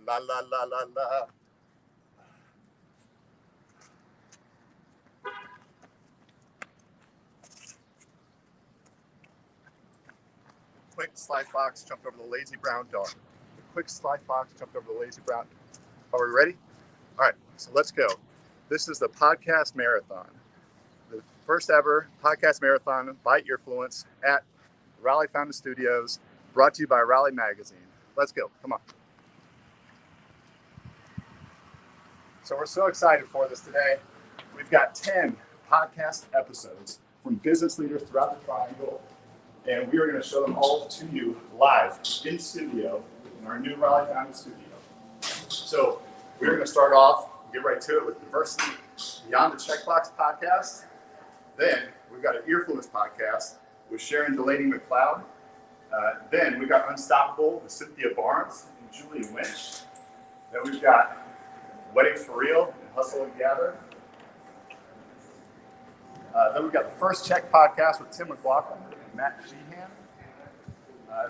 La la la la la. Quick sly fox jumped over the lazy brown dog. The quick sly fox jumped over the lazy brown. Are we ready? All right, so let's go. This is the podcast marathon, the first ever podcast marathon by Earfluence at Raleigh Founded Studios, brought to you by Raleigh Magazine. Let's go. Come on. So we're so excited for this today. We've got 10 podcast episodes from business leaders throughout the Triangle, and we are going to show them all to you live in studio in our new Raleigh Founded studio. So we're going to start off, get right to it with Diversity Beyond the Checkbox podcast. Then we've got an Earfluence podcast with Sharon, Delaney, McCloud. Then we've got Unstoppable with Cynthia Barnes and Wuench. Then we've got Weddings for Real and Hustle and Gather. Then we've got the First Check podcast with Tim McLaughlin and Matt Sheehan.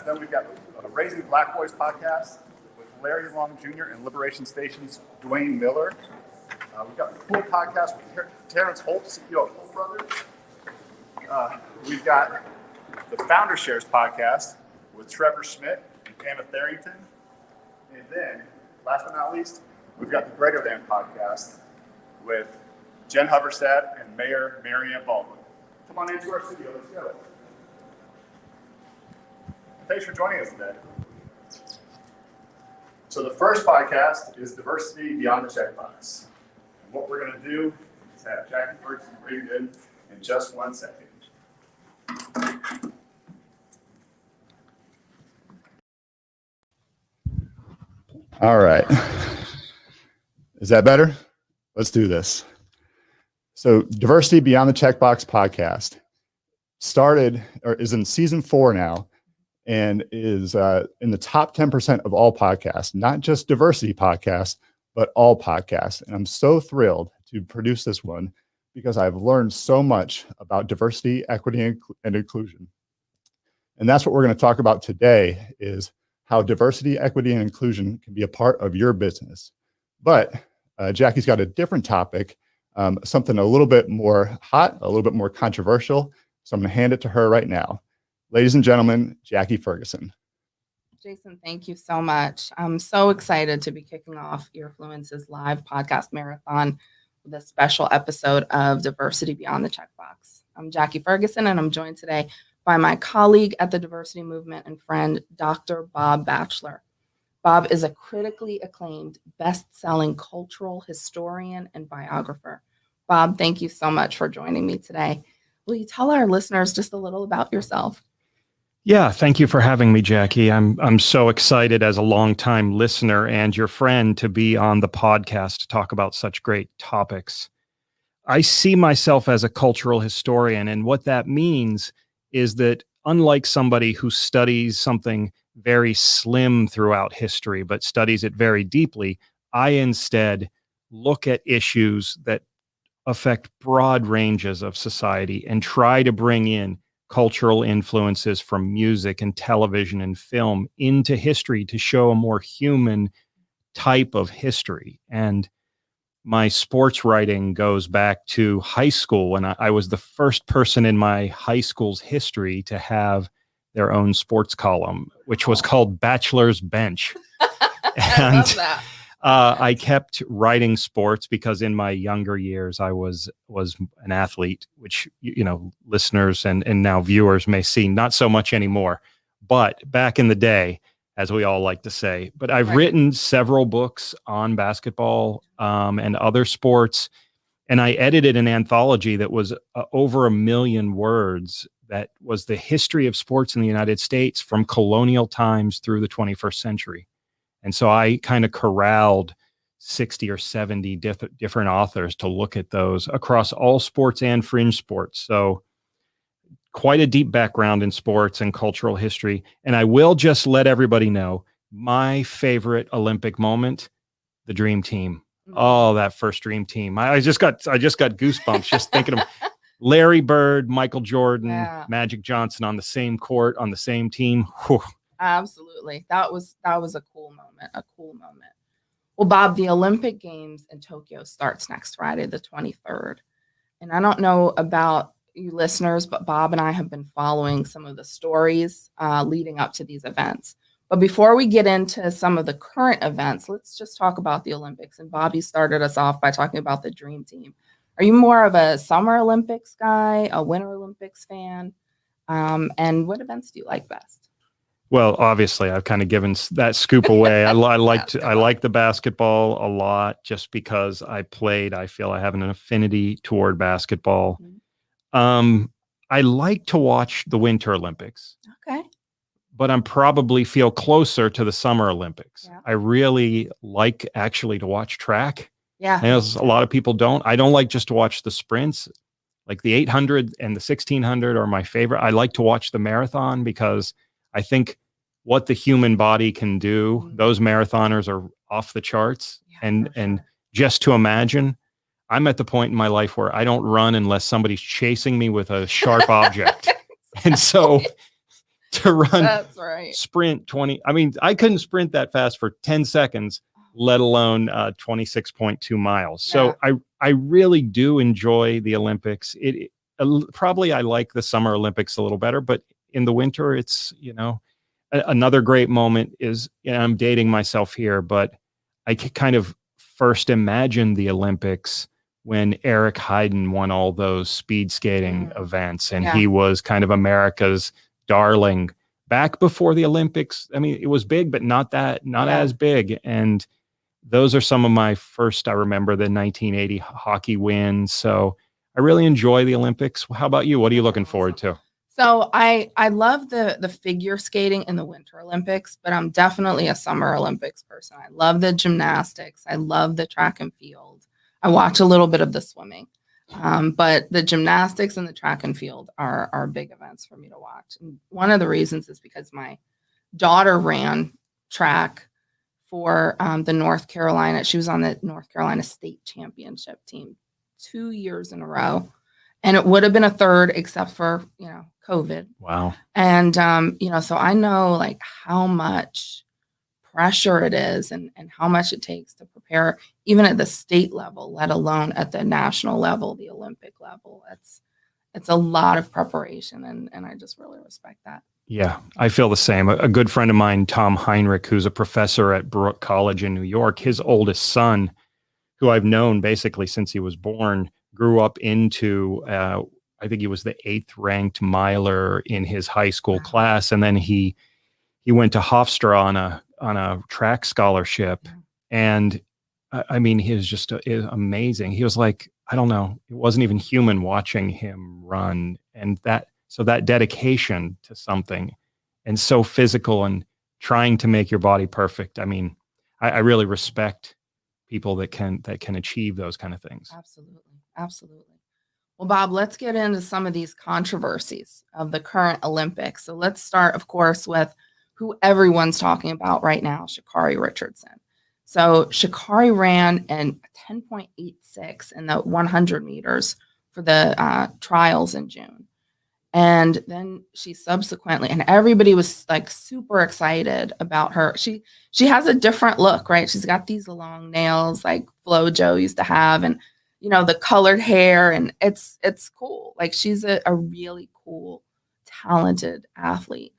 Then we've got the Raising Black Boys podcast with Larry Long Jr. and Liberation Station's Dwayne Miller. We've got the Poole podcast with Terrence Holt, CEO of Holt Brothers. We've got the Founder Shares podcast with Trevor Schmidt and Pamela Tharrington. And then, last but not least, we've got the Greater Than podcast with Jen Hoverstad and Mayor Marianne Baldwin. Come on into our studio, let's go. Thanks for joining us today. So the first podcast is Diversity Beyond the Checkbox. And what we're going to do is have Jackie Ferguson bring it in just 1 second. All right. Is that better? Let's do this. So Diversity Beyond the Checkbox podcast started, or is in season 4 now, and is in the top 10% of all podcasts, not just diversity podcasts, but all podcasts. And I'm so thrilled to produce this one because I've learned so much about diversity, equity, and inclusion. And that's what we're going to talk about today, is how diversity, equity, and inclusion can be a part of your business. But Jackie's got a different topic, something a little bit more hot, a little bit more controversial. So I'm going to hand it to her right now. Ladies and gentlemen, Jackie Ferguson. Jason, thank you so much. I'm so excited to be kicking off Earfluence's live podcast marathon with a special episode of Diversity Beyond the Checkbox. I'm Jackie Ferguson, and I'm joined today by my colleague at the diversity movement and friend, Dr. Bob Batchelor. Bob is a critically acclaimed, best-selling cultural historian and biographer. Bob, thank you so much for joining me today. Will you tell our listeners just a little about yourself? Yeah, thank you for having me, Jackie. I'm so excited as a longtime listener and your friend to be on the podcast to talk about such great topics. I see myself as a cultural historian, and what that means is that unlike somebody who studies something very slim throughout history, but studies it very deeply, I instead look at issues that affect broad ranges of society and try to bring in cultural influences from music and television and film into history to show a more human type of history. And my sports writing goes back to high school when I was the first person in my high school's history to have their own sports column, which was called Bachelor's Bench. I love that. I kept writing sports because in my younger years, I was an athlete, which, you know, listeners and now viewers may see not so much anymore, but back in the day, as we all like to say. But I've written several books on basketball and other sports, and I edited an anthology that was over 1 million words that was the history of sports in the United States from colonial times through the 21st century. And so I kind of corralled 60 or 70 different authors to look at those across all sports and fringe sports. So quite a deep background in sports and cultural history. And I will just let everybody know my favorite Olympic moment, the Dream Team. Oh, that first Dream Team. I just got goosebumps just thinking of Larry Bird, Michael Jordan, Magic Johnson on the same court, on the same team. Whew. Absolutely. That was a cool moment. Well, Bob, the Olympic Games in Tokyo starts next Friday, the 23rd. And I don't know about you listeners, but Bob and I have been following some of the stories leading up to these events. But before we get into some of the current events, let's just talk about the Olympics. And Bobby started us off by talking about the Dream Team. Are you more of a Summer Olympics guy, a Winter Olympics fan? And what events do you like best? Well, obviously, I've kind of given that scoop away. I like the basketball a lot just because I played. I feel I have an affinity toward basketball. Mm-hmm. I like to watch the Winter Olympics. Okay. But I'm probably feel closer to the Summer Olympics. Yeah. I really like actually to watch track. Yeah. I know a lot of people don't. I don't like just to watch the sprints. Like the 800 and the 1600 are my favorite. I like to watch the marathon because I think what the human body can do, those marathoners are off the charts. Yeah, And just to imagine, I'm at the point in my life where I don't run unless somebody's chasing me with a sharp object. And so to run, that's right, sprint 20, I mean, I couldn't sprint that fast for 10 seconds, let alone 26.2 miles. So I really do enjoy the Olympics. Probably I like the Summer Olympics a little better, but in the winter, it's, another great moment is, I'm dating myself here, but I kind of first imagined the Olympics when Eric Heiden won all those speed skating events, and he was kind of America's darling back before the Olympics. I mean, it was big, but not as big. And those are some of my first, I remember the 1980 hockey wins. So I really enjoy the Olympics. How about you? What are you looking forward to? So I love the figure skating in the Winter Olympics, but I'm definitely a Summer Olympics person. I love the gymnastics. I love the track and field. I watch a little bit of the swimming. But the gymnastics and the track and field are big events for me to watch. And one of the reasons is because my daughter ran track for the North Carolina. She was on the North Carolina State Championship team 2 years in a row. And it would have been a third except for, COVID. Wow. And, so I know like how much pressure it is and how much it takes to prepare even at the state level, let alone at the national level, the Olympic level. It's a lot of preparation and I just really respect that. Yeah, I feel the same. A good friend of mine, Tom Heinrich, who's a professor at Brooke College in New York, his oldest son, who I've known basically since he was born, grew up into, I think he was the 8th ranked miler in his high school class. And then he went to Hofstra on a track scholarship. And I mean, he was just amazing. He was like, I don't know, it wasn't even human watching him run. And that dedication to something and so physical and trying to make your body perfect. I mean, I really respect people that can achieve those kind of things. Absolutely. Well, Bob, let's get into some of these controversies of the current Olympics. So let's start, of course, with who everyone's talking about right now, Sha'Carri Richardson. So Sha'Carri ran in 10.86 in the 100 meters for the trials in June. And then she subsequently, and everybody was like super excited about her. She has a different look, right? She's got these long nails like FloJo used to have, and the colored hair, and it's cool. Like she's a really cool, talented athlete.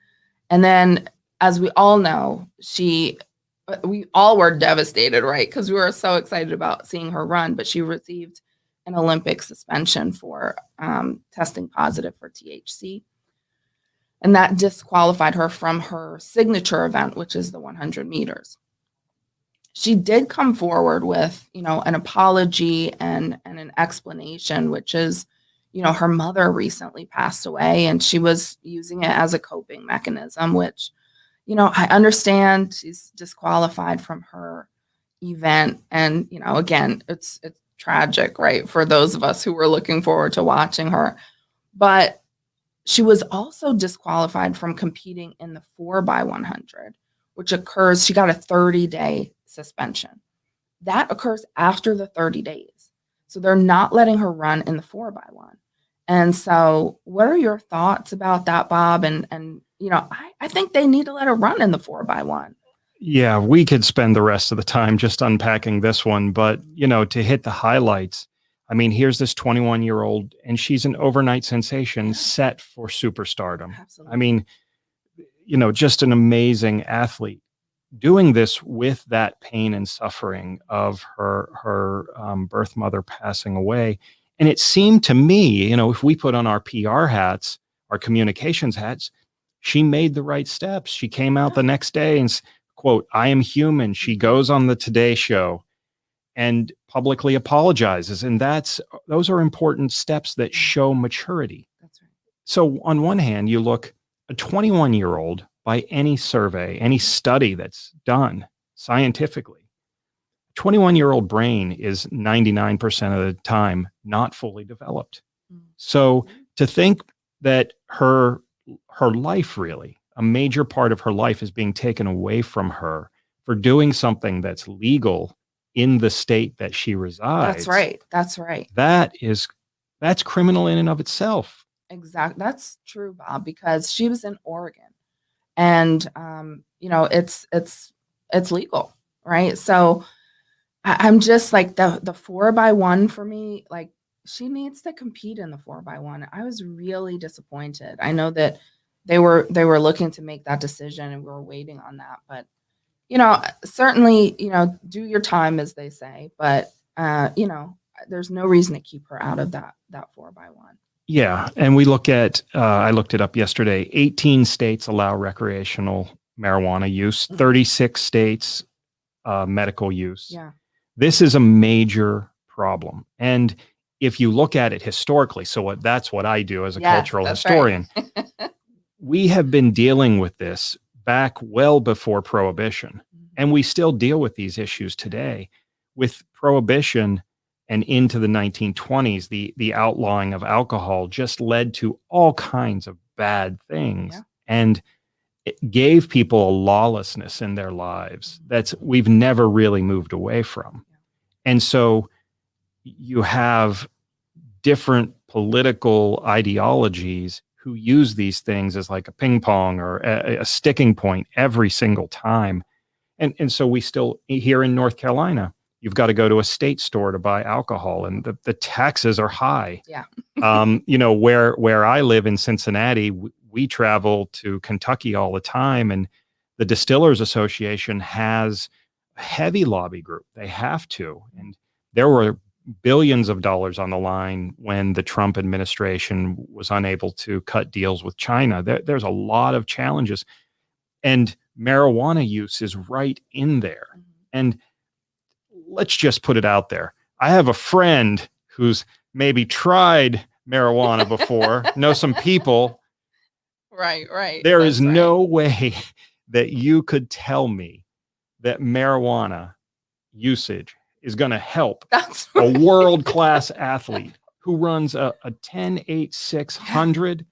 And then, as we all know, we all were devastated, right? Because we were so excited about seeing her run, but she received an Olympic suspension for testing positive for THC. And that disqualified her from her signature event, which is the 100 meters. She did come forward with, an apology and an explanation, which is, her mother recently passed away and she was using it as a coping mechanism, which, I understand she's disqualified from her event. And, again, it's tragic, right? For those of us who were looking forward to watching her. But she was also disqualified from competing in the 4x100, which occurs, she got a 30-day suspension. That occurs after the 30 days. So they're not letting her run in the 4x1. And so what are your thoughts about that, Bob? And I think they need to let her run in the 4x1. Yeah, we could spend the rest of the time just unpacking this one, but to hit the highlights, I mean, here's this 21-year-old, and she's an overnight sensation set for superstardom. Absolutely. I mean, just an amazing athlete doing this with that pain and suffering of her birth mother passing away. And it seemed to me, if we put on our PR hats, our communications hats, she made the right steps. She came out the next day and quote, "I am human." She goes on the Today Show and publicly apologizes. And those are important steps that show maturity. That's right. So on one hand, you look, a 21-year-old, by any survey, any study that's done scientifically, 21-year-old brain is 99% of the time not fully developed. So to think that her life, really, a major part of her life, is being taken away from her for doing something that's legal in the state that she resides. That's right. That's criminal in and of itself. Exactly. That's true, Bob, because she was in Oregon, and it's legal, right? So I'm just like the 4x1 for me, like she needs to compete in the 4x1. I was really disappointed. I know that they were looking to make that decision, and we were waiting on that, but certainly, do your time, as they say, but there's no reason to keep her out of that 4x1. Yeah. And we look at, I looked it up yesterday, 18 states allow recreational marijuana use, 36 states, medical use. Yeah. This is a major problem. And if you look at it historically, that's what I do as a cultural historian. Right. We have been dealing with this back well before Prohibition. And we still deal with these issues today. With Prohibition and into the 1920s, the outlawing of alcohol just led to all kinds of bad things. Yeah. And it gave people a lawlessness in their lives that we've never really moved away from. And so you have different political ideologies who use these things as like a ping pong or a sticking point every single time. And so we still, here in North Carolina, you've got to go to a state store to buy alcohol, and the taxes are high. Yeah. Where I live in Cincinnati, we travel to Kentucky all the time, and the Distillers Association has a heavy lobby group. They have to. And there were billions of dollars on the line when the Trump administration was unable to cut deals with China. There's a lot of challenges, and marijuana use is right in there. And let's just put it out there. I have a friend who's maybe tried marijuana before, know some people. Right. There is no way that you could tell me that marijuana usage is going to help a world-class athlete who runs a 10.8.600.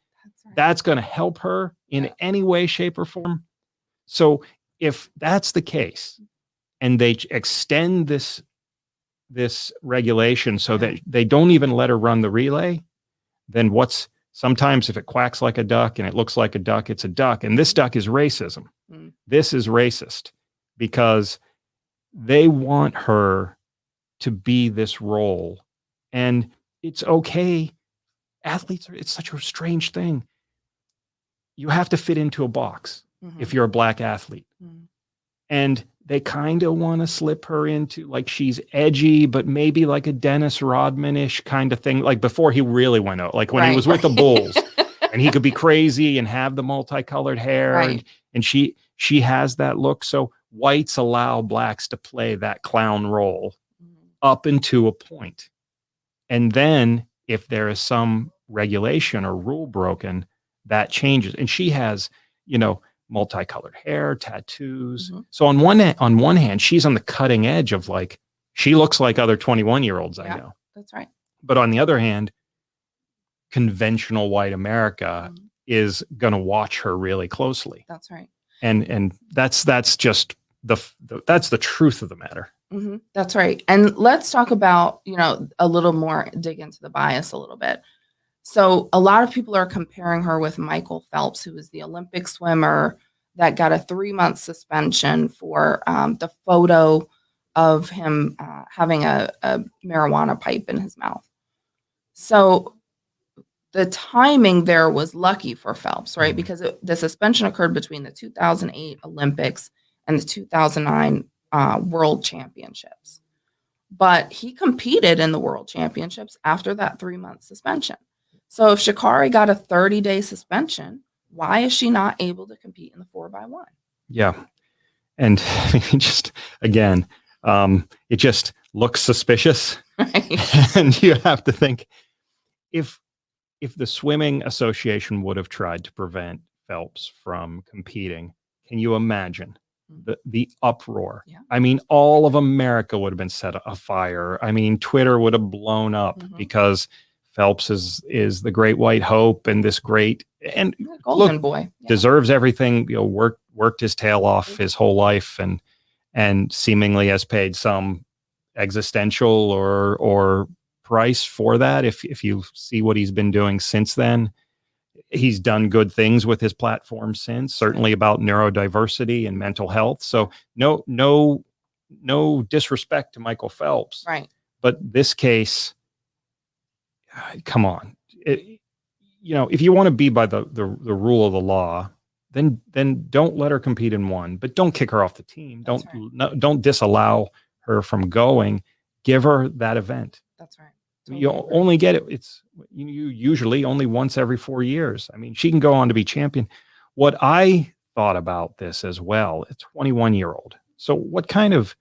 That's going to help her in any way, shape, or form. So if that's the case, and they extend this regulation so that they don't even let her run the relay, then sometimes if it quacks like a duck and it looks like a duck, it's a duck. And this duck is racism. This is racist because they want her to be this role. And it's okay. It's such a strange thing. You have to fit into a box if you're a black athlete. And they kind of want to slip her into, like, she's edgy, but maybe like a Dennis Rodman-ish kind of thing. Like before he really went out, like when he was with the Bulls and he could be crazy and have the multicolored hair. And she has that look. So whites allow blacks to play that clown role up into a point. And then if there is some regulation or rule broken, that changes. And she has, multicolored hair, tattoos. So on one hand, she's on the cutting edge of, like, she looks like other 21-year-olds I know. That's right. But on the other hand, conventional white America is going to watch her really closely. That's right. And that's just that's the truth of the matter. That's right. And let's talk about, a little more, dig into the bias a little bit. So a lot of people are comparing her with Michael Phelps, who was the Olympic swimmer that got a 3-month suspension for the photo of him having a marijuana pipe in his mouth. So the timing there was lucky for Phelps, right? Because the suspension occurred between the 2008 Olympics and the 2009 World Championships. But he competed in the World Championships after that 3-month suspension. So if Sha'Carri got a 30-day suspension, why is she not able to compete in the 4x1? Yeah. And just, again, it just looks suspicious. Right. And you have to think, if the Swimming Association would have tried to prevent Phelps from competing, can you imagine the uproar? Yeah. I mean, all of America would have been set afire. I mean, Twitter would have blown up because Phelps is the great white hope and this great and golden boy deserves everything. Worked his tail off his whole life and seemingly has paid some existential or price for that. If you see what he's been doing since then, he's done good things with his platform since, certainly about neurodiversity and mental health. So no disrespect to Michael Phelps, right? But this case, come on, if you want to be by the rule of the law, then don't let her compete in one, but don't kick her off the team. Don't disallow her from going. Give her that event. That's right. You only get it. It's you usually only once every 4 years. I mean, she can go on to be champion. What I thought about this as well, a 21-year-old. So what kind of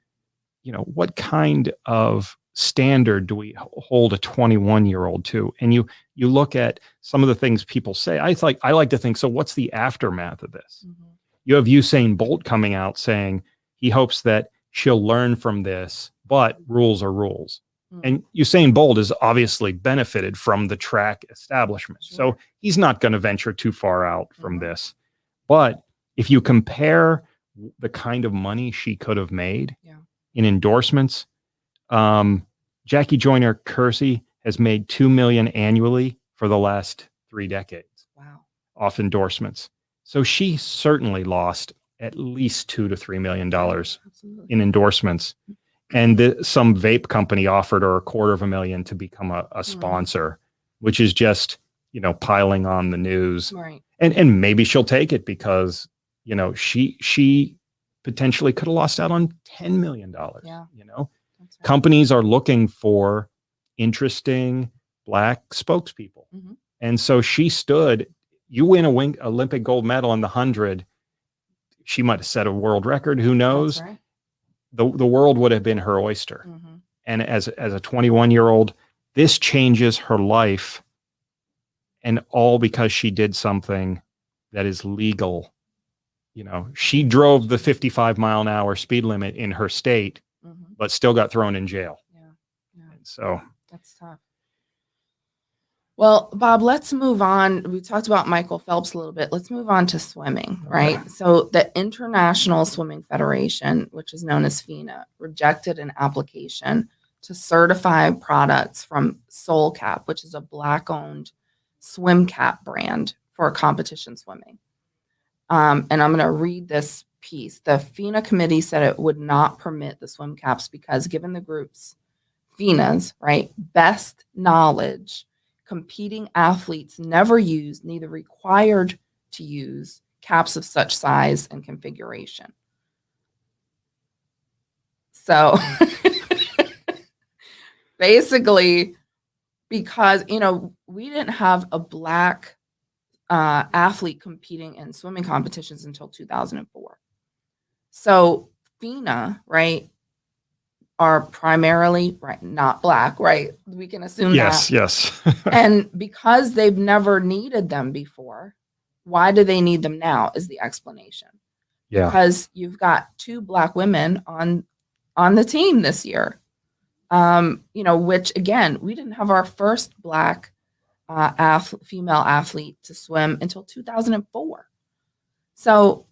standard do we hold a 21-year-old to? And you look at some of the things people say. I like to think, so what's the aftermath of this? You have Usain Bolt coming out saying he hopes that she'll learn from this, but rules are rules. And Usain Bolt has obviously benefited from the track establishment. Sure. So he's not going to venture too far out from this. But if you compare the kind of money she could have made in endorsements, Jackie Joyner-Kersee has made $2 million annually for the last 3 decades. Wow. Off endorsements. So she certainly lost at least $2 to $3 million in endorsements. And some vape company offered her $250,000 to become a sponsor, which is just, piling on the news. Right. And maybe she'll take it because, she potentially could have lost out on $10 million. Yeah. Right. Companies are looking for interesting Black spokespeople. And so she stood, you win a Olympic gold medal in the 100, she might have set a world record. Who knows? That's right. The world would have been her oyster. And as a 21-year-old, this changes her life, and all because she did something that is legal. She drove the 55-mile-an-hour speed limit in her state, but still got thrown in jail. Yeah. And so that's tough. Well, Bob, let's move on. We talked about Michael Phelps a little bit. Let's move on to swimming, right? Okay. So the International Swimming Federation, which is known as FINA, rejected an application to certify products from Soul Cap, which is a Black-owned swim cap brand for competition swimming. And I'm going to read this piece. The FINA committee said it would not permit the swim caps because given the group's, FINA's, right, best knowledge, competing athletes never used, neither required to use caps of such size and configuration. So basically, because, we didn't have a Black athlete competing in swimming competitions until 2004. So FINA, right, are primarily not Black, right? We can assume that. Yes. And because they've never needed them before, why do they need them now is the explanation. Yeah. Because you've got 2 Black women on the team this year. Which again, we didn't have our first Black female athlete to swim until 2004. So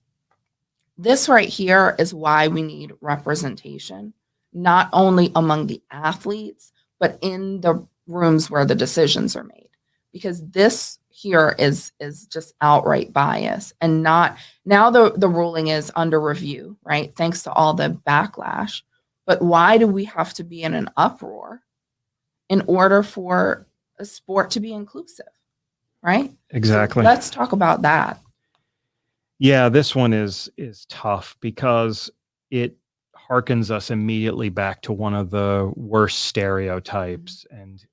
this right here is why we need representation, not only among the athletes, but in the rooms where the decisions are made. Because this here is just outright bias, and not now the ruling is under review, right? Thanks to all the backlash. But why do we have to be in an uproar in order for a sport to be inclusive, right? Exactly. So let's talk about that. Yeah, this one is tough because it harkens us immediately back to one of the worst stereotypes and,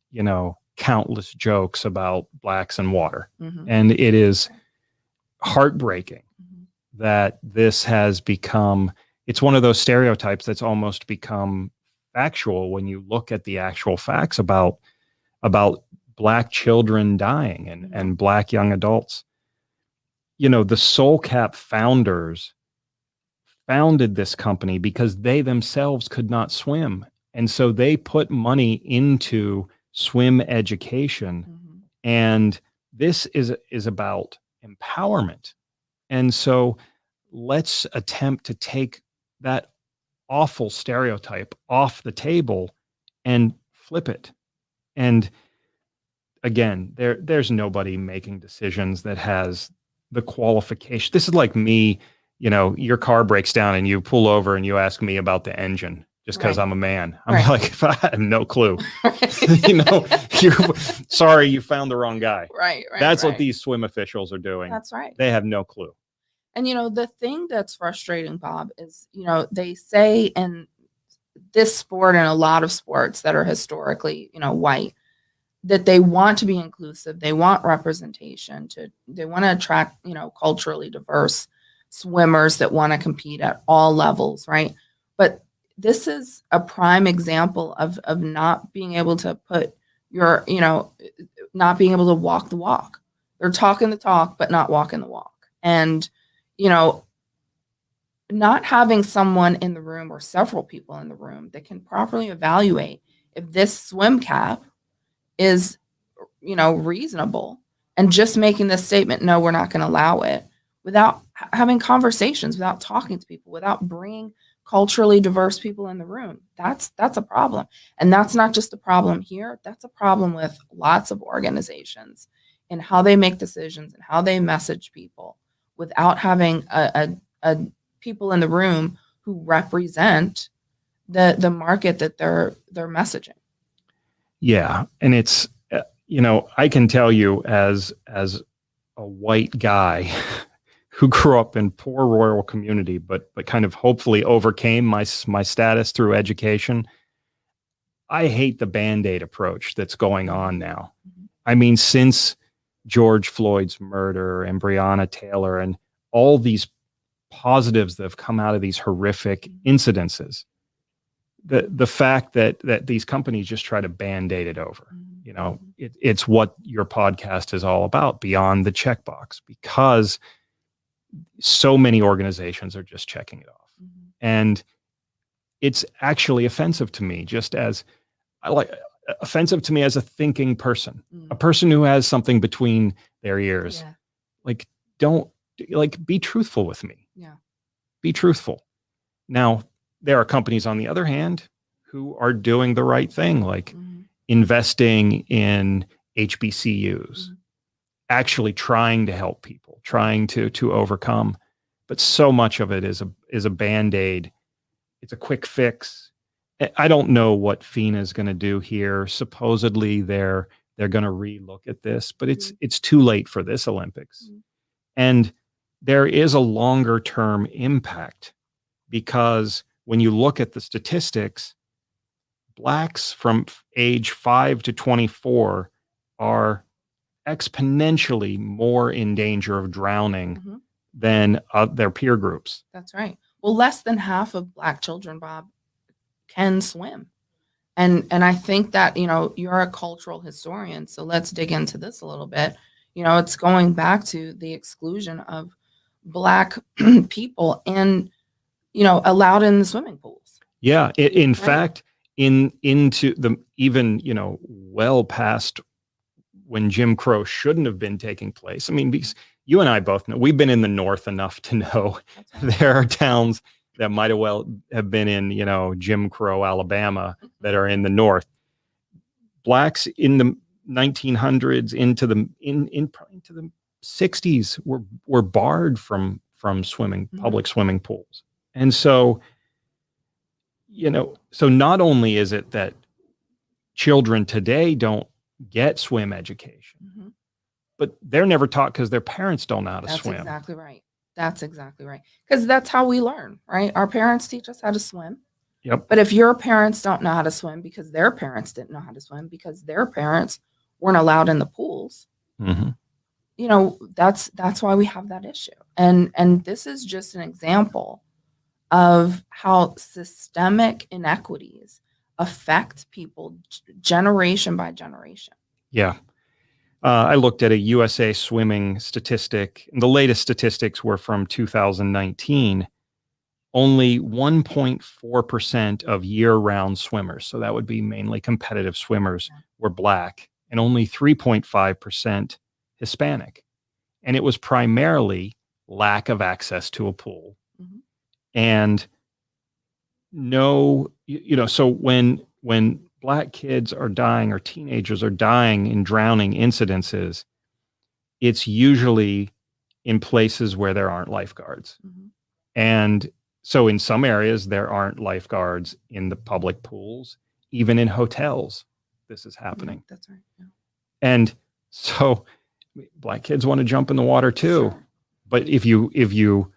countless jokes about blacks and water. Mm-hmm. And it is heartbreaking that this has become, it's one of those stereotypes that's almost become factual when you look at the actual facts about Black children dying and Black young adults. The Soul Cap founders founded this company because they themselves could not swim. And so they put money into swim education. And this is about empowerment. And so let's attempt to take that awful stereotype off the table and flip it. And again, there's nobody making decisions that has the qualification. This is like me, your car breaks down and you pull over and you ask me about the engine just because I'm a man. I'm like, I have no clue. Sorry, you found the wrong guy. Right. That's what these swim officials are doing. That's right. They have no clue. And, the thing that's frustrating, Bob, is, they say in this sport and a lot of sports that are historically, white, that they want to be inclusive. They want representation. They want to attract, culturally diverse swimmers that want to compete at all levels, right? But this is a prime example of not being able to put your, not being able to walk the walk. They're talking the talk, but not walking the walk. And, not having someone in the room or several people in the room that can properly evaluate if this swim cap is, reasonable, and just making this statement, no, we're not going to allow it, without having conversations, without talking to people, without bringing culturally diverse people in the room. That's a problem. And that's not just a problem here. That's a problem with lots of organizations and how they make decisions and how they message people without having a people in the room who represent the market that they're messaging. Yeah. And it's, I can tell you as a white guy who grew up in poor rural community, but kind of hopefully overcame my status through education. I hate the Band-Aid approach that's going on now. I mean, since George Floyd's murder and Breonna Taylor and all these positives that have come out of these horrific incidences, the fact that these companies just try to Band-Aid it over. It's what your podcast is all about, Beyond the Checkbox, because so many organizations are just checking it off. And it's actually offensive to me, offensive to me as a thinking person, a person who has something between their ears. Be truthful with me. Be truthful. Now, there are companies on the other hand who are doing the right thing, like investing in HBCUs, actually trying to help people, trying to overcome. But so much of it is a Band-Aid. It's a quick fix. I don't know what FINA is going to do here. Supposedly they're going to relook at this, but it's too late for this Olympics. And there is a longer term impact, because when you look at the statistics, Blacks from age 5 to 24 are exponentially more in danger of drowning than their peer groups. That's right. Well, less than half of Black children, Bob, can swim. And I think that, you're a cultural historian, so let's dig into this a little bit. It's going back to the exclusion of Black people and, allowed in the swimming pools. Yeah. In fact, into the even, well past when Jim Crow shouldn't have been taking place. I mean, because you and I both know, we've been in the North enough to know there are towns that might have been in, Jim Crow, Alabama, that are in the North. Blacks in 1900s into the into the 60s were barred from swimming, public swimming pools. And so, so not only is it that children today don't get swim education, but they're never taught because their parents don't know how to swim. That's exactly right. That's exactly right. Because that's how we learn, right? Our parents teach us how to swim. Yep. But if your parents don't know how to swim because their parents didn't know how to swim because their parents weren't allowed in the pools, that's why we have that issue. And this is just an example of how systemic inequities affect people generation by generation. Yeah. I looked at a USA swimming statistic, and the latest statistics were from 2019. Only 1.4% of year-round swimmers, so that would be mainly competitive swimmers, were Black, and only 3.5% Hispanic. And it was primarily lack of access to a pool. And so when Black kids are dying or teenagers are dying in drowning incidences, it's usually in places where there aren't lifeguards. And so in some areas, there aren't lifeguards in the public pools, even in hotels. This is happening. That's right. Yeah. And so Black kids want to jump in the water too. Sure. But if you, you're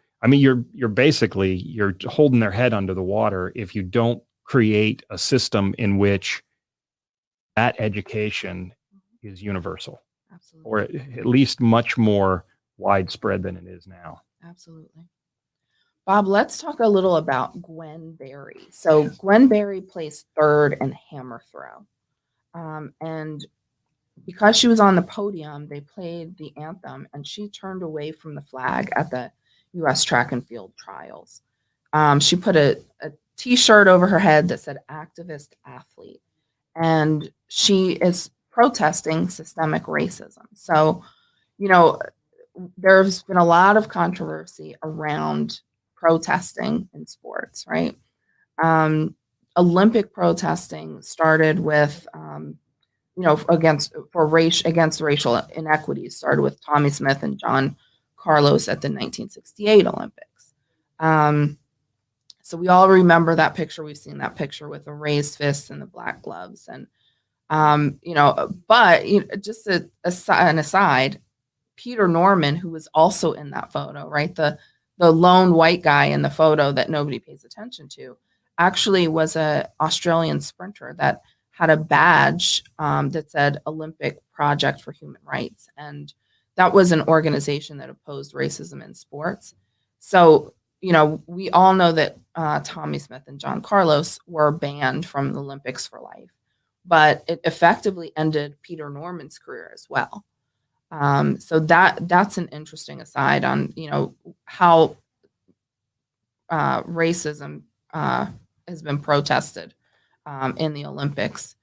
holding their head under the water if you don't create a system in which that education is universal. Absolutely. Or at least much more widespread than it is now. Absolutely. Bob, let's talk a little about Gwen Berry. So Gwen Berry placed third in hammer throw. And because she was on the podium, they played the anthem, and she turned away from the flag at the U.S. track and field trials. She put a T-shirt over her head that said activist athlete, and she is protesting systemic racism. So, there's been a lot of controversy around protesting in sports, right? Olympic protesting started with, against racial inequities, started with Tommie Smith and John Carlos at the 1968 Olympics. So we all remember that picture. We've seen that picture with the raised fists and the black gloves. And, just an aside, Peter Norman, who was also in that photo, right? The lone white guy in the photo that nobody pays attention to, actually was a Australian sprinter that had a badge that said Olympic Project for Human Rights. And that was an organization that opposed racism in sports. So, we all know that Tommie Smith and John Carlos were banned from the Olympics for life, but it effectively ended Peter Norman's career as well. So that's an interesting aside on, how racism has been protested in the Olympics.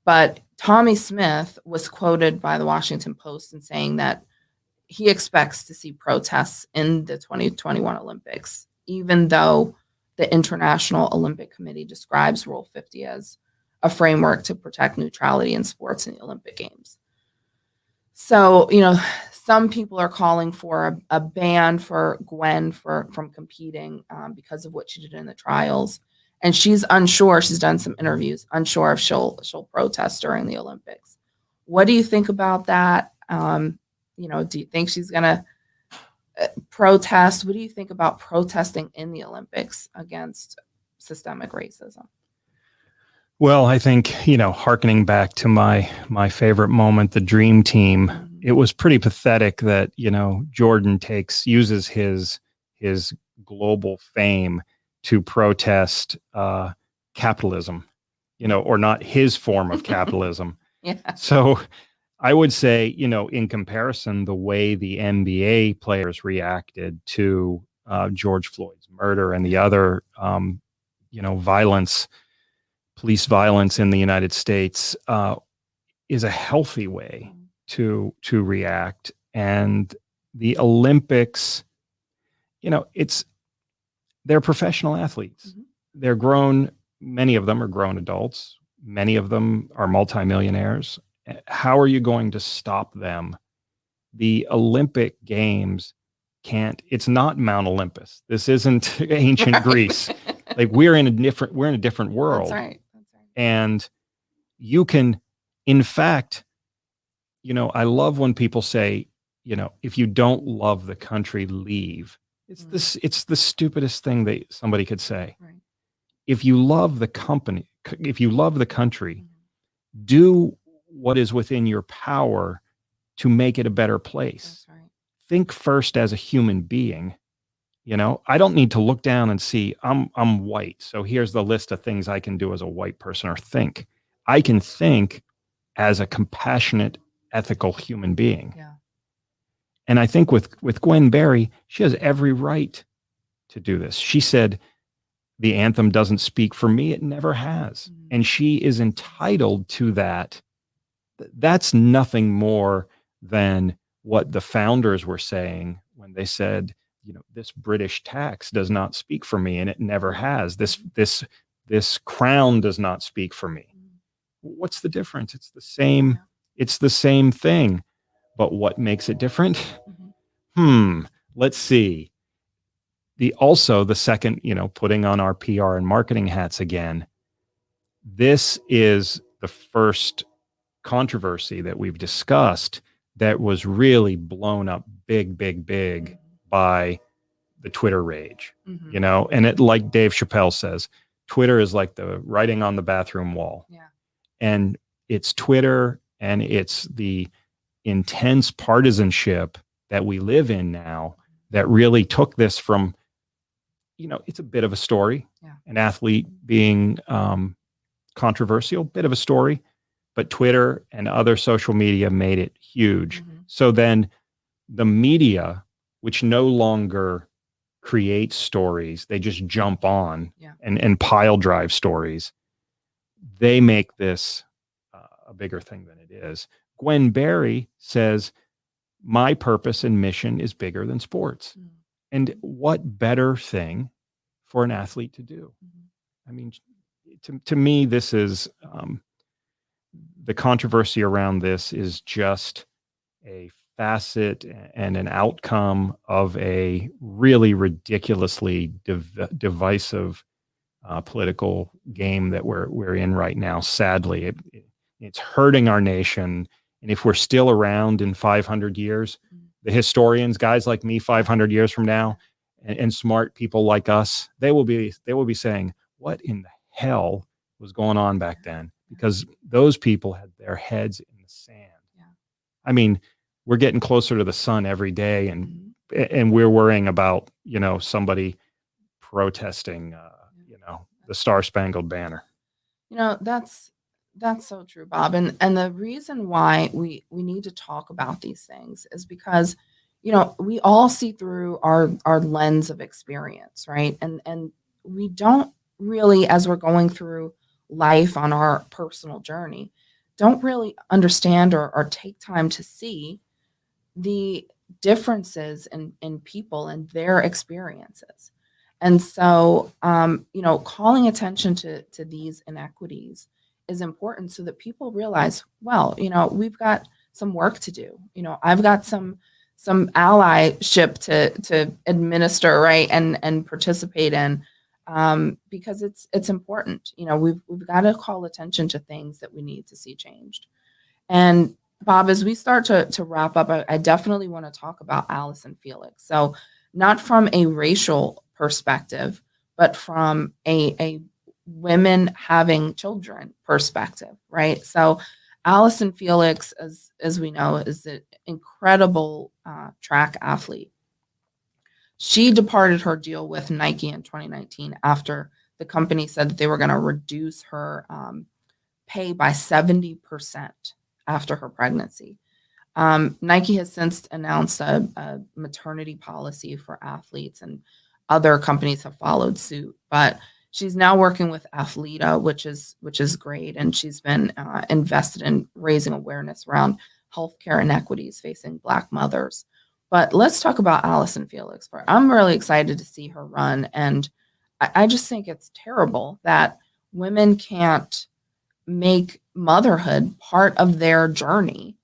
But Tommie Smith was quoted by the Washington Post in saying that he expects to see protests in the 2021 Olympics, even though the International Olympic Committee describes Rule 50 as a framework to protect neutrality in sports in the Olympic Games. So, some people are calling for a ban for Gwen from competing because of what she did in the trials. And she's unsure. She's done some interviews, unsure if she'll protest during the Olympics. What do you think about that? Do you think she's going to protest? What do you think about protesting in the Olympics against systemic racism? Well, I think, hearkening back to my favorite moment, the Dream Team, it was pretty pathetic that, Jordan uses his global fame to protest capitalism, or not his form of capitalism. Yeah. So I would say, in comparison, the way the NBA players reacted to George Floyd's murder and the other, police violence in the United States is a healthy way to react. And the Olympics, they're professional athletes. They're grown. Many of them are grown adults. Many of them are multimillionaires. How are you going to stop them? The Olympic Games it's not Mount Olympus. This isn't ancient Right. Greece. Like we're in a different world. That's right. And you can, in fact, I love when people say, if you don't love the country, leave. It's the stupidest thing that somebody could say. Right. If you love the country, do what is within your power to make it a better place. That's right. Think first as a human being. I don't need to look down and see I'm white, so here's the list of things I can do as a white person, or think. I can think as a compassionate, ethical human being. Yeah. And I think with Gwen Berry, she has every right to do this. She said, the anthem doesn't speak for me. It never has. Mm-hmm. And she is entitled to that. That's nothing more than what the founders were saying when they said, this British tax does not speak for me, and it never has. This crown does not speak for me. What's the difference? It's the same. Yeah. It's the same thing. But what makes it different? Let's see. The second, putting on our PR and marketing hats again, this is the first controversy that we've discussed that was really blown up big by the Twitter rage, and it, like Dave Chappelle says, Twitter is like the writing on the bathroom wall. Yeah. And it's Twitter, and it's the intense partisanship that we live in now that really took this from, it's a bit of a story, an athlete being controversial, bit of a story, but Twitter and other social media made it huge. So then the media, which no longer creates stories, they just jump on and pile drive stories. They make this a bigger thing than it is. Gwen Berry says, my purpose and mission is bigger than sports. And what better thing for an athlete to do? I mean, to me, this is the controversy around this is just a facet and an outcome of a really ridiculously divisive political game that we're in right now. Sadly, it's hurting our nation. And if we're still around in 500 years, the historians, guys like me, 500 years from now, and smart people like us, they will be saying, what in the hell was going on back then? Because those people had their heads in the sand. Yeah. I mean, we're getting closer to the sun every day, and we're worrying about, somebody protesting, the Star-Spangled Banner. That's so true, Bob. And the reason why we need to talk about these things is because, we all see through our lens of experience, right? And we don't really, as we're going through life on our personal journey, don't really understand or take time to see the differences in people and their experiences. And so, calling attention to these inequities is important so that people realize, well, we've got some work to do. I've got some allyship to administer, right, and participate in, because it's important. We've got to call attention to things that we need to see changed. And Bob, as we start to wrap up, I definitely want to talk about Allison Felix. So not from a racial perspective, but from a women having children perspective, right? So Allison Felix, as we know, is an incredible track athlete. She departed her deal with Nike in 2019 after the company said that they were going to reduce her pay by 70% after her pregnancy. Nike has since announced a maternity policy for athletes, and other companies have followed suit. But she's now working with Athleta, which is great, and she's been invested in raising awareness around healthcare inequities facing Black mothers. But let's talk about Allison Felix. I'm really excited to see her run, and I just think it's terrible that women can't make motherhood part of their journey,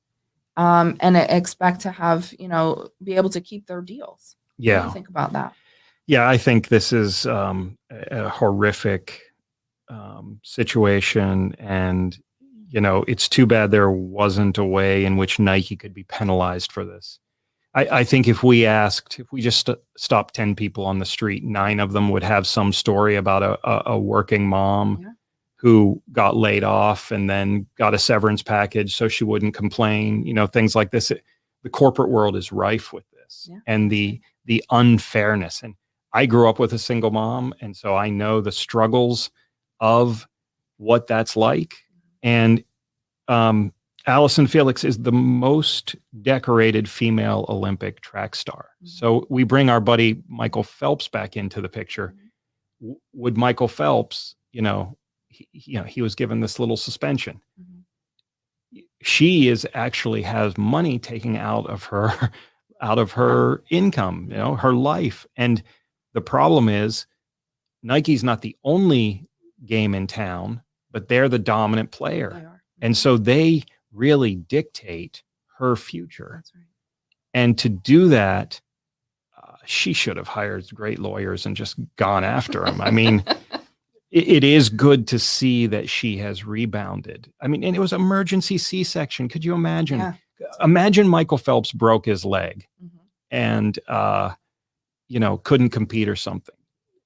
and expect to have, be able to keep their deals. What do Yeah. you think about that? Yeah, I think this is a horrific situation. And, it's too bad there wasn't a way in which Nike could be penalized for this. I think if we just stopped 10 people on the street, 9 of them would have some story about a working mom who got laid off and then got a severance package so she wouldn't complain, things like this. The corporate world is rife with this and the unfairness. And I grew up with a single mom, and so I know the struggles of what that's like. And Allison Felix is the most decorated female Olympic track star. So we bring our buddy Michael Phelps back into the picture. Would Michael Phelps, he was given this little suspension. She actually has money taken out of her income, her life. And the problem is Nike's not the only game in town, but they're the dominant player. They are. And so they really dictate her future. That's right. And to do that, she should have hired great lawyers and just gone after him. I mean, it is good to see that she has rebounded. I mean, and it was emergency C-section. Could you imagine? Yeah. Imagine Michael Phelps broke his leg and, couldn't compete or something.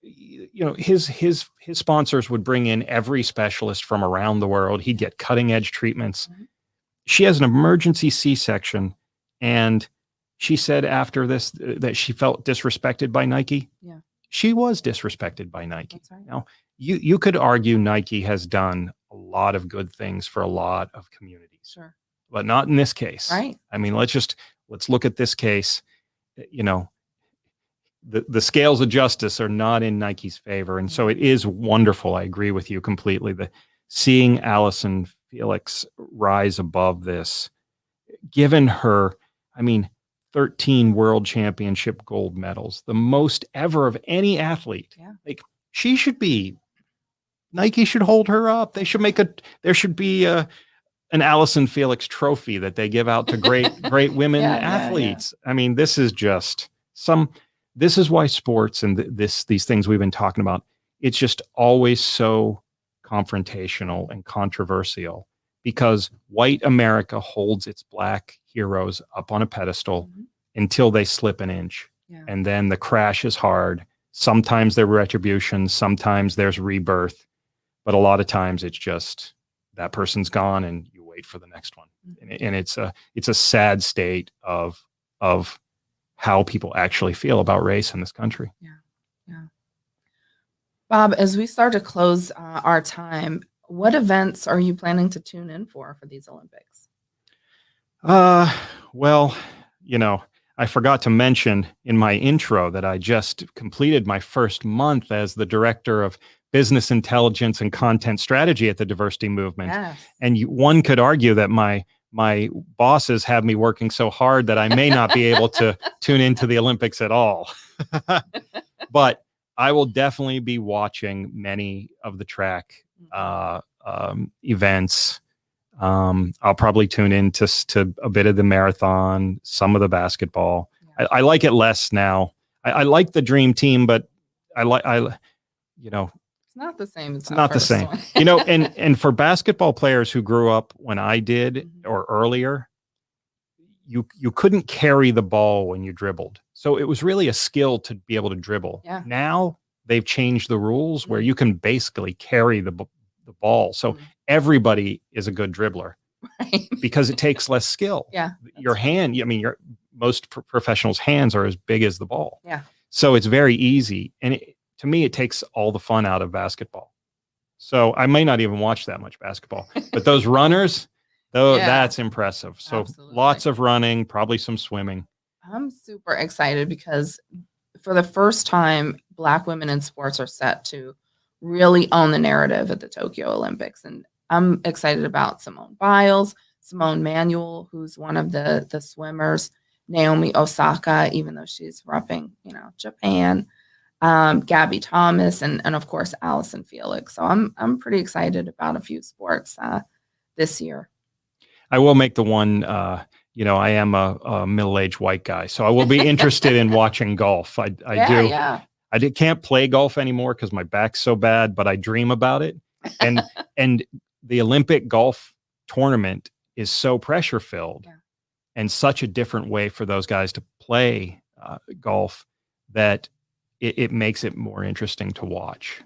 His sponsors would bring in every specialist from around the world. He'd get cutting edge treatments. She has an emergency C-section, and she said after this that she felt disrespected by Nike. Yeah. She was disrespected by Nike. That's right. Now, you could argue Nike has done a lot of good things for a lot of communities. Sure. But not in this case. Right. I mean, let's look at this case. The scales of justice are not in Nike's favor. And so it is wonderful. I agree with you completely. Seeing Allison Felix rise above this, given her, 13 world championship gold medals, the most ever of any athlete. Yeah. Like, Nike should hold her up. There should be an Allison Felix trophy that they give out to great women athletes. Yeah. I mean, this is just this is why sports and these things we've been talking about, it's just always so confrontational and controversial, because white America holds its black heroes up on a pedestal until they slip an inch. Yeah. And then the crash is hard. Sometimes there's retribution, sometimes there's rebirth, but a lot of times it's just that person's gone and you wait for the next one. And it's a sad state of how people actually feel about race in this country. Yeah. Bob, as we start to close our time, what events are you planning to tune in for these Olympics? Well, I forgot to mention in my intro that I just completed my first month as the director of business intelligence and content strategy at the diversity movement. Yes. And one could argue that my bosses have me working so hard that I may not be able to tune into the Olympics at all. But I will definitely be watching many of the track events. I'll probably tune in to a bit of the marathon, some of the basketball. Yeah. I like it less now. I like the dream team, but it's not the same. It's not the same. And for basketball players who grew up when I did or earlier, you couldn't carry the ball when you dribbled. So it was really a skill to be able to dribble. Yeah. Now they've changed the rules where you can basically carry the ball. So everybody is a good dribbler, right? Because it takes less skill. Yeah. Your hand, most professionals' hands are as big as the ball. Yeah. So it's very easy. And to me, it takes all the fun out of basketball. So I may not even watch that much basketball, but those runners, that's impressive. So absolutely. Lots of running, probably some swimming. I'm super excited because for the first time, Black women in sports are set to really own the narrative at the Tokyo Olympics. And I'm excited about Simone Biles, Simone Manuel, who's one of the swimmers, Naomi Osaka, even though she's repping, Japan. Gabby Thomas, and of course, Allison Felix. So I'm pretty excited about a few sports this year. I will make the one, I am a middle-aged white guy, so I will be interested in watching golf. I can't play golf anymore because my back's so bad, but I dream about it. And the Olympic golf tournament is so pressure filled and such a different way for those guys to play golf that it makes it more interesting to watch.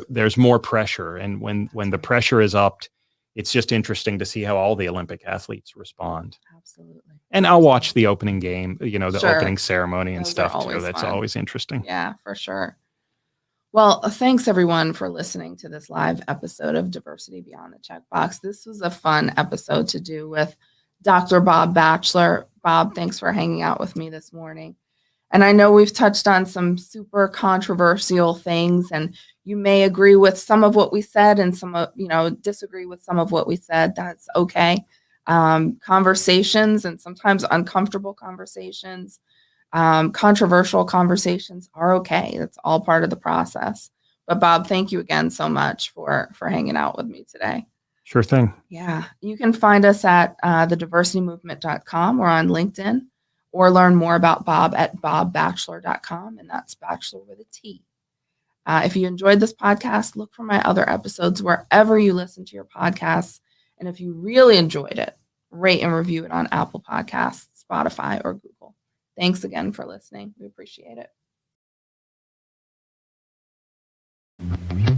There's more pressure, and when the pressure is upped, it's just interesting to see how all the Olympic athletes respond. Absolutely. And I'll watch the opening game, the Sure. opening ceremony and Those stuff are too. always That's fun. always interesting. Yeah, for sure. Well, thanks everyone for listening to this live episode of Diversity Beyond the Checkbox. This was a fun episode to do with Dr. Bob Batchelor. Bob, thanks for hanging out with me this morning. And I know we've touched on some super controversial things, and you may agree with some of what we said and disagree with some of what we said. That's okay. Conversations, and sometimes uncomfortable conversations, controversial conversations, are okay. That's all part of the process. But Bob, thank you again so much for hanging out with me today. Sure thing. Yeah. You can find us at thediversitymovement.com or on LinkedIn, or learn more about Bob at bobbatchelor.com, and that's Bachelor with a T. If you enjoyed this podcast, look for my other episodes wherever you listen to your podcasts. And if you really enjoyed it, rate and review it on Apple Podcasts, Spotify, or Google. Thanks again for listening. We appreciate it.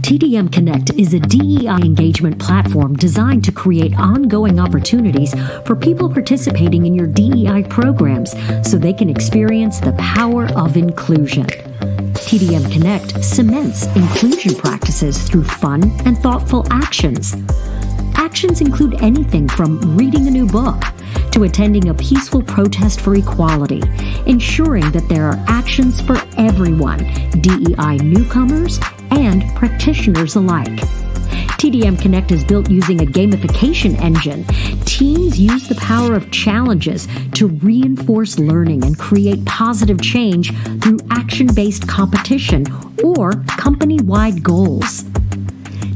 TDM Connect is a DEI engagement platform designed to create ongoing opportunities for people participating in your DEI programs so they can experience the power of inclusion. TDM Connect cements inclusion practices through fun and thoughtful actions. Actions include anything from reading a new book to attending a peaceful protest for equality, ensuring that there are actions for everyone, DEI newcomers and practitioners alike. TDM Connect is built using a gamification engine. Teams use the power of challenges to reinforce learning and create positive change through action-based competition or company-wide goals.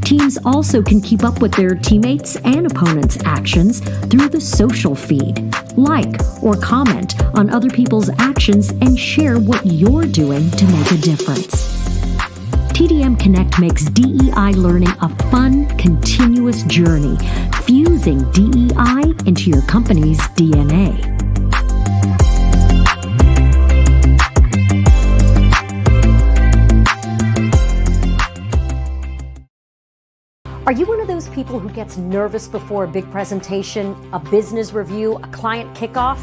Teams also can keep up with their teammates' and opponents' actions through the social feed. Like or comment on other people's actions and share what you're doing to make a difference. TDM Connect makes DEI learning a fun, continuous journey, fusing DEI into your company's DNA. Are you one of those people who gets nervous before a big presentation, a business review, a client kickoff?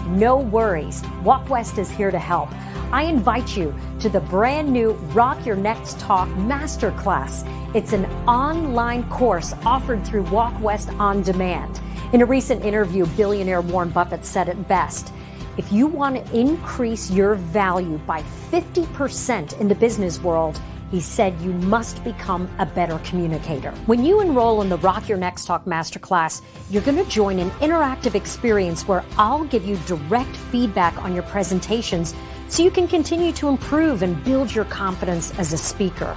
No worries. Walk West is here to help. I invite you to the brand new Rock Your Next Talk Masterclass. It's an online course offered through Walk West On Demand. In a recent interview, billionaire Warren Buffett said it best: if you want to increase your value by 50% in the business world, he said you must become a better communicator. When you enroll in the Rock Your Next Talk Masterclass, you're going to join an interactive experience where I'll give you direct feedback on your presentations so you can continue to improve and build your confidence as a speaker.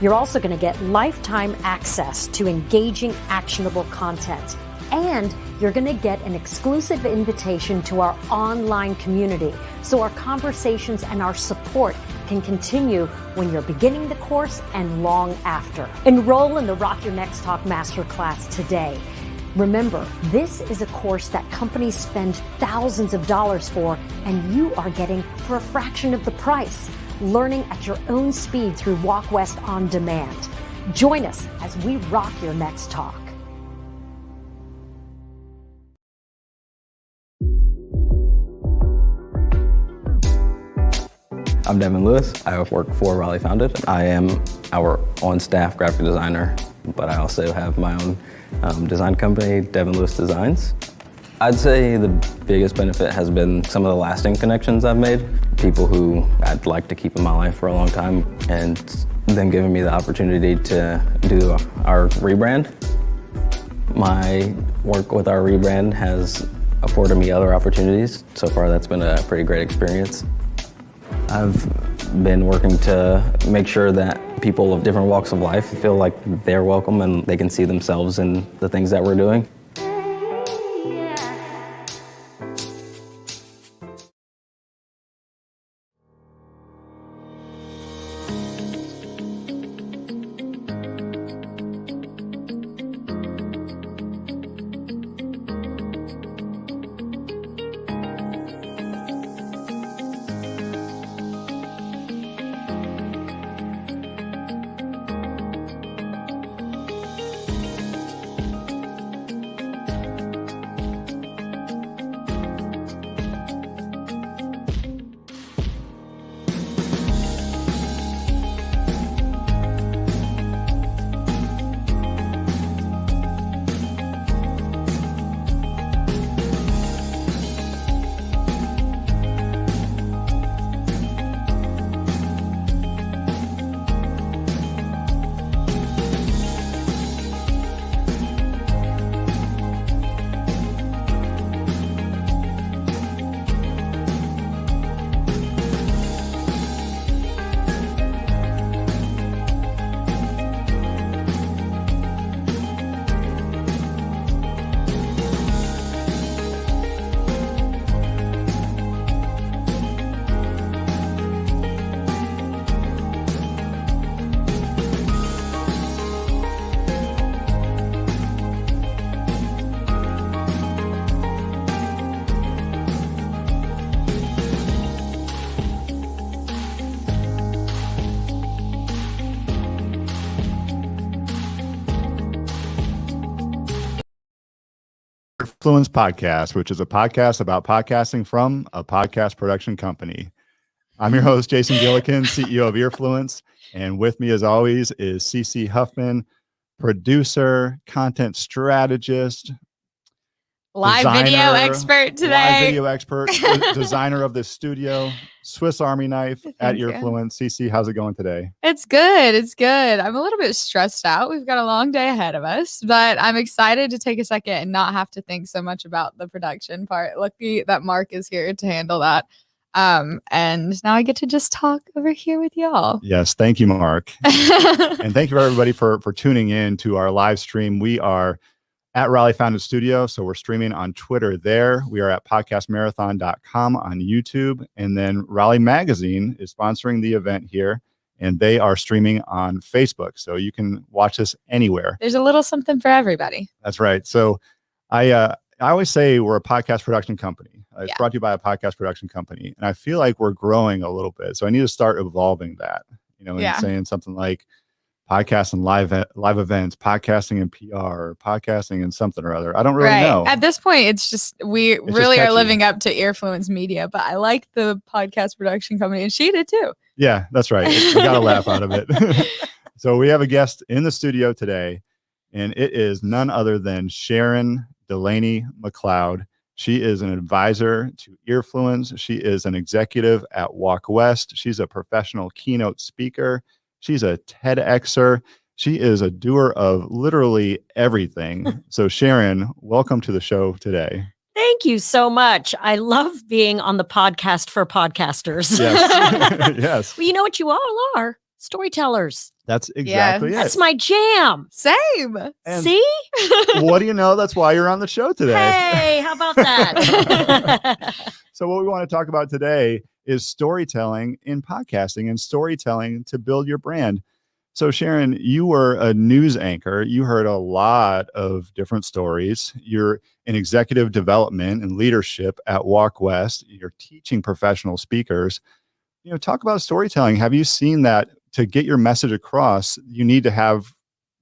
You're also going to get lifetime access to engaging, actionable content. And you're going to get an exclusive invitation to our online community so our conversations and our support can continue when you're beginning the course and long after. Enroll in the Rock Your Next Talk Masterclass today. Remember, this is a course that companies spend thousands of dollars for, and you are getting for a fraction of the price. Learning at your own speed through Walk West On Demand. Join us as we rock your next talk. I'm Devin Lewis. I work for Raleigh Founded. I am our on-staff graphic designer, but I also have my own design company, Devin Lewis Designs. I'd say the biggest benefit has been some of the lasting connections I've made. People who I'd like to keep in my life for a long time, and them giving me the opportunity to do our rebrand. My work with our rebrand has afforded me other opportunities. So far, that's been a pretty great experience. I've been working to make sure that people of different walks of life feel like they're welcome and they can see themselves in the things that we're doing. Earfluence Podcast, which is a podcast about podcasting from a podcast production company. I'm your host, Jason Gillikin, CEO of Earfluence, and with me, as always, is CC Huffman, producer, content strategist, live video expert today. Live video expert, designer of this studio, Swiss Army knife at Earfluence. CC, how's it going today? It's good. It's good. I'm a little bit stressed out. We've got a long day ahead of us, but I'm excited to take a second and not have to think so much about the production part. Lucky that Mark is here to handle that. And now I get to just talk over here with y'all. Yes. Thank you, Mark. And thank you everybody for tuning in to our live stream. We are at Raleigh Founded Studio. So we're streaming on Twitter there. We are at podcastmarathon.com on YouTube. And then Raleigh Magazine is sponsoring the event here, and they are streaming on Facebook. So you can watch this anywhere. There's a little something for everybody. That's right. So I always say we're a podcast production company. It's brought to you by a podcast production company. And I feel like we're growing a little bit. So I need to start evolving that, and saying something like podcasting live events, podcasting and PR, or podcasting and something or other. I don't really know. At this point, it's just we really are living up to Earfluence Media, but I like the podcast production company, and she did too. Yeah, that's right. We got a laugh out of it. So we have a guest in the studio today, and it is none other than Sharon Delaney McCloud. She is an advisor to Earfluence. She is an executive at Walk West. She's a professional keynote speaker. She's a TEDxer. She is a doer of literally everything. So Sharon, welcome to the show today. Thank you so much. I love being on the podcast for podcasters. Yes. Yes. Well, you know what you all are? Storytellers. That's exactly it. That's my jam. Same. And see? What do you know? That's why you're on the show today. Hey, how about that? So what we want to talk about today is storytelling in podcasting and storytelling to build your brand. So Sharon, you were a news anchor. You heard a lot of different stories. You're in executive development and leadership at Walk West. You're teaching professional speakers. Talk about storytelling. Have you seen that to get your message across, you need to have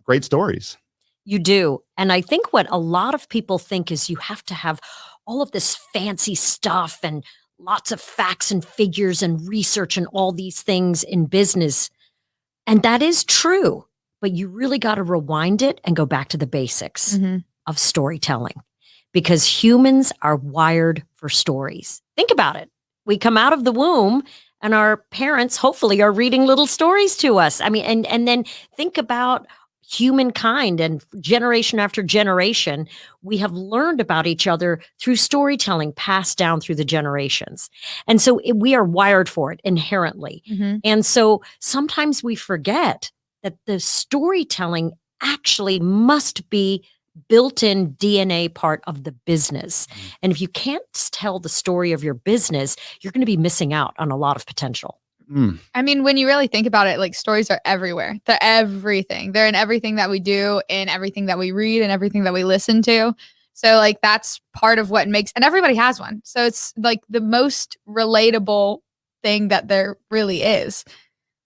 great stories? You do. And I think what a lot of people think is you have to have all of this fancy stuff and lots of facts and figures and research and all these things in business. And that is true, but you really got to rewind it and go back to the basics of storytelling, because humans are wired for stories. Think about it. We come out of the womb and our parents hopefully are reading little stories to us. I mean, and then think about humankind, and generation after generation, we have learned about each other through storytelling passed down through the generations. And so we are wired for it inherently. And so sometimes we forget that the storytelling actually must be built-in DNA part of the business. And if you can't tell the story of your business, you're going to be missing out on a lot of potential. I mean, when you really think about it, like stories are everywhere. They're everything. They're in everything that we do, in everything that we read, and everything that we listen to. So like that's part of what makes, and everybody has one. So it's like the most relatable thing that there really is.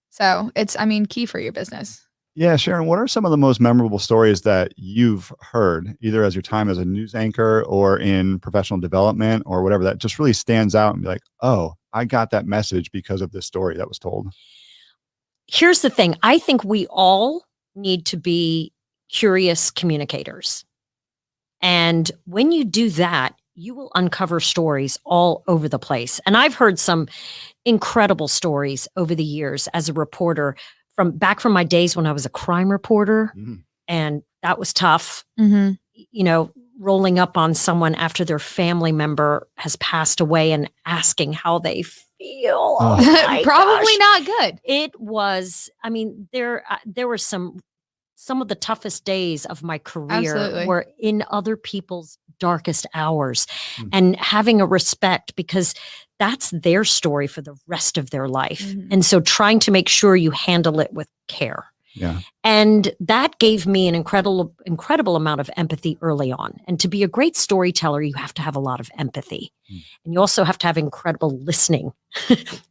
So it's, I mean, key for your business. Yeah, Sharon, what are some of the most memorable stories that you've heard, either as your time as a news anchor or in professional development or whatever, that just really stands out and be like, oh, I got that message because of this story that was told? Here's the thing. I think we all need to be curious communicators. And when you do that, you will uncover stories all over the place. And I've heard some incredible stories over the years as a reporter from my days when I was a crime reporter. And that was tough. You know, rolling up on someone after their family member has passed away and asking how they feel. Oh Probably not good. It was, I mean, there were some of the toughest days of my career were in other people's darkest hours, and having a respect, because that's their story for the rest of their life. And so trying to make sure you handle it with care. Yeah. And that gave me an incredible amount of empathy early on. And to be a great storyteller, you have to have a lot of empathy. And you also have to have incredible listening.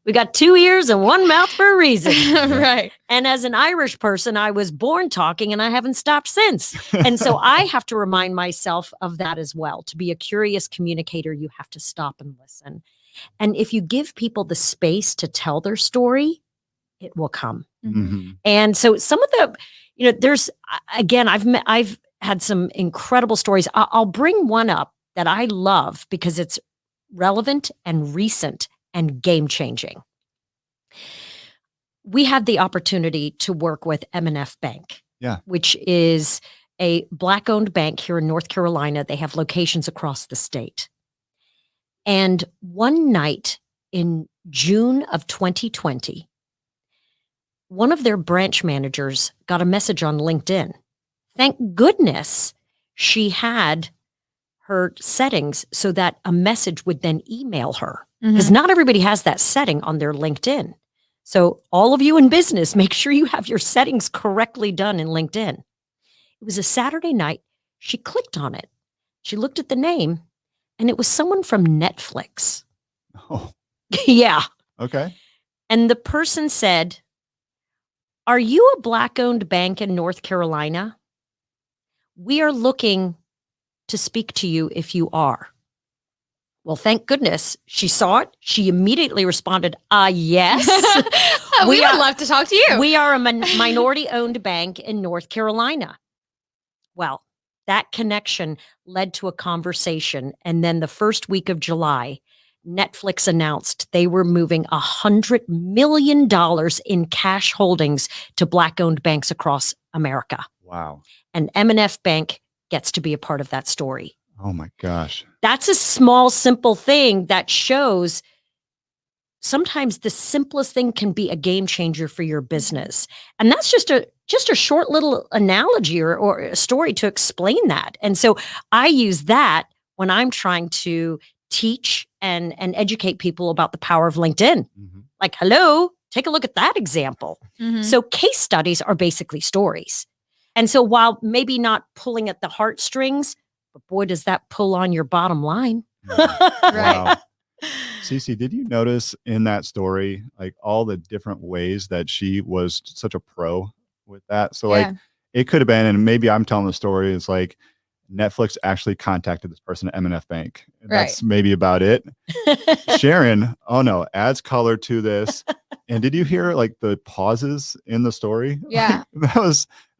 We got 2 ears and 1 mouth for a reason. Right. And as an Irish person, I was born talking and I haven't stopped since. And so I have to remind myself of that as well. To be a curious communicator, you have to stop and listen. And if you give people the space to tell their story, it will come. And so some of the, you know, there's, again, I've had some incredible stories. I'll bring one up that I love because it's relevant and recent and game-changing. We had the opportunity to work with M&F Bank, which is a Black-owned bank here in North Carolina. They have locations across the state. And one night in June of 2020, one of their branch managers got a message on LinkedIn. Thank goodness she had her settings so that a message would then email her, because not everybody has that setting on their LinkedIn. So all of you in business, make sure you have your settings correctly done in LinkedIn. It was a Saturday night. She clicked on it. She looked at the name, and it was someone from Netflix. Oh. Yeah. Okay. And the person said, "Are you a Black-owned bank in North Carolina? We are looking to speak to you if you are." Well, thank goodness she saw it. She immediately responded, yes. We would love to talk to you. We are a minority-owned bank in North Carolina. Well, that connection led to a conversation. And then the first week of July, Netflix announced they were moving $100 million in cash holdings to Black-owned banks across America. Wow. And M&F Bank gets to be a part of that story. Oh my gosh. That's a small, simple thing that shows sometimes the simplest thing can be a game changer for your business. And that's just a short little analogy or a story to explain that. And so I use that when I'm trying to teach and educate people about the power of LinkedIn. Like, hello, take a look at that example. So case studies are basically stories. And so while maybe not pulling at the heartstrings, but boy, does that pull on your bottom line. Wow. Cece, did you notice in that story, like all the different ways that she was such a pro with that? So like it could have been, and maybe I'm telling the story, it's like Netflix actually contacted this person at M&F Bank That's maybe about it. Sharon, oh no, adds color to this. And did you hear like the pauses in the story? Yeah. Like,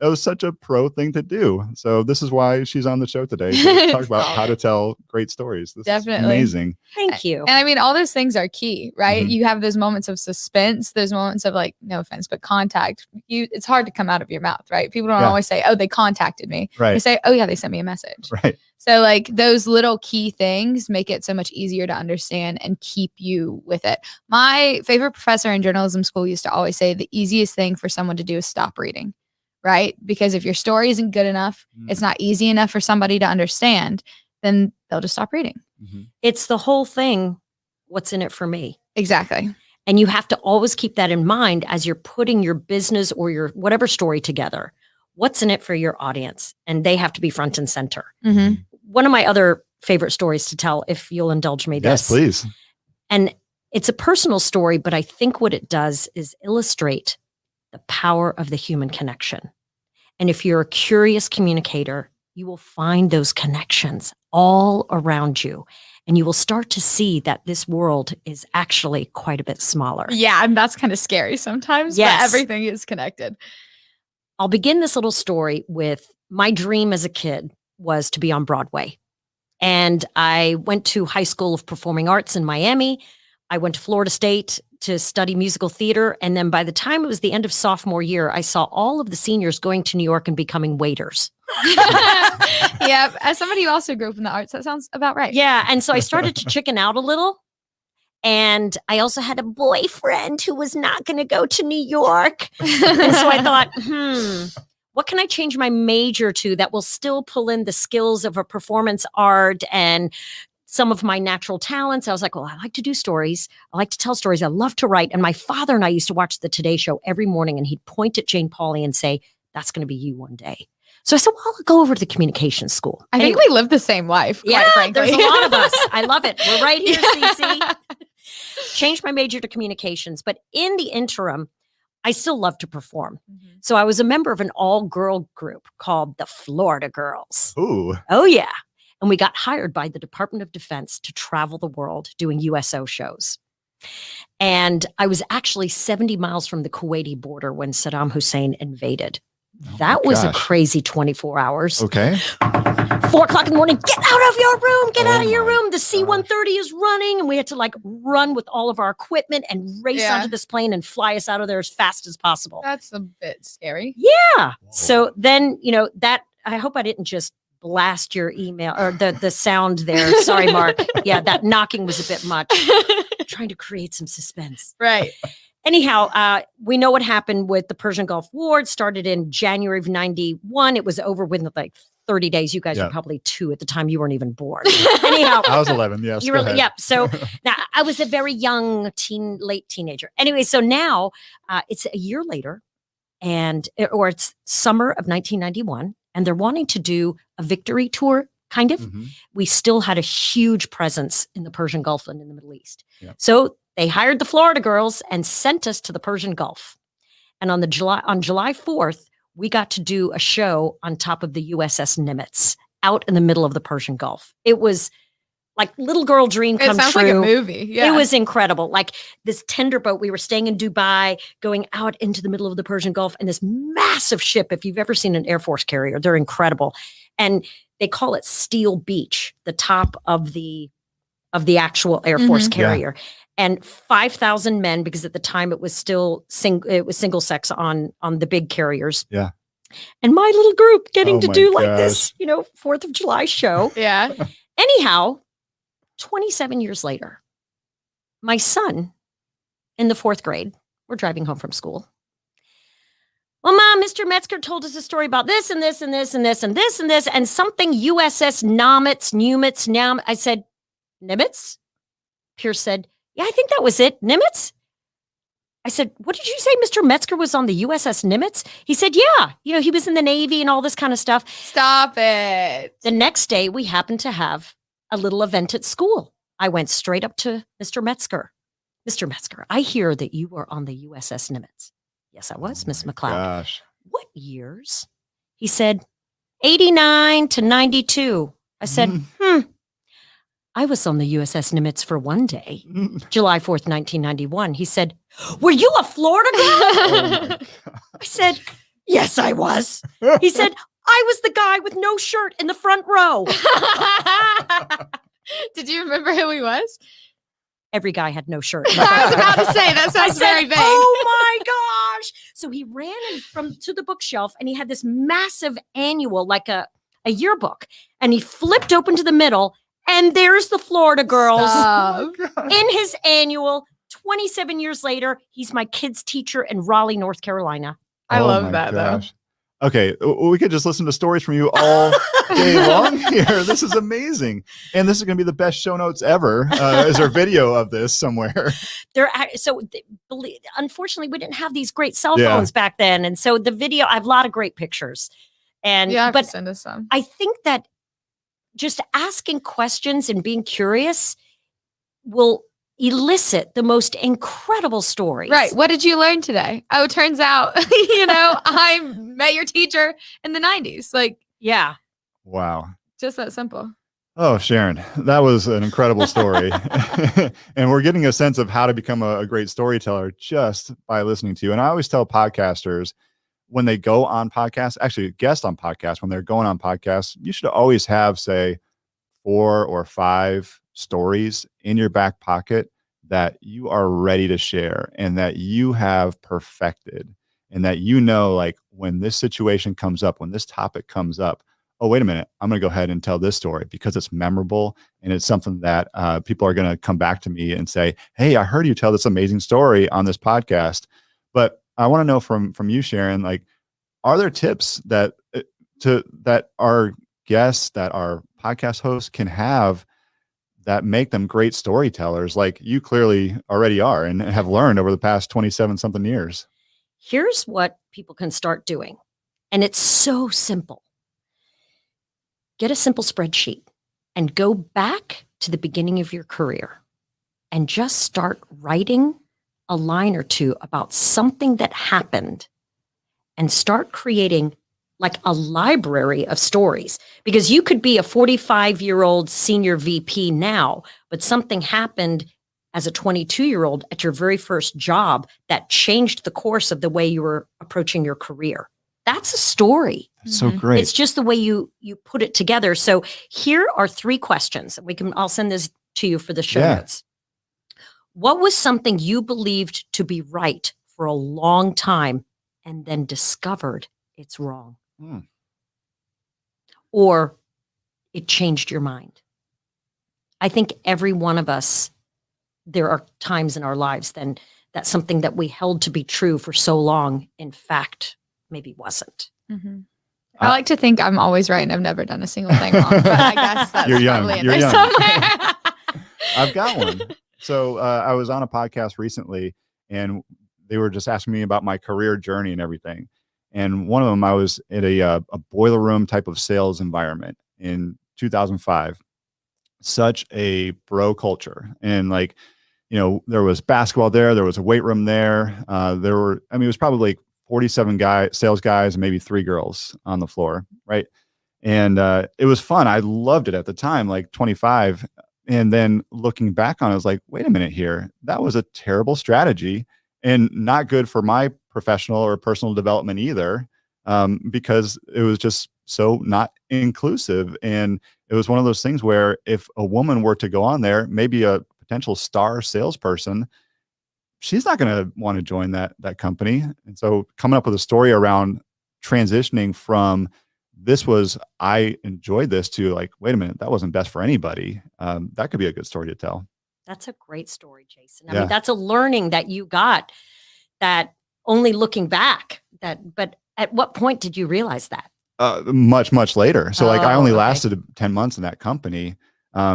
that was such a pro thing to do. So this is why she's on the show today to talk about how to tell great stories. This Definitely. is amazing. Thank you. And I mean, all those things are key, right? Mhm. You have those moments of suspense, those moments of like, no offense, but contact. It's hard to come out of your mouth, right? People don't Yeah. always say, oh, they contacted me. They Right. say, oh yeah, they sent me a message. Right. So like those little key things make it so much easier to understand and keep you with it. My favorite professor in journalism school used to always say the easiest thing for someone to do is stop reading, right? Because if your story isn't good enough, it's not easy enough for somebody to understand, then they'll just stop reading. Mhm. It's the whole thing. What's in it for me? Exactly. And you have to always keep that in mind as you're putting your business or your whatever story together. What's in it for your audience? And they have to be front and center. Mm-hmm. One of my other favorite stories to tell, if you'll indulge me Yes, this. please. And it's a personal story, but I think what it does is illustrate the power of the human connection. And if you're a curious communicator, you will find those connections all around you. And you will start to see that this world is actually quite a bit smaller. Yeah, and that's kind of scary sometimes, Yes. but everything is connected. I'll begin this little story with my dream as a kid was to be on Broadway. And I went to High School of Performing Arts in Miami. I went to Florida State to study musical theater. And then by the time it was the end of sophomore year, I saw all of the seniors going to New York and becoming waiters. Yeah, as somebody who also grew up in the arts, that sounds about right. Yeah. And so I started to chicken out a little. And I also had a boyfriend who was not going to go to New York. And so I thought, what can I change my major to that will still pull in the skills of a performance art and some of my natural talents? I was like, well, I like to do stories. I like to tell stories. I love to write. And my father and I used to watch the Today Show every morning, and he'd point at Jane Pauley and say, that's going to be you one day. So I said, well, I'll go over to the communication school. I think we live the same life, quite Yeah, frankly. there's a lot of us. I love it. We're right here, Cece. Changed my major to communications. But in the interim, I still love to perform. Mhm. So I was a member of an all-girl group called the Florida Girls. Ooh. Oh, yeah. And we got hired by the Department of Defense to travel the world doing USO shows. And I was actually 70 miles from the Kuwaiti border when Saddam Hussein invaded. Oh That my was a gosh. crazy 24 hours. Okay. 4 o'clock in the morning, get out of your room, get out Oh of your my room. The C-130 is running. And we had to like run with all of our equipment and race Yeah. onto this plane and fly us out of there as fast as possible. That's a bit scary. Yeah. So then, that I hope I didn't just blast your email or the sound there. Sorry, Mark. Yeah, that knocking was a bit much. Trying to create some suspense. Right. Anyhow, we know what happened with the Persian Gulf War. It started in January of 91. It was over within like 30 days. You guys Yeah. were probably 2 at the time. You weren't even born. Anyhow, I was 11. Yes. you go were, ahead. yeah. So now I was a very young late teenager. Anyway, so now it's a year later, or it's summer of 1991, and they're wanting to do a victory tour, kind of. Mhm. We still had a huge presence in the Persian Gulf and in the Middle East. Yeah. So they hired the Florida girls and sent us to the Persian Gulf. And on July 4th, we got to do a show on top of the USS Nimitz out in the middle of the Persian Gulf. It was like little girl dream come It sounds true. like a movie. Yeah. It was incredible. Like this tender boat, we were staying in Dubai, going out into the middle of the Persian Gulf, and this massive ship. If you've ever seen an Air Force carrier, they're incredible. And they call it Steel Beach, the top of the actual Air Force Mhm. Yeah. carrier. And 5,000 men, because at the time it was still single sex on the big carriers. Yeah. And my little group getting Oh to my do like gosh. this, 4th of July show. Yeah. Anyhow, 27 years later, my son in the 4th grade, we're driving home from school. Well, Mom, Mr. Metzger told us a story about this and this and this and this and this and this and something USS Nimitz. I said, Nimitz? Pierce said, yeah, I think that was it. Nimitz? I said, what did you say? Mr. Metzger was on the USS Nimitz? He said, yeah, he was in the Navy and all this kind of stuff. Stop it. The next day, we happened to have a little event at school. I went straight up to Mr. Metzger. Mr. Metzger, I hear that you were on the USS Nimitz. Yes, I was, Miss McCloud. Gosh. What years? He said, 89 to 92. I said, Mhm. I was on the USS Nimitz for one day, July 4th, 1991. He said, were you a Florida girl? Oh my God. I said, yes, I was. He said, I was the guy with no shirt in the front row. Did you remember who he was? Every guy had no shirt. I was about to say, that I sounds said, very vague. oh my gosh. So he ran to the bookshelf and he had this massive annual, like a yearbook. And he flipped open to the middle and there's the Florida girls Stop. in his annual. 27 years later, he's my kid's teacher in Raleigh, North Carolina. I Oh love my that gosh. Okay, we could just listen to stories from you all day long here. This is amazing. And this is going to be the best show notes ever. Is there video of this somewhere? Unfortunately, we didn't have these great cell Yeah. phones back then. And so the video, I have a lot of great pictures. And You have but to send us some. I think that just asking questions and being curious will elicit the most incredible stories. Right. What did you learn today? Oh, it turns out, I met your teacher in the 90s. Like, Yeah. Wow. just that simple. Oh, Sharon, that was an incredible story. And we're getting a sense of how to become a great storyteller just by listening to you. And I always tell podcasters when they go on podcasts, actually guests on podcasts, when they're going on podcasts, you should always have, say, 4 or 5 stories in your back pocket that you are ready to share and that you have perfected and that like when this situation comes up, when this topic comes up, oh, wait a minute, I'm going to go ahead and tell this story because it's memorable and it's something that people are going to come back to me and say, hey, I heard you tell this amazing story on this podcast. But I want to know from you, Sharon, like, are there tips that our guests, that our podcast hosts can have that make them great storytellers like you clearly already are and have learned over the past 27 something years? Here's what people can start doing. And it's so simple. Get a simple spreadsheet and go back to the beginning of your career and just start writing a line or two about something that happened and start creating like a library of stories, because you could be a 45-year-old senior VP now, but something happened as a 22-year-old at your very first job that changed the course of the way you were approaching your career. That's a story. That's so great. It's just the way you put it together. So here are 3 questions. I'll send this to you for the show notes. What was something you believed to be right for a long time and then discovered it's wrong? Or it changed your mind? I think every one of us, there are times in our lives then that something that we held to be true for so long, in fact, maybe wasn't. Mm-hmm. I like to think I'm always right and I've never done a single thing wrong, but I guess that's You're young. probably in You're there young. somewhere. I've got one. So I was on a podcast recently and they were just asking me about my career journey and everything. And one of them, I was at a boiler room type of sales environment in 2005. Such a bro culture. And like, there was basketball there. There was a weight room there. It was probably like 47 sales guys and maybe 3 girls on the floor. Right. And it was fun. I loved it at the time, like 25. And then looking back on it, I was like, wait a minute here. That was a terrible strategy and not good for my professional or personal development either, because it was just so not inclusive. And it was one of those things where if a woman were to go on there, maybe a potential star salesperson, she's not going to want to join that company. And so coming up with a story around transitioning from I enjoyed this to like, wait a minute, that wasn't best for anybody. That could be a good story to tell. That's a great story, Jason. I mean, that's a learning that you got that only looking back but at what point did you realize that? Much, much later. So I only okay. lasted 10 months in that company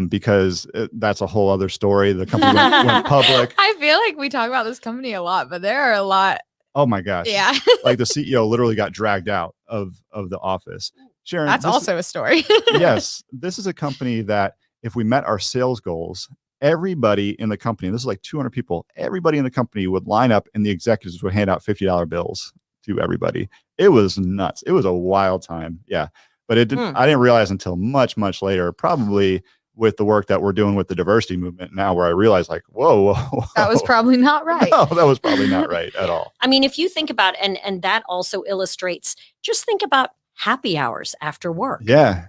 because that's a whole other story. The company went public. I feel like we talk about this company a lot, but there are a lot. Oh my gosh. Yeah. Like the CEO literally got dragged out of the office. Sharon, That's also a story. Yes. This is a company that if we met our sales goals, everybody in the company, and this is like 200 people, everybody in the company would line up and the executives would hand out $50 bills to everybody. It was nuts. It was a wild time. Yeah. But I didn't realize until much, much later, probably with the work that we're doing with the diversity movement now, where I realize like, whoa, That was probably not right. no, that was probably not right at all. I mean, if you think about, and that also illustrates, just think about happy hours after work. Yeah.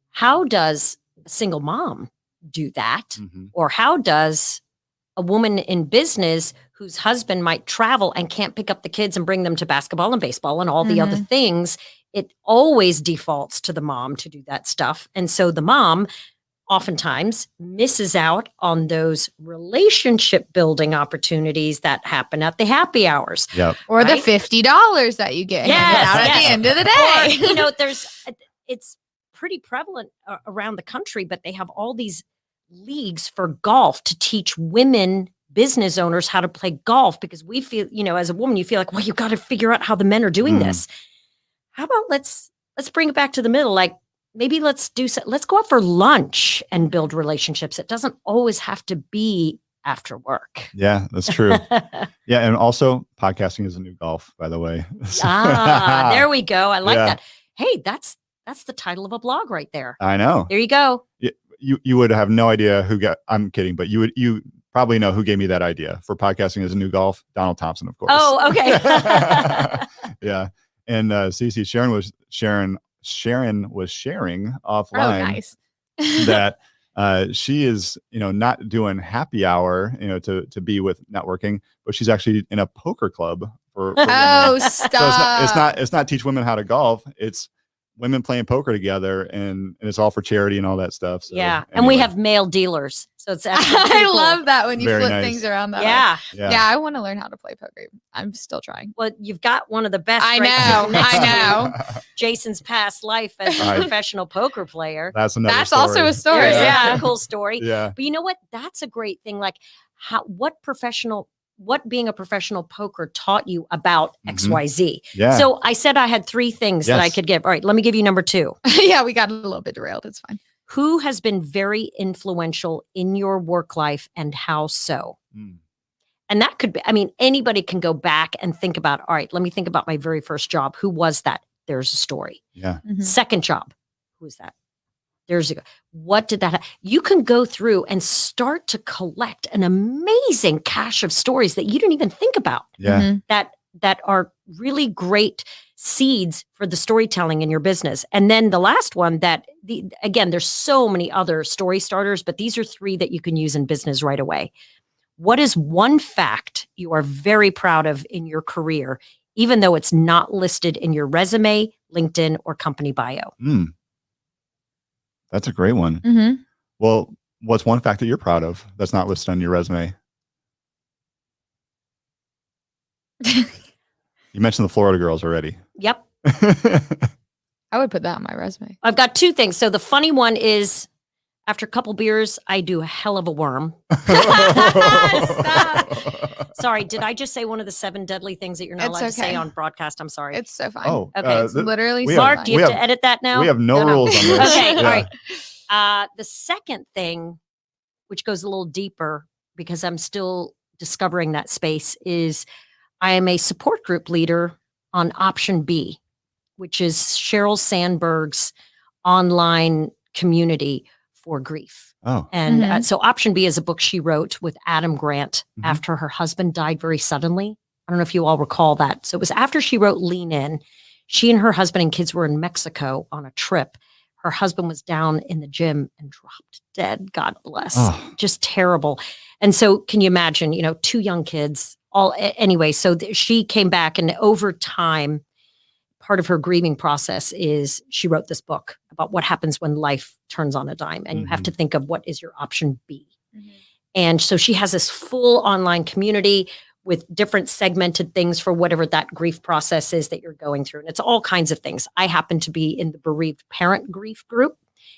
How does a single mom do that? Mhm. Or how does a woman in business whose husband might travel and can't pick up the kids and bring them to basketball and baseball and all the other things? It always defaults to the mom to do that stuff. And so the mom oftentimes misses out on those relationship building opportunities that happen at the happy hours. Yep. Or the Right? $50 that you get handed out at the end of the day. Or, you know, it's pretty prevalent around the country, but they have all these leagues for golf to teach women business owners how to play golf, because we feel, you know, as a woman, you feel like, well, you got to figure out how the men are doing this. How about let's bring it back to the middle? Like, maybe let's go out for lunch and build relationships. It doesn't always have to be after work. Yeah, that's true. Yeah. And also podcasting is a new golf, by the way. There we go. I like Yeah. that. Hey, that's the title of a blog right there. I know. There you go. You would have no idea I'm kidding, but you probably know who gave me that idea for podcasting as a new golf. Donald Thompson, of course. Oh, okay. Yeah. And Cece, Sharon was sharing offline Oh, nice. that she is, not doing happy hour, to be with networking, but she's actually in a poker club for Oh, women. stop. So it's not teach women how to golf. It's women playing poker together, and it's all for charity and all that stuff. So, Yeah. And we anyway. have male dealers. So it's actually I pretty cool. love that when you Very flip nice. things around that way. Yeah. Yeah, I want to learn how to play poker. I'm still trying. Well, you've got one of the best. I right know. next to you. I know. Jason's past life as a Right. professional poker player. That's another That's story. also a story. There's Yeah. a cool story. Yeah. But you know what? That's a great thing. Like what being a professional poker taught you about Mhm. XYZ. Yeah. So I said I had 3 things that I Yes. could give. All right, let me give you number 2. Yeah, we got a little bit derailed. It's fine. Who has been very influential in your work life and how so? Mm. And that could be, anybody can go back and think about, all right, let me think about my very first job. Who was that? There's a story. Yeah. Second job. Who was that? There's a, what did that, you can go through and start to collect an amazing cache of stories that you didn't even think about Yeah. Mhm. that are really great seeds for the storytelling in your business. And then the last one again, there's so many other story starters, but these are 3 that you can use in business right away. What is one fact you are very proud of in your career, even though it's not listed in your resume, LinkedIn, or company bio? Mm. That's a great one. Mhm. Well, what's one fact that you're proud of that's not listed on your resume? You mentioned the Florida girls already. Yep. I would put that on my resume. I've got 2 things. So the funny one is, after a couple beers, I do a hell of a worm. Sorry, did I just say one of the 7 deadly things that you're not It's allowed to say okay. on broadcast? I'm sorry. It's so fine. Oh, Okay, It's literally we so have- Mark, fine. do you we have to have- edit that now? we have no rules on this. Okay, all Yeah. right. The second thing, which goes a little deeper because I'm still discovering that space, is I am a support group leader on Option B, which is Sheryl Sandberg's online community for grief. Oh, And so Option B is a book she wrote with Adam Grant Mhm. after her husband died very suddenly. I don't know if you all recall that. So it was after she wrote Lean In. She and her husband and kids were in Mexico on a trip. Her husband was down in the gym and dropped dead. God bless. Oh. Just terrible. And so can you imagine, 2 young kids anyway, so she came back, and over time, part of her grieving process is she wrote this book about what happens when life turns on a dime, and you have to think of what is your option B. And so she has this full online community with different segmented things for whatever that grief process is that you're going through. And it's all kinds of things. I happen to be in the bereaved parent grief group.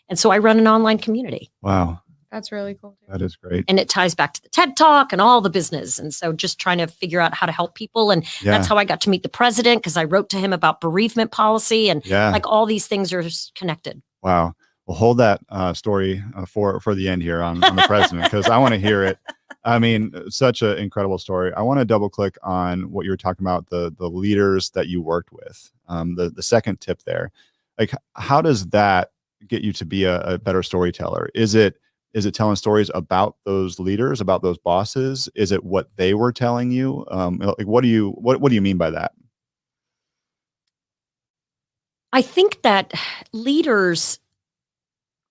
And so I run an online community, wow. That's really cool. Too. That is great. and it ties back to the TED Talk and all the business. And so just trying to figure out how to help people. And Yeah. that's how I got to meet the president, because I wrote to him about bereavement policy, and Yeah. like all these things are connected. Wow. Well, hold that story for the end here on the president, because I want to hear it. I mean, such an incredible story. I want to double click on what you were talking about, the leaders that you worked with. The second tip there, like, how does that get you to be a better storyteller? Is it telling stories about those leaders, about those bosses? Is it what they were telling you? Like, what do you mean by that? I think that leaders,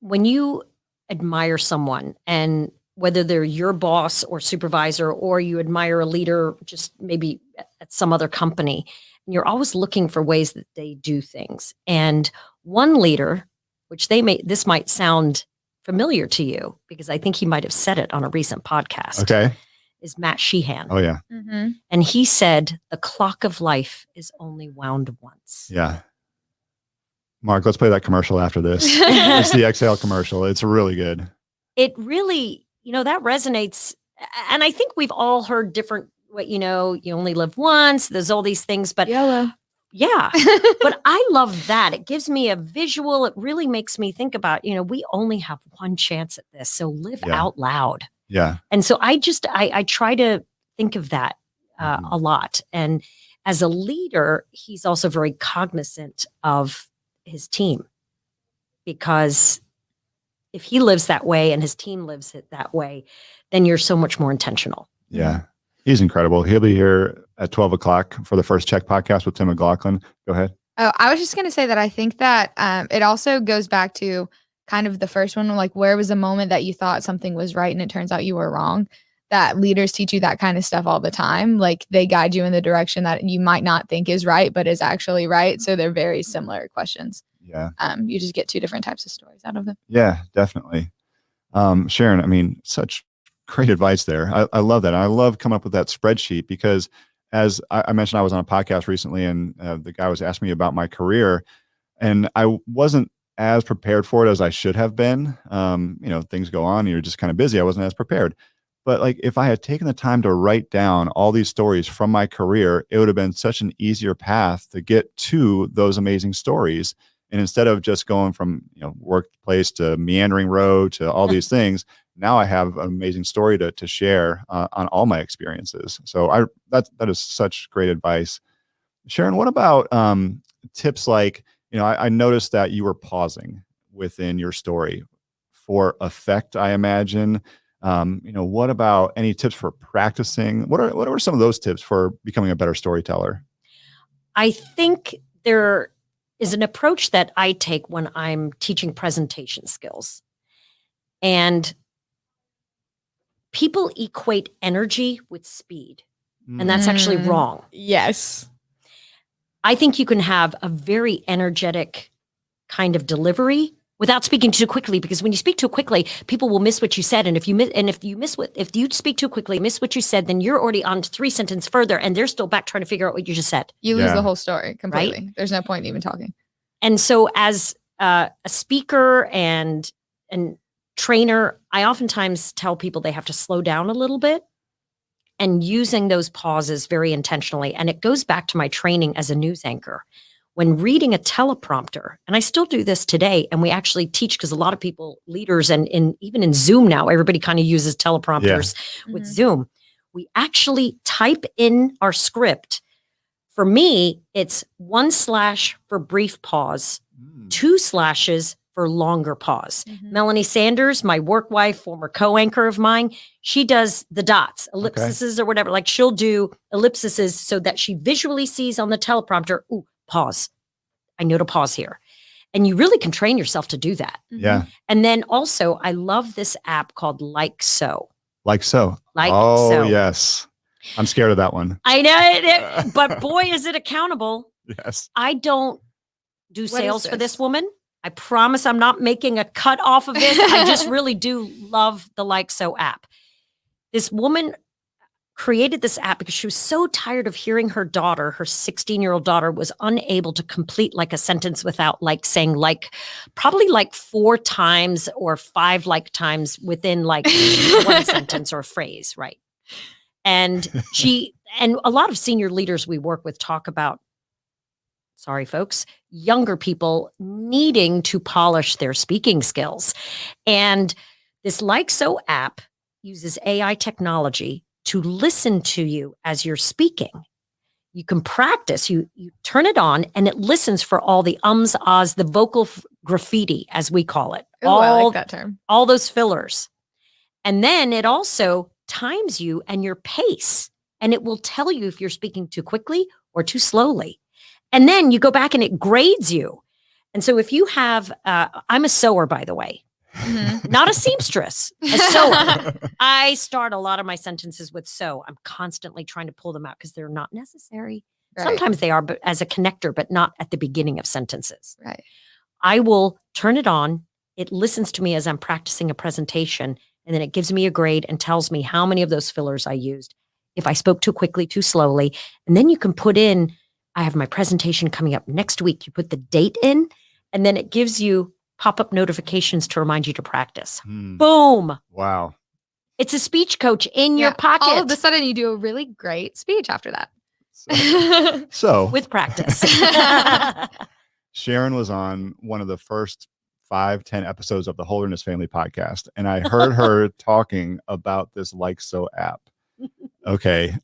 when you admire someone, and whether they're your boss or supervisor, or you admire a leader just maybe at some other company, and you're always looking for ways that they do things. And one leader, which this might sound familiar to you because I think he might have said it on a recent podcast. Okay. Is Matt Sheehan. Oh yeah. Mm-hmm. And he said, the clock of life is only wound once. Yeah. Mark, let's play that commercial after this. It's the Exhale commercial. It's really good. It really, that resonates. And I think we've all heard different, you only live once, there's all these things, but YOLO. yeah, but I love that. It gives me a visual. It really makes me think about, we only have one chance at this. So live out loud. Yeah. And so I try to think of that a lot. And as a leader, he's also very cognizant of his team, because if he lives that way and his team lives it that way, then you're so much more intentional. Yeah. He's incredible. He'll be here at 12 o'clock for the first Check podcast with Tim McLaughlin. Go ahead. Oh, I was just going to say that I think that it also goes back to kind of the first one, like where was a moment that you thought something was right and it turns out you were wrong. That leaders teach you that kind of stuff all the time. Like they guide you in the direction that you might not think is right, but is actually right. So they're very similar questions. Yeah. You just get two different types of stories out of them. Yeah, definitely. Sharon, I mean, such great advice there. I love that. I love coming up with that spreadsheet because as I mentioned, I was on a podcast recently and the guy was asking me about my career and I wasn't as prepared for it as I should have been. Things go on, you're just kind of busy. I wasn't as prepared. But like if I had taken the time to write down all these stories from my career, it would have been such an easier path to get to those amazing stories. And instead of just going from workplace to meandering road to all these things, now I have an amazing story to share on all my experiences. So that is such great advice. Sharon, what about tips like, I noticed that you were pausing within your story for effect, I imagine. What about any tips for practicing? What are some of those tips for becoming a better storyteller? I think there is an approach that I take when I'm teaching presentation skills. And people equate energy with speed. And that's actually wrong. Yes. I think you can have a very energetic kind of delivery without speaking too quickly, because when you speak too quickly, people will miss what you said. And if you speak too quickly, miss what you said, then you're already on to 3 sentences further and they're still back trying to figure out what you just said. You lose the whole story completely. Right? There's no point in even talking. And so as a speaker and trainer, I oftentimes tell people they have to slow down a little bit and using those pauses very intentionally. And it goes back to my training as a news anchor. When reading a teleprompter, and I still do this today, and we actually teach because a lot of people, leaders, and even in Zoom now, everybody kind of uses teleprompters with Zoom. We actually type in our script. For me, it's 1/ for brief pause, 2 slashes for longer pause. Melanie Sanders, my work wife, former co-anchor of mine, she does the dots, ellipses or whatever. Like she'll do ellipses so that she visually sees on the teleprompter, ooh, pause. I know to pause here. And you really can train yourself to do that. Yeah. And then also, I love this app called Like So. Like So. Oh, yes. I'm scared of that one. I know, but boy, is it accountable. Yes. I don't do sales for this woman. I promise I'm not making a cut off of this. I just really do love the Like So app. This woman created this app because she was so tired of hearing her daughter, her 16-year-old daughter, was unable to complete like a sentence without like saying like probably like 4 times or 5 like times within like one sentence or phrase, right? And a lot of senior leaders we work with talk about, sorry folks, younger people needing to polish their speaking skills. And this Like So app uses AI technology to listen to you as you're speaking. You can practice, you turn it on and it listens for all the ums, ahs, the vocal graffiti, as we call it. Ooh, I like that term. All those fillers. And then it also times you and your pace, and it will tell you if you're speaking too quickly or too slowly. And then you go back and it grades you. And so if you have, I'm a sewer, by the way, not a seamstress, a sewer. I start a lot of my sentences with so. I'm constantly trying to pull them out because they're not necessary. Right. Sometimes they are, but as a connector, but not at the beginning of sentences. Right. I will turn it on. It listens to me as I'm practicing a presentation, and then it gives me a grade and tells me how many of those fillers I used, if I spoke too quickly, too slowly. And then you can put in, I have my presentation coming up next week. You put the date in, and then it gives you pop-up notifications to remind you to practice. Boom. Wow. It's a speech coach in your pocket. All of a sudden, you do a really great speech after that. So with practice. Sharon was on one of the first 5-10 episodes of the Holderness Family podcast, and I heard her talking about this Like So app. Okay.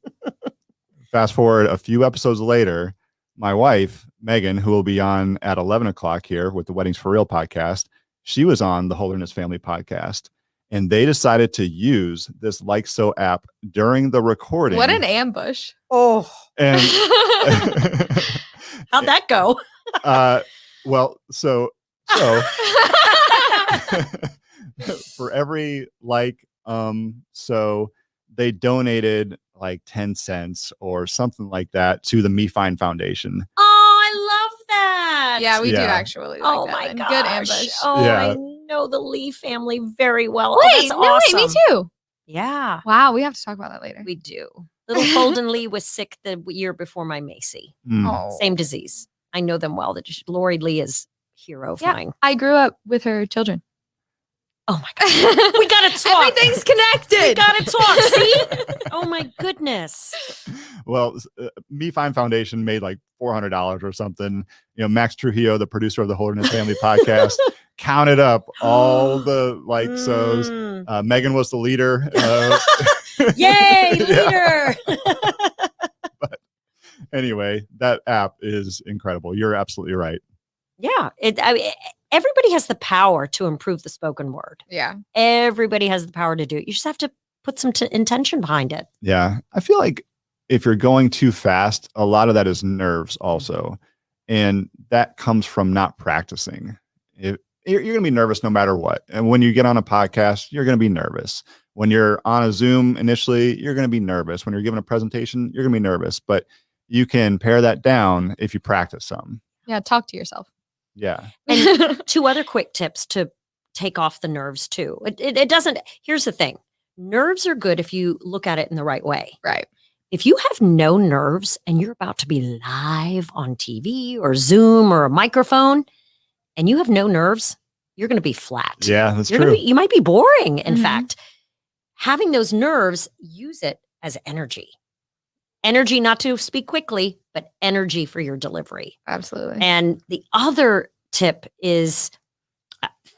Fast forward a few episodes later, my wife, Megan, who will be on at 11 o'clock here with the Weddings for Real podcast, she was on the Holderness Family podcast, and they decided to use this Like So app during the recording. What an ambush. Oh. And how'd that go? Well, so for every so they donated like 10 cents or something like that to the Me Fine Foundation. Oh, I love that. Yeah, we do Yeah. actually. Oh like my that. gosh. Good ambush. Oh, Yeah. I know the Lee family very well. Wait, that's no, awesome. wait, me too. Yeah, Wow, we have to talk about that later. we do. Little Holden Lee was sick the year before my Macy. Mm. Oh. Same disease. I know them well. Lori Lee is hero of Yeah. mine. I grew up with her children. Oh my God. We got to talk. Everything's connected. We got to talk. See? Oh my goodness. Well, Me Fine Foundation made like $400 or something. You know, Max Trujillo, the producer of the Holderness Family podcast, counted up all the like so's. Mm. Megan was the leader. Yay, Yeah. leader. Anyway, that app is incredible. You're absolutely right. Yeah. Everybody has the power to improve the spoken word. Yeah. Everybody has the power to do it. You just have to put some intention behind it. Yeah. I feel like if you're going too fast, a lot of that is nerves also. And that comes from not practicing. You're going to be nervous no matter what. And when you get on a podcast, you're going to be nervous. When you're on a Zoom initially, you're going to be nervous. When you're giving a presentation, you're going to be nervous. But you can pare that down if you practice some. Yeah. Talk to yourself. Yeah. And 2 other quick tips to take off the nerves too. It doesn't, here's the thing. Nerves are good if you look at it in the right way. Right. If you have no nerves and you're about to be live on TV or Zoom or a microphone and you have no nerves, you're going to be flat. Yeah, that's You're true. you might be boring. In Mhm. fact, having those nerves, use it as energy. Energy not to speak quickly, but energy for your delivery. Absolutely. And the other tip is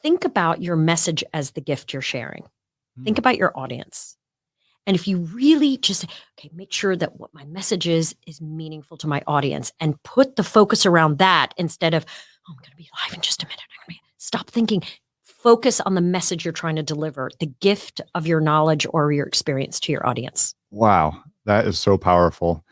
think about your message as the gift you're sharing. Think about your audience. And if you really just, okay, make sure that what my message is meaningful to my audience and put the focus around that instead of, oh, I'm going to be live in just a minute. Stop thinking. Focus on the message you're trying to deliver, the gift of your knowledge or your experience to your audience. Wow. That is so powerful.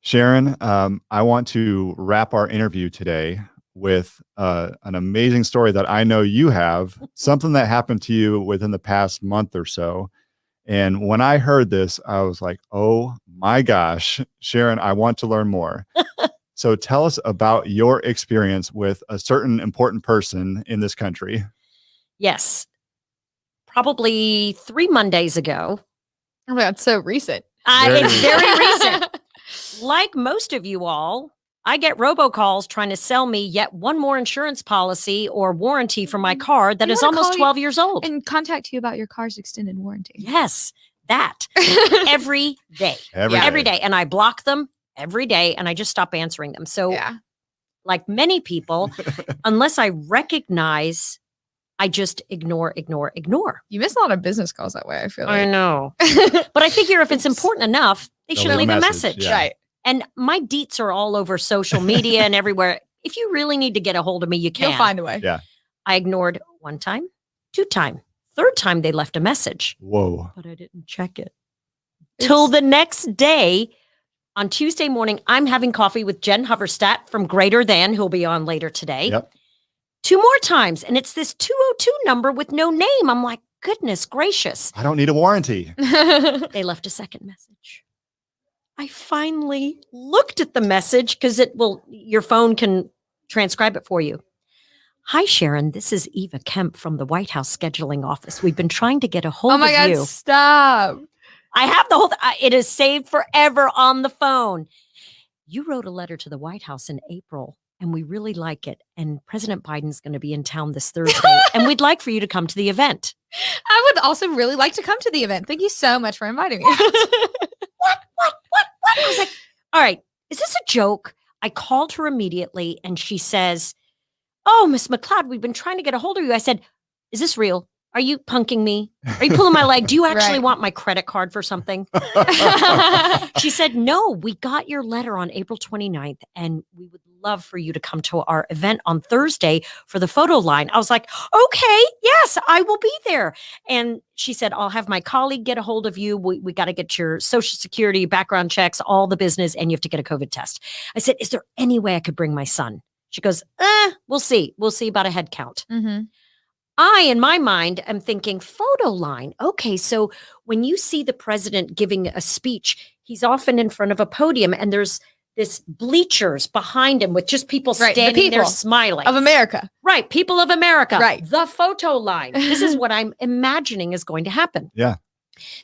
Sharon, I want to wrap our interview today with an amazing story that I know you have, something that happened to you within the past month or so. And when I heard this, I was like, oh my gosh, Sharon, I want to learn more. So tell us about your experience with a certain important person in this country. Yes. Probably 3 Mondays ago. Oh my God, so recent. It's very recent. Like most of you all, I get robocalls trying to sell me yet one more insurance policy or warranty for my car that You is wanna almost call 12 years old. And contact you about your car's extended warranty. Yes, that every day. Every day. And I block them every day and I just stop answering them. So Yeah. like many people, unless I recognize, I just ignore. You miss a lot of business calls that way, I feel I like. know. But I figure if it's important enough, they They'll should leave a message. yeah. Right. And my deets are all over social media and everywhere. if you really need to get a hold of me, you can. You'll find a way. Yeah. I ignored one time, two time, third time they left a message, Whoa. but I didn't check it. Till the next day, on Tuesday morning, I'm having coffee with Jen Hoverstadt from Greater Than, who'll be on later today. Yep. 2 more times, and it's this 202 number with no name. I'm like, goodness gracious. I don't need a warranty. They left a second message. I finally looked at the message because your phone can transcribe it for you. Hi, Sharon. This is Eva Kemp from the White House scheduling office. We've been trying to get a hold Oh my of God, you. stop. I have the whole, it is saved forever on the phone. You wrote a letter to the White House in April, and we really like it. And President Biden's going to be in town this Thursday, and we'd like for you to come to the event. I would also really like to come to the event. Thank you so much for inviting me. What? I was like, all right, is this a joke? I called her immediately, and she says, oh, Miss McCloud, we've been trying to get a hold of you. I said, is this real? Are you punking me? Are you pulling my leg? Do you actually Right. want my credit card for something? She said, no, we got your letter on April 29th, and we would love for you to come to our event on Thursday for the photo line. I was like, okay, yes, I will be there. And she said, I'll have my colleague get a hold of you. We got to get your Social Security, background checks, all the business, and you have to get a COVID test. I said, is there any way I could bring my son? She goes, we'll see. We'll see about a head count. Mm-hmm. I, in my mind, am thinking photo line. Okay, so when you see the president giving a speech, he's often in front of a podium and there's this bleachers behind him with just people Right, the standing there people smiling. Of America. Right, people of America. Right. The photo line. This is what I'm imagining is going to happen. Yeah.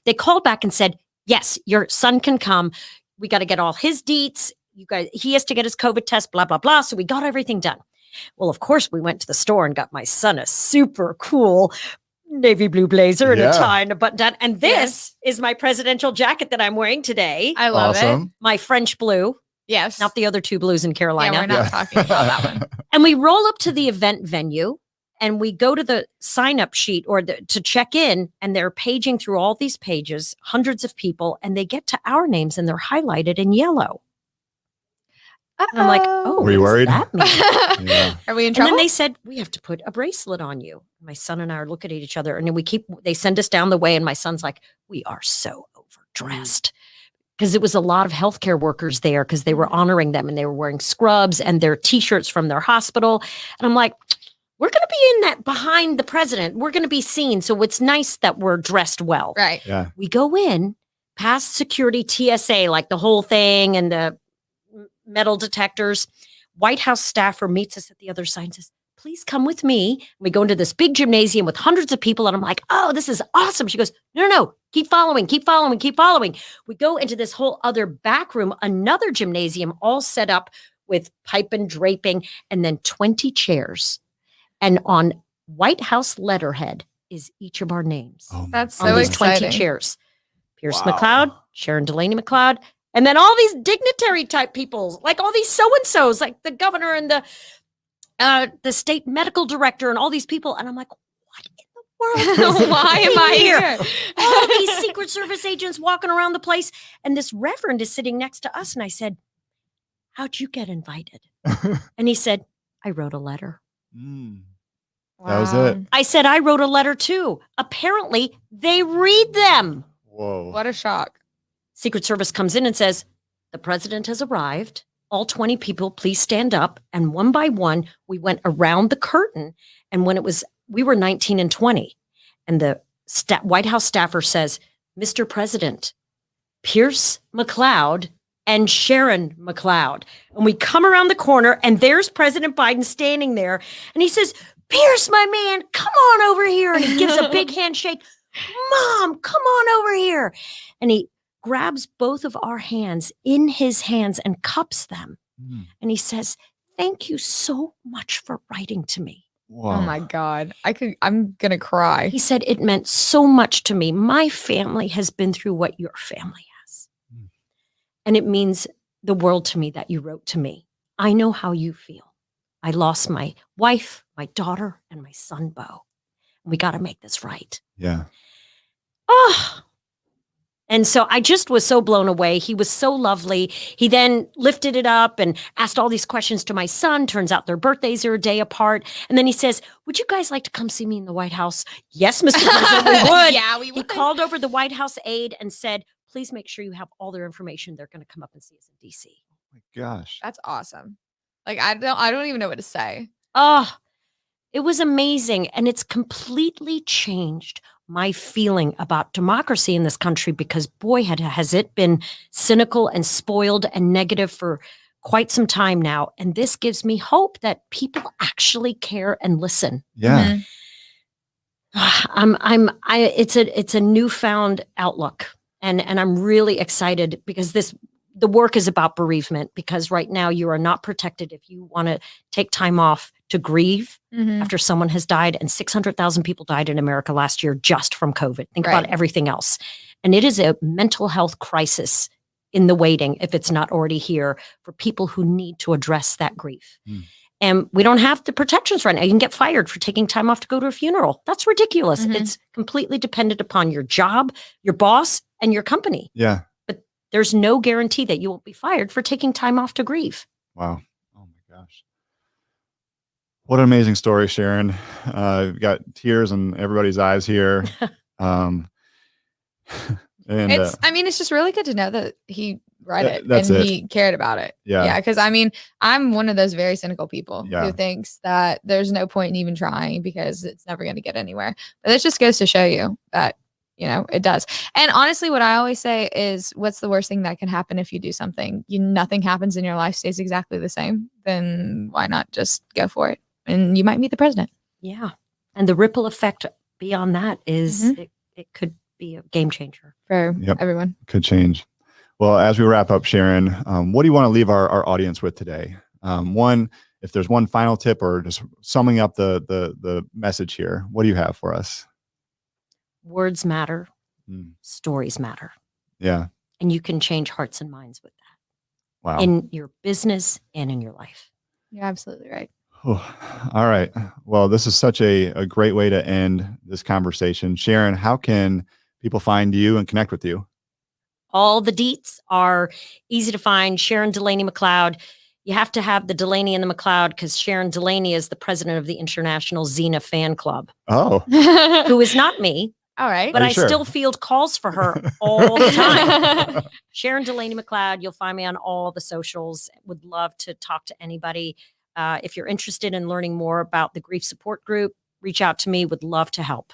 They called back and said, yes, your son can come. We got to get all his deets. You guys, he has to get his COVID test, blah, blah, blah. So we got everything done. Well, of course, we went to the store and got my son a super cool navy blue blazer and a Yeah. tie and a button down. And this Yes. is my presidential jacket that I'm wearing today. I love it. Awesome. My French blue, Yes. not the other two blues in Yeah, Carolina. we're not talking about that one. And we roll up to the event venue and we go to the sign up sheet or to check in, and they're paging through all these pages, hundreds of people, and they get to our names and they're highlighted in yellow. And I'm like, oh, Were you what worried? does that mean? Yeah. Are we in And trouble? then they said, we have to put a bracelet on you. My son and I are looking at each other, and then they send us down the way, and my son's like, we are so overdressed. Because it was a lot of healthcare workers there because they were honoring them and they were wearing scrubs and their t-shirts from their hospital. And I'm like, we're going to be in that behind the president. We're going to be seen. So it's nice that we're dressed well. Right. Yeah. We go in past security TSA, like the whole thing and the metal detectors. White House staffer meets us at the other side and says, please come with me. We go into this big gymnasium with hundreds of people. And I'm like, oh, this is awesome. She goes, no, keep following. We go into this whole other back room, another gymnasium, all set up with pipe and draping, and then 20 chairs. And on White House letterhead is each of our names Oh, That's on so these exciting. 20 chairs. Pierce Wow. McCloud, Sharon Delaney McCloud, and then all these dignitary type people, like all these so-and-sos, like the governor and the state medical director and all these people. And I'm like, what in the world? Why am I here? All these Secret Service agents walking around the place. And this reverend is sitting next to us. And I said, how'd you get invited? And he said, I wrote a letter. Mm. That was it. I said, I wrote a letter too. Apparently, they read them. Whoa. What a shock. Secret Service comes in and says, the president has arrived. All 20 people, please stand up. And one by one, we went around the curtain. And when we were 19 and 20. And the White House staffer says, Mr. President, Pierce McCloud and Sharon McCloud. And we come around the corner and there's President Biden standing there. And he says, Pierce, my man, come on over here. And he gives a big handshake. Mom, come on over here. And he grabs both of our hands in his hands and cups them. Mm. And he says, thank you so much for writing to me. Whoa. Oh my God. I'm going to cry. He said, it meant so much to me. My family has been through what your family has. Mm. And it means the world to me that you wrote to me. I know how you feel. I lost my wife, my daughter, and my son, Bo. We got to make this right. Yeah. Oh, And so I just was so blown away. He was so lovely. He then lifted it up and asked all these questions to my son. Turns out their birthdays are a day apart. And then he says, would you guys like to come see me in the White House? Yes, Mr. President, we would. Yeah, we would. He called over the White House aide and said, please make sure you have all their information. They're going to come up and see us in DC. Oh my gosh. That's awesome. Like, I don't even know what to say. Oh, it was amazing. And it's completely changed my feeling about democracy in this country, because boy, has it been cynical and spoiled and negative for quite some time now. And this gives me hope that people actually care and listen. Yeah. It's a newfound outlook. And I'm really excited because the work is about bereavement, because right now you are not protected if you want to take time off to grieve after someone has died. And 600,000 people died in America last year just from COVID. Think about everything else. And it is a mental health crisis in the waiting, if it's not already here, for people who need to address that grief. And we don't have the protections right now. You can get fired for taking time off to go to a funeral. That's ridiculous. It's completely dependent upon your job, your boss, and your company. Yeah. There's no guarantee that you won't be fired for taking time off to grieve. Wow. Oh my gosh. What an amazing story, Sharon. You've got tears in everybody's eyes here. And it's just really good to know that he read it that's and it. he cared about it. Yeah. Because I'm one of those very cynical people Yeah. who thinks that there's no point in even trying because it's never going to get anywhere. But this just goes to show you that, it does. And honestly, what I always say is, what's the worst thing that can happen if you do something? Nothing happens and your life stays exactly the same. Then why not just go for it? And you might meet the president. Yeah. And the ripple effect beyond that is it could be a game changer for everyone. Could change. Well, as we wrap up, Sharon, what do you want to leave our audience with today? One, if there's one final tip or just summing up the message here, what do you have for us? Words matter. Stories matter. Yeah. And you can change hearts and minds with that. Wow. In your business and in your life. You're absolutely right. Oh, all right. Well, this is such a great way to end this conversation. Sharon, how can people find you and connect with you? All the deets are easy to find. Sharon Delaney McCloud. You have to have the Delaney and the McCloud because Sharon Delaney is the president of the International Xena Fan Club. Oh. Who is not me. All right. But I sure? still field calls for her all the time. Sharon Delaney McCloud. You'll find me on all the socials. Would love to talk to anybody. If you're interested in learning more about the grief support group, reach out to me. Would love to help.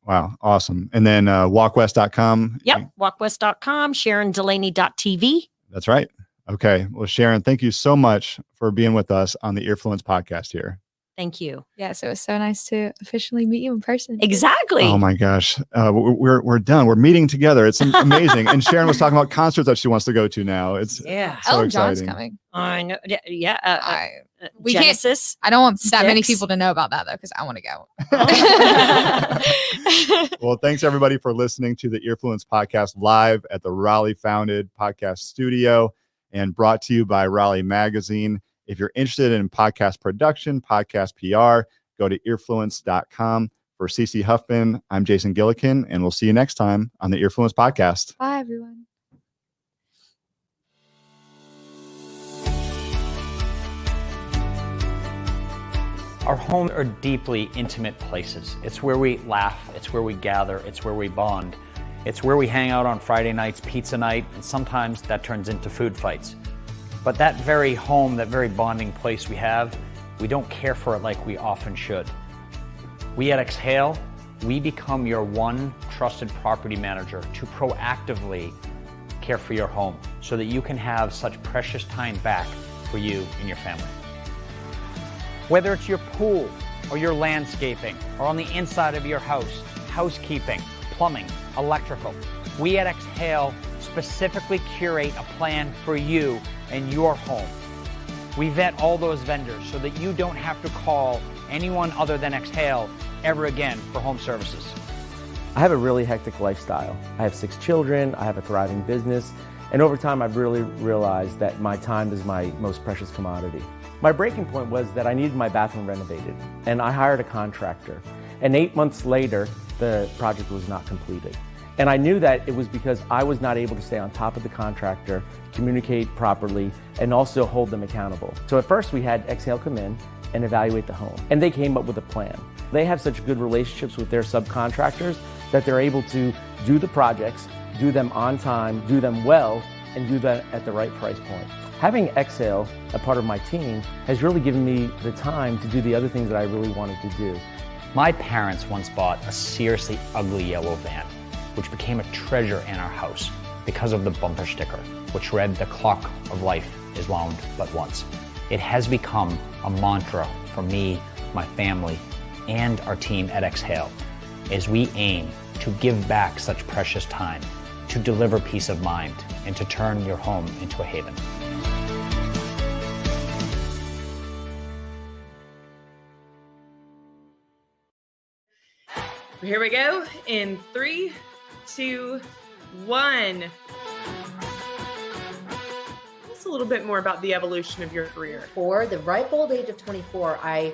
Wow. Awesome. And then walkwest.com. Yep. Walkwest.com, SharonDelaney.tv. That's right. Okay. Well, Sharon, thank you so much for being with us on the Earfluence podcast here. Thank you. Yes, it was so nice to officially meet you in person. Exactly. Oh my gosh. We're done. We're meeting together. It's amazing. And Sharon was talking about concerts that she wants to go to now. It's so Elton John's exciting. coming. I know. Yeah. We Genesis. I don't want that many Styx. people to know about that though, because I want to go. Well, thanks everybody for listening to the Earfluence podcast live at the Raleigh Founded podcast studio and brought to you by Raleigh Magazine. If you're interested in podcast production, podcast PR, go to earfluence.com. For CC Huffman, I'm Jason Gillikin, and we'll see you next time on the Earfluence podcast. Bye, everyone. Our homes are deeply intimate places. It's where we laugh, it's where we gather, it's where we bond. It's where we hang out on Friday nights, pizza night, and sometimes that turns into food fights. But that very home, that very bonding place we have, we don't care for it like we often should. We at Exhale, we become your one trusted property manager to proactively care for your home so that you can have such precious time back for you and your family. Whether it's your pool or your landscaping or on the inside of your house, housekeeping, plumbing, electrical, we at Exhale specifically curate a plan for you and your home. We vet all those vendors so that you don't have to call anyone other than Exhale ever again for home services. I have a really hectic lifestyle. I have 6 children, I have a thriving business, and over time I've really realized that my time is my most precious commodity. My breaking point was that I needed my bathroom renovated, and I hired a contractor. And 8 months later, the project was not completed. And I knew that it was because I was not able to stay on top of the contractor, communicate properly, and also hold them accountable. So at first we had Exhale come in and evaluate the home. And they came up with a plan. They have such good relationships with their subcontractors that they're able to do the projects, do them on time, do them well, and do that at the right price point. Having Exhale, a part of my team, has really given me the time to do the other things that I really wanted to do. My parents once bought a seriously ugly yellow van, which became a treasure in our house because of the bumper sticker, which read, "The clock of life is wound but once." It has become a mantra for me, my family, and our team at Exhale, as we aim to give back such precious time, to deliver peace of mind, and to turn your home into a haven. Here we go in 3, 2, 1. Tell us a little bit more about the evolution of your career. For the ripe old age of 24, I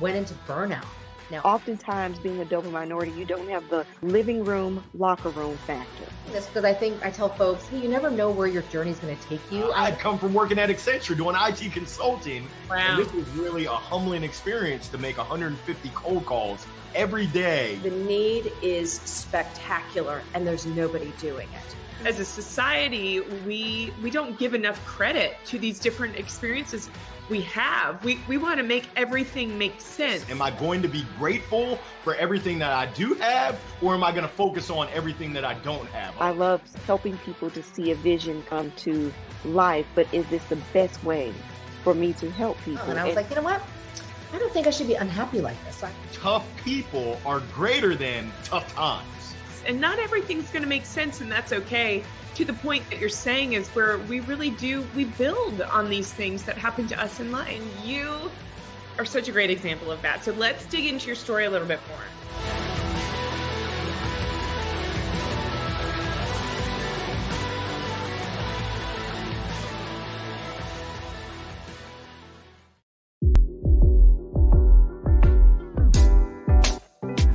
went into burnout. Now, oftentimes being a double minority, you don't have the living room, locker room factor. That's because I tell folks, hey, you never know where your journey's going to take you. I'd come from working at Accenture doing IT consulting. Wow. And this was really a humbling experience to make 150 cold calls every day. The need is spectacular and there's nobody doing it. As a society, we don't give enough credit to these different experiences we have. We want to make everything make sense. Am I going to be grateful for everything that I do have, or am I going to focus on everything that I don't have? I love helping people to see a vision come to life, but is this the best way for me to help people? And I was like, you know what? I don't think I should be unhappy like this. Tough people are greater than tough times. And not everything's going to make sense, and that's okay. To the point that you're saying is where we really we build on these things that happen to us in life. And you are such a great example of that. So let's dig into your story a little bit more.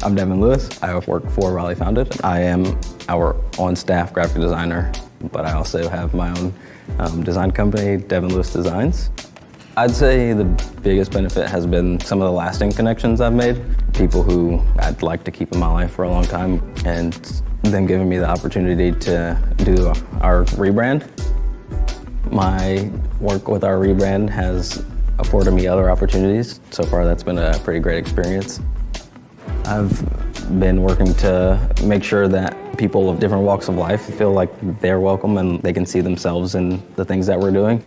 I'm Devin Lewis. I work for Raleigh Founded. I am our on-staff graphic designer, but I also have my own design company, Devin Lewis Designs. I'd say the biggest benefit has been some of the lasting connections I've made. People who I'd like to keep in my life for a long time, and them giving me the opportunity to do our rebrand. My work with our rebrand has afforded me other opportunities. So far, that's been a pretty great experience. I've been working to make sure that people of different walks of life feel like they're welcome and they can see themselves in the things that we're doing.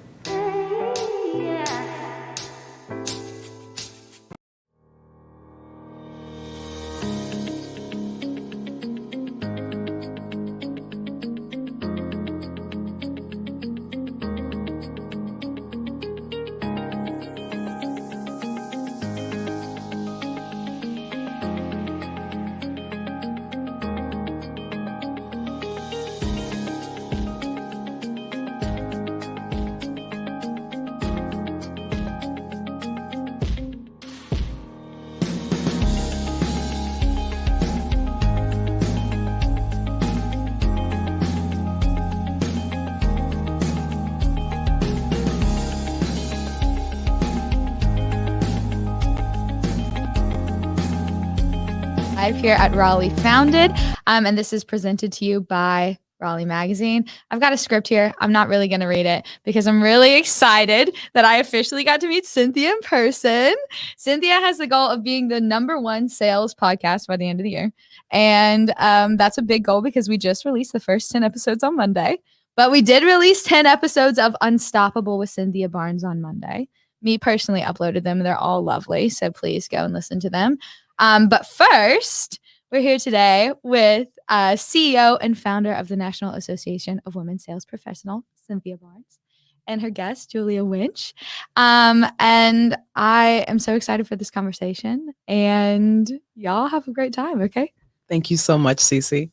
Live here at Raleigh Founded, and this is presented to you by Raleigh Magazine. I've got a script here. I'm not really going to read it because I'm really excited that I officially got to meet Cynthia in person. Cynthia has the goal of being the #1 sales podcast by the end of the year, and that's a big goal because we just released the first 10 episodes on Monday, but we did release 10 episodes of Unstoppable with Cynthia Barnes on Monday. Me personally uploaded them. They're all lovely, so please go and listen to them. But first, we're here today with CEO and founder of the National Association of Women Sales Professionals, Cynthia Barnes, and her guest, Julia Wuench. And I am so excited for this conversation, and y'all have a great time, okay? Thank you so much, Cece.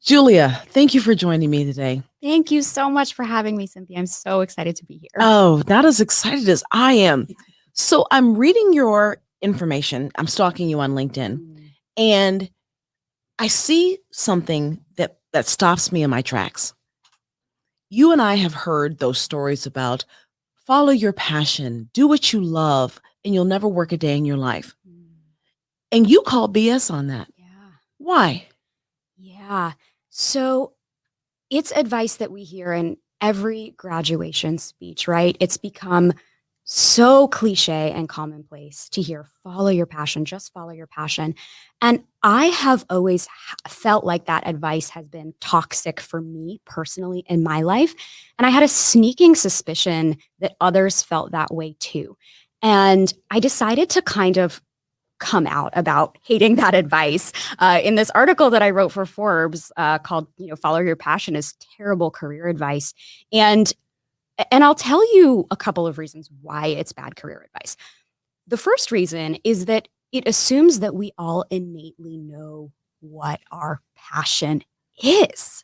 Julia, thank you for joining me today. Thank you so much for having me, Cynthia. I'm so excited to be here. Oh, not as excited as I am. So I'm reading your information. I'm stalking you on LinkedIn. And I see something that stops me in my tracks. You and I have heard those stories about follow your passion, do what you love, and you'll never work a day in your life. And you call BS on that. Yeah. Why? Yeah. So it's advice that we hear in every graduation speech, right? It's become so cliche and commonplace to hear, follow your passion, just follow your passion. And I have always felt like that advice has been toxic for me personally in my life. And I had a sneaking suspicion that others felt that way too. And I decided to kind of come out about hating that advice in this article that I wrote for Forbes called, Follow Your Passion is Terrible Career Advice. And I'll tell you a couple of reasons why it's bad career advice. The first reason is that it assumes that we all innately know what our passion is.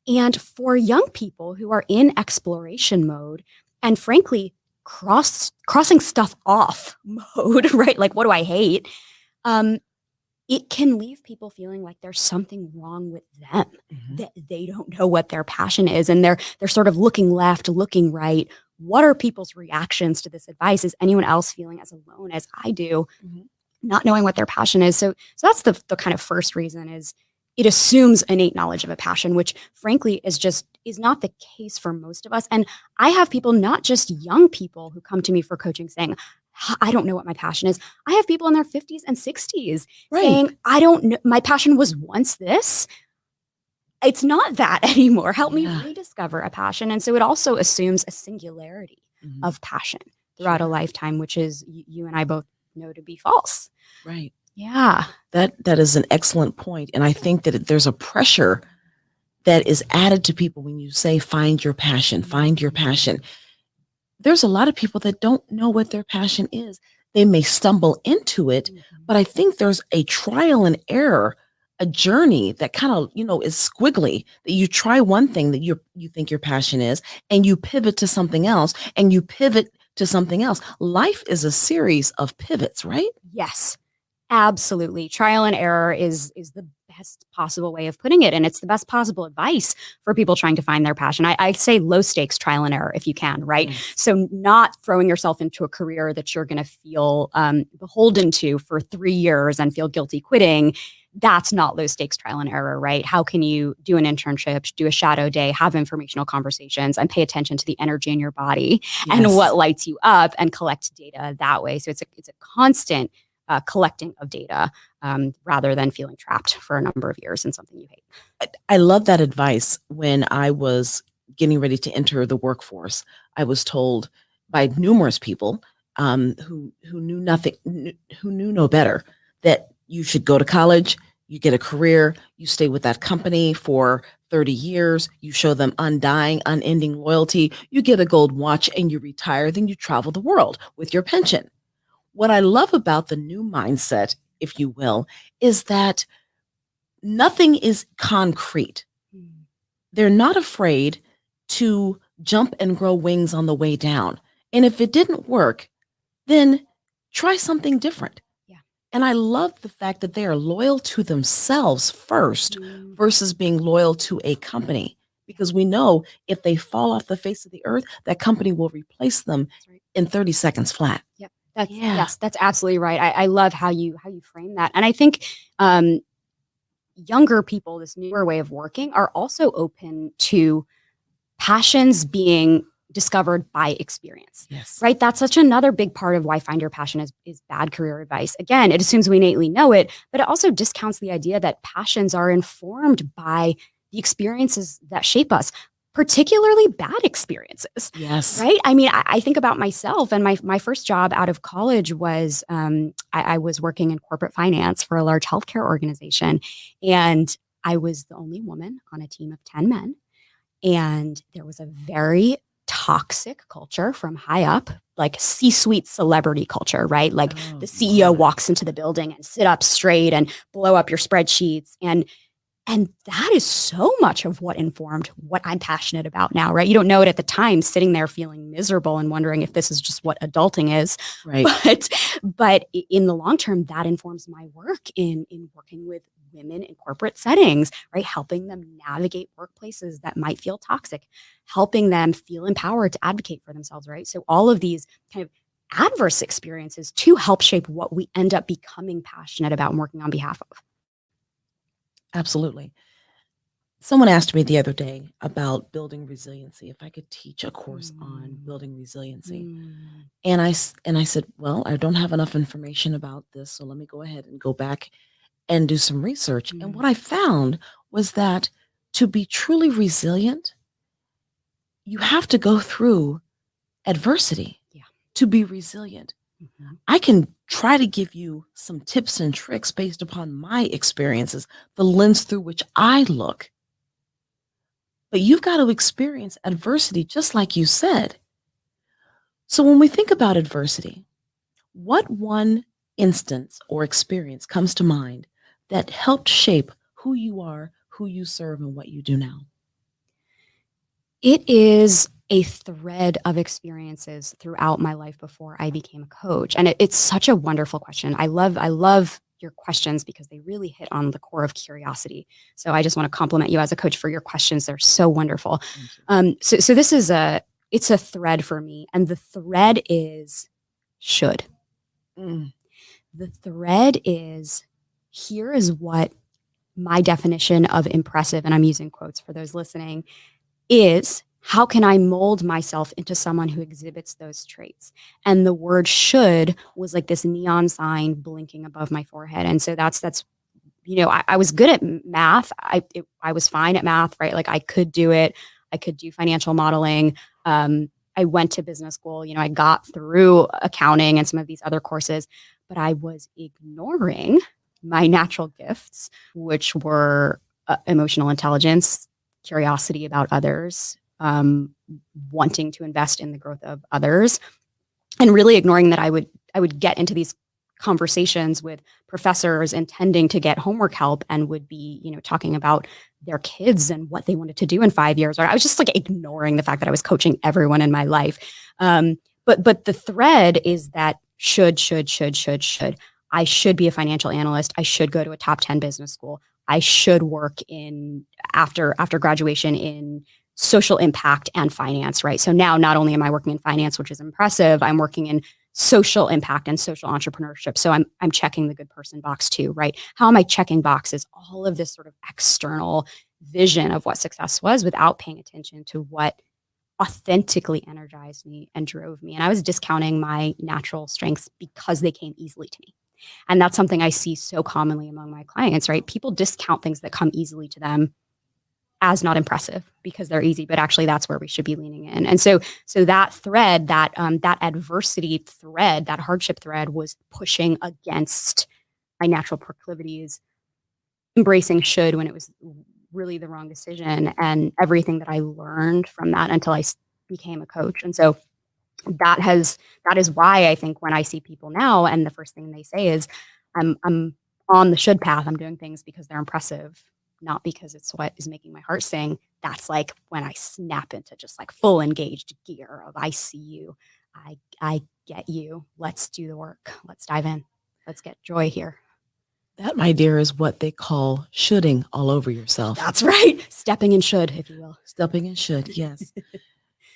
And for young people who are in exploration mode and frankly, crossing stuff off mode, right? Like, what do I hate? It can leave people feeling like there's something wrong with them, that they don't know what their passion is. And they're sort of looking left, looking right. What are people's reactions to this advice? Is anyone else feeling as alone as I do, not knowing what their passion is? So that's the kind of first reason is it assumes innate knowledge of a passion, which frankly is not the case for most of us. And I have people, not just young people who come to me for coaching saying, I don't know what my passion is. I have people in their 50s and 60s saying, I don't know, my passion was once this. It's not that anymore. Help me rediscover a passion. And so it also assumes a singularity of passion throughout a lifetime, which is you and I both know to be false. Right. Yeah. That is an excellent point. And I think that there's a pressure that is added to people when you say, find your passion, find your passion. There's a lot of people that don't know what their passion is. They may stumble into it, but I think there's a trial and error, a journey that kind of, is squiggly, that you try one thing that you think your passion is, and you pivot to something else, and you pivot to something else. Life is a series of pivots, right? Yes, absolutely. Trial and error is the best possible way of putting it. And it's the best possible advice for people trying to find their passion. I say low stakes trial and error if you can, right? So not throwing yourself into a career that you're going to feel beholden to for 3 years and feel guilty quitting. That's not low stakes trial and error, right? How can you do an internship, do a shadow day, have informational conversations, and pay attention to the energy in your body and what lights you up and collect data that way? So it's a constant collecting of data rather than feeling trapped for a number of years in something you hate. I love that advice. When I was getting ready to enter the workforce, I was told by numerous people who knew no better, that you should go to college, you get a career, you stay with that company for 30 years, you show them undying, unending loyalty, you get a gold watch and you retire, then you travel the world with your pension. What I love about the new mindset, if you will, is that nothing is concrete. They're not afraid to jump and grow wings on the way down. And if it didn't work, then try something different. And I love the fact that they are loyal to themselves first versus being loyal to a company, because we know if they fall off the face of the earth, that company will replace them in 30 seconds flat. Yep. Yes, that's absolutely right. I love how you frame that. And I think younger people, this newer way of working, are also open to passions being discovered by experience. Yes. Right? That's such another big part of why find your passion is bad career advice. Again, it assumes we innately know it, but it also discounts the idea that passions are informed by the experiences that shape us, particularly bad experiences. Yes. Right? I mean, I think about myself, and my first job out of college was I was working in corporate finance for a large healthcare organization, and I was the only woman on a team of 10 men. And there was a very toxic culture from high up, like C-suite celebrity culture, right? Like the CEO walks into the building and sit up straight and blow up your spreadsheets. And And that is so much of what informed what I'm passionate about now, right? You don't know it at the time, sitting there feeling miserable and wondering if this is just what adulting is. Right. But in the long term, that informs my work in working with women in corporate settings, right? Helping them navigate workplaces that might feel toxic, helping them feel empowered to advocate for themselves, right? So all of these kind of adverse experiences to help shape what we end up becoming passionate about and working on behalf of. Absolutely. Someone asked me the other day about building resiliency, if I could teach a course on building resiliency. And I said, well, I don't have enough information about this, so let me go ahead and go back and do some research. And what I found was that to be truly resilient, you have to go through adversity to be resilient. I can try to give you some tips and tricks based upon my experiences, the lens through which I look. But you've got to experience adversity, just like you said. So when we think about adversity, what one instance or experience comes to mind that helped shape who you are, who you serve, and what you do now? It is a thread of experiences throughout my life before I became a coach. And it's such a wonderful question. I love your questions because they really hit on the core of curiosity. So I just want to compliment you as a coach for your questions. They're so wonderful. So this is it's a thread for me. And the thread is should. The thread is, here is what my definition of impressive, and I'm using quotes for those listening, is how can I mold myself into someone who exhibits those traits? And the word should was like this neon sign blinking above my forehead. And so that's I was good at math. I was fine at math, right? Like I could do it. I could do financial modeling. I went to business school. I got through accounting and some of these other courses, but I was ignoring my natural gifts, which were emotional intelligence, curiosity about others, wanting to invest in the growth of others, and really ignoring that I would get into these conversations with professors intending to get homework help and would be, talking about their kids and what they wanted to do in 5 years. Or I was just like ignoring the fact that I was coaching everyone in my life. But the thread is that should. I should be a financial analyst. I should go to a top 10 business school. I should work in after graduation in social impact and finance, right? So now not only am I working in finance, which is impressive, I'm working in social impact and social entrepreneurship. So I'm checking the good person box too, right? How am I checking boxes? All of this sort of external vision of what success was without paying attention to what authentically energized me and drove me. And I was discounting my natural strengths because they came easily to me. And that's something I see so commonly among my clients, right? People discount things that come easily to them as not impressive because they're easy, but actually that's where we should be leaning in. And so that thread, that adversity thread, that hardship thread was pushing against my natural proclivities, embracing should when it was really the wrong decision, and everything that I learned from that until I became a coach. And so that is why I think when I see people now and the first thing they say is, I'm on the should path, I'm doing things because they're impressive, not because it's what is making my heart sing. That's like when I snap into just like full engaged gear of I see you, I get you, let's do the work, let's dive in, let's get joy here. That, my dear, is what they call shoulding all over yourself. That's right. Stepping in should, if you will. Stepping in should, yes.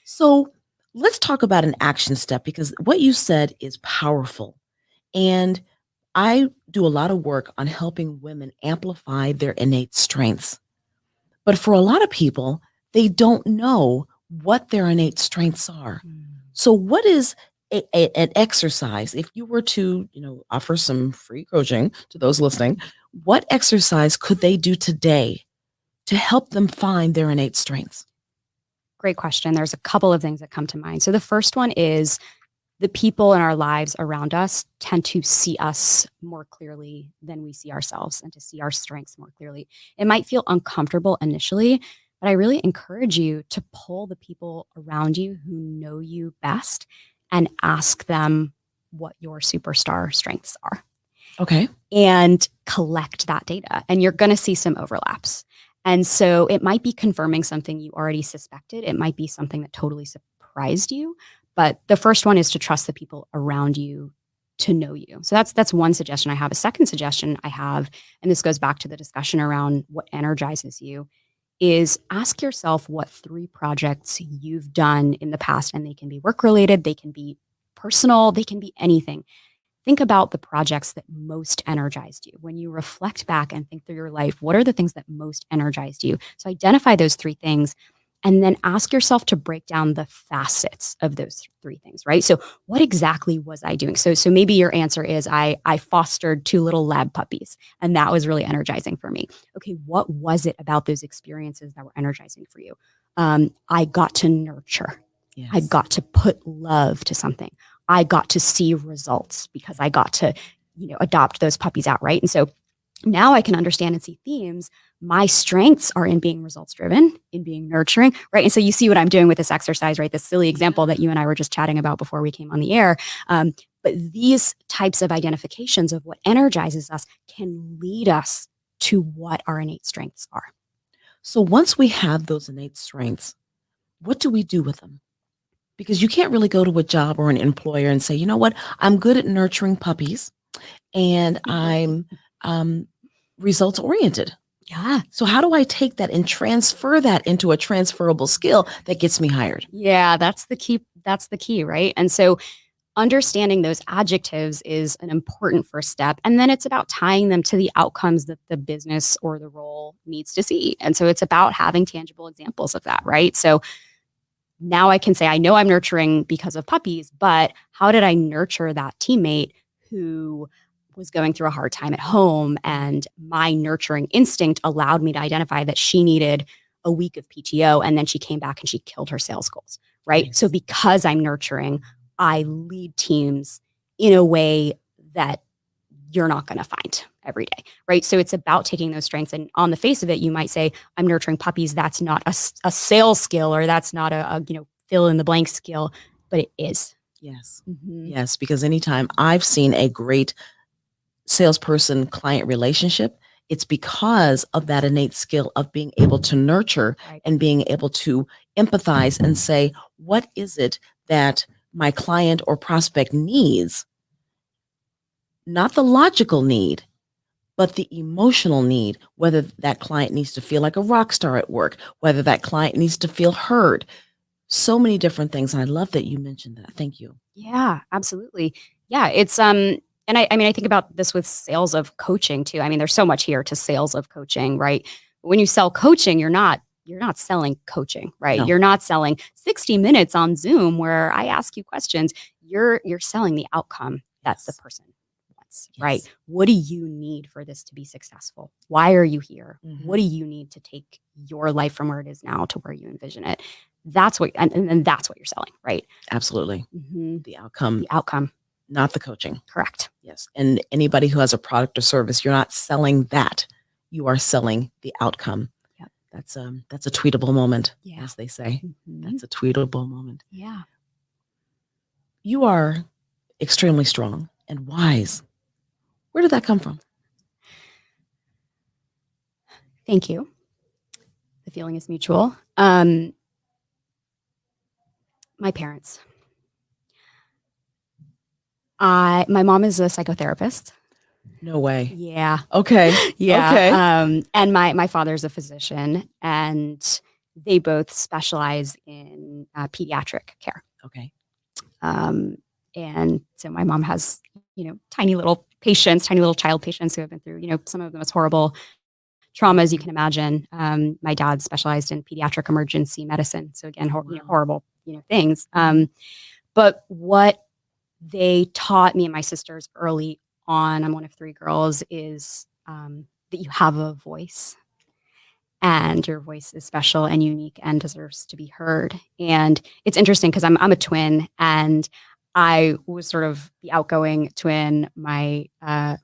So let's talk about an action step, because what you said is powerful. And I do a lot of work on helping women amplify their innate strengths. But for a lot of people, they don't know what their innate strengths are. So what is an exercise, if you were to, offer some free coaching to those listening, what exercise could they do today to help them find their innate strengths? Great question. There's a couple of things that come to mind. So the first one is the people in our lives around us tend to see us more clearly than we see ourselves, and to see our strengths more clearly. It might feel uncomfortable initially, but I really encourage you to pull the people around you who know you best and ask them what your superstar strengths are. Okay. and collect that data. And you're going to see some overlaps. And so it might be confirming something you already suspected. It might be something that totally surprised you. But the first one is to trust the people around you to know you. So that's one suggestion I have. A second suggestion I have, and this goes back to the discussion around what energizes you, is ask yourself what 3 projects you've done in the past, and they can be work related, they can be personal, they can be anything. Think about the projects that most energized you. When you reflect back and think through your life, what are the things that most energized you? So identify those 3 things and then ask yourself to break down the facets of those 3 things, right? So what exactly was I doing? So maybe your answer is I fostered 2 little lab puppies and that was really energizing for me. Okay, what was it about those experiences that were energizing for you? I got to nurture. Yes. I got to put love to something. I got to see results because I got to, adopt those puppies out, right? And so now I can understand and see themes. My strengths are in being results driven, in being nurturing, right? And so you see what I'm doing with this exercise, right? This silly example that you and I were just chatting about before we came on the air. But these types of identifications of what energizes us can lead us to what our innate strengths are. So once we have those innate strengths, what do we do with them? Because you can't really go to a job or an employer and say, you know what, I'm good at nurturing puppies and I'm results oriented. Yeah. So how do I take that and transfer that into a transferable skill that gets me hired? Yeah, that's the key. That's the key, right? And so understanding those adjectives is an important first step. And then it's about tying them to the outcomes that the business or the role needs to see. And so it's about having tangible examples of that, right? So now I can say, I know I'm nurturing because of puppies, but how did I nurture that teammate who was going through a hard time at home? And my nurturing instinct allowed me to identify that she needed a week of PTO. And then she came back and she killed her sales goals, right? Nice. So because I'm nurturing, I lead teams in a way that you're not going to find every day, right? So it's about taking those strengths, and on the face of it, you might say, I'm nurturing puppies. That's not a sales skill, or that's not a fill in the blank skill, but it is. Yes. Mm-hmm. Yes. Because anytime I've seen a great salesperson client relationship, it's because of that innate skill of being able to nurture and being able to empathize and say, what is it that my client or prospect needs? Not the logical need, but the emotional need, whether that client needs to feel like a rock star at work, whether that client needs to feel heard. So many different things. And I love that you mentioned that. Thank you. Yeah, absolutely. Yeah, it's and I mean, I think about this with sales of coaching too. I mean, there's so much here to sales of coaching, right? When you sell coaching, you're not selling coaching, right? No. You're not selling 60 minutes on Zoom where I ask you questions. You're selling the outcome that the person wants, right? What do you need for this to be successful? Why are you here? Mm-hmm. What do you need to take your life from where it is now to where you envision it? That's what, and that's what you're selling, right? Absolutely. Mm-hmm. The outcome. The outcome. Not the coaching. Correct. Yes. And anybody who has a product or service, you're not selling that. You are selling the outcome. Yep. That's a tweetable moment, Yeah. as they say. Mm-hmm. That's a tweetable moment. Yeah. You are extremely strong and wise. Where did that come from? Thank you. The feeling is mutual. My parents. My mom is a psychotherapist. No way. Yeah. Okay. Yeah. Okay. And my father's a physician, and they both specialize in pediatric care. Okay. And so my mom has, tiny little child patients who have been through, some of the most horrible traumas you can imagine. My dad specialized in pediatric emergency medicine. So again, horrible, things. But what they taught me and my sisters early on, I'm one of 3 girls, is that you have a voice, and your voice is special and unique and deserves to be heard. And it's interesting because I'm a twin, and I was sort of the outgoing twin. My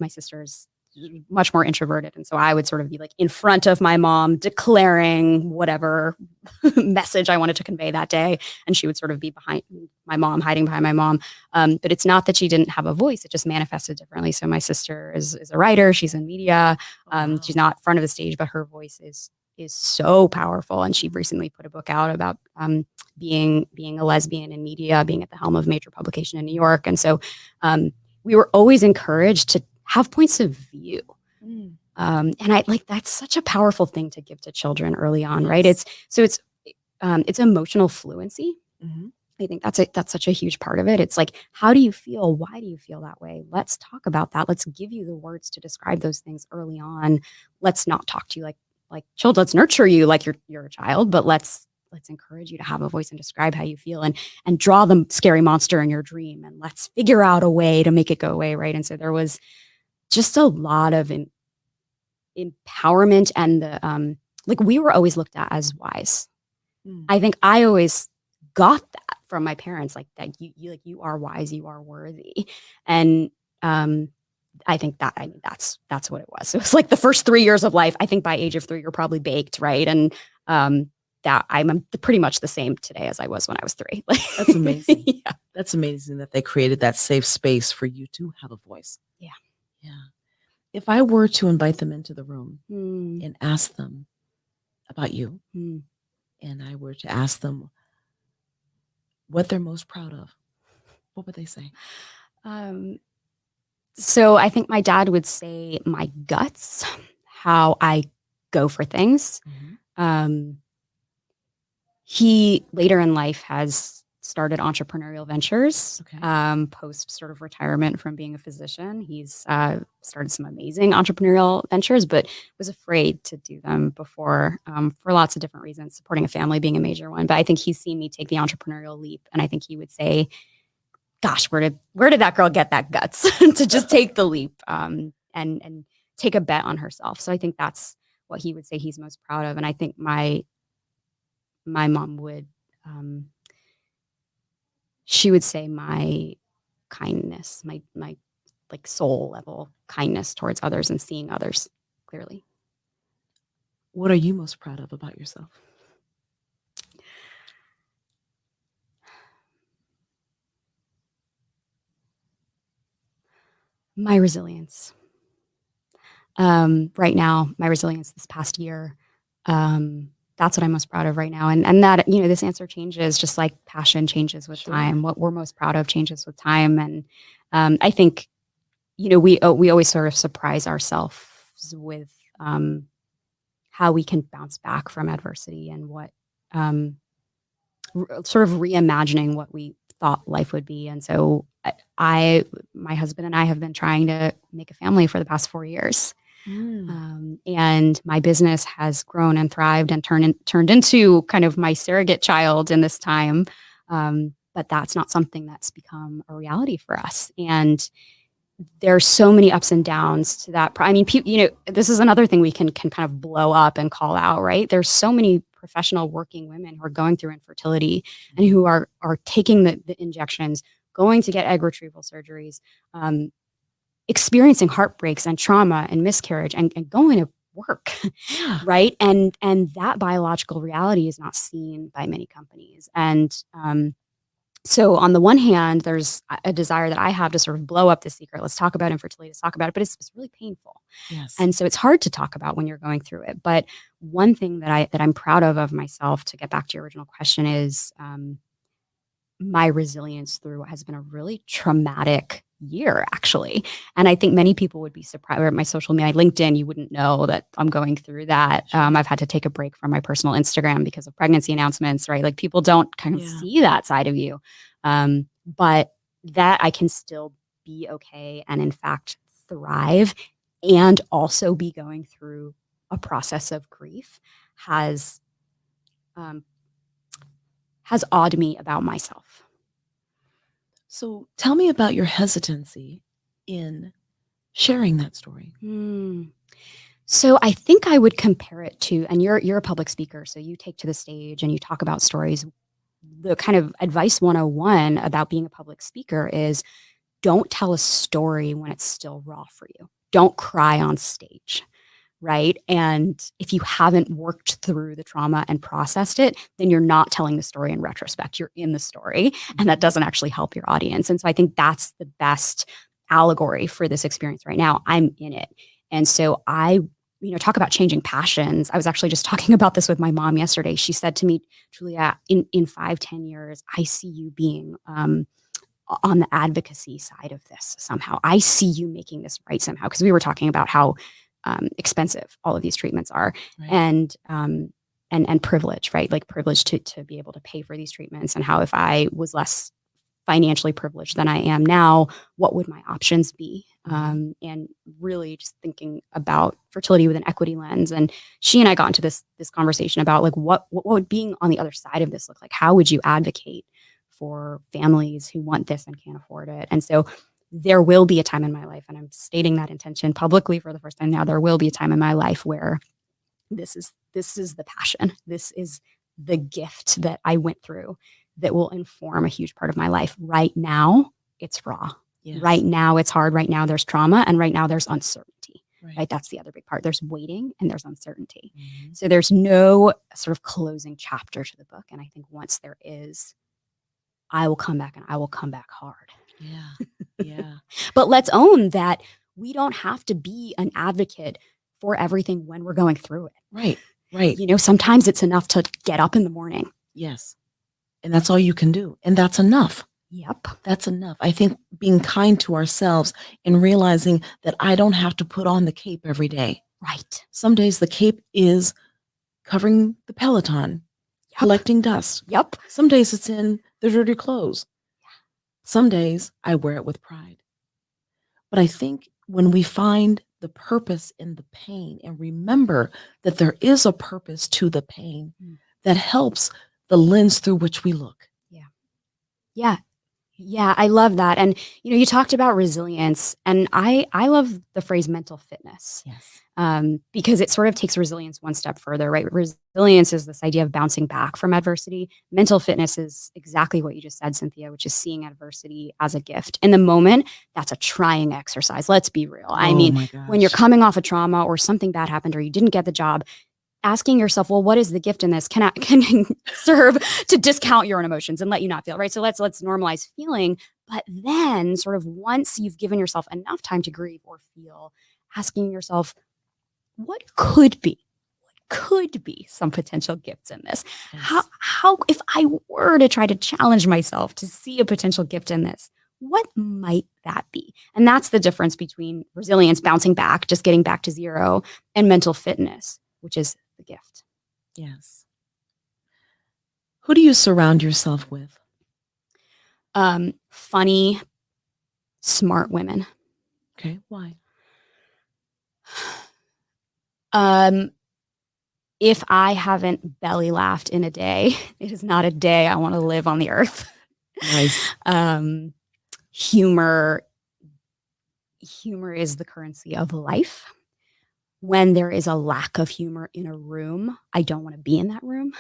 sisters much more introverted. And so I would sort of be like in front of my mom declaring whatever message I wanted to convey that day. And she would sort of be behind my mom, hiding behind my mom. But it's not that she didn't have a voice. It just manifested differently. So my sister is a writer. She's in media. She's not front of the stage, but her voice is so powerful. And she recently put a book out about being a lesbian in media, being at the helm of a major publication in New York. And so we were always encouraged to have points of view. And I like, that's such a powerful thing to give to children early on, right? It's emotional fluency. I think that's such a huge part of it. It's like, how do you feel? Why do you feel that way? Let's talk about that. Let's give you the words to describe those things early on. Let's not talk to you like children. Let's nurture you like you're a child, but let's encourage you to have a voice and describe how you feel and draw the scary monster in your dream. And let's figure out a way to make it go away. Right. And so there was just a lot of empowerment, and the like we were always looked at as wise. I think I always got that from my parents, like that you are wise, you are worthy. And I think that's what it was. It was like the first 3 years of life. I think by age of 3, you're probably baked, right? And that I'm pretty much the same today as I was when I was 3. That's amazing. Yeah. That's amazing that they created that safe space for you to have a voice. Yeah. Yeah. If I were to invite them into the room and ask them about you, and I were to ask them what they're most proud of, what would they say? So I think my dad would say my guts, how I go for things. He later in life has started entrepreneurial ventures, post sort of retirement from being a physician. He's started some amazing entrepreneurial ventures, but was afraid to do them before for lots of different reasons, supporting a family being a major one. But I think he's seen me take the entrepreneurial leap. And I think he would say, gosh, where did that girl get that guts to just take the leap and take a bet on herself? So I think that's what he would say he's most proud of. And I think my mom would, she would say my kindness, my like soul level kindness towards others and seeing others clearly. What are you most proud of about yourself? My resilience. Right now, my resilience this past year, that's what I'm most proud of right now. And that, this answer changes just like passion changes with time. What we're most proud of changes with time. And I think, we always sort of surprise ourselves with how we can bounce back from adversity and what sort of reimagining what we thought life would be. And so my husband and I have been trying to make a family for the past 4 years. And my business has grown and thrived and turned into kind of my surrogate child in this time. But that's not something that's become a reality for us. And there's so many ups and downs to that. I mean, this is another thing we can kind of blow up and call out, right? There's so many professional working women who are going through infertility and who are taking the injections, going to get egg retrieval surgeries, experiencing heartbreaks and trauma and miscarriage and going to work, right? And that biological reality is not seen by many companies. And so on the one hand, there's a desire that I have to sort of blow up the secret. Let's talk about infertility, let's talk about it, but it's really painful. Yes. And so it's hard to talk about when you're going through it. But one thing that I'm proud of myself, to get back to your original question, is my resilience through what has been a really traumatic year, actually. And I think many people would be surprised. Or at my social media, my LinkedIn, you wouldn't know that I'm going through that. I've had to take a break from my personal Instagram because of pregnancy announcements, right? Like people don't kind of see that side of you. But that I can still be okay and in fact thrive and also be going through a process of grief has awed me about myself. So tell me about your hesitancy in sharing that story. So I think I would compare it to, and you're a public speaker, so you take to the stage and you talk about stories. The kind of advice 101 about being a public speaker is don't tell a story when it's still raw for you. don't cry on stage, right? And if you haven't worked through the trauma and processed it, then you're not telling the story in retrospect. You're in the story, and that doesn't actually help your audience. And so I think that's the best allegory for this experience right now. I'm in it. And so I, talk about changing passions. I was actually just talking about this with my mom yesterday. She said to me, Julia, in 5-10 years, I see you being on the advocacy side of this somehow. I see you making this right somehow. Because we were talking about how expensive all of these treatments are, right. and privilege, right? Like privilege to be able to pay for these treatments, and how if I was less financially privileged than I am now, what would my options be? And really just thinking about fertility with an equity lens. And she and I got into this conversation about like what would being on the other side of this look like? How would you advocate for families who want this and can't afford it? And so there will be a time in my life, and I'm stating that intention publicly for the first time now, there will be a time in my life where this is the passion. This is the gift that I went through that will inform a huge part of my life. Right now, it's raw. Yes. Right now, it's hard. Right now, there's trauma. And right now, there's uncertainty. Right? That's the other big part. There's waiting and there's uncertainty. Mm-hmm. So there's no sort of closing chapter to the book. And I think once there is, I will come back, and I will come back hard. Yeah. Yeah. But let's own that we don't have to be an advocate for everything when we're going through it. Right. Right. Sometimes it's enough to get up in the morning. Yes. And that's all you can do. And that's enough. Yep. That's enough. I think being kind to ourselves and realizing that I don't have to put on the cape every day. Right. Some days the cape is covering the Peloton, collecting dust. Yep. Some days it's in the dirty clothes. Some days I wear it with pride. But I think when we find the purpose in the pain and remember that there is a purpose to the pain, that helps the lens through which we look. Yeah. Yeah. Yeah. I love that. And, you talked about resilience, and I love the phrase mental fitness. Yes. Because it sort of takes resilience one step further, right? Resilience is this idea of bouncing back from adversity. Mental fitness is exactly what you just said, Cynthia, which is seeing adversity as a gift. In the moment, that's a trying exercise. Let's be real. I mean, when you're coming off a trauma or something bad happened or you didn't get the job, asking yourself, well, what is the gift in this? Can serve to discount your own emotions and let you not feel, right? So let's normalize feeling. But then sort of once you've given yourself enough time to grieve or feel, asking yourself, what could be some potential gifts in this? Yes. How, if I were to try to challenge myself to see a potential gift in this, what might that be? And that's the difference between resilience, bouncing back, just getting back to zero, and mental fitness, which is the gift. Yes. Who do you surround yourself with? Funny, smart women. Okay. Why? If I haven't belly laughed in a day, it is not a day I want to live on the earth. Nice. Humor is the currency of life. When there is a lack of humor in a room, I don't want to be in that room.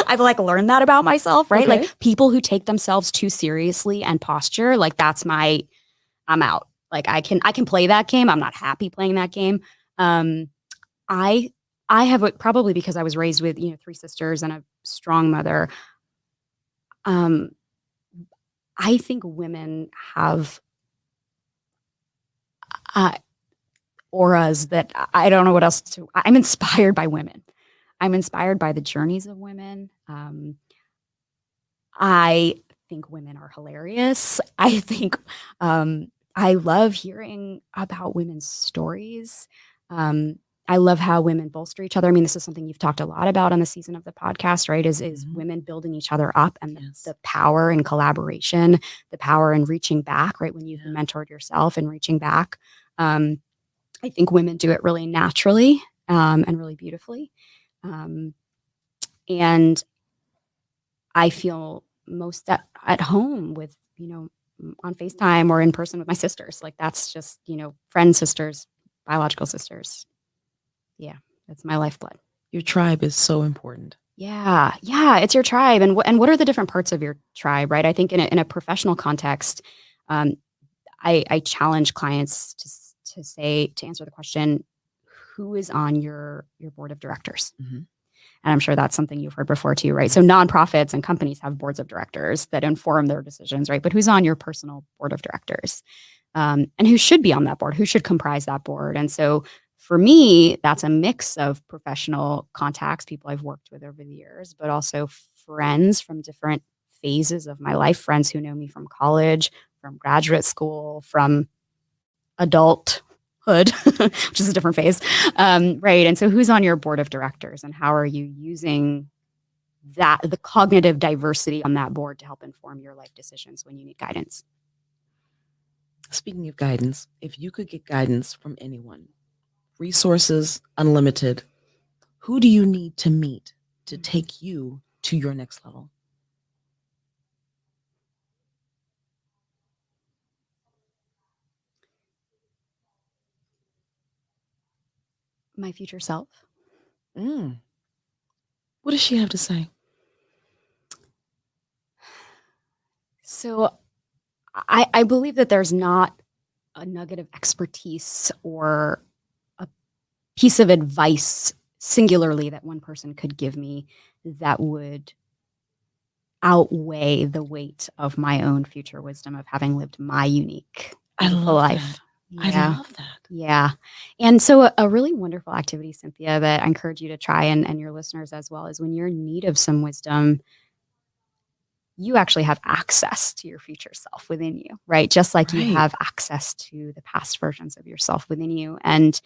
I've learned that about myself, right? Okay. Like people who take themselves too seriously and posture, like I'm out. Like I can play that game. I'm not happy playing that game. I have probably because I was raised with, 3 sisters and a strong mother. I think women have auras that I don't know what else to. I'm inspired by women. I'm inspired by the journeys of women. I think women are hilarious. I think I love hearing about women's stories. I love how women bolster each other. I mean, this is something you've talked a lot about on the season of the podcast, right? Is women building each other up, and the power in collaboration, the power in reaching back, right? When you've mentored yourself and reaching back. I think women do it really naturally and really beautifully. And I feel most at home with, on FaceTime or in person with my sisters. Like that's just, friend sisters, biological sisters. Yeah, that's my lifeblood. Your tribe is so important. Yeah, it's your tribe. And what are the different parts of your tribe, right? I think in a professional context, I challenge clients to answer the question, who is on your board of directors? Mm-hmm. And I'm sure that's something you've heard before too, right? So nonprofits and companies have boards of directors that inform their decisions, right? But who's on your personal board of directors? And who should be on that board? Who should comprise that board? And so for me, that's a mix of professional contacts, people I've worked with over the years, but also friends from different phases of my life, friends who know me from college, from graduate school, from adulthood, which is a different phase. Right. And so who's on your board of directors, and how are you using the cognitive diversity on that board to help inform your life decisions when you need guidance? Speaking of guidance, if you could get guidance from anyone, resources unlimited, who do you need to meet to take you to your next level? My future self. What does she have to say? So I believe that there's not a nugget of expertise or a piece of advice singularly that one person could give me that would outweigh the weight of my own future wisdom of having lived my unique life. I love that. Yeah. And so a really wonderful activity, Cynthia, that I encourage you to try, and your listeners as well, is when you're in need of some wisdom, you actually have access to your future self within you, right? Just like you have access to the past versions of yourself within you. And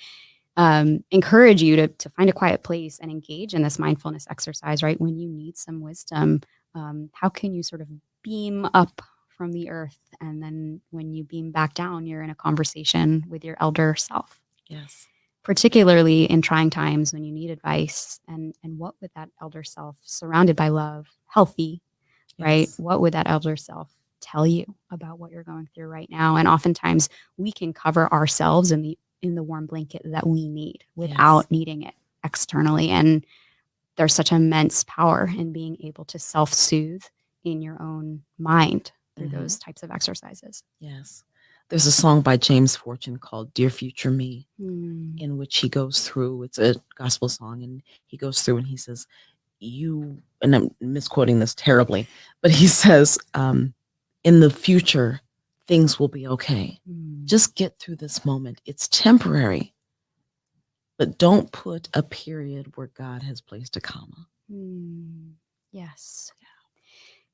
encourage you to find a quiet place and engage in this mindfulness exercise, right? When you need some wisdom, how can you sort of beam up from the earth, and then when you beam back down, you're in a conversation with your elder self? Yes. Particularly in trying times when you need advice, and what would that elder self, surrounded by love, healthy, right? What would that elder self tell you about what you're going through right now? And oftentimes we can cover ourselves in the warm blanket that we need without needing it externally. And there's such immense power in being able to self-soothe in your own mind through those types of exercises. Yes. There's a song by James Fortune called Dear Future Me, in which he goes through, it's a gospel song, and he goes through and he says, and I'm misquoting this terribly, but he says, in the future, things will be okay. Just get through this moment. It's temporary, but don't put a period where God has placed a comma. Yes.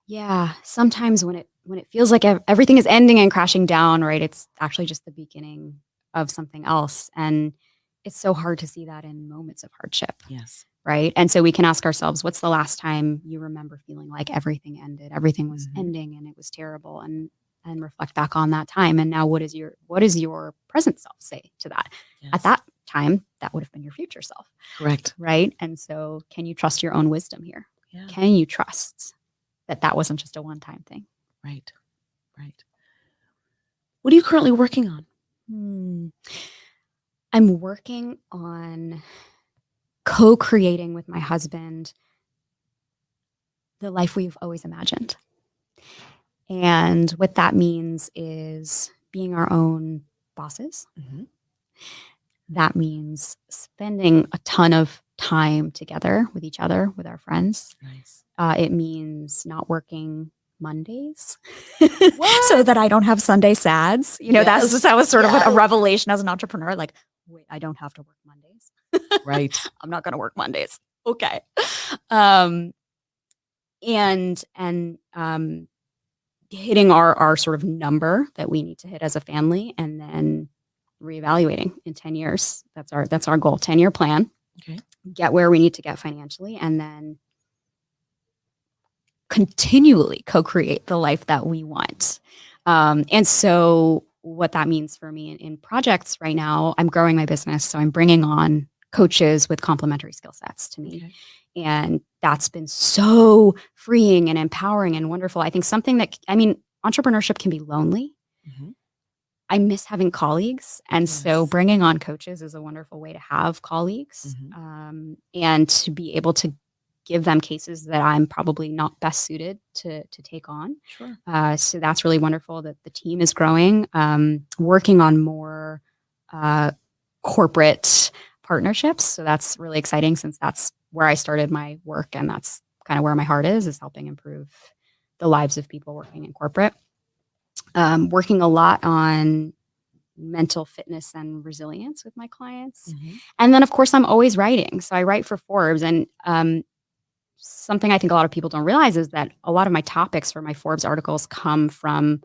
Yeah. Sometimes when it feels like everything is ending and crashing down, right, it's actually just the beginning of something else. And it's so hard to see that in moments of hardship. Yes. Right. And so we can ask ourselves, what's the last time you remember feeling like everything ended, everything was ending and it was terrible, and reflect back on that time. And now what does your present self say to that? Yes. At that time, that would have been your future self. Correct. Right. And so can you trust your own wisdom here? Yeah. Can you trust that wasn't just a one-time thing? Right. Right. What are you currently working on? I'm working on co-creating with my husband the life we've always imagined. And what that means is being our own bosses. That means spending a ton of time together with each other, with our friends. Nice. It means not working Mondays so that I don't have Sunday sads. That was sort of a revelation as an entrepreneur. Like, wait, I don't have to work Mondays. Right. I'm not going to work Mondays. Okay. And hitting our sort of number that we need to hit as a family, and then reevaluating in 10 years. That's our goal. 10-year plan. Okay. Get where we need to get financially, and then continually co-create the life that we want. And so what that means for me in projects right now, I'm growing my business. So I'm bringing on coaches with complementary skill sets to me. Okay. And that's been so freeing and empowering and wonderful. I think entrepreneurship can be lonely. I miss having colleagues. And so bringing on coaches is a wonderful way to have colleagues, and to be able to give them cases that I'm probably not best suited to take on. Sure. So that's really wonderful that the team is growing, working on more corporate partnerships. So that's really exciting since that's where I started my work, and that's kind of where my heart is helping improve the lives of people working in corporate. Working a lot on mental fitness and resilience with my clients. And then, of course, I'm always writing. So I write for Forbes. And something I think a lot of people don't realize is that a lot of my topics for my Forbes articles come from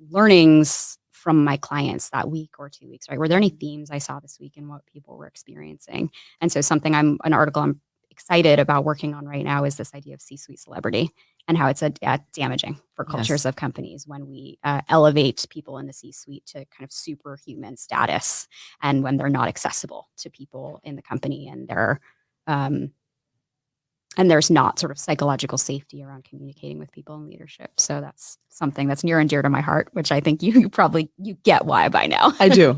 learnings from my clients that week or 2 weeks, right? Were there any themes I saw this week in what people were experiencing? And so an article I'm excited about working on right now is this idea of C-suite celebrity and how it's damaging for cultures of companies when we elevate people in the C-suite to kind of superhuman status, and when they're not accessible to people in the company, and there's not sort of psychological safety around communicating with people in leadership. So that's something that's near and dear to my heart, which I think you get why by now. I do.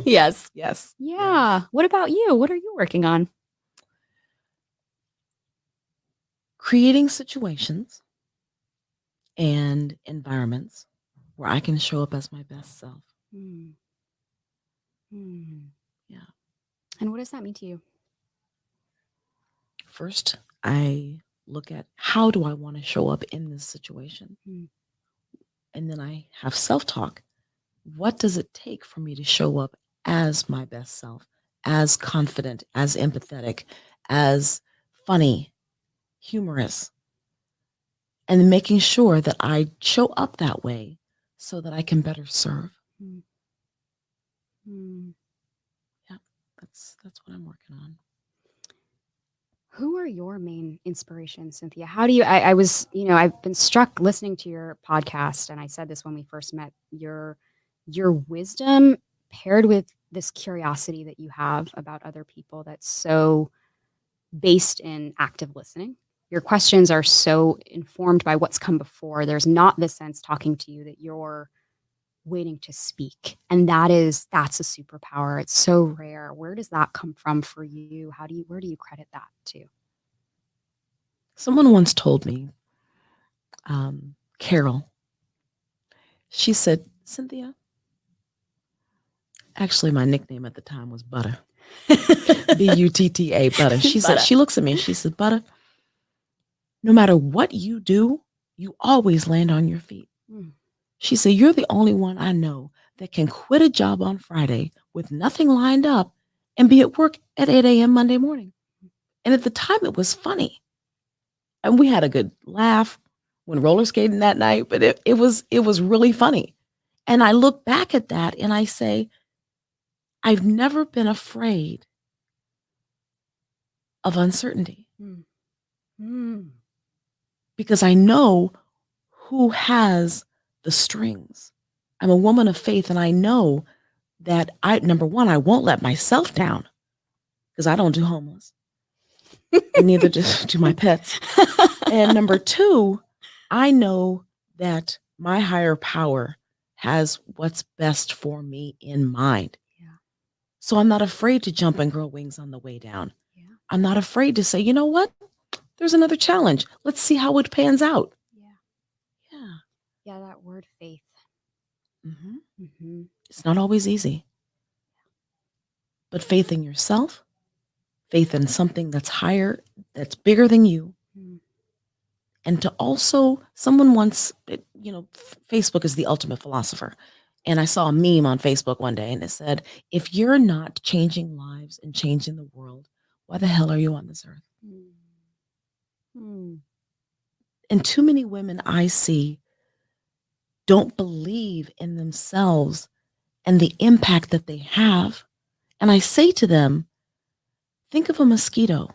Yes. Yes. Yeah. What about you? What are you working on? Creating situations and environments where I can show up as my best self. Yeah. And what does that mean to you? First, I look at how do I want to show up in this situation? And then I have self-talk. What does it take for me to show up as my best self, as confident, as empathetic, as funny, humorous? And making sure that I show up that way so that I can better serve. Yeah, that's what I'm working on. Who are your main inspirations, Cynthia? How do you, I've been struck listening to your podcast, and I said this when we first met, your wisdom paired with this curiosity that you have about other people that's so based in active listening. Your questions are so informed by what's come before. There's not this sense talking to you that you're waiting to speak. And that's a superpower. It's so rare. Where does that come from for you? Where do you credit that to? Someone once told me, Carol, she said, Cynthia, actually my nickname at the time was Butter. Butta, Butter. She said, she looks at me and she said, Butter, no matter what you do, you always land on your feet. She said, you're the only one I know that can quit a job on Friday with nothing lined up and be at work at 8 a.m. Monday morning. And at the time it was funny. And we had a good laugh when roller skating that night, but it was really funny. And I look back at that and I say, I've never been afraid of uncertainty. Because I know who has the strings. I'm a woman of faith, and I know that number one, I won't let myself down because I don't do homeless. And neither do my pets. And number two, I know that my higher power has what's best for me in mind. So I'm not afraid to jump and grow wings on the way down. I'm not afraid to say, you know what? There's another challenge. Let's see how it pans out. Yeah, that word faith. It's not always easy. But faith in yourself, faith in something that's higher, that's bigger than you. And to also, someone once, Facebook is the ultimate philosopher. And I saw a meme on Facebook one day and it said, if you're not changing lives and changing the world, why the hell are you on this earth? And too many women I see don't believe in themselves and the impact that they have. And I say to them, think of a mosquito,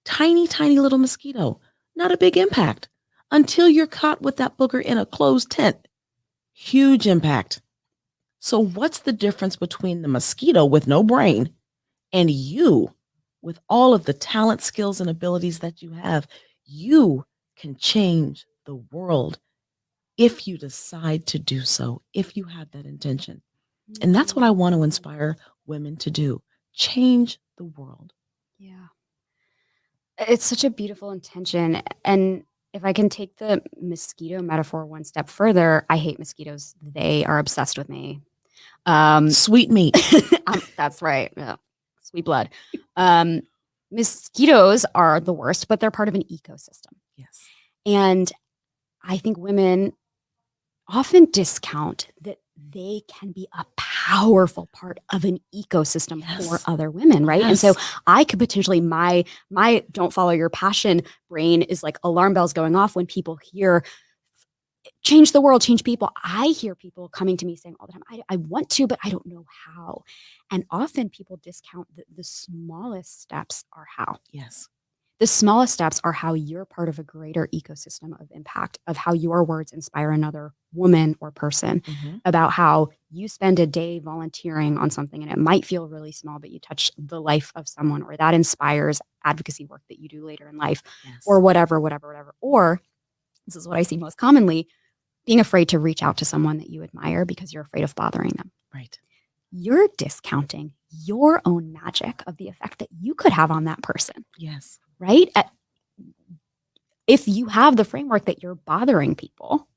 tiny, tiny little mosquito, not a big impact until you're caught with that booger in a closed tent. Huge impact. So what's the difference between the mosquito with no brain and you with all of the talent, skills, and abilities that you have? You can change the world if you decide to do so, if you have that intention. And that's what I want to inspire women to do. Change the world. Yeah. It's such a beautiful intention. And if I can take the mosquito metaphor one step further, I hate mosquitoes. They are obsessed with me. Sweet meat. That's right. Yeah. Sweet blood. Mosquitoes are the worst, but they're part of an ecosystem. Yes. And I think women often discount that they can be a powerful part of an ecosystem for other women, right? And so I could potentially, my don't follow your passion brain is like alarm bells going off when people hear change the world, change people. I hear people coming to me saying all the time, I want to, but I don't know how. And often people discount that the smallest steps are how. Yes. The smallest steps are how you're part of a greater ecosystem of impact, of how your words inspire another woman or person, about how you spend a day volunteering on something and it might feel really small, but you touch the life of someone, or that inspires advocacy work that you do later in life, or whatever. Or this is what I see most commonly, being afraid to reach out to someone that you admire because you're afraid of bothering them. Right. You're discounting your own magic of the effect that you could have on that person. Yes. Right? If you have the framework that you're bothering people,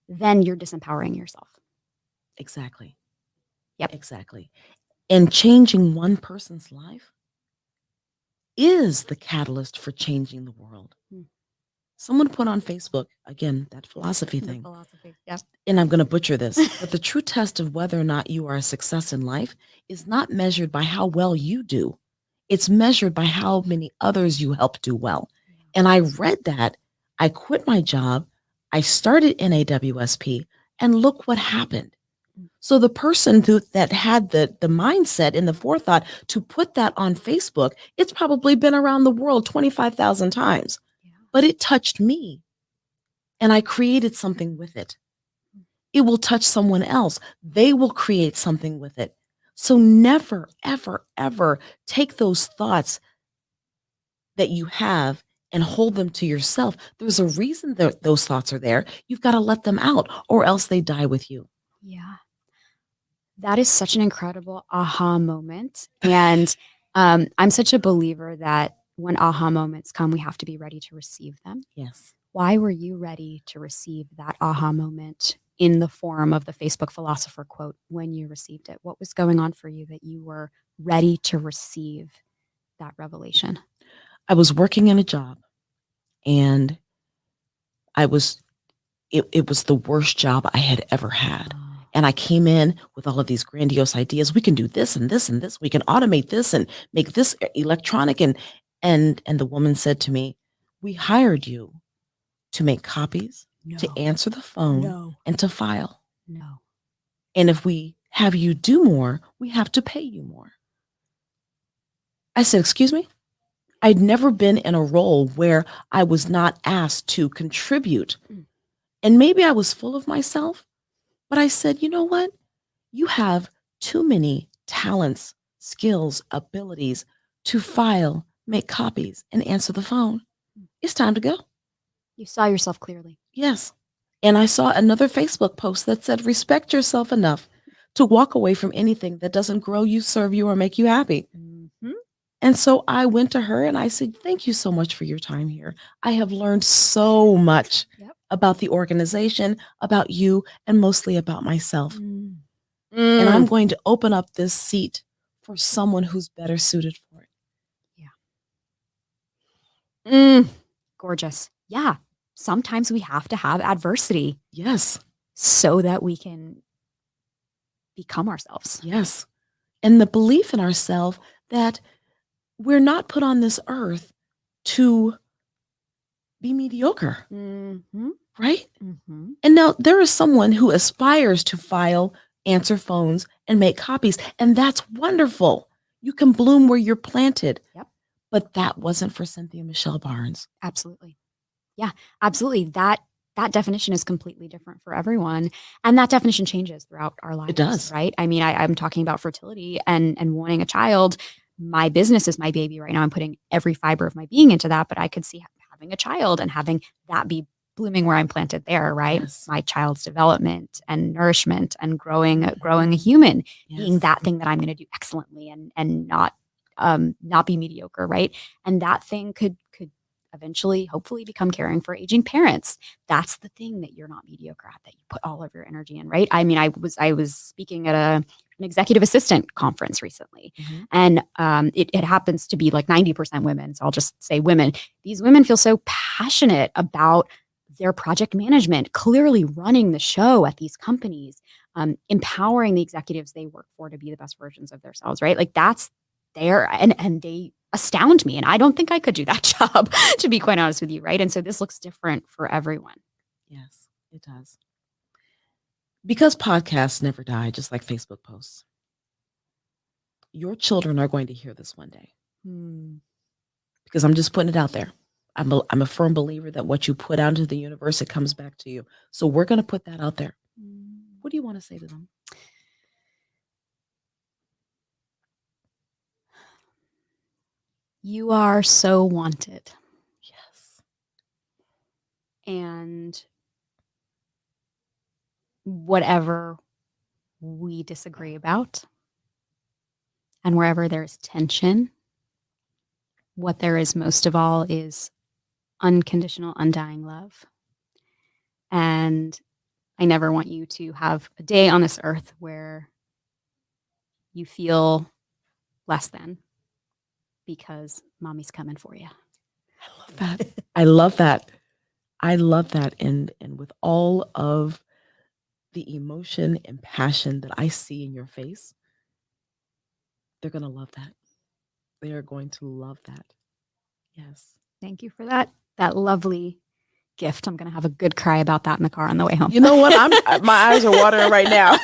then you're disempowering yourself. Exactly. Yep. Exactly. And changing one person's life is the catalyst for changing the world. Someone put on Facebook, again, that philosophy thing. Yeah. And I'm going to butcher this, but the true test of whether or not you are a success in life is not measured by how well you do. It's measured by how many others you help do well. And I read that. I quit my job. I started NAWSP, and look what happened. So the person that had the mindset and the forethought to put that on Facebook, it's probably been around the world 25,000 times. But it touched me, and I created something with it. It will touch someone else. They will create something with it. So never, ever, ever take those thoughts that you have and hold them to yourself. There's a reason that those thoughts are there. You've got to let them out, or else they die with you. Yeah. That is such an incredible aha moment. And I'm such a believer that when aha moments come, we have to be ready to receive them. Yes. Why were you ready to receive that aha moment in the form of the Facebook philosopher quote when you received it? What was going on for you that you were ready to receive that revelation? I was working in a job, and it was the worst job I had ever had. And I came in with all of these grandiose ideas. We can do this and this and this. We can automate this and make this electronic. And the woman said to me, "We hired you to make copies, to answer the phone, and to file. No. And if we have you do more, we have to pay you more." I said, "Excuse me?" I'd never been in a role where I was not asked to contribute. And maybe I was full of myself, but I said, you know what? You have too many talents, skills, abilities to file, make copies, and answer the phone. It's time to go. You saw yourself clearly. Yes. And I saw another Facebook post that said, respect yourself enough to walk away from anything that doesn't grow you, serve you, or make you happy. And so I went to her and I said, thank you so much for your time here. I have learned so much about the organization, about you, and mostly about myself. And I'm going to open up this seat for someone who's better suited for it. Gorgeous. Yeah. Sometimes we have to have adversity. Yes. So that we can become ourselves. Yes. And the belief in ourselves that we're not put on this earth to be mediocre. Right? And now there is someone who aspires to file, answer phones, and make copies. And that's wonderful. You can bloom where you're planted. Yep. But that wasn't for Cynthia Michelle Barnes. Absolutely. Yeah, absolutely. That definition is completely different for everyone. And that definition changes throughout our lives. It does. Right? I mean, I'm talking about fertility and wanting a child. My business is my baby right now. I'm putting every fiber of my being into that, but I could see having a child and having that be blooming where I'm planted there, right? Yes. My child's development and nourishment and growing a human, being that thing that I'm going to do excellently and not be mediocre, right? And that thing could eventually, hopefully become caring for aging parents. That's the thing that you're not mediocre at, that you put all of your energy in, right? I mean, I was speaking at an executive assistant conference recently, and it happens to be like 90% women. So I'll just say women. These women feel so passionate about their project management, clearly running the show at these companies, empowering the executives they work for to be the best versions of themselves, right? Like that's there, and they astound me. And I don't think I could do that job, to be quite honest with you, right? And so this looks different for everyone. Yes, it does. Because podcasts never die, just like Facebook posts. Your children are going to hear this one day. Because I'm just putting it out there. I'm a firm believer that what you put out into the universe, it comes back to you. So we're going to put that out there. What do you want to say to them? You are so wanted. Yes. And whatever we disagree about, and wherever there's tension, what there is most of all is unconditional, undying love. And I never want you to have a day on this earth where you feel less than, because mommy's coming for you. I love that. I love that. I love that. And with all of the emotion and passion that I see in your face, they're going to love that. They are going to love that. Yes. Thank you for that lovely gift. I'm going to have a good cry about that in the car on the way home. You know what? My eyes are watering right now.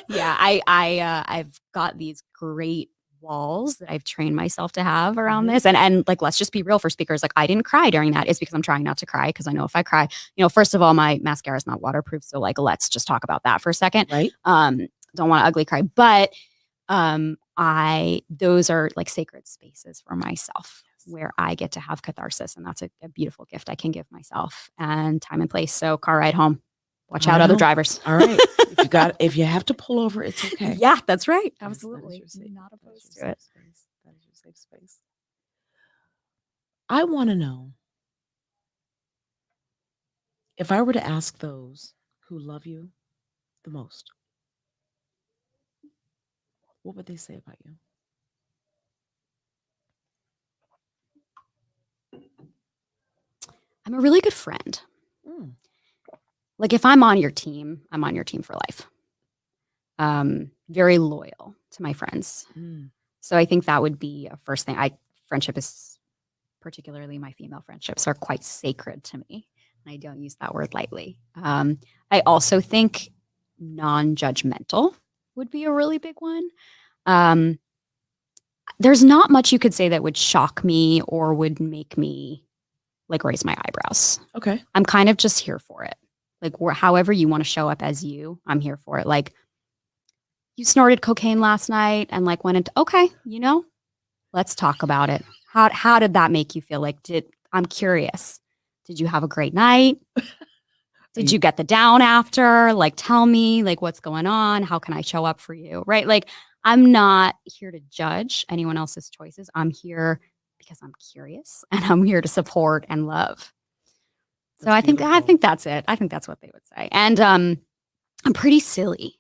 Yeah, I've got these great walls that I've trained myself to have around this. And like, let's just be real for speakers. Like, I didn't cry during that. It's because I'm trying not to cry, because I know if I cry, first of all, my mascara is not waterproof. So like, let's just talk about that for a second. Right. Don't want to ugly cry, but those are like sacred spaces for myself, where I get to have catharsis. And that's a beautiful gift I can give myself, and time and place. So car ride home, watch out other drivers. All right. If you have to pull over, it's okay. Yeah, that's right. Absolutely. Not opposed to it. That is your safe space. I want to know, if I were to ask those who love you the most, what would they say about you? I'm a really good friend. Like, if I'm on your team, I'm on your team for life. Very loyal to my friends. So I think that would be a first thing. Friendship is, particularly my female friendships, are quite sacred to me. And I don't use that word lightly. I also think non-judgmental would be a really big one. There's not much you could say that would shock me or would make me like raise my eyebrows. Okay. I'm kind of just here for it. Like, however you want to show up as you, I'm here for it. Like, you snorted cocaine last night and like went into, okay, let's talk about it. How did that make you feel? Like, I'm curious. Did you have a great night? Did you get the down after? Like, tell me, like, what's going on? How can I show up for you? Right? Like, I'm not here to judge anyone else's choices. I'm here because I'm curious, and I'm here to support and love. So I think that's it. I think that's what they would say. And I'm pretty silly.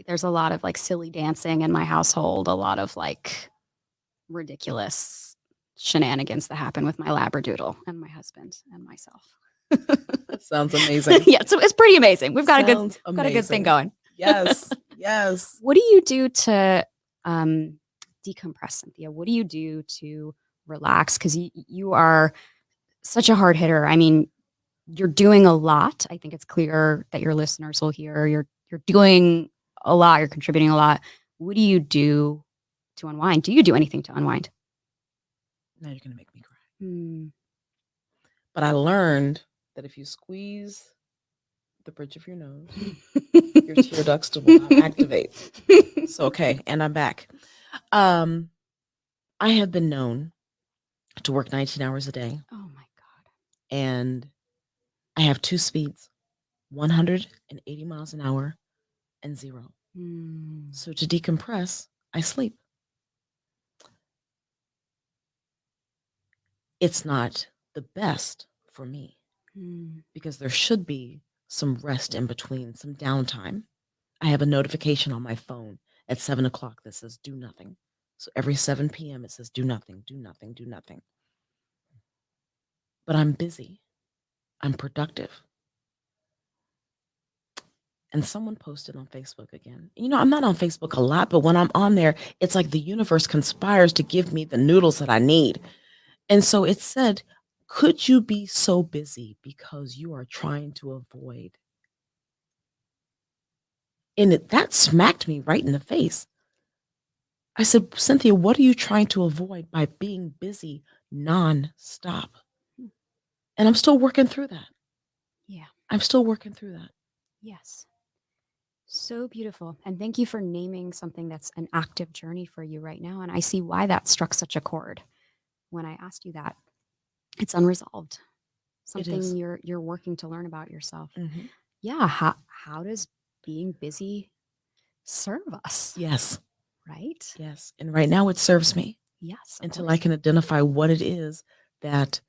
There's a lot of like silly dancing in my household, a lot of like ridiculous shenanigans that happen with my Labradoodle and my husband and myself. That sounds amazing. Yeah, so it's pretty amazing. We've got a good thing going. Yes. Yes. What do you do to decompress, Cynthia? What do you do to relax? Because you are such a hard hitter. I mean, you're doing a lot. I think it's clear that your listeners will hear you're doing a lot. You're contributing a lot. What do you do to unwind? Do you do anything to unwind? Now you're going to make me cry. But I learned that if you squeeze the bridge of your nose, your tear ducts will not activate. So, okay. And I'm back. I have been known to work 19 hours a day. Oh my God. And I have two speeds, 180 miles an hour and 0. So to decompress, I sleep. it's not the best for me because there should be some rest in between, some downtime. I have a notification on my phone at 7 o'clock that says do nothing. So every 7 p.m. it says do nothing, do nothing, do nothing. But I'm busy. I'm productive. And someone posted on Facebook again. I'm not on Facebook a lot, but when I'm on there, it's like the universe conspires to give me the noodles that I need. And so it said, could you be so busy because you are trying to avoid? And that smacked me right in the face. I said, Cynthia, what are you trying to avoid by being busy nonstop? And I'm still working through that. Yeah. I'm still working through that. Yes. So beautiful. And thank you for naming something that's an active journey for you right now. And I see why that struck such a chord when I asked you that. It's unresolved. Something you're working to learn about yourself. Mm-hmm. Yeah. How does being busy serve us? Yes. Right? Yes. And right now it serves me. Yes. Until I can identify what it is that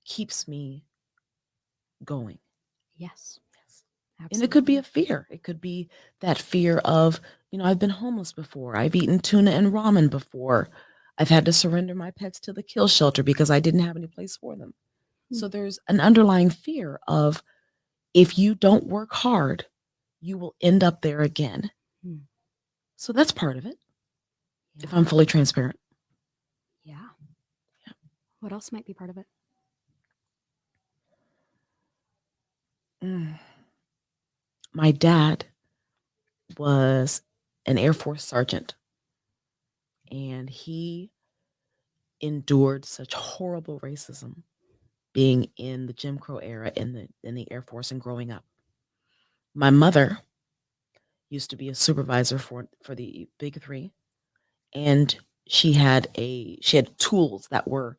keeps me going. Yes. Absolutely. And it could be a fear. It could be that fear of, I've been homeless before. I've eaten tuna and ramen before. I've had to surrender my pets to the kill shelter because I didn't have any place for them. So there's an underlying fear of if you don't work hard, you will end up there again. So that's part of it. Yeah. If I'm fully transparent. Yeah. What else might be part of it? My dad was an Air Force sergeant, and he endured such horrible racism being in the Jim Crow era in the Air Force and growing up. My mother used to be a supervisor for the Big Three, and she had tools that were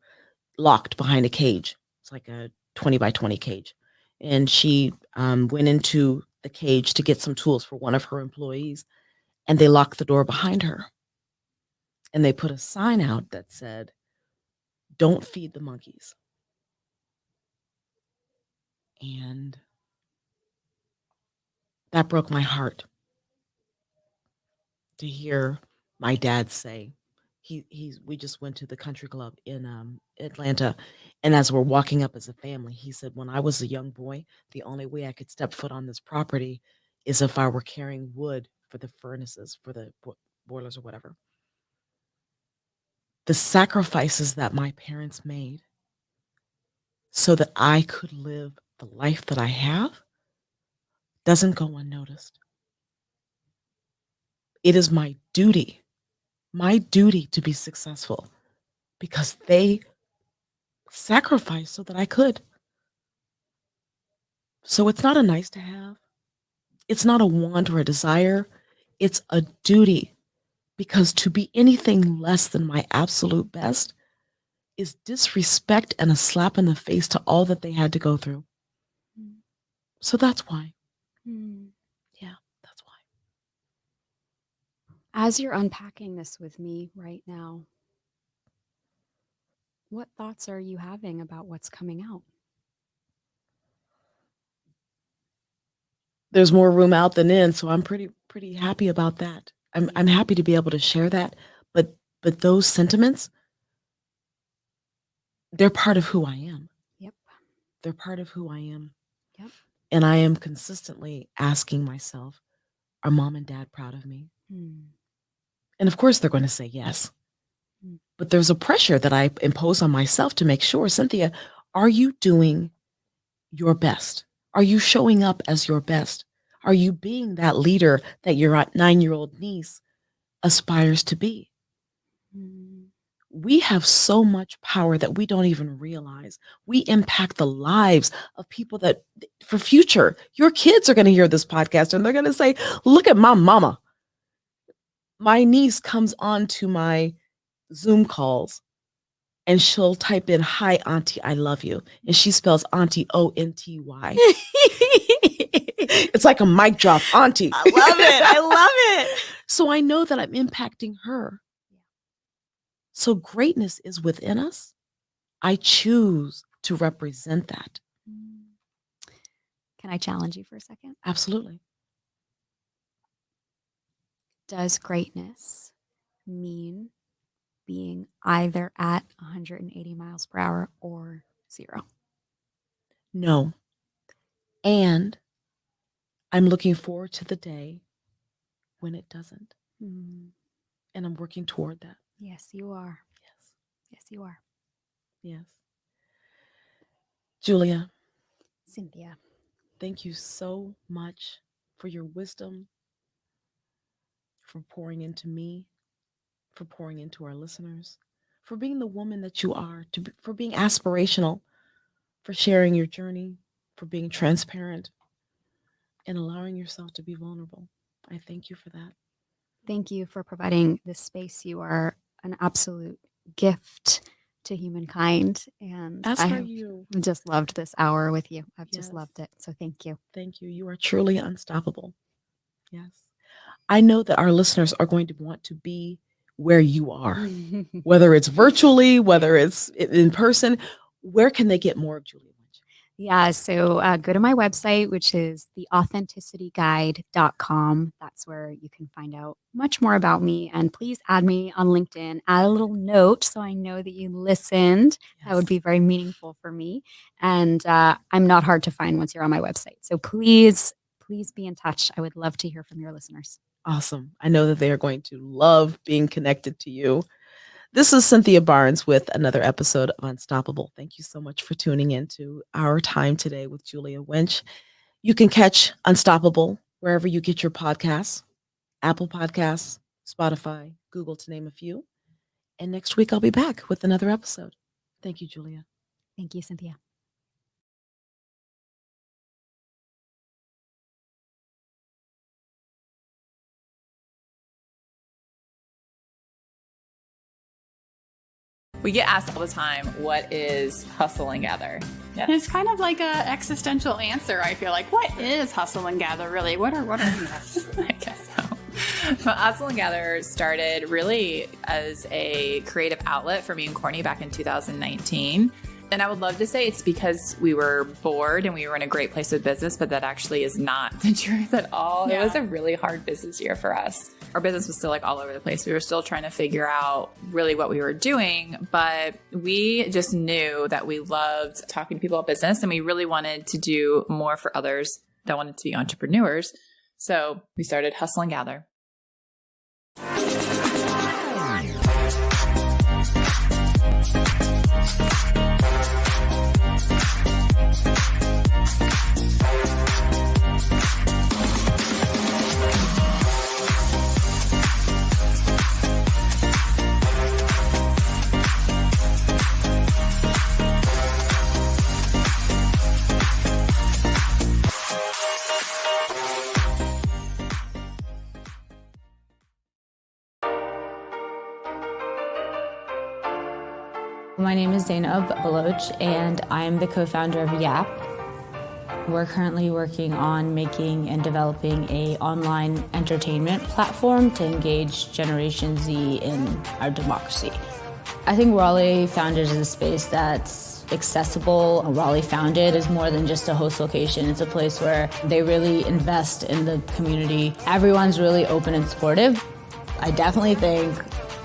locked behind a cage. It's like a 20 by 20 cage. And she went into the cage to get some tools for one of her employees, and they locked the door behind her. And they put a sign out that said, "Don't feed the monkeys." And that broke my heart to hear my dad say, we just went to the country club in Atlanta, and as we're walking up as a family, he said, when I was a young boy, the only way I could step foot on this property is if I were carrying wood for the furnaces, for the boilers or whatever. The sacrifices that my parents made so that I could live the life that I have doesn't go unnoticed. It is my duty to be successful because they sacrificed so that I could. So it's not a nice to have. It's not a want or a desire. It's a duty, because to be anything less than my absolute best is disrespect and a slap in the face to all that they had to go through. So that's why. Yeah, that's why. As you're unpacking this with me right now, what thoughts are you having about what's coming out? There's more room out than in, so I'm pretty happy about that. I'm happy to be able to share that, but those sentiments, they're part of who I am. Yep. They're part of who I am. Yep. And I am consistently asking myself, are mom and dad proud of me? And of course they're going to say yes. But there's a pressure that I impose on myself to make sure, Cynthia, are you doing your best? Are you showing up as your best? Are you being that leader that your 9-year-old niece aspires to be? We have so much power that we don't even realize. We impact the lives of people that, for future, your kids are going to hear this podcast and they're going to say, look at my mama. My niece comes on to my Zoom calls and she'll type in, "Hi, Auntie, I love you." And she spells Auntie Onty. It's like a mic drop, Auntie. I love it. I love it. So I know that I'm impacting her. So greatness is within us. I choose to represent that. Can I challenge you for a second? Absolutely. Does greatness mean being either at 180 miles per hour or 0? No. And I'm looking forward to the day when it doesn't. And I'm working toward that. Yes, you are. Yes, you are. Yes. Julia. Cynthia. Thank you so much for your wisdom, for pouring into me, for pouring into our listeners, for being the woman that you are, for being aspirational, for sharing your journey, for being transparent, and allowing yourself to be vulnerable. I thank you for that. Thank you for providing this space. You are an absolute gift to humankind. And As I for have you. just loved this hour with you. I've Yes. just loved it. So thank you. Thank you. You are truly unstoppable. Yes. I know that our listeners are going to want to be where you are, whether it's virtually, whether it's in person. Where can they get more of Julia? Yeah, so go to my website, which is theauthenticityguide.com. That's where you can find out much more about me. And please add me on LinkedIn, add a little note so I know that you listened. That would be very meaningful for me. And I'm not hard to find once you're on my website. So please be in touch. I would love to hear from your listeners. Awesome. I know that they are going to love being connected to you. This is Cynthia Barnes with another episode of Unstoppable. Thank you so much for tuning in to our time today with Julia Wuench. You can catch Unstoppable wherever you get your podcasts, Apple Podcasts, Spotify, Google, to name a few. And next week, I'll be back with another episode. Thank you, Julia. Thank you, Cynthia. We get asked all the time, what is hustle and gather? Yeah. It's kind of like an existential answer, I feel like. What is hustle and gather, really? What are these? I guess so. But Hustle and Gather started really as a creative outlet for me and Courtney back in 2019. And I would love to say it's because we were bored and we were in a great place with business, but that actually is not the truth at all. Yeah. It was a really hard business year for us. Our business was still like all over the place. We were still trying to figure out really what we were doing, but we just knew that we loved talking to people about business and we really wanted to do more for others that wanted to be entrepreneurs. So we started Hustle and Gather. My name is Zainab Baloch, and I'm the co-founder of Yap. We're currently working on making and developing an online entertainment platform to engage Generation Z in our democracy. I think Raleigh Founded is a space that's accessible. Raleigh Founded is more than just a host location. It's a place where they really invest in the community. Everyone's really open and supportive. I definitely think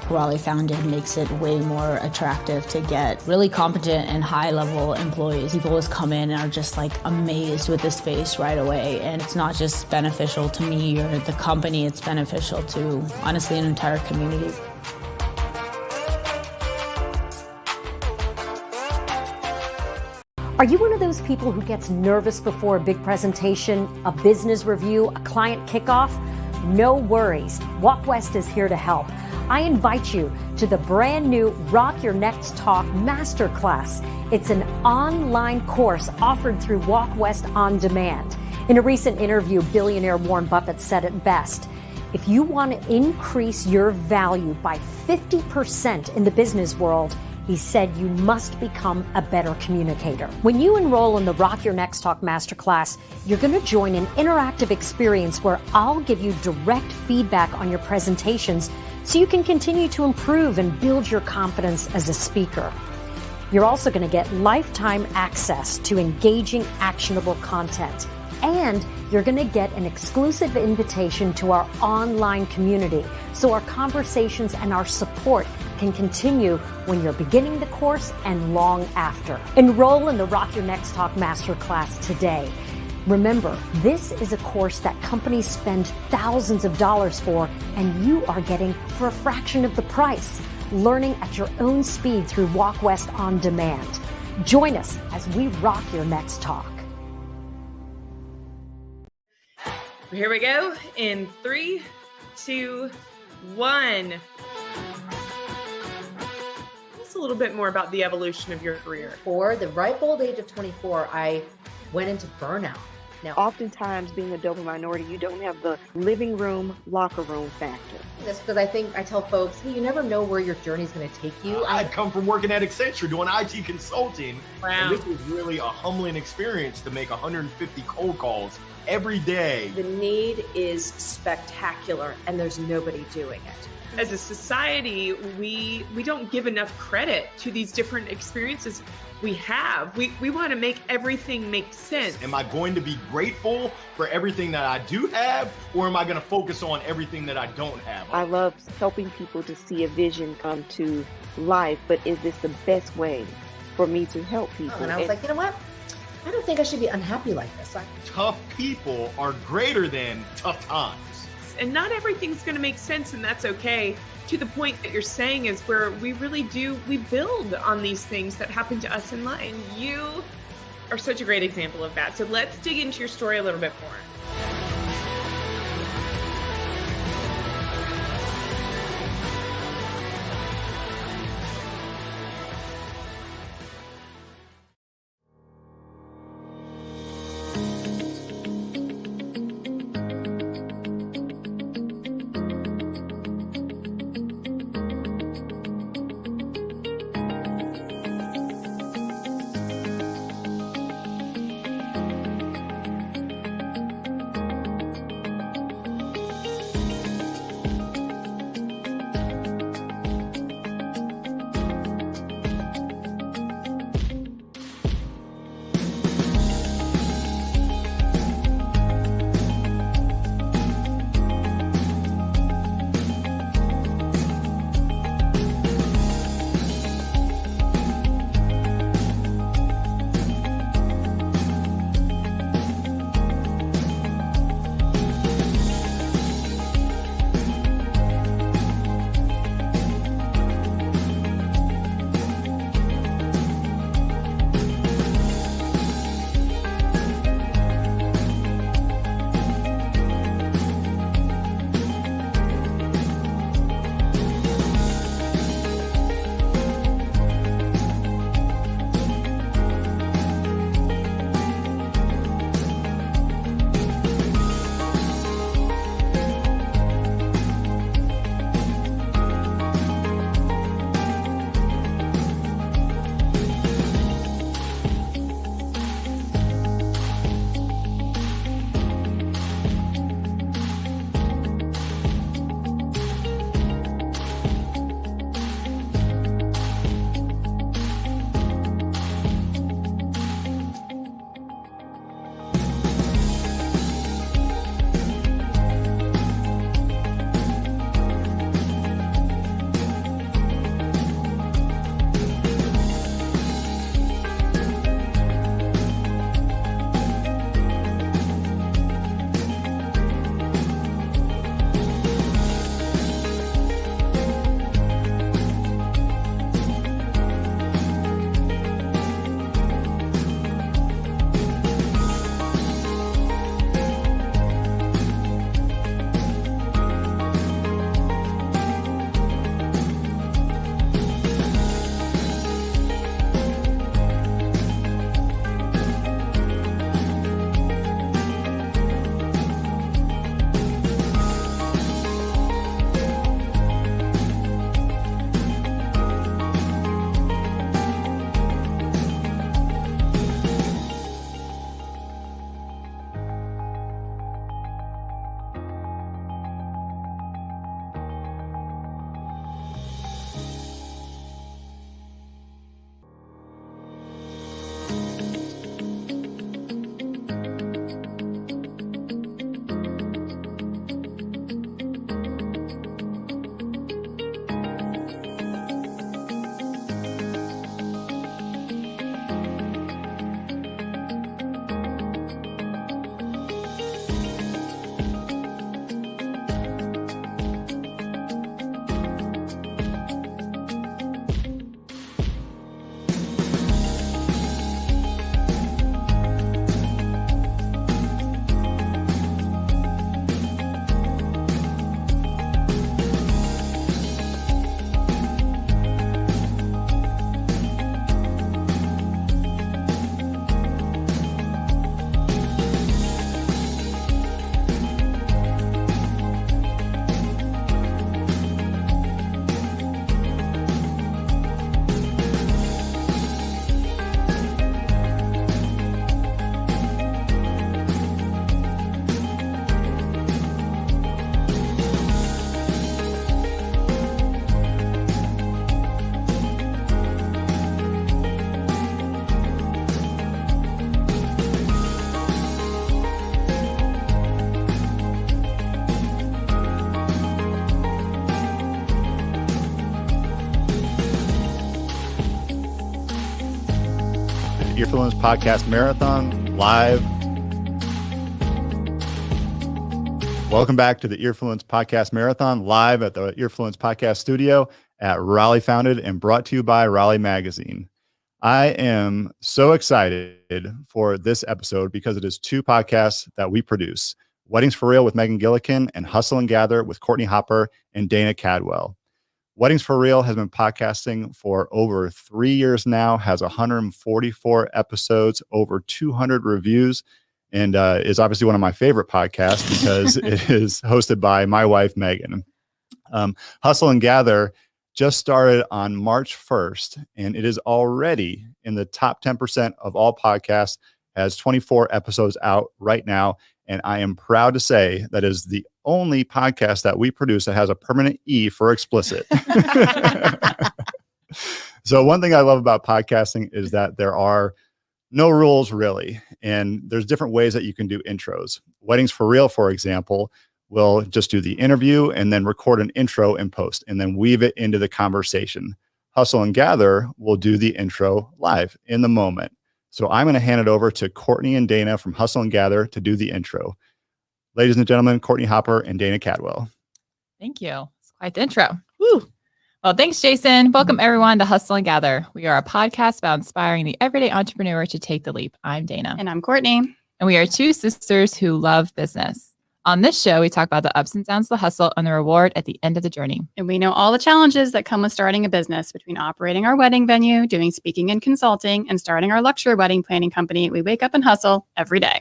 Raleigh Founded makes it way more attractive to get really competent and high-level employees. People just come in and are just like amazed with the space right away. And it's not just beneficial to me or the company, it's beneficial to, honestly, an entire community. Are you one of those people who gets nervous before a big presentation, a business review, a client kickoff? No worries. Walk West is here to help. I invite you to the brand new Rock Your Next Talk Masterclass. It's an online course offered through Walk West On Demand. In a recent interview, billionaire Warren Buffett said it best. If you want to increase your value by 50% in the business world, he said you must become a better communicator. When you enroll in the Rock Your Next Talk Masterclass, you're going to join an interactive experience where I'll give you direct feedback on your presentations so you can continue to improve and build your confidence as a speaker. You're also going to get lifetime access to engaging, actionable content. And you're going to get an exclusive invitation to our online community, so our conversations and our support can continue when you're beginning the course and long after. Enroll in the Rock Your Next Talk Masterclass today. Remember, this is a course that companies spend thousands of dollars for, and you are getting for a fraction of the price. Learning at your own speed through Walk West On Demand. Join us as we rock your next talk. Here we go in 3, 2, 1. Tell us a little bit more about the evolution of your career. For the ripe old age of 24, I went into burnout. Now, Oftentimes, being a double minority, you don't have the living room, locker room factor. this because I tell folks, hey, you never know where your journey's going to take you. I'd come from working at Accenture doing IT consulting. Wow. And this was really a humbling experience to make 150 cold calls every day. The need is spectacular, and there's nobody doing it. As a society, we don't give enough credit to these different experiences we have. We want to make everything make sense. Am I going to be grateful for everything that I do have, or am I going to focus on everything that I don't have? I love helping people to see a vision come to life, but is this the best way for me to help people? And I was like, you know what? I don't think I should be unhappy like this. Tough people are greater than tough times. And not everything's going to make sense, and that's okay. To the point that you're saying is where we really do, we build on these things that happen to us in life. And you are such a great example of that. So let's dig into your story a little bit more. Earfluence Podcast Marathon live. Welcome back to the Earfluence Podcast Marathon live at the Earfluence Podcast Studio at Raleigh Founded and brought to you by Raleigh Magazine. I am so excited for this episode because it is two podcasts that we produce: Weddings for Real with Megan Gillikin and Hustle and Gather with Courtney Hopper and Dana Kadwell. Weddings for Real has been podcasting for over 3 years now, has 144 episodes, over 200 reviews, and is obviously one of my favorite podcasts because it is hosted by my wife, Megan. Hustle and Gather just started on March 1st, and it is already in the top 10% of all podcasts, has 24 episodes out right now. And I am proud to say that is the only podcast that we produce that has a permanent E for explicit. So one thing I love about podcasting is that there are no rules really. And there's different ways that you can do intros. Weddings for Real, for example, will just do the interview and then record an intro and post and then weave it into the conversation. Hustle and Gather will do the intro live in the moment. So I'm going to hand it over to Courtney and Dana from Hustle and Gather to do the intro. Ladies and gentlemen, Courtney Hopper and Dana Kadwell. Thank you. It's quite the intro. Woo. Well, thanks, Jason. Welcome, everyone, to Hustle and Gather. We are a podcast about inspiring the everyday entrepreneur to take the leap. I'm Dana. And I'm Courtney. And we are two sisters who love business. On this show, we talk about the ups and downs of the hustle and the reward at the end of the journey. And we know all the challenges that come with starting a business. Between operating our wedding venue, doing speaking and consulting, and starting our luxury wedding planning company, we wake up and hustle every day.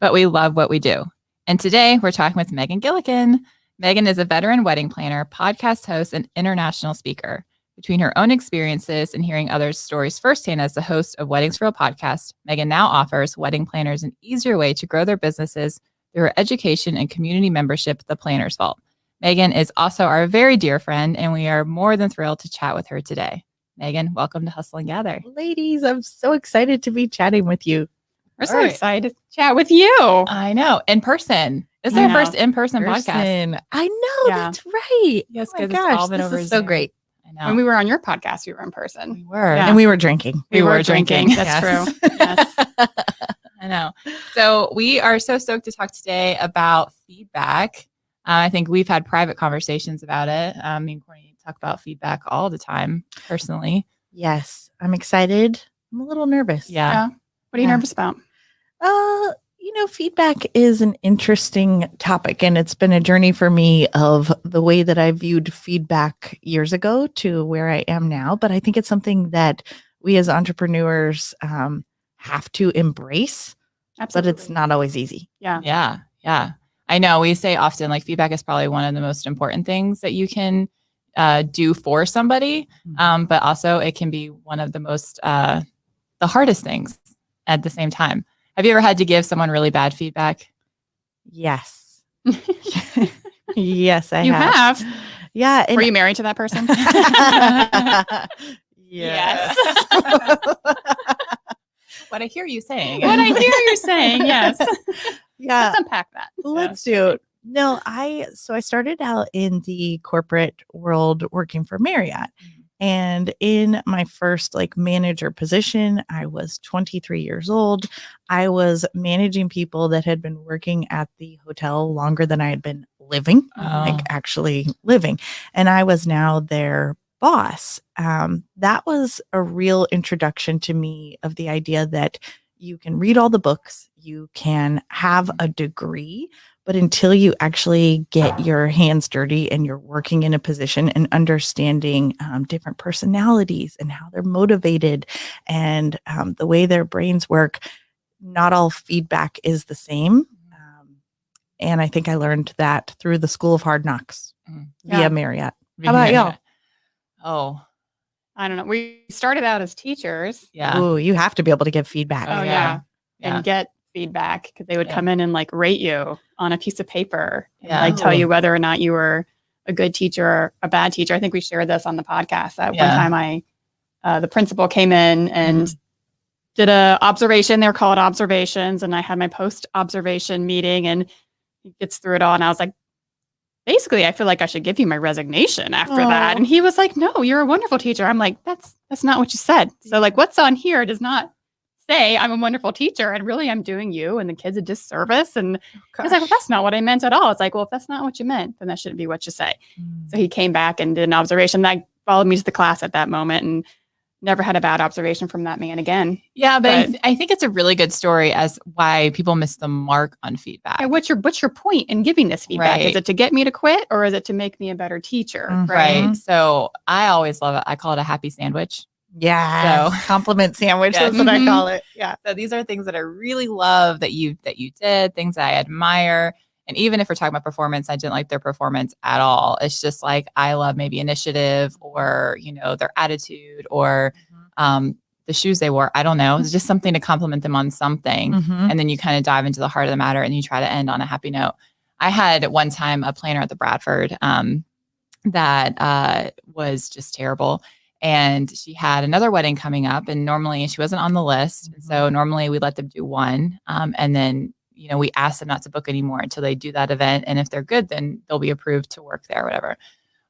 But we love what we do. And today we're talking with Megan Gillikin. Megan is a veteran wedding planner, podcast host, and international speaker. Between her own experiences and hearing others' stories firsthand as the host of Weddings for Real podcast, Megan now offers wedding planners an easier way to grow their businesses through her education and community membership, The Planner's Vault. Megan is also our very dear friend, and we are more than thrilled to chat with her today. Megan, welcome to Hustle and Gather. Ladies, I'm so excited to be chatting with you. We're so excited to chat with you. I know. In person. This is our first in-person podcast. I know. Yeah. That's right. Yes, oh my because gosh, it's all been this over is so Zoom. great. I know. When we were on your podcast, we were in person. We were. Yeah. And we were drinking. We were drinking. That's Yes. true. Yes. I know. So we are so stoked to talk today about feedback. I think we've had private conversations about it. Me and Courtney talk about feedback all the time, personally. Yes, I'm excited. I'm a little nervous. Yeah. What are you nervous about? Feedback is an interesting topic, and it's been a journey for me of the way that I viewed feedback years ago to where I am now. But I think it's something that we as entrepreneurs have to embrace. Absolutely. But it's not always easy. Yeah. Yeah. Yeah. I know we say often like feedback is probably one of the most important things that you can do for somebody. But also it can be one of the most, the hardest things at the same time. Have you ever had to give someone really bad feedback? Yes. Yes, I You have. have? Yeah. Were you married to that person? Yes. What I hear you saying. What I hear you saying, yes. Yeah. Let's unpack that. Let's do it. No, I started out in the corporate world working for Marriott. And in my first manager position, I was 23 years old. I was managing people that had been working at the hotel longer than I had been living, actually living. And I was now their boss. That was a real introduction to me of the idea that you can read all the books, you can have a degree, but until you actually get your hands dirty and you're working in a position and understanding different personalities and how they're motivated and the way their brains work, not all feedback is the same. And I think I learned that through the School of Hard Knocks via Marriott. How about y'all? Oh, I don't know. We started out as teachers. Yeah. Ooh, you have to be able to give feedback. Oh, yeah. And get feedback because they would come in and rate you on a piece of paper and tell you whether or not you were a good teacher or a bad teacher. I think we shared this on the podcast that one time the principal came in and did a observation. They're called observations. And I had my post-observation meeting and he gets through it all. And I was like, basically, I feel like I should give you my resignation after that. And he was like, no, you're a wonderful teacher. I'm like, that's not what you said. So what's on here does not say I'm a wonderful teacher and really I'm doing you and the kids a disservice. And he's like, well, that's not what I meant at all. It's like, well, if that's not what you meant, then that shouldn't be what you say. So he came back and did an observation that followed me to the class at that moment and never had a bad observation from that man again. Yeah, but I think it's a really good story as why people miss the mark on feedback. And what's your point in giving this feedback? Right. Is it to get me to quit or is it to make me a better teacher? Right. So I always love it. I call it a happy sandwich. Yeah. So Compliment sandwich. Yes. That's what I call it. Yeah. So these are things that I really love that you did, things that I admire. And even if we're talking about performance, I didn't like their performance at all. It's just like I love maybe initiative or, their attitude or the shoes they wore. I don't know. It's just something to compliment them on something. And then you kind of dive into the heart of the matter and you try to end on a happy note. I had one time a planner at the Bradford that was just terrible. And she had another wedding coming up and normally she wasn't on the list. So normally we let them do one. And then, we ask them not to book anymore until they do that event. And if they're good, then they'll be approved to work there or whatever.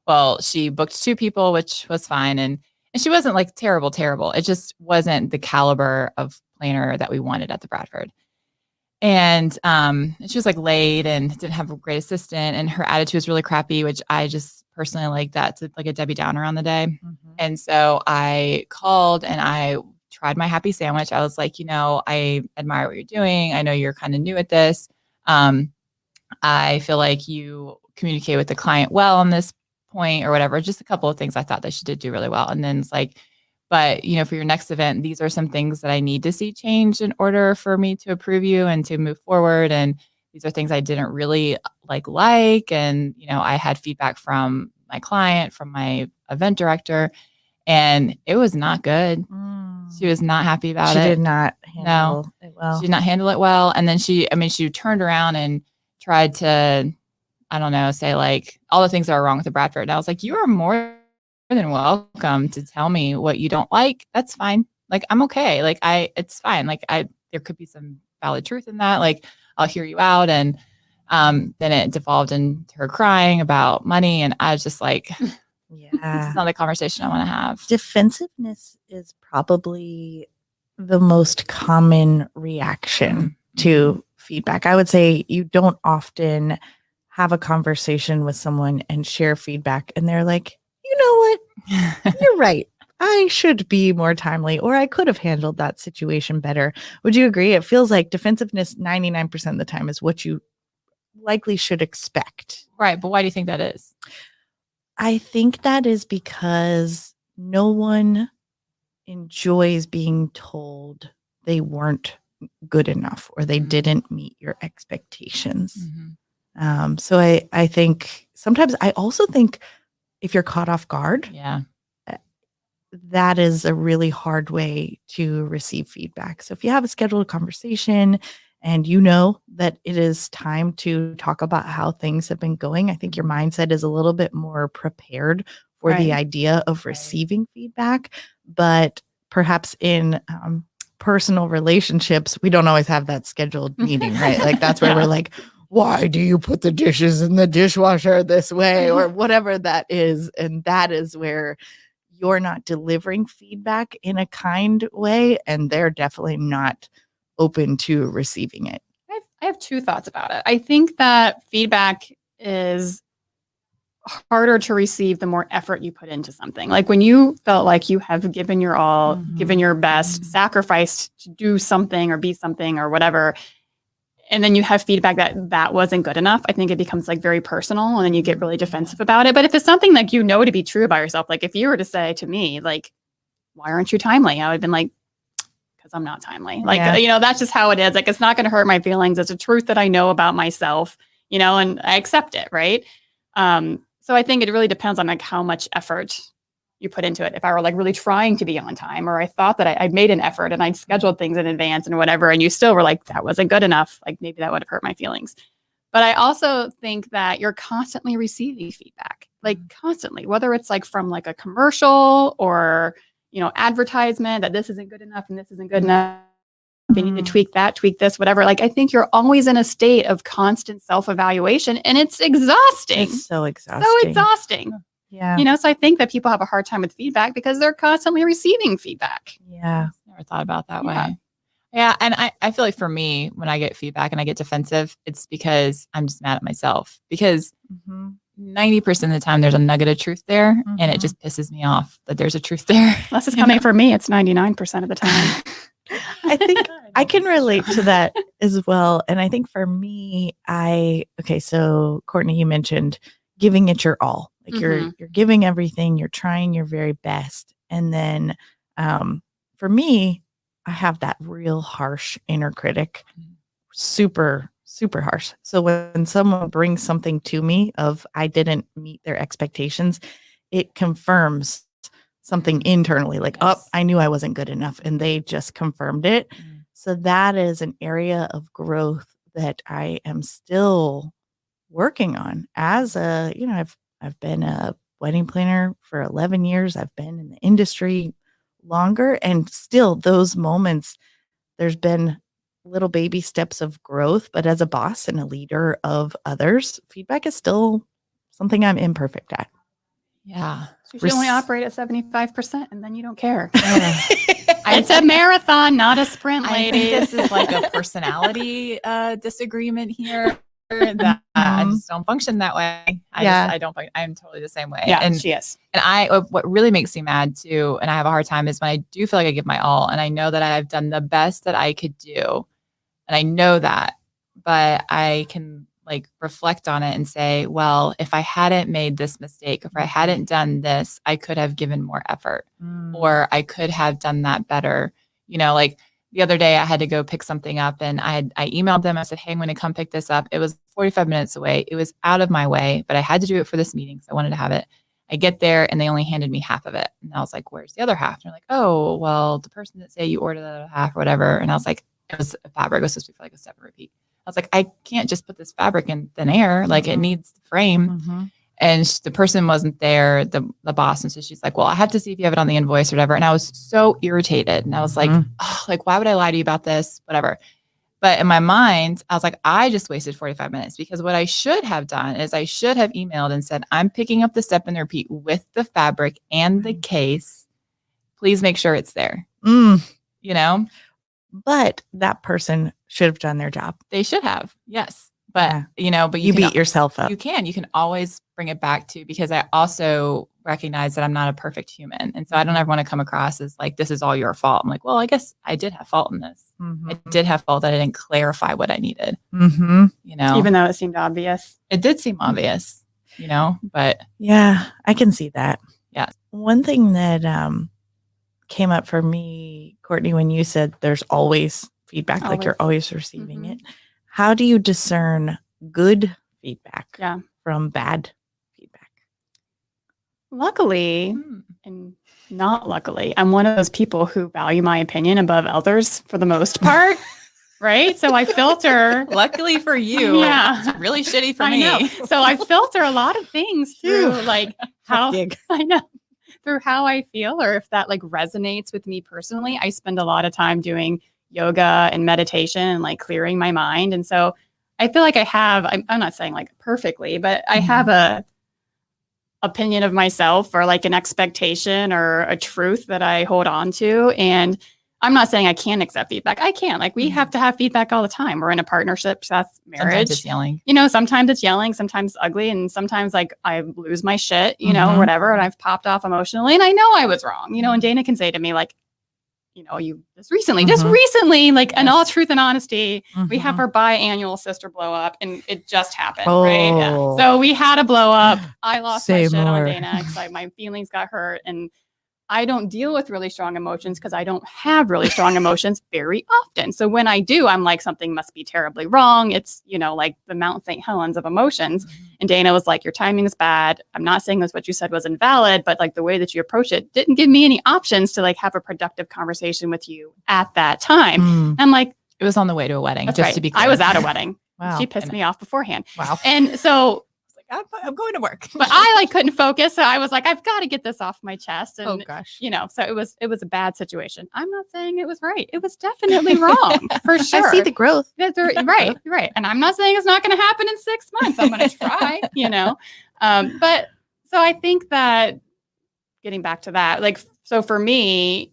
Well, she booked 2 people, which was fine. And she wasn't like terrible. It just wasn't the caliber of planner that we wanted at the Bradford. And she was like late and didn't have a great assistant and her attitude was really crappy, which I just personally like that. It's like a Debbie Downer on the day. And so I called and I tried my happy sandwich. I was like, I admire what you're doing. I know you're kind of new at this. I feel like you communicate with the client well on this point or whatever. Just a couple of things I thought that she did do really well. And then it's like, but for your next event, these are some things that I need to see change in order for me to approve you and to move forward. And these are things I didn't really like. And, I had feedback from my client, from my event director, and it was not good. She was not happy about it. She did not handle it well. She did not handle it well. And then she turned around and tried to, I don't know, say like all the things that are wrong with the Bradford. And I was like, you are more than welcome to tell me what you don't like. That's fine. Like, I'm okay. Like it's fine. Like there could be some valid truth in that. Like I'll hear you out. And then it devolved into her crying about money. And I was just like, it's not the conversation I want to have. Defensiveness is probably the most common reaction to feedback. I would say you don't often have a conversation with someone and share feedback and they're like, you know what? You're right. I should be more timely, or I could have handled that situation better. Would you agree? It feels like defensiveness 99% of the time is what you likely should expect. Right. But why do you think that is? I think that is because no one enjoys being told they weren't good enough or they didn't meet your expectations. So I think sometimes I also think if you're caught off guard, that is a really hard way to receive feedback. So if you have a scheduled conversation and you know that it is time to talk about how things have been going, I think your mindset is a little bit more prepared for the idea of receiving feedback. But perhaps in personal relationships, we don't always have that scheduled meeting, right? Like that's where we're like, why do you put the dishes in the dishwasher this way or whatever that is? And that is where you're not delivering feedback in a kind way, and they're definitely not open to receiving it. I have 2 thoughts about it. I think that feedback is harder to receive the more effort you put into something. Like when you felt like you have given your all, given your best, sacrificed to do something or be something or whatever, and then you have feedback that wasn't good enough, I think it becomes like very personal and then you get really defensive about it. But if it's something like to be true about yourself, like if you were to say to me, like, why aren't you timely? I would have been like, because I'm not timely. Like, that's just how it is. Like, it's not going to hurt my feelings. It's a truth that I know about myself, and I accept it. Right. So I think it really depends on like how much effort you put into it. If I were like really trying to be on time, or I thought that I made an effort and I'd scheduled things in advance and whatever, and you still were like, that wasn't good enough, like maybe that would have hurt my feelings. But I also think that you're constantly receiving feedback, like constantly, whether it's like from like a commercial or, advertisement that this isn't good enough and this isn't good enough. You need to tweak that, tweak this, whatever. Like, I think you're always in a state of constant self-evaluation and it's exhausting. It's so exhausting. So exhausting. Yeah. So I think that people have a hard time with feedback because they're constantly receiving feedback. Yeah. Never thought about that way. Yeah. And I feel like for me, when I get feedback and I get defensive, it's because I'm just mad at myself, because 90% of the time there's a nugget of truth there, and it just pisses me off that there's a truth there. Unless it's coming from me, it's 99% of the time. I think I can relate to that as well. And I think for me, so Courtney, you mentioned giving it your all. Like you're giving everything, you're trying your very best. And then for me, I have that real harsh inner critic, super, super harsh. So when someone brings something to me of I didn't meet their expectations, it confirms something internally, like, I knew I wasn't good enough, and they just confirmed it. So that is an area of growth that I am still working on. As I've been a wedding planner for 11 years. I've been in the industry longer, and still those moments, there's been little baby steps of growth, but as a boss and a leader of others, feedback is still something I'm imperfect at. Yeah. You should only operate at 75%, and then you don't care. It's a marathon, not a sprint, ladies. I think this is like a personality disagreement here. That I just don't function that way. I'm totally the same way. Yeah, and she is. And what really makes me mad too, and I have a hard time, is when I do feel like I give my all, and I know that I've done the best that I could do, and I know that, but I can like reflect on it and say, well, if I hadn't made this mistake, if I hadn't done this, I could have given more effort, or I could have done that better. Like the other day I had to go pick something up, and I emailed them. I said, hey, I'm going to come pick this up. It was 45 minutes away. It was out of my way, but I had to do it for this meeting, so I wanted to have it. I get there and they only handed me half of it. And I was like, where's the other half? And they're like, oh, well, the person that said you ordered the other half or whatever. And I was like, it was a fabric. It was supposed to be for like a step and repeat. I was like, I can't just put this fabric in thin air. Like it needs the frame. And the person wasn't there, the boss. And so she's like, well, I have to see if you have it on the invoice or whatever. And I was so irritated. And I was like, why would I lie to you about this? Whatever. But in my mind, I was like, I just wasted 45 minutes, because what I should have done is I should have emailed and said, I'm picking up the step and repeat with the fabric and the case. Please make sure it's there. But that person should have done their job. They should have. Yes. But, but you beat yourself up. You can always bring it back to, because I also recognize that I'm not a perfect human. And so I don't ever want to come across as like, this is all your fault. I'm like, well, I guess I did have fault in this. I did have fault that I didn't clarify what I needed, even though it seemed obvious. It did seem obvious, but. Yeah, I can see that. Yeah. One thing that came up for me, Courtney, when you said there's always feedback, like you're always receiving it. How do you discern good feedback from bad feedback? Luckily, and not luckily, I'm one of those people who value my opinion above others for the most part. Right? So I filter. Luckily for you. Yeah. It's really shitty for me. Know. So I filter a lot of things through like how through how I feel, or if that like resonates with me personally. I spend a lot of time doing yoga and meditation and like clearing my mind. And so I feel like I'm not saying like perfectly, but I have a opinion of myself, or like an expectation or a truth that I hold on to. And I'm not saying I can't accept feedback. I can. Like we have to have feedback all the time. We're in a partnership. So that's marriage. Sometimes it's yelling. Sometimes it's yelling, sometimes it's ugly, and sometimes like I lose my shit, whatever. And I've popped off emotionally, and I know I was wrong, and Dana can say to me like, you just recently, like in all truth and honesty, we have our biannual sister blow up, and it just happened, right? Yeah. So we had a blow up. I lost my shit on Dana because my feelings got hurt, and I don't deal with really strong emotions because I don't have really strong emotions very often. So when I do, I'm like, something must be terribly wrong. It's, like the Mount St. Helens of emotions. And Dana was like, your timing is bad. I'm not saying that's what you said was invalid, but like the way that you approach it didn't give me any options to like have a productive conversation with you at that time. I'm like, it was on the way to a wedding. To be clear. I was at a wedding. Wow. She pissed me off beforehand. Wow. And so I'm going to work. But I like couldn't focus. So I was like, I've got to get this off my chest. And, oh gosh. So it was a bad situation. I'm not saying it was right. It was definitely wrong for sure. I see the growth. Right. And I'm not saying it's not going to happen in 6 months. I'm going to try, but so I think that getting back to that, like, so for me,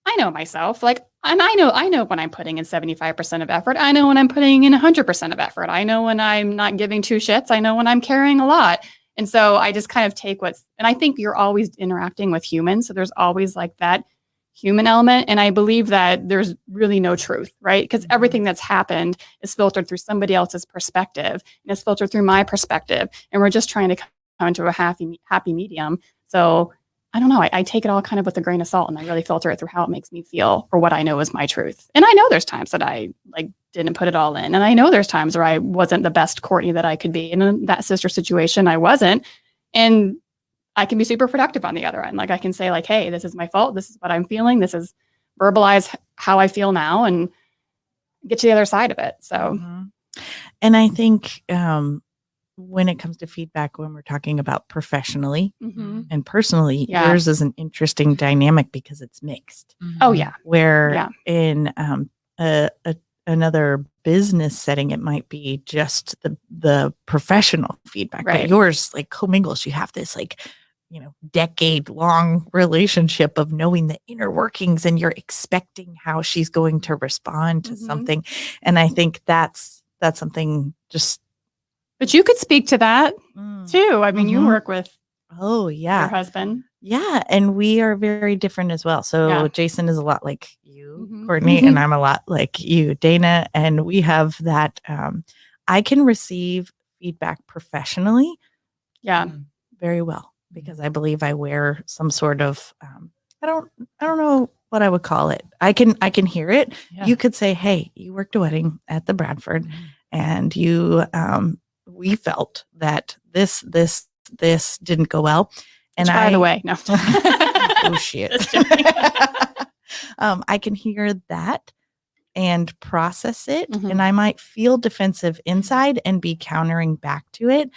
I know myself, like And I know when I'm putting in 75% of effort. I know when I'm putting in 100% of effort. I know when I'm not giving two shits. I know when I'm caring a lot. And so I just kind of take and I think you're always interacting with humans. So there's always like that human element. And I believe that there's really no truth, right? Because everything that's happened is filtered through somebody else's perspective and it's filtered through my perspective. And we're just trying to come into a happy medium. So I don't know. I take it all kind of with a grain of salt and I really filter it through how it makes me feel or what I know is my truth. And I know there's times that I didn't put it all in. And I know there's times where I wasn't the best Courtney that I could be. And in that sister situation, I wasn't. And I can be super productive on the other end. Like I can say like, hey, this is my fault. This is what I'm feeling. This is verbalize how I feel now and get to the other side of it. So, and I think, when it comes to feedback, when we're talking about professionally and personally, yours is an interesting dynamic because it's mixed. Oh yeah. Where in another business setting, it might be just the professional feedback, but yours like commingles. You have this like, decade long relationship of knowing the inner workings and you're expecting how she's going to respond to something. And I think that's something just. But you could speak to that too. I mean, you work with your husband. Yeah. And we are very different as well. So Jason is a lot like you, Courtney, and I'm a lot like you, Dana. And we have that, I can receive feedback professionally. Very well, because I believe I wear some sort of, I don't know what I would call it. I can hear it. You could say, hey, you worked a wedding at the Bradford and you, we felt that this didn't go well. And by the way, no. Oh shit. I can hear that and process it. And I might feel defensive inside and be countering back to it.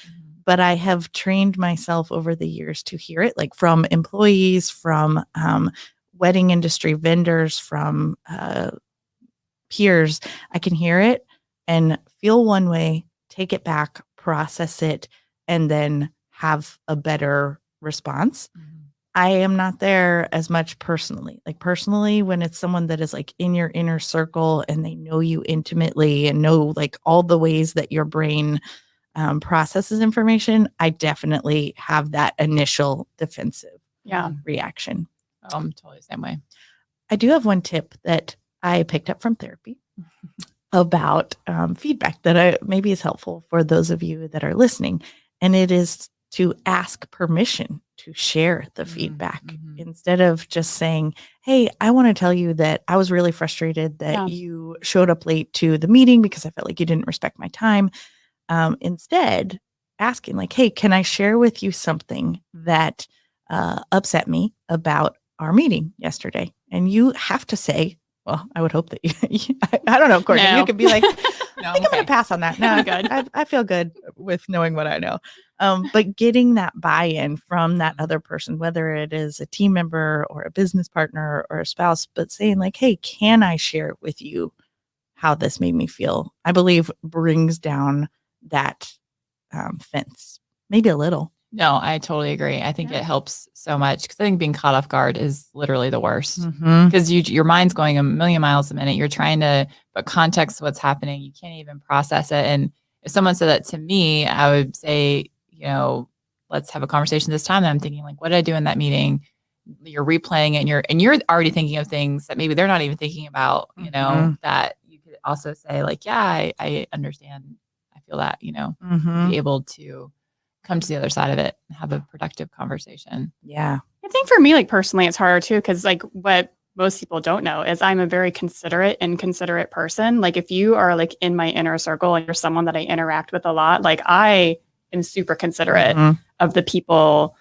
But I have trained myself over the years to hear it, like from employees, from wedding industry vendors, from peers. I can hear it and feel one way, take it back, process it, and then have a better response. I am not there as much personally. Like personally, when it's someone that is like in your inner circle and they know you intimately and know like all the ways that your brain processes information, I definitely have that initial defensive reaction. I'm totally the same way. I do have one tip that I picked up from therapy about feedback that maybe is helpful for those of you that are listening. And it is to ask permission to share the feedback instead of just saying, hey, I want to tell you that I was really frustrated that you showed up late to the meeting because I felt like you didn't respect my time. Instead, asking like, hey, can I share with you something that upset me about our meeting yesterday? And you have to say, well, I would hope that I don't know, Courtney, you could be like, I think I'm going to pass on that. No, good. I feel good with knowing what I know. But getting that buy-in from that other person, whether it is a team member or a business partner or a spouse, but saying like, hey, can I share with you how this made me feel? I believe brings down that fence, maybe a little. No, I totally agree. I think it helps so much because I think being caught off guard is literally the worst because your mind's going a million miles a minute. You're trying to put context to what's happening. You can't even process it. And if someone said that to me, I would say, let's have a conversation this time. And I'm thinking like, what did I do in that meeting? You're replaying it and you're already thinking of things that maybe they're not even thinking about, that you could also say like, yeah, I understand. I feel that, be able to come to the other side of it and have a productive conversation. Yeah. I think for me, like personally, it's harder too. Cause like what most people don't know is I'm a very considerate person. Like if you are like in my inner circle and you're someone that I interact with a lot, like I am super considerate of the people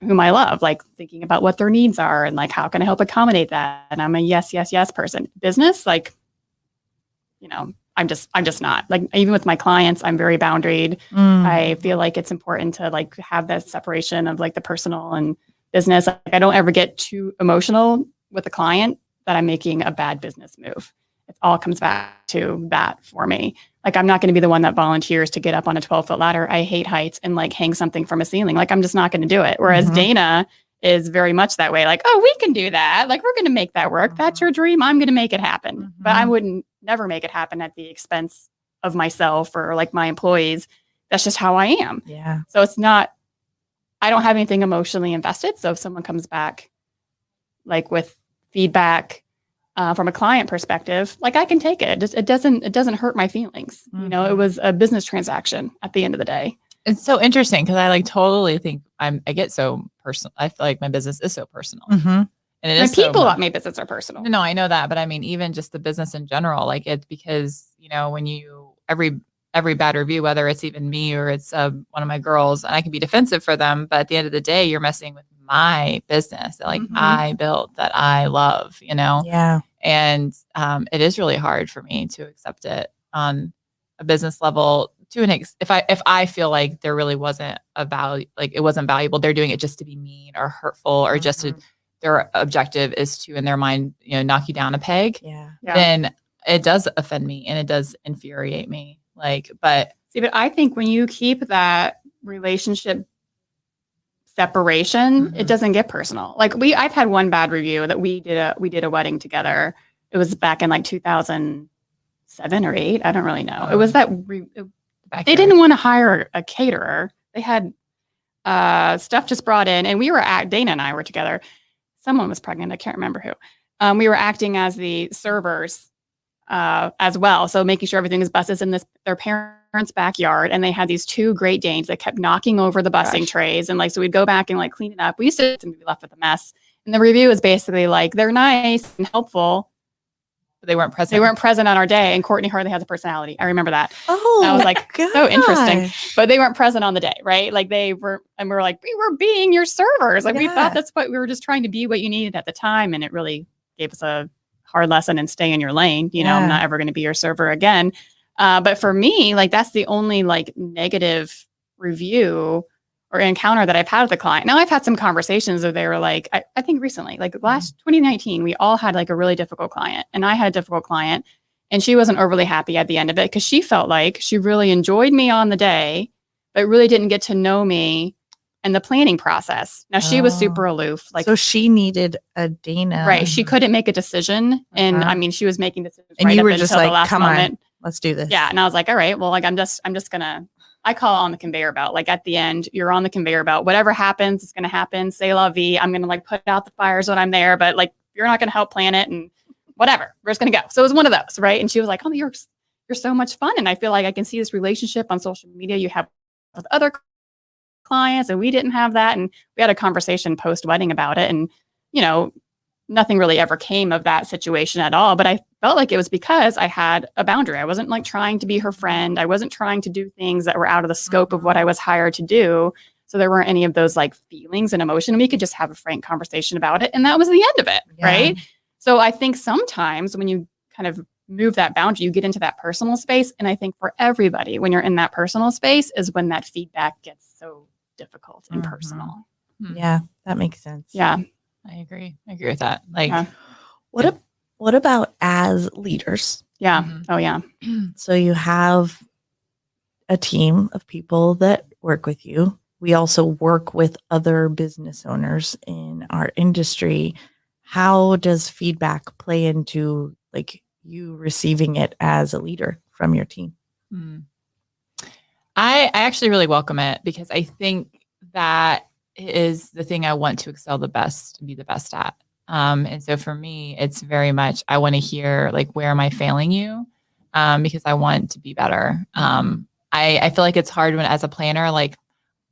whom I love, like thinking about what their needs are and like, how can I help accommodate that? And I'm a yes person. Business, like, I'm just not like, even with my clients, I'm very boundaried. I feel like it's important to like have that separation of like the personal and business. Like, I don't ever get too emotional with a client that I'm making a bad business move. It all comes back to that for me. Like, I'm not going to be the one that volunteers to get up on a 12-foot ladder. I hate heights and like hang something from a ceiling. Like, I'm just not going to do it. Whereas Dana is very much that way. Like, oh, we can do that. Like, we're going to make that work. That's your dream. I'm going to make it happen. But I wouldn't never make it happen at the expense of myself or like my employees. That's just how I am. Yeah. So it's not, I don't have anything emotionally invested. So if someone comes back like with feedback from a client perspective, like I can take it. It doesn't hurt my feelings. You know, it was a business transaction at the end of the day. It's so interesting because I like totally think I get so personal. I feel like my business is so personal. And it is people at my business are personal. No, I know that, but I mean, even just the business in general, like it's because, you know, when you, every bad review, whether it's even me or it's one of my girls, and I can be defensive for them, but at the end of the day, you're messing with my business that like I built, that I love, you know? Yeah. And it is really hard for me to accept it on a business level to an if I feel like there really wasn't a value, like it wasn't valuable, they're doing it just to be mean or hurtful or just to, their objective is to, in their mind, you know, knock you down a peg. Yeah. Then it does offend me and it does infuriate me. Like, but I think when you keep that relationship separation, it doesn't get personal. Like I've had one bad review that we did a wedding together. It was back in like 2007 or 8. I don't really know. It was that they didn't want to hire a caterer. They had stuff just brought in, and Dana and I were together. Someone was pregnant. I can't remember who. We were acting as the servers as well. So making sure everything is busted in their parents' backyard. And they had these 2 Great Danes that kept knocking over the busing trays. And like, so we'd go back and like clean it up. We used to be left with a mess. And the review is basically like, they're nice and helpful, but they weren't present. They weren't present on our day. And Courtney hardly has a personality. I remember that. Oh, that was like so interesting, but they weren't present on the day. Right. Like they were, and we were like, we were being your servers. Like we thought that's what we were just trying to be what you needed at the time. And it really gave us a hard lesson and stay in your lane. You know, I'm not ever going to be your server again. But for me, like that's the only like negative review or encounter that I've had with a client. Now I've had some conversations where they were like, I think recently, like last 2019, we all had like a really difficult client, and I had a difficult client, and she wasn't overly happy at the end of it because she felt like she really enjoyed me on the day, but really didn't get to know me and the planning process. Now she was super aloof. Like, so she needed a Dana. Right. She couldn't make a decision. And I mean, she was making decisions and right you up were until just like, the last come moment. on, let's do this. Yeah. And I was like, all right, well, like, I'm just gonna, I call it on the conveyor belt. Like at the end, you're on the conveyor belt. Whatever happens, it's going to happen. C'est la vie. I'm going to like put out the fires when I'm there, but like, you're not going to help plan it and whatever, we're just going to go. So it was one of those. Right. And she was like, oh, you're so much fun. And I feel like I can see this relationship on social media you have with other clients, and we didn't have that. And we had a conversation post-wedding about it. And, you know, nothing really ever came of that situation at all. But I felt like it was because I had a boundary. I wasn't like trying to be her friend. I wasn't trying to do things that were out of the scope of what I was hired to do. So there weren't any of those like feelings and emotion. And we could just have a frank conversation about it. And that was the end of it. Yeah. Right. So I think sometimes when you kind of move that boundary, you get into that personal space. And I think for everybody, when you're in that personal space is when that feedback gets so difficult and personal. Yeah, that makes sense. Yeah. I agree with that. Like, what about as leaders? Yeah. Oh yeah. So you have a team of people that work with you. We also work with other business owners in our industry. How does feedback play into like you receiving it as a leader from your team? I actually really welcome it because I think that is the thing I want to excel the best and be the best at. And so for me, it's very much, I want to hear like, where am I failing you? Because I want to be better. I feel like it's hard when as a planner, like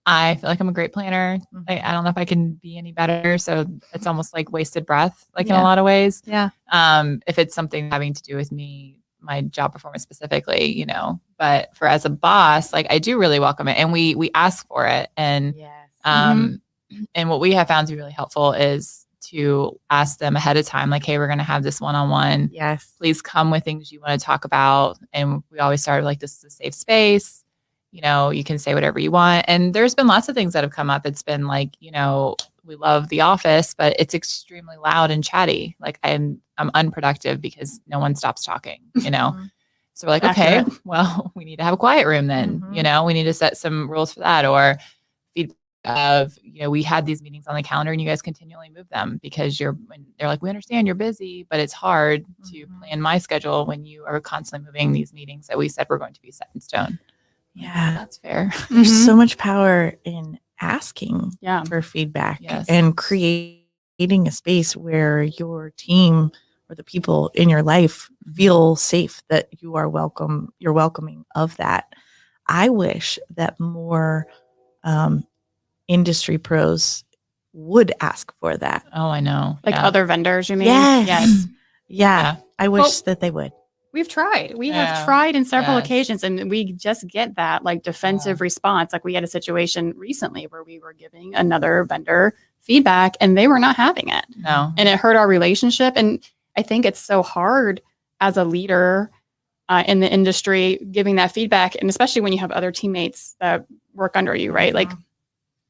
I feel like I'm a great planner. I don't know if I can be any better. So it's almost like wasted breath, like in a lot of ways. Yeah. If it's something having to do with me, my job performance specifically, you know, but for as a boss, like I do really welcome it. And we ask for it. And, and what we have found to be really helpful is to ask them ahead of time, like, hey, we're going to have this one-on-one. Yes. Please come with things you want to talk about. And we always start like, this is a safe space. You know, you can say whatever you want. And there's been lots of things that have come up. It's been like, you know, we love The Office, but it's extremely loud and chatty. Like I'm unproductive because no one stops talking, you know? So we're like, okay, well, we need to have a quiet room then, you know, we need to set some rules for that, or of, we had these meetings on the calendar and you guys continually move them because they're like, we understand you're busy, but it's hard to plan my schedule when you are constantly moving these meetings that we said were going to be set in stone. Yeah. That's fair. There's so much power in asking for feedback and creating a space where your team or the people in your life feel safe, that you are welcome, you're welcoming of that. I wish that more industry pros would ask for that. Oh, I know. Like other vendors, you mean? Yes. Yeah. I wish that they would. We've tried. We have tried in several occasions, and we just get that like defensive response. Like we had a situation recently where we were giving another vendor feedback and they were not having it. No. And it hurt our relationship. And I think it's so hard as a leader in the industry giving that feedback. And especially when you have other teammates that work under you, right? Like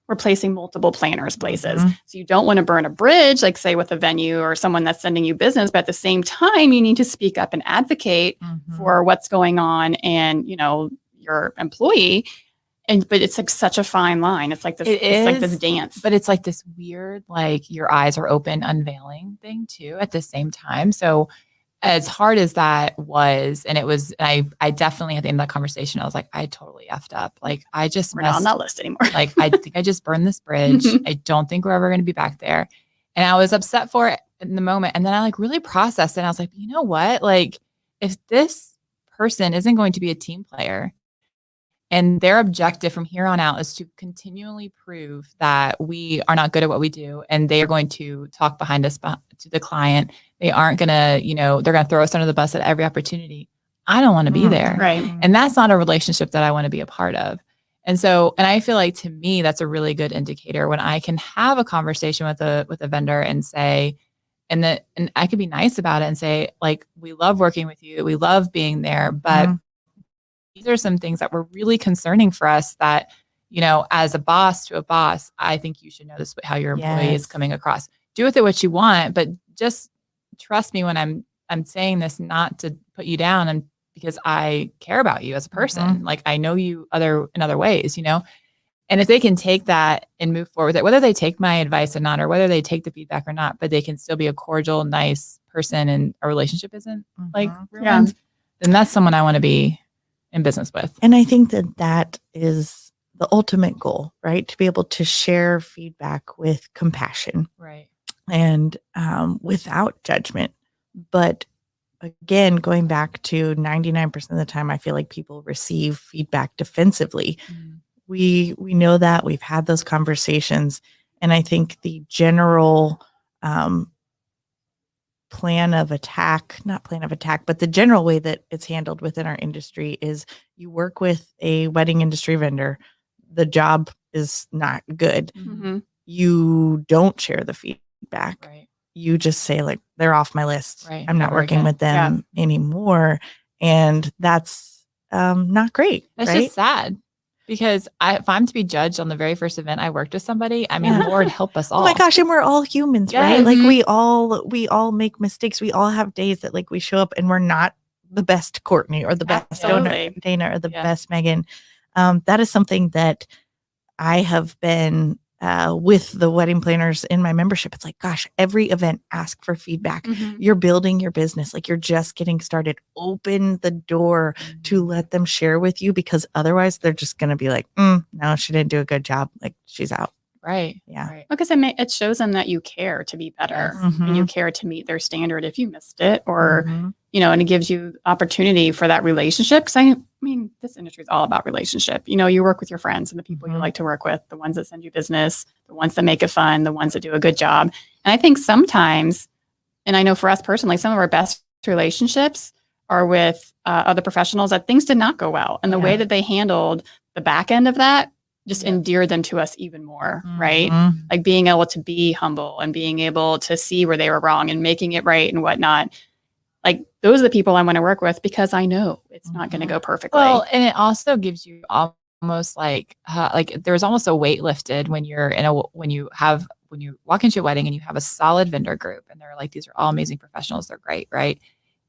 replacing multiple planners places. So you don't want to burn a bridge, like say with a venue or someone that's sending you business, but at the same time, you need to speak up and advocate for what's going on and, your employee. But it's like such a fine line. It's like this, like this dance. But it's like this weird, like your eyes are open, unveiling thing too at the same time. So as hard as that was, and it was, I definitely at the end of that conversation, I was like, I totally effed up. Like I just we're not on that list anymore. Like I think I just burned this bridge. I don't think we're ever going to be back there. And I was upset for it in the moment. And then I like really processed it. And I was like, you know what? Like if this person isn't going to be a team player, and their objective from here on out is to continually prove that we are not good at what we do. And they are going to talk behind us to the client. They aren't going to, they're going to throw us under the bus at every opportunity. I don't want to be there. Right. And that's not a relationship that I want to be a part of. And so, and I feel like to me, that's a really good indicator when I can have a conversation with a vendor and say, and I could be nice about it and say, like, we love working with you. We love being there, but these are some things that were really concerning for us that, as a boss to a boss, I think you should know this, how your employee is coming across. Do with it what you want, but just trust me when I'm saying this, not to put you down and because I care about you as a person. Like I know you in other ways, and if they can take that and move forward with it, whether they take my advice or not, or whether they take the feedback or not, but they can still be a cordial, nice person and a relationship isn't like ruined, then that's someone I want to be in business with. And I think that is the ultimate goal, right? To be able to share feedback with compassion. Right. And without judgment. But again, going back to 99% of the time, I feel like people receive feedback defensively. We know that we've had those conversations. And I think the general not plan of attack, but the general way that it's handled within our industry is you work with a wedding industry vendor. The job is not good. You don't share the feedback. Right. You just say like, they're off my list. Right. I'm not working with them anymore. And that's not great. That's right? just sad. Because if I'm to be judged on the very first event I worked with somebody, I mean, Lord help us all. Oh my gosh, and we're all humans, right? Like we all make mistakes. We all have days that like we show up and we're not the best Courtney or the best Dana or the best Megan. That is something that I have been with the wedding planners in my membership. It's like, gosh, every event, ask for feedback. You're building your business. Like you're just getting started. Open the door to let them share with you, because otherwise they're just going to be like, no, she didn't do a good job. Like she's out. Right. Yeah. Right. Because it shows them that you care to be better and you care to meet their standard if you missed it or, and it gives you opportunity for that relationship. Because I mean, this industry is all about relationship. You work with your friends and the people you like to work with, the ones that send you business, the ones that make it fun, the ones that do a good job. And I think sometimes, and I know for us personally, some of our best relationships are with other professionals that things did not go well. And the way that they handled the back end of that just endeared them to us even more, right? Like being able to be humble and being able to see where they were wrong and making it right and whatnot. Like those are the people I want to work with because I know it's not going to go perfectly. Well, and it also gives you almost like there's almost a weight lifted when when you walk into a wedding and you have a solid vendor group and they're like, these are all amazing professionals. They're great. Right.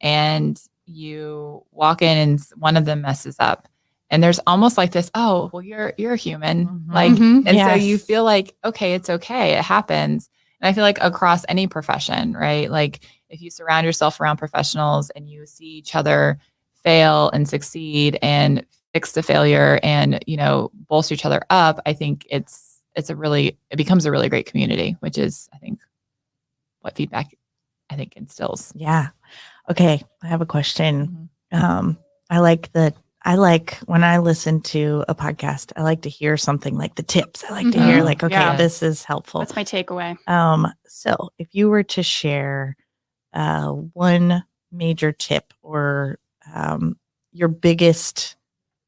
And you walk in and one of them messes up. And there's almost like this, oh, well, you're a human. Mm-hmm. Like, and so Yes. you feel like, okay, it's okay. It happens. And I feel like across any profession, right? Like if you surround yourself around professionals and you see each other fail and succeed and fix the failure and, you know, bolster each other up, I think it becomes a really great community, which is, I think, what feedback I think instills. Yeah. Okay. I have a question. I like when I listen to a podcast, I like to hear something like the tips. I like to hear like, okay, this is helpful. That's my takeaway. So if you were to share one major tip or your biggest,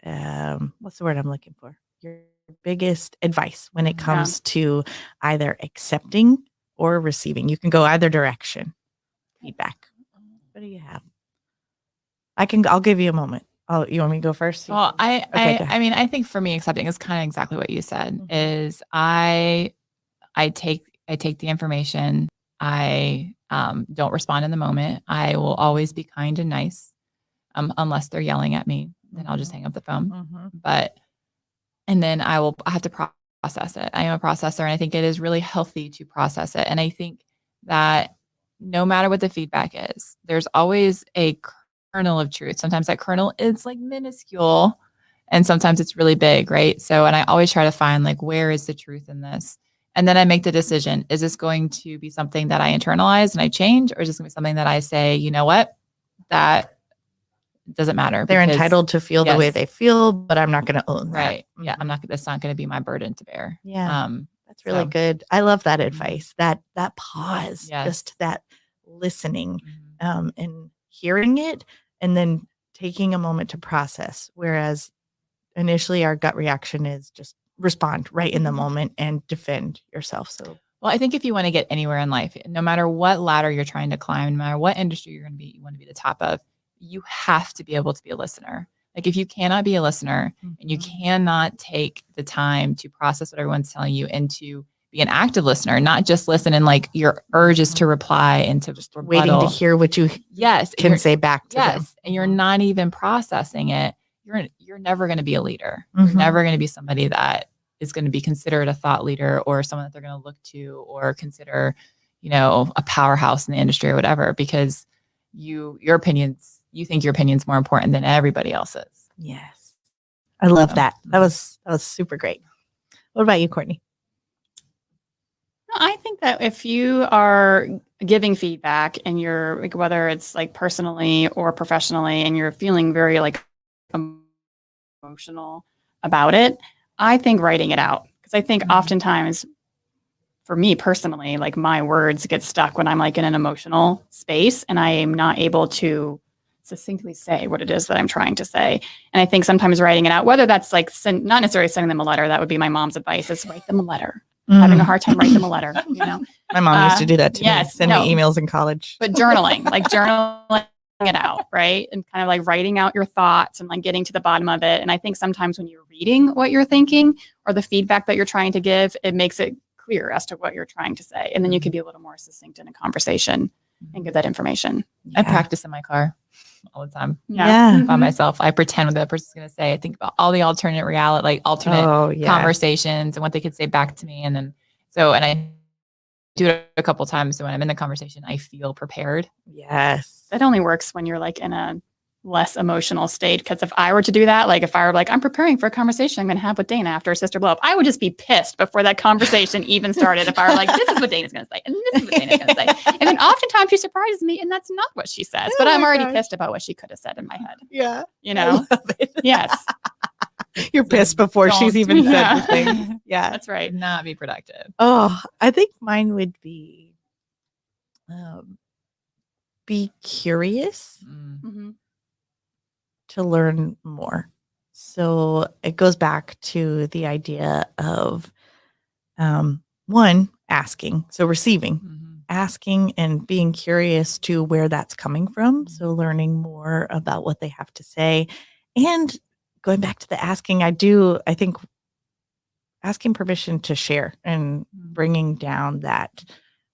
what's the word I'm looking for? Your biggest advice when it comes to either accepting or receiving. You can go either direction. Feedback. What do you have? I'll give you a moment. Oh, you want me to go first? Well, I mean, I think for me, accepting is kind of exactly what you said. Is I take the information. I don't respond in the moment. I will always be kind and nice, unless they're yelling at me. Then I'll just hang up the phone. And then I have to process it. I am a processor, and I think it is really healthy to process it. And I think that no matter what the feedback is, there's always a kernel of truth. Sometimes that kernel is like minuscule and sometimes it's really big, right? So, and I always try to find like, where is the truth in this? And then I make the decision, is this going to be something that I internalize and I change, or is this going to be something that I say, you know what, that doesn't matter. They're entitled to feel the way they feel, but I'm not going to own that. Right. Yeah. That's not going to be my burden to bear. Yeah. That's really good. I love that advice, that pause, just that listening, and hearing it, and then taking a moment to process. Whereas initially our gut reaction is just respond right in the moment and defend yourself. So, well, I think if you want to get anywhere in life, no matter what ladder you're trying to climb, no matter what industry you want to be the top of, you have to be able to be a listener. Like if you cannot be a listener and you cannot take the time to process what everyone's telling you and to be an active listener, not just listen and like your urge is to reply and to just waiting to hear what you can say back to them. And you're not even processing it. You're never going to be a leader. You're never going to be somebody that is going to be considered a thought leader or someone that they're going to look to or consider, you know, a powerhouse in the industry or whatever, because you think your opinion's more important than everybody else's. Yes. I love that. That was super great. What about you, Courtney? I think that if you are giving feedback and you're like, whether it's like personally or professionally, and you're feeling very like emotional about it, I think writing it out. Because I think oftentimes for me personally, like my words get stuck when I'm like in an emotional space and I am not able to succinctly say what it is that I'm trying to say. And I think sometimes writing it out, whether that's like not necessarily sending them a letter, that would be my mom's advice, is write them a letter. Having a hard time, write them a letter, you know. My mom used to do that to me, send me emails in college. But journaling it out, right? And kind of like writing out your thoughts and like getting to the bottom of it. And I think sometimes when you're reading what you're thinking or the feedback that you're trying to give, it makes it clear as to what you're trying to say. And then you can be a little more succinct in a conversation and give that information. I practice in my car all the time. Yeah. By myself. I pretend what the person's going to say. I think about all the alternate reality, like alternate conversations and what they could say back to me. And then, and I do it a couple times. So when I'm in the conversation, I feel prepared. Yes. That only works when you're like in a less emotional state. Because if I were to do that, like if I were like, I'm preparing for a conversation I'm going to have with Dana after her sister blow up, I would just be pissed before that conversation even started. If I were like, this is what Dana's going to say, and this is what Dana's going to say. And then oftentimes she surprises me and that's not what she says, but I'm already pissed about what she could have said in my head. Yeah. You know? I love it. Yes. You're pissed before she's even said the thing. Yeah. That's right. Not be productive. Oh, I think mine would be curious. To learn more. So it goes back to the idea of one, asking, so receiving, asking and being curious to where that's coming from. So learning more about what they have to say. And going back to the asking, I think asking permission to share and bringing down that.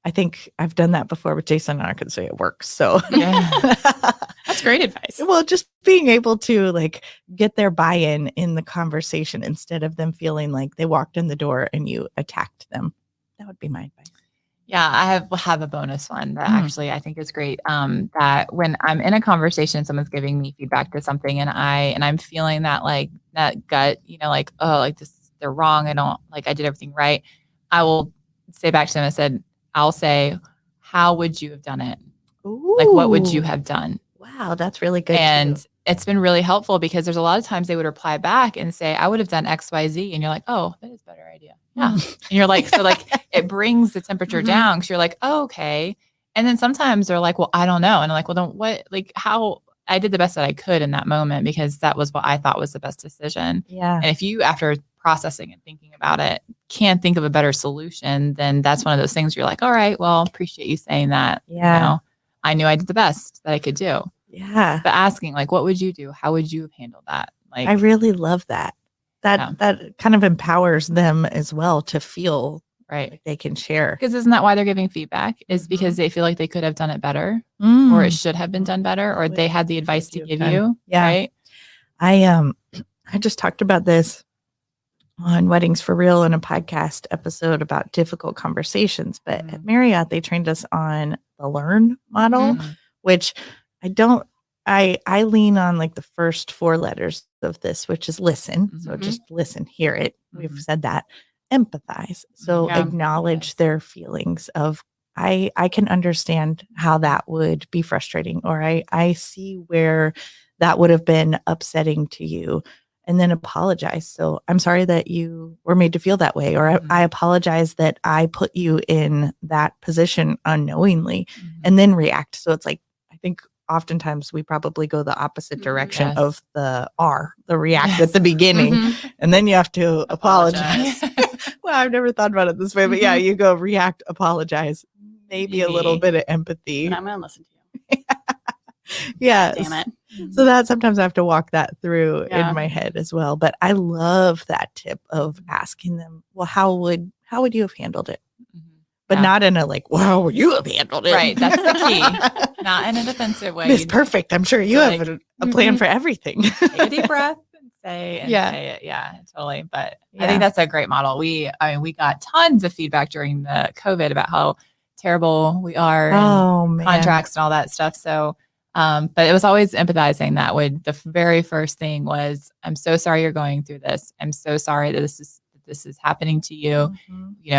I think I've done that before with Jason and I could say it works. So that's That's great advice. Well, just being able to like get their buy-in in the conversation instead of them feeling like they walked in the door and you attacked them. That would be my advice. Yeah, I have a bonus one that actually I think is great. That when I'm in a conversation, someone's giving me feedback to something, and I'm feeling that like that gut, like, oh, like this, they're wrong. I did everything right. I will say back to them. I'll say, how would you have done it? Ooh. Like, what would you have done? Wow, that's really good. And too. It's been really helpful because there's a lot of times they would reply back and say, I would have done X, Y, Z. And you're like, oh, that is a better idea. Yeah. And you're like, so like it brings the temperature down because you're like, oh, okay. And then sometimes they're like, well, I don't know. And I'm like, well, then what, like how I did the best that I could in that moment because that was what I thought was the best decision. Yeah. And if you, after processing and thinking about it, can't think of a better solution, then that's one of those things where you're like, all right, well, appreciate you saying that. Yeah. I knew I did the best that I could do. Yeah. But asking like, what would you do? How would you have handled that? Like, I really love that. That kind of empowers them as well to feel right. like they can share. Because isn't that why they're giving feedback? Is because they feel like they could have done it better or it should have been done better or they had the advice to give you. Yeah. Right. I just talked about this on Weddings for Real in a podcast episode about difficult conversations. But at Marriott, they trained us on the LEARN model, which I lean on like the first 4 letters of this, which is listen. So just listen, hear it. We've said that. Empathize. So acknowledge their feelings of, I can understand how that would be frustrating, or I see where that would have been upsetting to you. And then apologize. So I'm sorry that you were made to feel that way, or I apologize that I put you in that position unknowingly, and then react. So it's like, I think oftentimes we probably go the opposite direction of the react at the beginning, and then you have to apologize. Well, I've never thought about it this way, but yeah, you go react, apologize, maybe a little bit of empathy. And I'm going to listen to you. Yeah. Damn it. So that sometimes I have to walk that through in my head as well. But I love that tip of asking them, well, how would you have handled it? But not in a like, well, how would you have handled it? Right. That's the key. Not in a defensive way. It's perfect. I'm sure you have a plan for everything. Take a deep breath and say it. Yeah, totally. But I think that's a great model. We got tons of feedback during the COVID about how terrible we are and contracts and all that stuff. So but it was always empathizing that the very first thing was, I'm so sorry you're going through this. I'm so sorry that this is happening to you.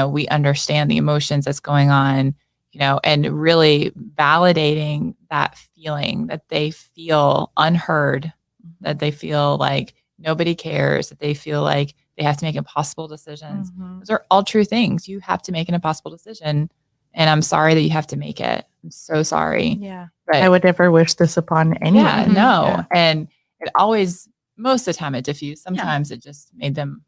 We understand the emotions that's going on, and really validating that feeling that they feel unheard, that they feel like nobody cares, that they feel like they have to make impossible decisions. Those are all true things. You have to make an impossible decision. And I'm sorry that you have to make it. I'm so sorry. Yeah. But I would never wish this upon anyone. Yeah, no. Yeah. And it always, most of the time it diffused. Sometimes it just made them,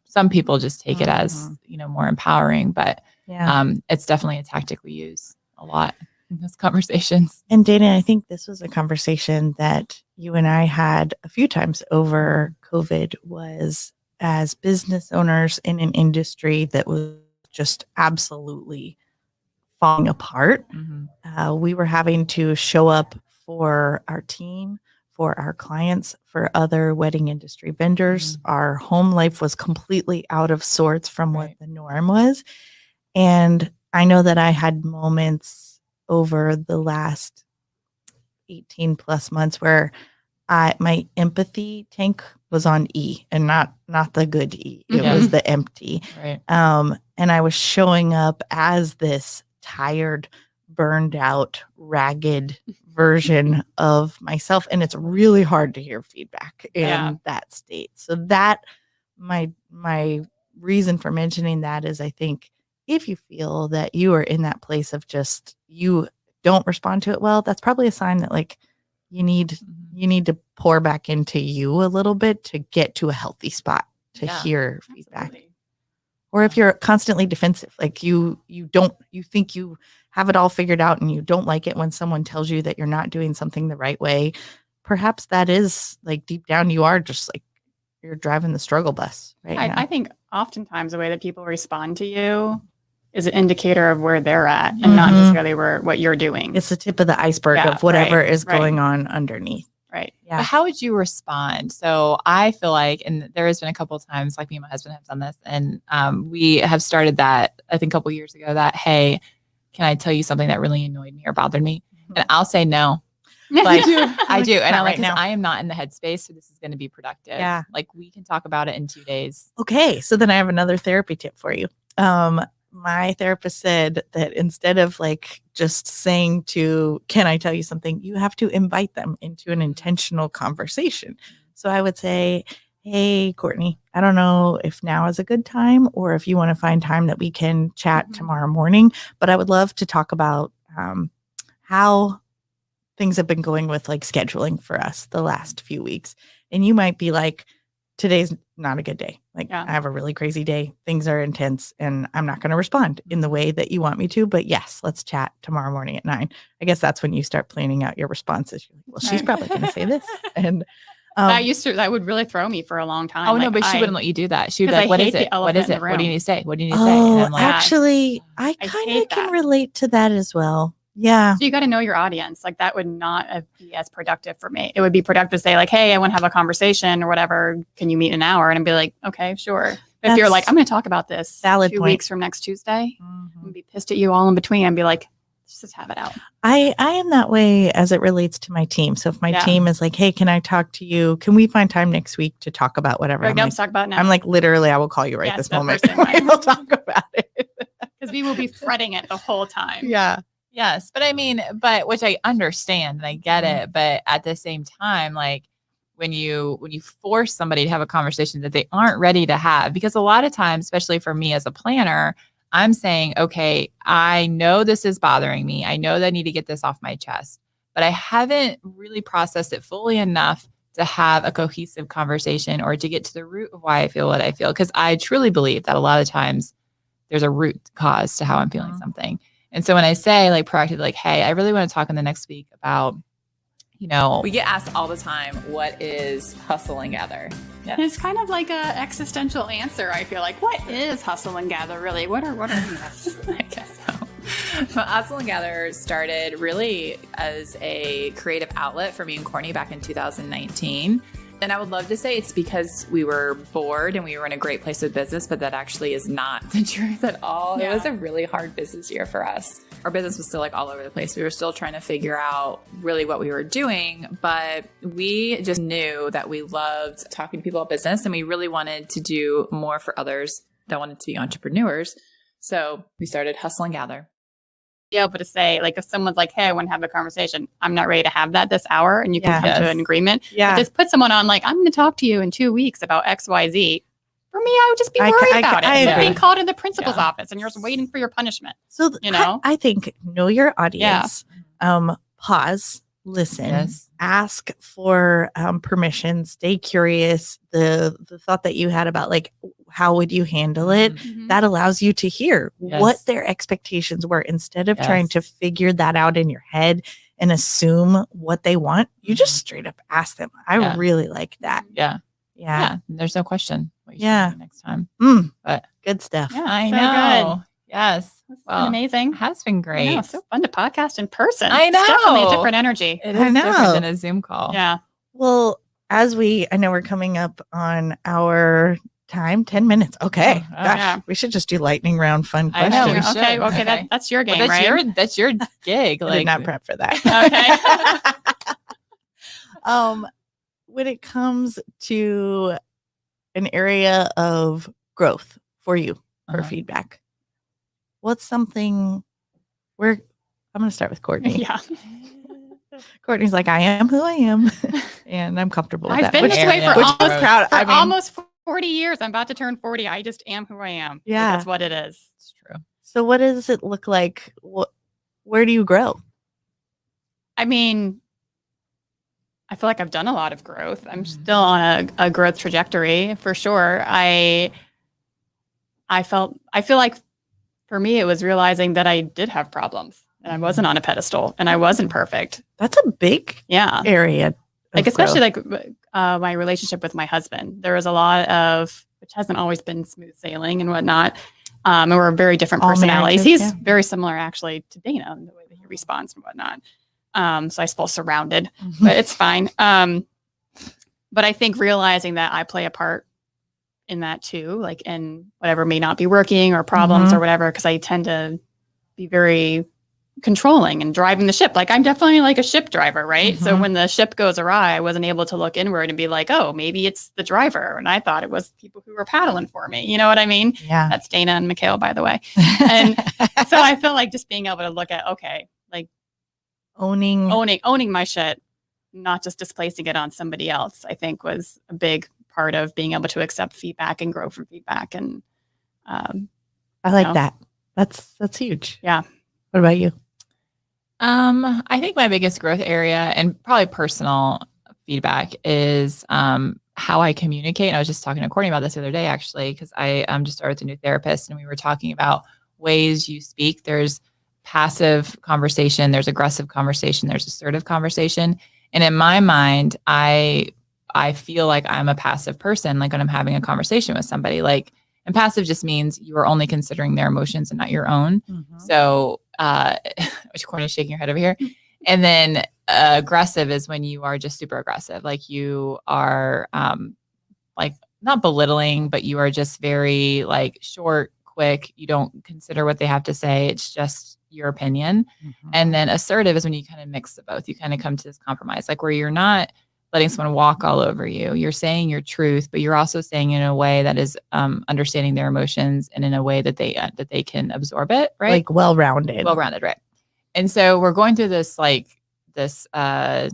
some people just take it as, more empowering, but it's definitely a tactic we use a lot in those conversations. And Dana, I think this was a conversation that you and I had a few times over COVID, was as business owners in an industry that was just absolutely falling apart. We were having to show up for our team, for our clients, for other wedding industry vendors. Our home life was completely out of sorts from what the norm was. And I know that I had moments over the last 18 plus months where my empathy tank was on E, and not the good E. It was the empty. Right. And I was showing up as this tired, burned out, ragged version of myself. And it's really hard to hear feedback in that state. So that my reason for mentioning that is, I think if you feel that you are in that place of just, you don't respond to it well, that's probably a sign that like you need to pour back into you a little bit to get to a healthy spot to hear feedback. Absolutely. Or if you're constantly defensive, like you think you have it all figured out and you don't like it when someone tells you that you're not doing something the right way, perhaps that is like deep down you are just like you're driving the struggle bus right now. I think oftentimes the way that people respond to you is an indicator of where they're at and not necessarily what you're doing. It's the tip of the iceberg of whatever is going on underneath. Right. Yeah. But how would you respond? So I feel like, and there has been a couple of times, like me and my husband have done this, and we have started that, I think a couple of years ago, that, hey, can I tell you something that really annoyed me or bothered me? And I'll say no. Like I do. And I'm like, I am not in the headspace, so this is going to be productive. Yeah. Like we can talk about it in 2 days. Okay. So then I have another therapy tip for you. My therapist said that instead of like just saying can I tell you something, you have to invite them into an intentional conversation. So I would say, hey, Courtney, I don't know if now is a good time or if you want to find time that we can chat tomorrow morning, but I would love to talk about how things have been going with like scheduling for us the last few weeks. And you might be like, today's not a good day. Like I have a really crazy day. Things are intense and I'm not going to respond in the way that you want me to. But yes, let's chat tomorrow morning at 9. I guess that's when you start planning out your responses. You're like, well, she's probably going to say this. And that would really throw me for a long time. Oh, no, but she wouldn't let you do that. She would be like, what is it? What is it? What do you need to say? What do you need to say? Oh, I'm like, actually, I kind of can relate to that as well. Yeah. So you got to know your audience. Like that would not be as productive for me. It would be productive to say like, hey, I want to have a conversation or whatever. Can you meet in an hour? And I'd be like, okay, sure. If you're like, I'm going to talk about this 2 weeks from next Tuesday, I'm going to be pissed at you all in between. I'd be like, let's just have it out. I am that way as it relates to my team. So if my team is like, hey, can I talk to you? Can we find time next week to talk about whatever? Right, let's talk about it now. I'm like, literally, I will call you right this moment. We'll talk about it. Because we will be fretting it the whole time. Yeah. Yes. But I mean, which I understand and I get it. But at the same time, like when you force somebody to have a conversation that they aren't ready to have, because a lot of times, especially for me as a planner, I'm saying, okay, I know this is bothering me. I know that I need to get this off my chest, but I haven't really processed it fully enough to have a cohesive conversation or to get to the root of why I feel what I feel. Because I truly believe that a lot of times there's a root cause to how I'm feeling something. And so when I say like proactively, like, hey, I really want to talk in the next week about, we get asked all the time, what is hustle and gather? Yes. It's kind of like a existential answer. I feel like, what is hustle and gather really? What are yes, I guess so. Well, Hustle and Gather started really as a creative outlet for me and Courtney back in 2019. And I would love to say it's because we were bored and we were in a great place with business, but that actually is not the truth at all. Yeah. It was a really hard business year for us. Our business was still like all over the place. We were still trying to figure out really what we were doing, but we just knew that we loved talking to people about business and we really wanted to do more for others that wanted to be entrepreneurs. So we started Hustle and Gather. Be able to say, like, if someone's like, hey, I want to have a conversation, I'm not ready to have that this hour, and you can come to an agreement. Yeah. But just put someone on, like, I'm going to talk to you in 2 weeks about XYZ. For me, I would just be worried about it. You're being called in the principal's office and you're just waiting for your punishment. So, I think know your audience, pause, listen, ask for permission, stay curious. The thought that you had about like, how would you handle it? Mm-hmm. That allows you to hear what their expectations were instead of trying to figure that out in your head and assume what they want. You just straight up ask them. I really like that. Yeah. There's no question. What you should do next time. But good stuff. Yeah, I so know. Good. Yes. It's been amazing. It has been great. It's so fun to podcast in person. I know. It's definitely a different energy. It is different than a Zoom call. Yeah. Well, I know we're coming up on our time, 10 minutes. Okay. We should just do lightning round fun questions. I know, we should. Okay. That's your game, right? That's your gig. I did not prep for that. Okay. When it comes to an area of growth for you for feedback, what's something I'm going to start with Courtney. Yeah. Courtney's like, I am who I am, and I'm comfortable with that. I've been this way for almost 40 years. I'm about to turn 40. I just am who I am. Yeah. That's what it is. It's true. So what does it look like? Where do you grow? I mean, I feel like I've done a lot of growth. I'm still on a growth trajectory for sure. I feel like for me, it was realizing that I did have problems and I wasn't on a pedestal and I wasn't perfect. That's a big area. Like, especially like my relationship with my husband. There was a lot of, which hasn't always been smooth sailing and whatnot. And we're very different All personalities. marriages, He's yeah. very similar actually to Dana in the way that he responds and whatnot. So I feel surrounded, but it's fine. But I think realizing that I play a part in that too, like in whatever may not be working or problems or whatever, because I tend to be very controlling and driving the ship. Like I'm definitely like a ship driver, right? So when the ship goes awry, I wasn't able to look inward and be like, oh, maybe it's the driver. And I thought it was people who were paddling for me. You know what I mean? Yeah. That's Dana and McCloud, by the way. And so I feel like just being able to look at, okay, like owning my shit, not just displacing it on somebody else, I think was a big part of being able to accept feedback and grow from feedback. And I like that. That's huge. Yeah. What about you? I think my biggest growth area and probably personal feedback is how I communicate. And I was just talking to Courtney about this the other day, actually, because I just started with a new therapist and we were talking about ways you speak. There's passive conversation, there's aggressive conversation, there's assertive conversation. And in my mind, I feel like I'm a passive person, like when I'm having a conversation with somebody. Like, and passive just means you are only considering their emotions and not your own. So, which Courtney's shaking her head over here. And then aggressive is when you are just super aggressive. Like you are like not belittling, but you are just very like short, quick. You don't consider what they have to say. It's just your opinion. And then assertive is when you kind of mix the both. You kind of come to this compromise, like where you're not letting someone walk all over you. You're saying your truth, but you're also saying it in a way that is understanding their emotions and in a way that they can absorb it, right? Like well-rounded, right? And so we're going through this worksheet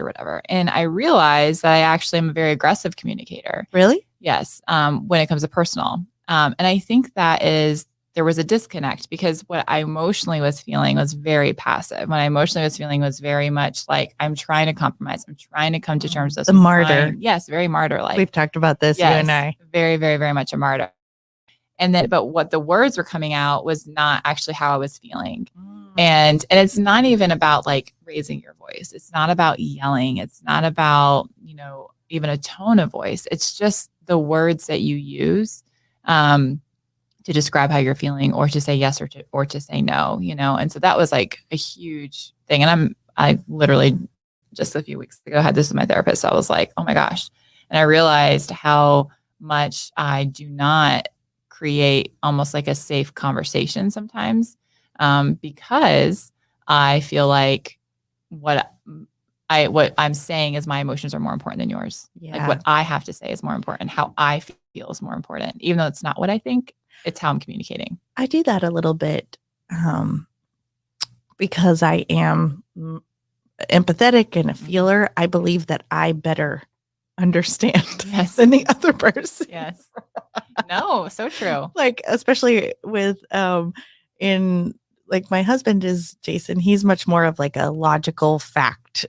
or whatever, and I realized that I actually am a very aggressive communicator. Really? Yes. When it comes to personal, and I think there was a disconnect because what I emotionally was feeling was very passive. What I emotionally was feeling was very much like I'm trying to compromise. I'm trying to come to terms with this. The martyr. Yes, very martyr-like. We've talked about this, you and I. Very, very, very much a martyr. And then, but what the words were coming out was not actually how I was feeling. And it's not even about like raising your voice. It's not about yelling. It's not about, even a tone of voice. It's just the words that you use to describe how you're feeling, or to say yes or to say no, And so that was like a huge thing. And I literally just a few weeks ago had this with my therapist. So I was like, oh my gosh. And I realized how much I do not create almost like a safe conversation sometimes, because I feel like what I'm saying is my emotions are more important than yours. Yeah. Like what I have to say is more important. How I feel is more important, even though it's not what I think. It's how I'm communicating. I do that a little bit because I am empathetic and a feeler. I believe that I better understand than the other person. Yes. No, so true. Like, especially with in like my husband is Jason. He's much more of like a logical fact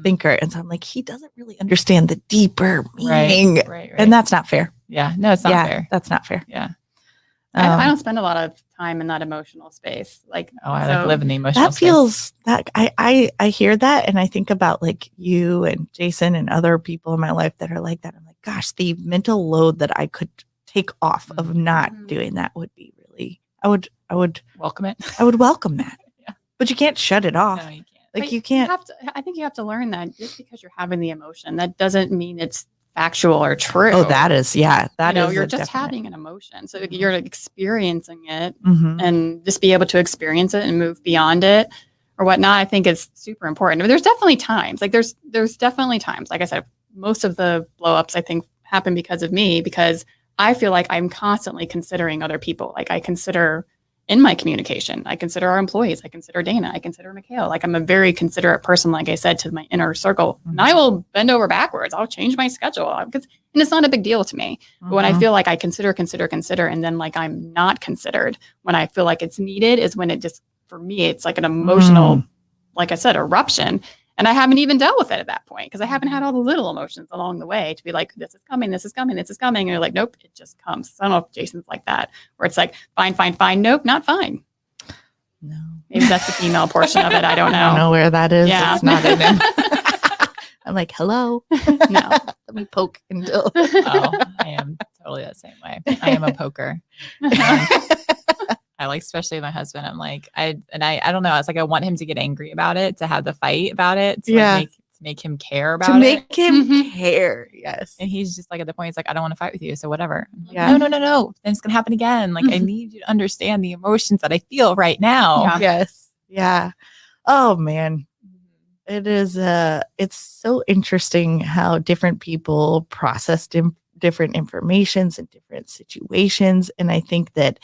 thinker. And so I'm like, he doesn't really understand the deeper meaning. Right. And that's not fair. Yeah. No, it's not fair. That's not fair. Yeah. I don't spend a lot of time in that emotional space. Like, I live in the emotional that feels that I hear that. And I think about like you and Jason and other people in my life that are like that. I'm like, gosh, the mental load that I could take off of not doing that would be really, I would welcome it. I would welcome that. But you can't shut it off. No, you can't. Like you can't. I think you have to learn that just because you're having the emotion, that doesn't mean it's factual or true. Oh, that is, yeah. That is you're just having an emotion. So you're experiencing it and just be able to experience it and move beyond it or whatnot. I think is super important. But there's definitely times, like there's definitely times, like I said, most of the blow ups I think happen because of me, because I feel like I'm constantly considering other people. Like I consider in my communication, I consider our employees, I consider Dana, I consider McCloud. Like I'm a very considerate person, like I said, to my inner circle. And I will bend over backwards. I'll change my schedule and it's not a big deal to me. But when I feel like I consider, and then like I'm not considered, when I feel like it's needed is when it just, for me, it's like an emotional, like I said, eruption. And I haven't even dealt with it at that point because I haven't had all the little emotions along the way to be like, this is coming, this is coming, this is coming. And you're like, nope, it just comes. I don't know if Jason's like that, where it's like, fine. Nope, not fine. No. Maybe that's the female portion of it. I don't know. I don't know where that is. Yeah. It's not in him. I'm like, hello. No. Let me poke until. I am totally the same way. I am a poker. I like, especially my husband. I'm like, I don't know. It's like I want him to get angry about it, to have the fight about it, to like make him care about it. To make him care. Yes. And he's just like at the point, he's like, I don't want to fight with you. So whatever. Like, no. Then it's gonna happen again. Like I need you to understand the emotions that I feel right now. Yeah. Yes. Yeah. Oh man. It is it's so interesting how different people process different informations in different situations. And I think that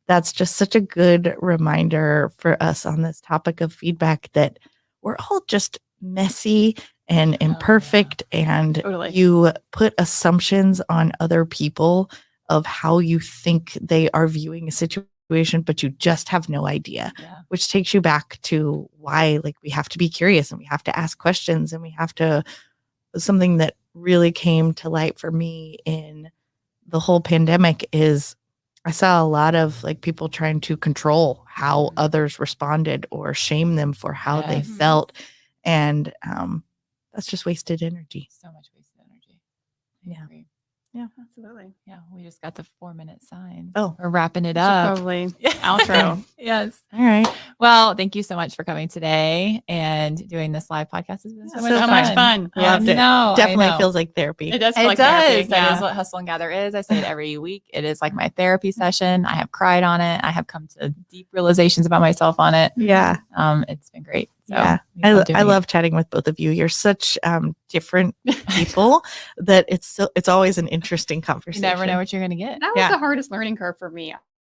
that's just such a good reminder for us on this topic of feedback, that we're all just messy and imperfect, and you put assumptions on other people of how you think they are viewing a situation, but you just have no idea, which takes you back to why, like, we have to be curious and we have to ask questions, and we have to, something that really came to light for me in the whole pandemic is I saw a lot of like people trying to control how others responded or shame them for how they felt. And that's just wasted energy. So much wasted energy. Yeah. Yeah, absolutely. Yeah, we just got the 4-minute sign. Oh, we're wrapping it up. Probably outro. Yes. All right. Well, thank you so much for coming today and doing this live podcast. Has been so much fun. Loved it. Definitely feels like therapy. It does feel It like does. therapy. That is what Hustle and Gather is. I say it every week. It is like my therapy session. I have cried on it. I have come to deep realizations about myself on it. Yeah. It's been great. So yeah. I love chatting with both of you. You're such different people that it's always an interesting conversation. You never know what you're going to get. That was the hardest learning curve for me.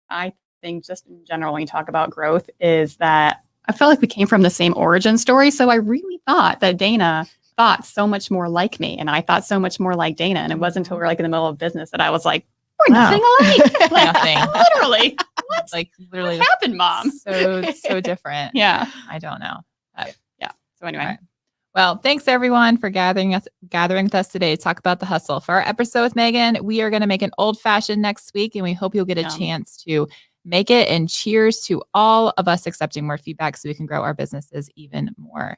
I think just in general, when you talk about growth, is that I felt like we came from the same origin story. So I really thought that Dana thought so much more like me, and I thought so much more like Dana. And it wasn't until we were like in the middle of business that I was like, we're nothing alike. Nothing. Literally. What? Like literally What happened, Mom? So different. Yeah. I don't know. So anyway. Right. Well, thanks everyone for gathering with us today to talk about the hustle. For our episode with Megan, we are going to make an old fashioned next week, and we hope you'll get a chance to make it. And cheers to all of us accepting more feedback so we can grow our businesses even more.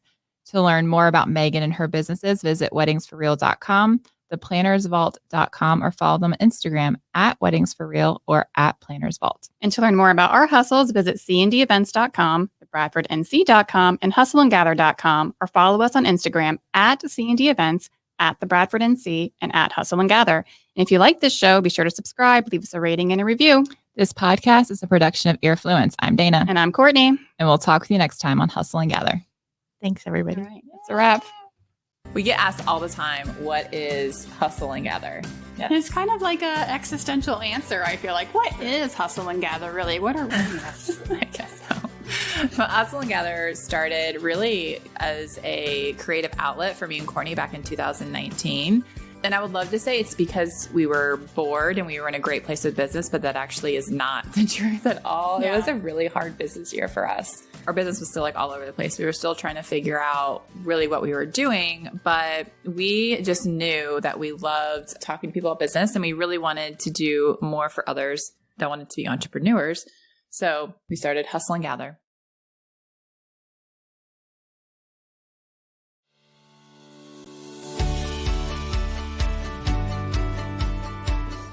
To learn more about Megan and her businesses, visit weddingsforreal.com, theplannersvault.com, or follow them on Instagram at weddingsforreal or at plannersvault. And to learn more about our hustles, visit cndevents.com, thebradfordnc.com, and hustleandgather.com, or follow us on Instagram at cndevents, at the Bradford NC, and at Hustle and Gather. And if you like this show, be sure to subscribe, leave us a rating and a review. This podcast is a production of Earfluence. I'm Dana. And I'm Courtney. And we'll talk with you next time on Hustle and Gather. Thanks, everybody. All right, that's a wrap. We get asked all the time, what is Hustle and Gather? Yes. It's kind of like a existential answer, I feel like. What is Hustle and Gather, really? What are we? I guess so. But Hustle and Gather started really as a creative outlet for me and Courtney back in 2019. And I would love to say it's because we were bored and we were in a great place with business, but that actually is not the truth at all. Yeah. It was a really hard business year for us. Our business was still like all over the place. We were still trying to figure out really what we were doing, but we just knew that we loved talking to people about business, and we really wanted to do more for others that wanted to be entrepreneurs. So we started Hustle and Gather.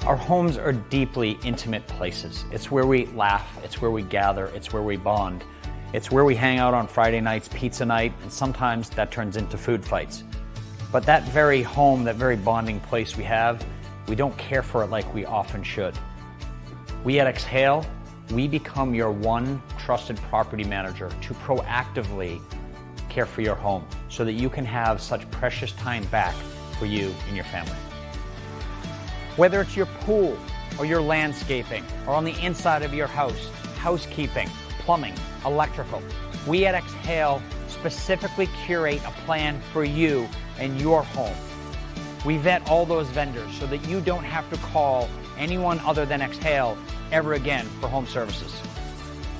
Our homes are deeply intimate places. It's where we laugh, it's where we gather, it's where we bond. It's where we hang out on Friday nights, pizza night, and sometimes that turns into food fights. But that very home, that very bonding place we have, we don't care for it like we often should. We at Exhale, we become your one trusted property manager to proactively care for your home so that you can have such precious time back for you and your family. Whether it's your pool or your landscaping or on the inside of your house, housekeeping, plumbing, electrical, we at Exhale specifically curate a plan for you and your home. We vet all those vendors so that you don't have to call anyone other than Exhale ever again for home services.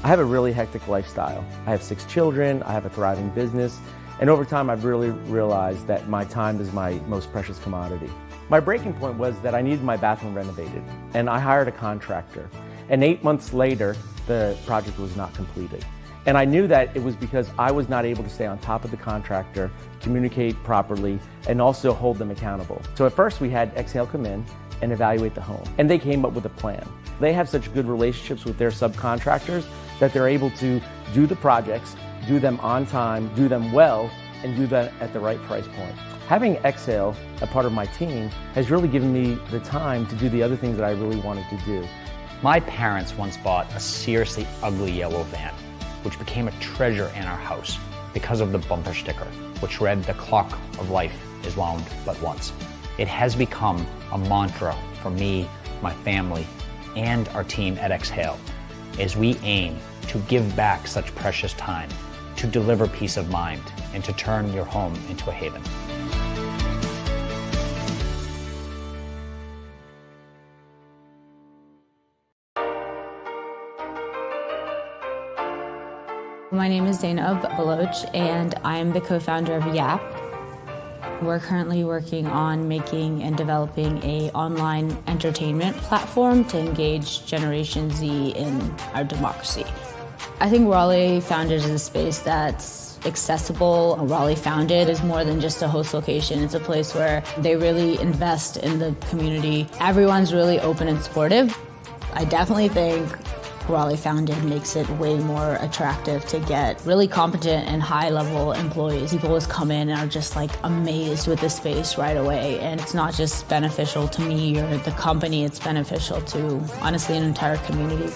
I have a really hectic lifestyle. I have 6 children, I have a thriving business, and over time I've really realized that my time is my most precious commodity. My breaking point was that I needed my bathroom renovated, and I hired a contractor. And 8 months later, the project was not completed. And I knew that it was because I was not able to stay on top of the contractor, communicate properly, and also hold them accountable. So at first we had Exhale come in, and evaluate the home. And they came up with a plan. They have such good relationships with their subcontractors that they're able to do the projects, do them on time, do them well, and do that at the right price point. Having Exhale, a part of my team, has really given me the time to do the other things that I really wanted to do. My parents once bought a seriously ugly yellow van, which became a treasure in our house because of the bumper sticker, which read, "The clock of life is wound but once." It has become a mantra for me, my family, and our team at Exhale, as we aim to give back such precious time, to deliver peace of mind, and to turn your home into a haven. My name is Zainab Baloch, and I'm the co-founder of Yap. We're currently working on making and developing an online entertainment platform to engage Generation Z in our democracy. I think Raleigh Founded is a space that's accessible. Raleigh Founded is more than just a host location. It's a place where they really invest in the community. Everyone's really open and supportive. I definitely think Raleigh Founded makes it way more attractive to get really competent and high-level employees. People just come in and are just like amazed with the space right away. And it's not just beneficial to me or the company, it's beneficial to, honestly, an entire community.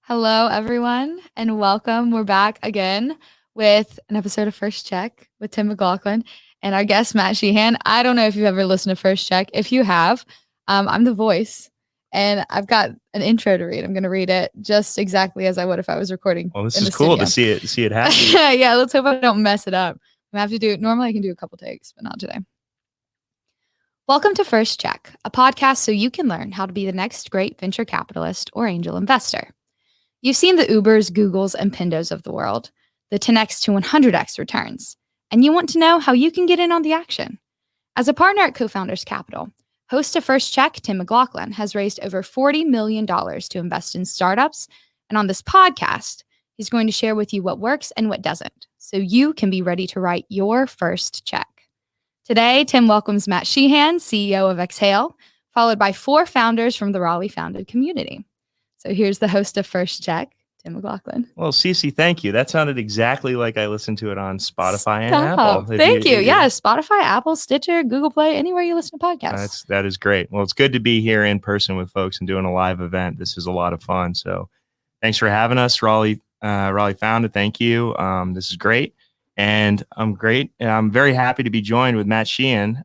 Hello, everyone, and welcome. We're back again with an episode of First Check with Tim McLaughlin and our guest, Matt Sheehan. I don't know if you've ever listened to First Check. If you have, I'm the voice, and I've got an intro to read. I'm going to read it just exactly as I would if I was recording. Well, this is cool to see it happen. Yeah, let's hope I don't mess it up. I have to do it. Normally, I can do a couple takes, but not today. Welcome to First Check, a podcast so you can learn how to be the next great venture capitalist or angel investor. You've seen the Ubers, Googles, and Pindos of the world, the 10x to 100x returns, and you want to know how you can get in on the action. As a partner at Co-Founders Capital, host of First Check, Tim McLaughlin, has raised over $40 million to invest in startups And on this podcast, he's going to share with you what works and what doesn't, so you can be ready to write your first check. Today, Tim welcomes Matt Sheehan, CEO of Exhale, followed by 4 founders from the Raleigh Founded community. So here's the host of First Check, Tim McLaughlin. Well, Cece, thank you. That sounded exactly like I listened to it on Spotify and Apple. Thank you. Yeah, Spotify, Apple, Stitcher, Google Play, anywhere you listen to podcasts. That is great. Well, it's good to be here in person with folks and doing a live event. This is a lot of fun. So thanks for having us, Raleigh Founded. Thank you. This is great. And I'm great. I'm very happy to be joined with Matt Sheehan.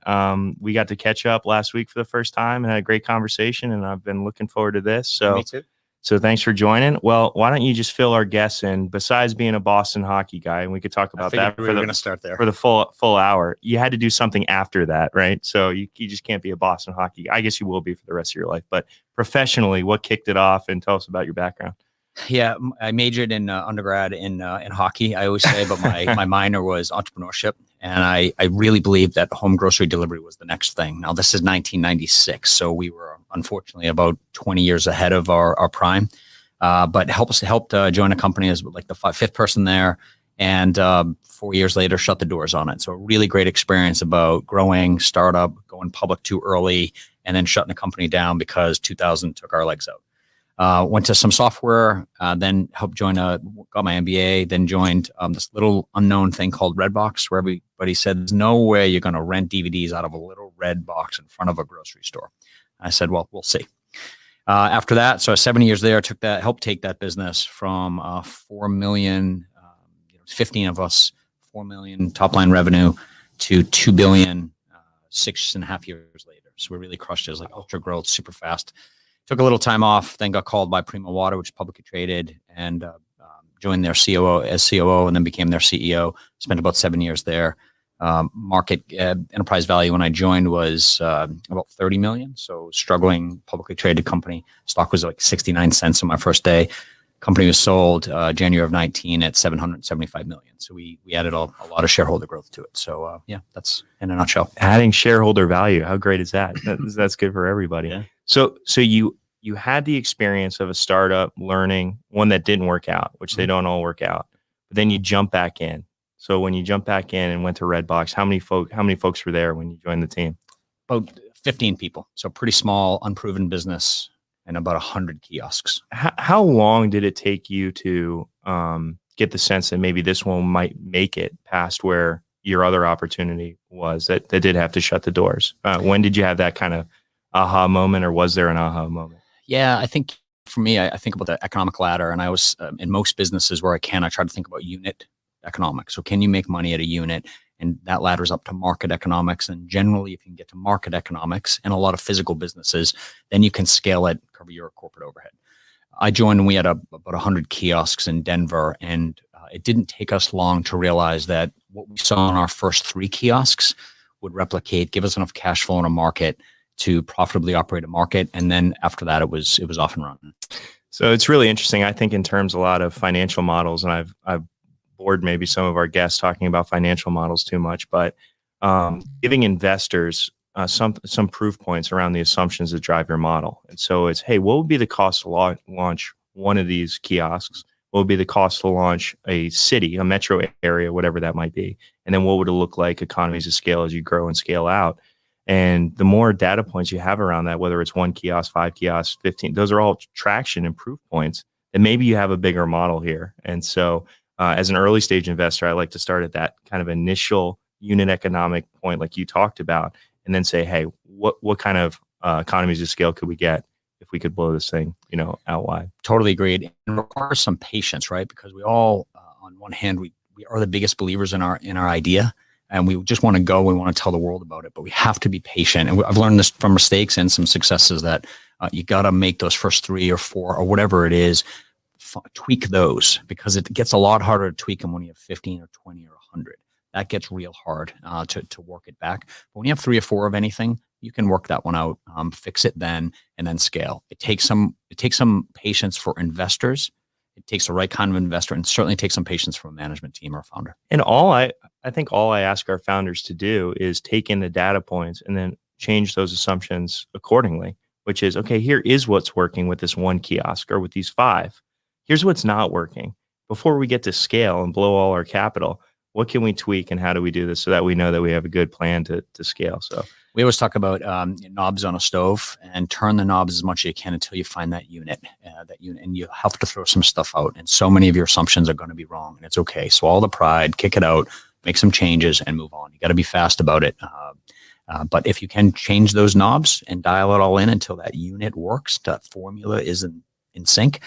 We got to catch up last week for the first time and had a great conversation, and I've been looking forward to this. So, Me too. So thanks for joining. Well, why don't you just fill our guests in? Besides being a Boston hockey guy, and we could talk about that we were going to start there for the full hour. You had to do something after that, right? So you just can't be a Boston hockey guy. I guess you will be for the rest of your life, but professionally, what kicked it off? And tell us about your background. Yeah, I majored in undergrad in hockey, I always say, but my minor was entrepreneurship. And I really believed that home grocery delivery was the next thing. Now, this is 1996, so we were unfortunately about 20 years ahead of our prime. But helped join a company as like the 5th person there. And 4 years later, shut the doors on it. So a really great experience about growing, startup, going public too early, and then shutting the company down because 2000 took our legs out. Went to some software, then got my MBA, then joined this little unknown thing called Redbox, where everybody said, there's no way you're going to rent DVDs out of a little red box in front of a grocery store. I said, well, we'll see. After that, so 7 years there, helped take that business from 4 million, 15 of us, 4 million top line revenue to 2 billion 6.5 years later. So we really crushed it. It was like ultra growth, super fast. Took a little time off, then got called by Primo Water, which is publicly traded, and joined their COO, and then became their CEO. Spent about 7 years there. Market enterprise value when I joined was about 30 million. So struggling publicly traded company. Stock was like 69 cents on my first day. Company was sold January of 19 at 775 million. So we added a lot of shareholder growth to it. So yeah, that's in a nutshell. Adding shareholder value. How great is that? That's good for everybody. Yeah. So you had the experience of a startup learning one that didn't work out, which they don't all work out. But then you jump back in. So when you jump back in and went to Redbox, how many folks were there when you joined the team? About 15 people. So pretty small, unproven business, and about 100 kiosks. How long did it take you to get the sense that maybe this one might make it past where your other opportunity was that did have to shut the doors? When did you have that kind of aha moment, or was there an aha moment? Yeah, I think for me, I think about the economic ladder, and I was in most businesses where I try to think about unit economics. So can you make money at a unit? And that ladders up to market economics. And generally, if you can get to market economics and a lot of physical businesses, then you can scale it, cover your corporate overhead. I joined and we had about 100 kiosks in Denver, and it didn't take us long to realize that what we saw in our first 3 kiosks would replicate, give us enough cash flow in a market to profitably operate a market. And then after that, it was off and running. So it's really interesting. I think in terms a lot of financial models, and I've bored maybe some of our guests talking about financial models too much, but giving investors some proof points around the assumptions that drive your model. And so it's, hey, what would be the cost to launch one of these kiosks? What would be the cost to launch a city, a metro area, whatever that might be? And then what would it look like economies of scale as you grow and scale out? And the more data points you have around that, whether it's 1 kiosk, 5 kiosks, 15, those are all traction and proof points. And maybe you have a bigger model here. And so as an early stage investor, I like to start at that kind of initial unit economic point like you talked about, and then say, hey, what kind of economies of scale could we get if we could blow this thing, out wide? Totally agreed. It requires some patience, right? Because we all, on one hand, we are the biggest believers in our idea. And we just want to go. We want to tell the world about it, but we have to be patient. And I've learned this from mistakes and some successes that you got to make those first 3 or 4 or whatever it is, tweak those, because it gets a lot harder to tweak them when you have 15 or 20 or 100. That gets real hard to work it back. But when you have 3 or 4 of anything, you can work that one out, fix it then, and then scale. It takes some patience for investors. It takes the right kind of investor, and certainly takes some patience from a management team or a founder. And I think all I ask our founders to do is take in the data points and then change those assumptions accordingly, which is, okay, here is what's working with this 1 kiosk or with these 5 here's what's not working. Before we get to scale and blow all our capital, what can we tweak and how do we do this so that we know that we have a good plan to scale? So we always talk about knobs on a stove, and turn the knobs as much as you can until you find that unit, and you have to throw some stuff out. And so many of your assumptions are going to be wrong, and it's okay. Swallow the pride, kick it out, make some changes, and move on. You got to be fast about it. But if you can change those knobs and dial it all in until that unit works, that formula is in sync,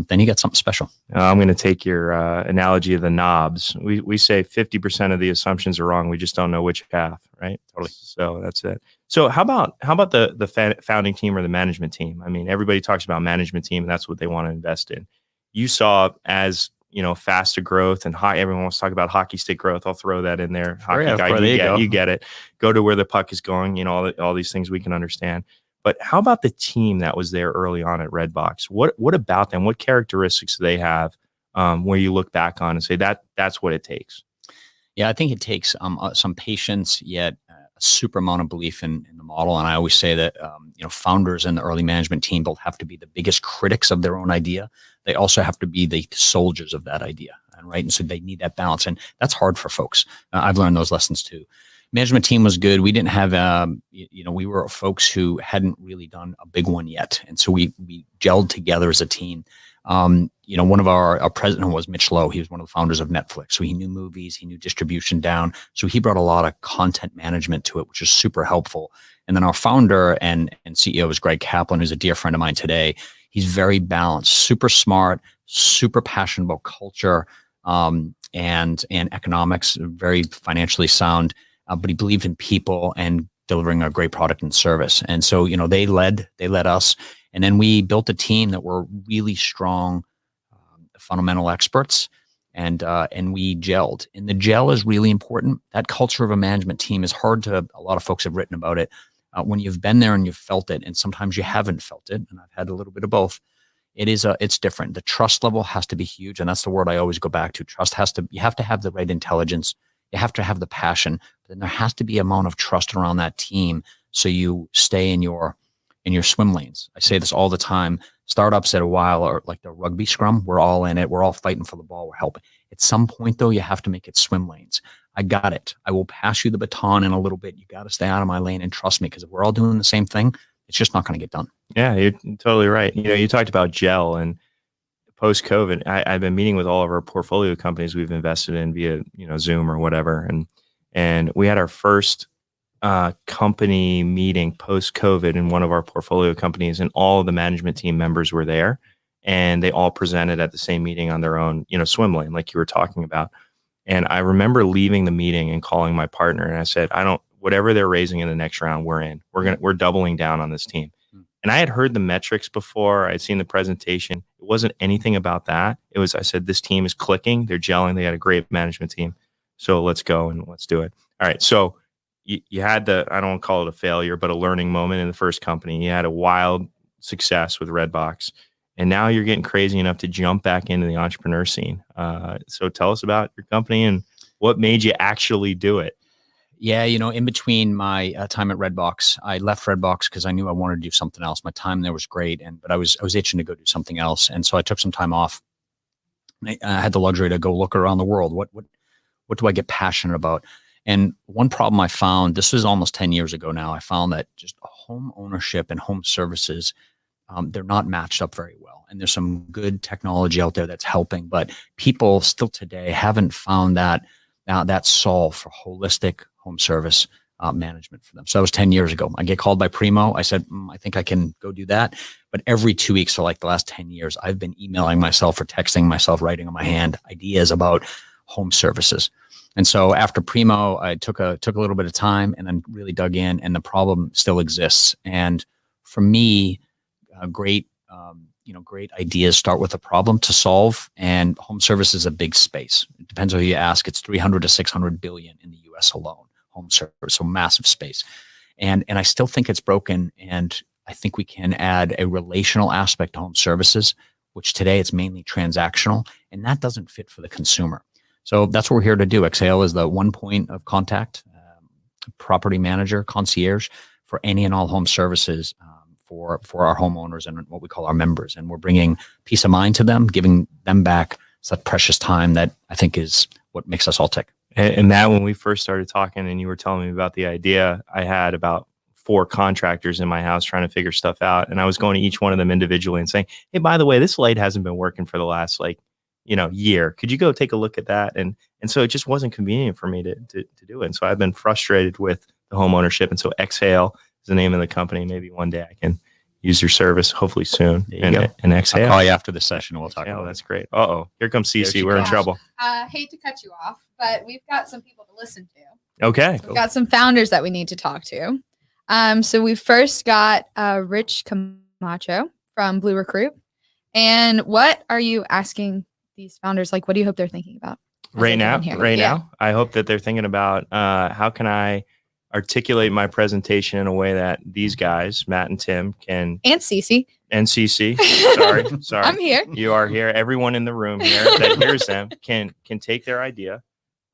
then you got something special. I'm going to take your analogy of the knobs. We say 50% of the assumptions are wrong. We just don't know which half, right? Totally. So that's it. So how about the founding team or the management team? I mean, everybody talks about management team, and that's what they want to invest in. You saw as faster growth and high. Everyone wants to talk about hockey stick growth. I'll throw that in there. Hockey guy, you get it. Go to where the puck is going. All these things we can understand. But how about the team that was there early on at Redbox? What about them? What characteristics do they have where you look back on and say that's what it takes? Yeah, I think it takes some patience, yet a super amount of belief in the model. And I always say that founders and the early management team both have to be the biggest critics of their own idea. They also have to be the soldiers of that idea, right? And so they need that balance, and that's hard for folks. I've learned those lessons too. Management team was good. We didn't have, we were folks who hadn't really done a big one yet. And so we gelled together as a team. One of our president was Mitch Lowe. He was one of the founders of Netflix. So he knew movies, he knew distribution down. So he brought a lot of content management to it, which is super helpful. And then our founder and CEO is Greg Kaplan, who's a dear friend of mine today. He's very balanced, super smart, super passionate about culture and economics, very financially sound. But he believed in people and delivering a great product and service. And so, they led us. And then we built a team that were really strong, fundamental experts, and we gelled. And the gel is really important. That culture of a management team is hard a lot of folks have written about it. When you've been there and you've felt it, and sometimes you haven't felt it, and I've had a little bit of both, it's different. The trust level has to be huge. And that's the word I always go back to. You have to have the right intelligence. You have to have the passion, but then there has to be an amount of trust around that team so you stay in your swim lanes. I say this all the time. Startups at a while are like the rugby scrum. We're all in it. We're all fighting for the ball. We're helping. At some point, though, you have to make it swim lanes. I got it. I will pass you the baton in a little bit. You got to stay out of my lane and trust me, because if we're all doing the same thing, it's just not going to get done. Yeah, you're totally right. You talked about gel, and post-COVID, I've been meeting with all of our portfolio companies we've invested in via, Zoom or whatever. And we had our first company meeting post-COVID in one of our portfolio companies, and all of the management team members were there, and they all presented at the same meeting on their own, swim lane, like you were talking about. And I remember leaving the meeting and calling my partner, and I said, whatever they're raising in the next round, we're in. We're doubling down on this team. And I had heard the metrics before. I'd seen the presentation. It wasn't anything about that. I said, this team is clicking. They're gelling. They had a great management team. So let's go and let's do it. All right. So you had I don't want to call it a failure, but a learning moment in the first company. You had a wild success with Redbox. And now you're getting crazy enough to jump back into the entrepreneur scene. So tell us about your company and what made you actually do it. Yeah, in between my time at Redbox, I left Redbox because I knew I wanted to do something else. My time there was great, but I was itching to go do something else, and so I took some time off. I had the luxury to go look around the world. What do I get passionate about? And one problem I found, this was almost 10 years ago now, I found that just home ownership and home services, they're not matched up very well. And there's some good technology out there that's helping, but people still today haven't found that solve for holistic home service management for them. So that was 10 years ago. I get called by Primo. I said, I think I can go do that. But every 2 weeks for like the last 10 years, I've been emailing myself or texting myself, writing on my hand ideas about home services. And so after Primo, I took a little bit of time and then really dug in, and the problem still exists. And for me, great ideas start with a problem to solve, and home service is a big space. It depends on who you ask. It's 300 to 600 billion in the US alone, home service, so massive space. And I still think it's broken, and I think we can add a relational aspect to home services, which today it's mainly transactional, and that doesn't fit for the consumer. So that's what we're here to do. Exhale is the one point of contact, property manager, concierge for any and all home services for our homeowners and what we call our members. And we're bringing peace of mind to them, giving them back such precious time that I think is what makes us all tick. And Matt, when we first started talking and you were telling me about the idea, I had about 4 contractors in my house trying to figure stuff out. And I was going to each one of them individually and saying, hey, by the way, this light hasn't been working for the last year. Could you go take a look at that? And so it just wasn't convenient for me to do it. And so I've been frustrated with the home ownership. And so Exhale is the name of the company. Maybe one day I can use your service, hopefully soon. And Exhale. I'll call you after the session and we'll talk about it. That's great. Uh-oh. Here comes Cece. We're in trouble. Hate to cut you off, but we've got some people to listen to. Okay. We've got some founders that we need to talk to. So we first got Rich Camacho from Blue Recruit. And what are you asking these founders? Like, what do you hope they're thinking about? Now, I hope that they're thinking about how can I articulate my presentation in a way that these guys, Matt and Tim, can. And Cece. Sorry. I'm here. You are here. Everyone in the room here that hears them can take their idea,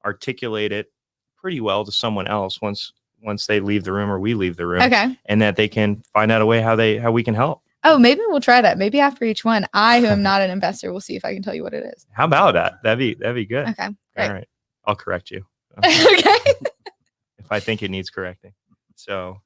articulate it pretty well to someone else once they leave the room or we leave the room. Okay. And that they can find out a way how we can help. Oh, maybe we'll try that. Maybe after each one, I, who am not an investor, will see if I can tell you what it is. How about that? That'd be good. Okay. Great. All right. I'll correct you. Okay. If I think it needs correcting. So,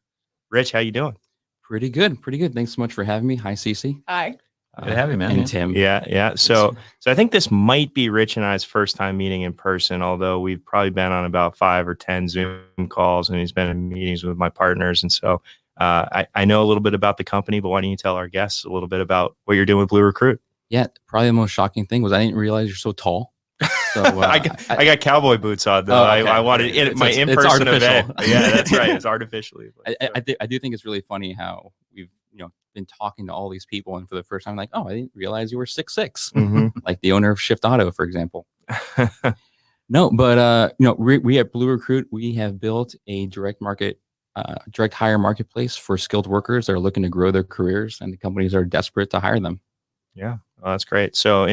Rich, how you doing? Pretty good. Thanks so much for having me. Hi, Cece. Hi. Good to have you, man. And Tim. Yeah. So I think this might be Rich and I's first time meeting in person, although we've probably been on about 5 or 10 Zoom calls, and he's been in meetings with my partners. And so I know a little bit about the company, but why don't you tell our guests a little bit about what you're doing with Blue Recruit? Yeah, probably the most shocking thing was I didn't realize you're so tall. So I got cowboy boots on though. Oh, okay. I wanted my in-person event. Yeah, that's right. It's artificially. I do think it's really funny how we've been talking to all these people, and for the first time, like, oh, I didn't realize you were 6'6", like the owner of Shift Auto, for example. No, but we at Blue Recruit, we have built a direct hire marketplace for skilled workers that are looking to grow their careers, and the companies are desperate to hire them. Yeah, well, that's great. So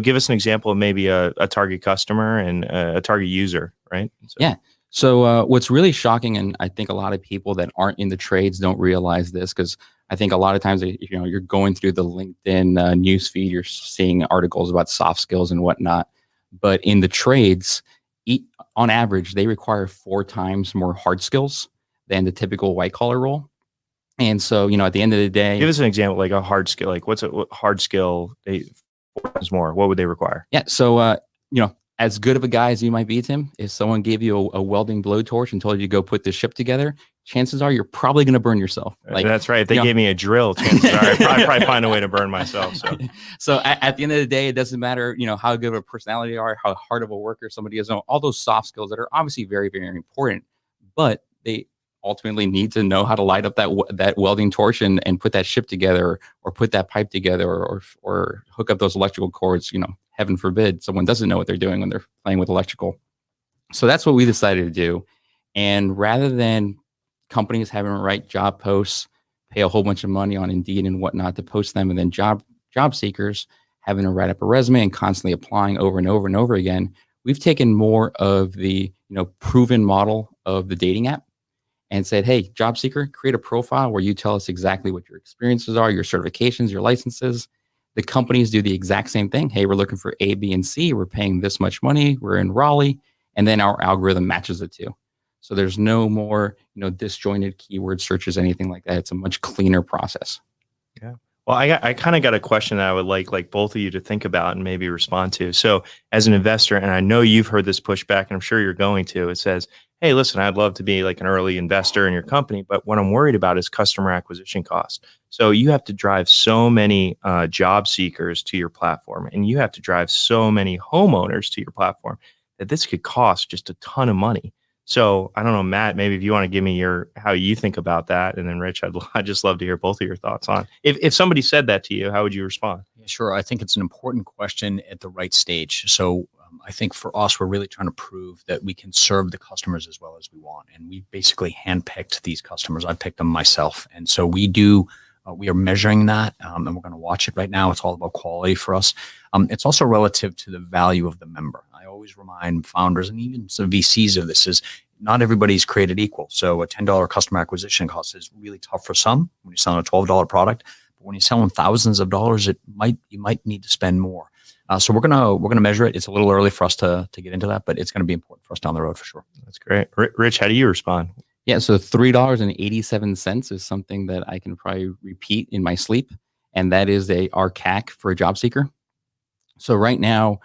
give us an example of maybe a target customer and a target user, right? Yeah. So what's really shocking, and I think a lot of people that aren't in the trades don't realize this, because I think a lot of times you're going through the LinkedIn newsfeed, you're seeing articles about soft skills and whatnot, but in the trades, on average, they require 4 times more hard skills than the typical white collar role. And so, at the end of the day, give us an example, like a hard skill. Like what's a hard skill? 4 times more. What would they require? Yeah. So, as good of a guy as you might be, Tim, if someone gave you a welding blowtorch and told you to go put this ship together, chances are you're probably going to burn yourself. Like, that's right. If they gave me a drill, chances are I'd probably find a way to burn myself. So at the end of the day, it doesn't matter, how good of a personality you are, how hard of a worker somebody is, all those soft skills that are obviously very, very important, but they ultimately need to know how to light up that welding torch and put that ship together, or put that pipe together, or hook up those electrical cords. Heaven forbid someone doesn't know what they're doing when they're playing with electrical. So that's what we decided to do. And rather than companies having to write job posts, pay a whole bunch of money on Indeed and whatnot to post them, and then job seekers having to write up a resume and constantly applying over and over and over again, we've taken more of the proven model of the dating app and said, hey, job seeker, create a profile where you tell us exactly what your experiences are, your certifications, your licenses. The companies do the exact same thing. Hey, we're looking for A, B, and C. We're paying this much money. We're in Raleigh. And then our algorithm matches the two. So there's no more, disjointed keyword searches, anything like that. It's a much cleaner process. Yeah. Well, I kind of got a question that I would like both of you to think about and maybe respond to. So as an investor, and I know you've heard this pushback, and I'm sure you're going to, it says, hey, listen, I'd love to be like an early investor in your company, but what I'm worried about is customer acquisition cost. So you have to drive so many job seekers to your platform, and you have to drive so many homeowners to your platform that this could cost just a ton of money. So I don't know, Matt, maybe if you want to give me how you think about that, and then Rich, I'd just love to hear both of your thoughts on if somebody said that to you, how would you respond? Yeah, sure. I think it's an important question at the right stage. So I think for us, we're really trying to prove that we can serve the customers as well as we want. And we basically handpicked these customers. I picked them myself. And so we are measuring that, and we're going to watch it right now. It's all about quality for us. It's also relative to the value of the member. I always remind founders and even some VCs of this is not everybody's created equal. So a $10 customer acquisition cost is really tough for some when you're selling a $12 product. But when you're selling thousands of dollars, you might need to spend more. So we're gonna measure it. It's a little early for us to get into that, but it's going to be important for us down the road for sure. That's great. Rich, how do you respond? Yeah, so $3.87 is something that I can probably repeat in my sleep, and that is our CAC for a job seeker. So right now,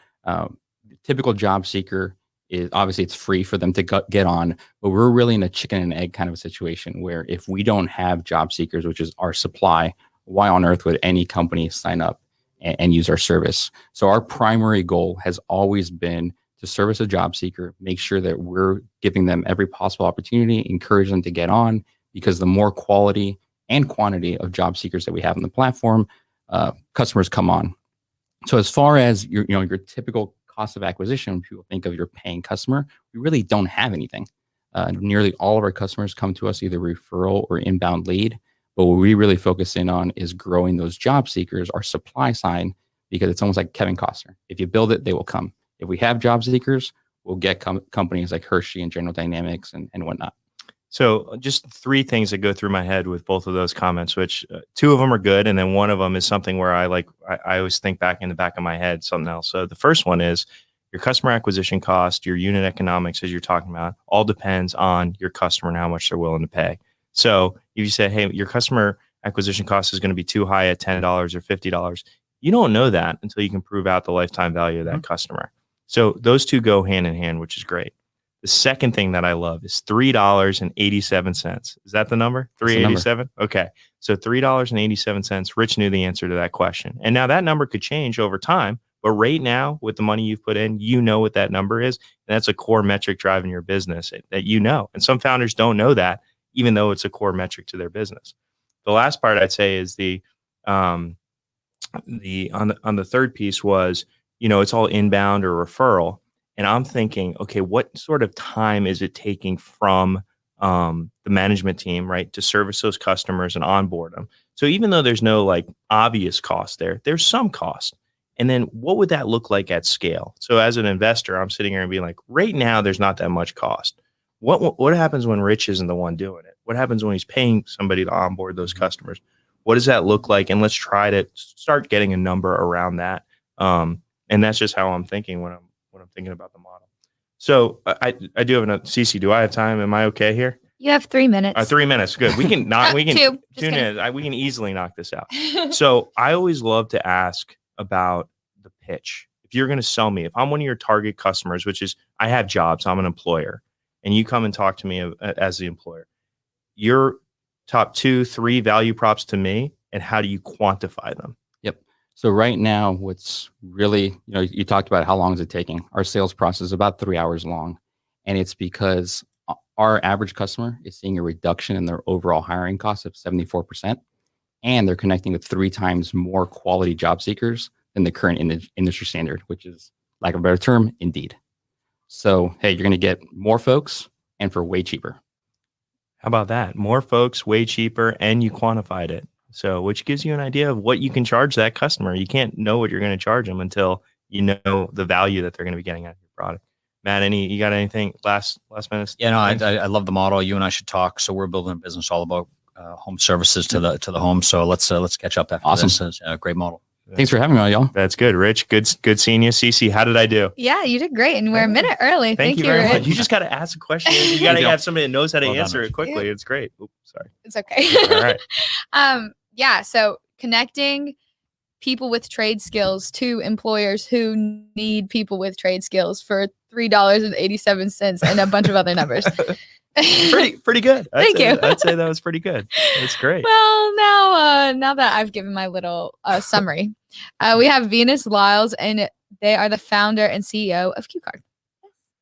typical job seeker is obviously it's free for them to get on, but we're really in a chicken and egg kind of a situation where if we don't have job seekers, which is our supply, why on earth would any company sign up and use our service? So our primary goal has always been to service a job seeker, make sure that we're giving them every possible opportunity, encourage them to get on, because the more quality and quantity of job seekers that we have on the platform, customers come on. So as far as your typical cost of acquisition, when people think of your paying customer, we really don't have anything. Nearly all of our customers come to us either referral or inbound lead. But what we really focus in on is growing those job seekers, our supply side, because it's almost like Kevin Costner. If you build it, they will come. If we have job seekers, we'll get companies like Hershey and General Dynamics and whatnot. So just three things that go through my head with both of those comments, which two of them are good. And then one of them is something where I always think back in the back of my head, something else. So the first one is your customer acquisition cost, your unit economics, as you're talking about, all depends on your customer and how much they're willing to pay. So if you say, hey, your customer acquisition cost is going to be too high at $10 or $50, you don't know that until you can prove out the lifetime value of that customer. So those two go hand in hand, which is great. The second thing that I love is $3.87. Is that the number? 387? Okay. So $3.87. Rich knew the answer to that question. And now that number could change over time, but right now with the money you've put in, you know what that number is. And that's a core metric driving your business that you know. And some founders don't know that, even though it's a core metric to their business. The last part I'd say is on the third piece was, it's all inbound or referral. And I'm thinking, okay, what sort of time is it taking from the management team, right, to service those customers and onboard them? So even though there's no like obvious cost there's some cost. And then what would that look like at scale? So as an investor, I'm sitting here and being like, right now, there's not that much cost. What happens when Rich isn't the one doing it? What happens when he's paying somebody to onboard those customers? What does that look like? And let's try to start getting a number around that. And that's just how I'm thinking when I'm thinking about the model. So I do have another. Cece, do I have time? Am I okay here? You have 3 minutes. 3 minutes. Good. We can not. We can Two. tune in. We can easily knock this out. So I always love to ask about the pitch. If you're going to sell me, if I'm one of your target customers, which is I have jobs, I'm an employer, and you come and talk to me as the employer, your top 2-3 value props to me, and how do you quantify them? Yep. So right now, what's really, you talked about how long is it taking? Our sales process is about 3 hours long. And it's because our average customer is seeing a reduction in their overall hiring costs of 74%. And they're connecting with 3 times more quality job seekers than the current industry standard, which is, lack of a better term, Indeed. So, hey, you're going to get more folks and for way cheaper. How about that? More folks, way cheaper, and you quantified it. So, which gives you an idea of what you can charge that customer. You can't know what you're going to charge them until you know the value that they're going to be getting out of your product. Matt, you got anything last minute? Yeah, no, I love the model. You and I should talk. So we're building a business all about home services to the home. So let's catch up after Awesome. this. It's a great model. Thanks for having me, y'all. That's good, Rich. Good seeing you. Cece, how did I do? Yeah, you did great. And we're a minute early. Thank you very Rich. much. You just got to ask a question. You got to have somebody that knows how to answer it quickly. It's great. Oops, sorry. It's okay. All right. Yeah. So connecting people with trade skills to employers who need people with trade skills for $3.87 and a bunch of other numbers. pretty good. Thank you. I'd say that was pretty good. That's great. Well, now that I've given my little summary, we have Venus Lyles, and they are the founder and CEO of QCard.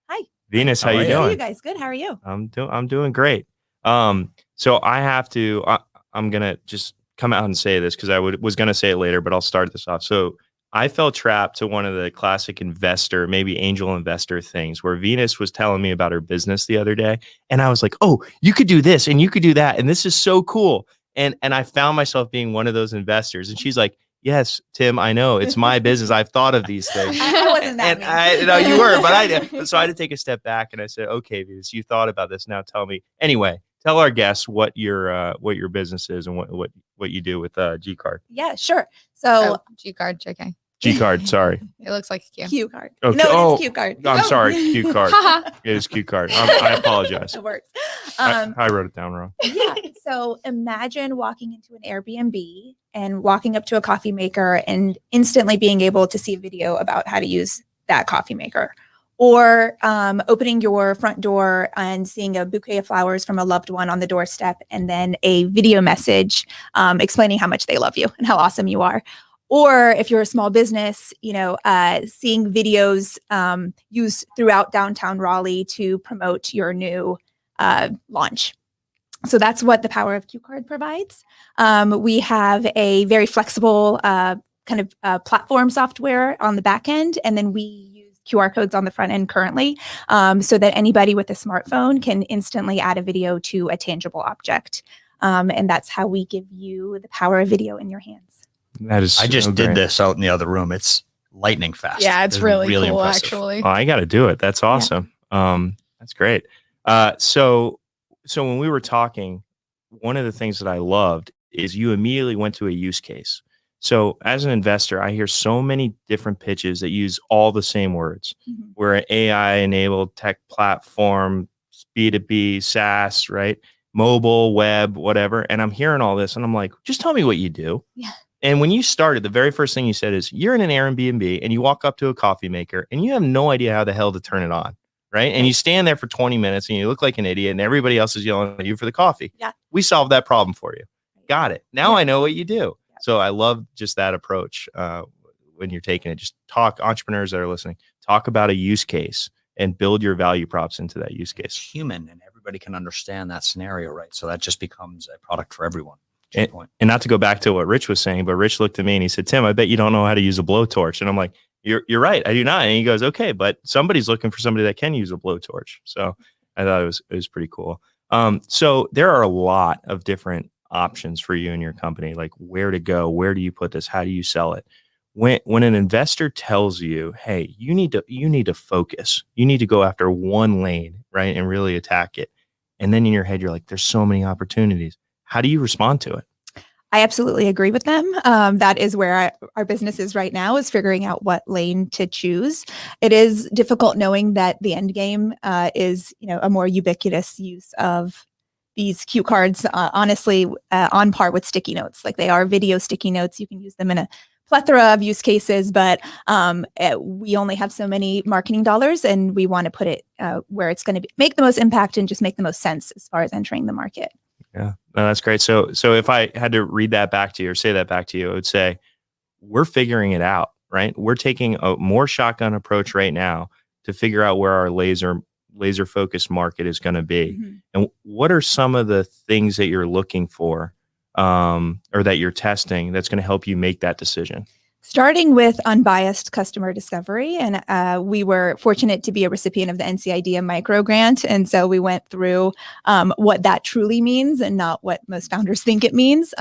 Hi, Venus. How you Good to see doing? you guys? Good. How are you? I'm doing great. So I have to. I'm gonna just come out and say this because I was gonna say it later, but I'll start this off. So I fell trapped to one of the classic investor, maybe angel investor things where Venus was telling me about her business the other day. And I was like, oh, you could do this and you could do that. And this is so cool. And I found myself being one of those investors. And she's like, yes, Tim, I know it's my business. I've thought of these things. I wasn't that mean. No, you were, but I did. So I had to take a step back and I said, okay, Venus, you thought about this. Now tell me. Anyway, tell our guests what your business is and what you do with G Card. Yeah, sure. So G Card, JK. G Card, sorry. It looks like a Q. Q card. Okay. No, it's Q card. I'm sorry, Q Card. It is Q Card. I apologize. It works. I wrote it down wrong. Yeah. So imagine walking into an Airbnb and walking up to a coffee maker and instantly being able to see a video about how to use that coffee maker. Or opening your front door and seeing a bouquet of flowers from a loved one on the doorstep and then a video message explaining how much they love you and how awesome you are. Or if you're a small business, seeing videos used throughout downtown Raleigh to promote your new launch. So that's what the power of Q Card provides. We have a very flexible platform software on the back end, and then we use QR codes on the front end currently so that anybody with a smartphone can instantly add a video to a tangible object. And that's how we give you the power of video in your hands. That is. I just so did great. this out in the other room. It's lightning fast. Yeah, it's really cool, impressive. actually. Oh, I got to do it. That's awesome. That's great. So when we were talking, one of the things that I loved is you immediately went to a use case. So as an investor, I hear so many different pitches that use all the same words. Mm-hmm. We're an AI-enabled tech platform, B2B, SaaS, right? Mobile, web, whatever. And I'm hearing all this and I'm like, just tell me what you do. Yeah. And when you started, the very first thing you said is you're in an Airbnb and you walk up to a coffee maker and you have no idea how the hell to turn it on. Right. And you stand there for 20 minutes and you look like an idiot and everybody else is yelling at you for the coffee. Yeah. We solved that problem for you. Got it. Now I know what you do. So I love just that approach when you're taking it. Just talk, entrepreneurs that are listening, talk about a use case and build your value props into that use case. It's human and everybody can understand that scenario, right? So that just becomes a product for everyone. And not to go back to what Rich was saying, but Rich looked at me and he said, Tim, I bet you don't know how to use a blowtorch. And I'm like, you're right. I do not. And he goes, okay, but somebody's looking for somebody that can use a blowtorch. So I thought it was pretty cool. So there are a lot of different options for you and your company, like where to go, where do you put this? How do you sell it? When an investor tells you, hey, you need to focus, you need to go after one lane, right? And really attack it. And then in your head, you're like, there's so many opportunities. How do you respond to it? I absolutely agree with them. That is where our business is right now, is figuring out what lane to choose. It is difficult knowing that the end game is, a more ubiquitous use of these cue cards, honestly, on par with sticky notes. Like they are video sticky notes. You can use them in a plethora of use cases, but we only have so many marketing dollars and we want to put it where it's going to make the most impact and just make the most sense as far as entering the market. Yeah, no, that's great. So if I had to read that back to you or say that back to you, I would say we're figuring it out, right? We're taking a more shotgun approach right now to figure out where our laser focused market is going to be. Mm-hmm. And what are some of the things that you're looking for or that you're testing that's going to help you make that decision? Starting with unbiased customer discovery. And we were fortunate to be a recipient of the NCIDM micro grant. And so we went through what that truly means and not what most founders think it means.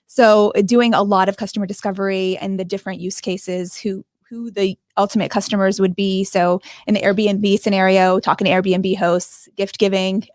So doing a lot of customer discovery and the different use cases, who the ultimate customers would be. So in the Airbnb scenario, talking to Airbnb hosts, gift giving,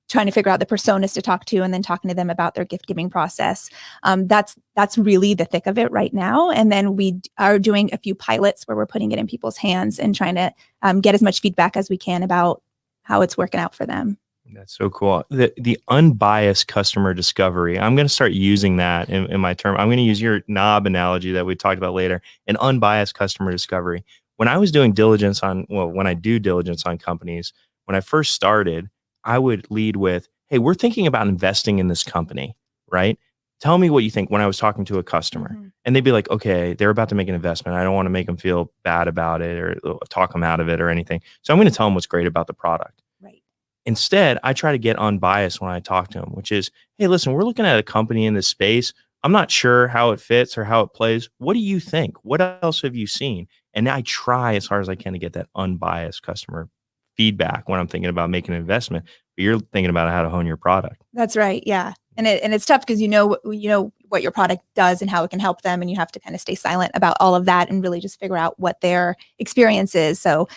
trying to figure out the personas to talk to, and then talking to them about their gift giving process. That's really the thick of it right now. And then we are doing a few pilots where we're putting it in people's hands and trying to get as much feedback as we can about how it's working out for them. That's so cool. The unbiased customer discovery. I'm going to start using that in my term. I'm going to use your knob analogy that we talked about later, an unbiased customer discovery. When I was doing diligence when I do diligence on companies, when I first started, I would lead with, hey, we're thinking about investing in this company, right? Tell me what you think when I was talking to a customer. Mm-hmm. And they'd be like, okay, they're about to make an investment. I don't want to make them feel bad about it or talk them out of it or anything. So I'm going to tell them what's great about the product. Right. Instead, I try to get unbiased when I talk to them, which is, hey, listen, we're looking at a company in this space. I'm not sure how it fits or how it plays. What do you think? What else have you seen? And I try as hard as I can to get that unbiased customer feedback when I'm thinking about making an investment, but you're thinking about how to hone your product. That's right. Yeah. And it's tough because you know what your product does and how it can help them, and you have to kind of stay silent about all of that and really just figure out what their experience is. So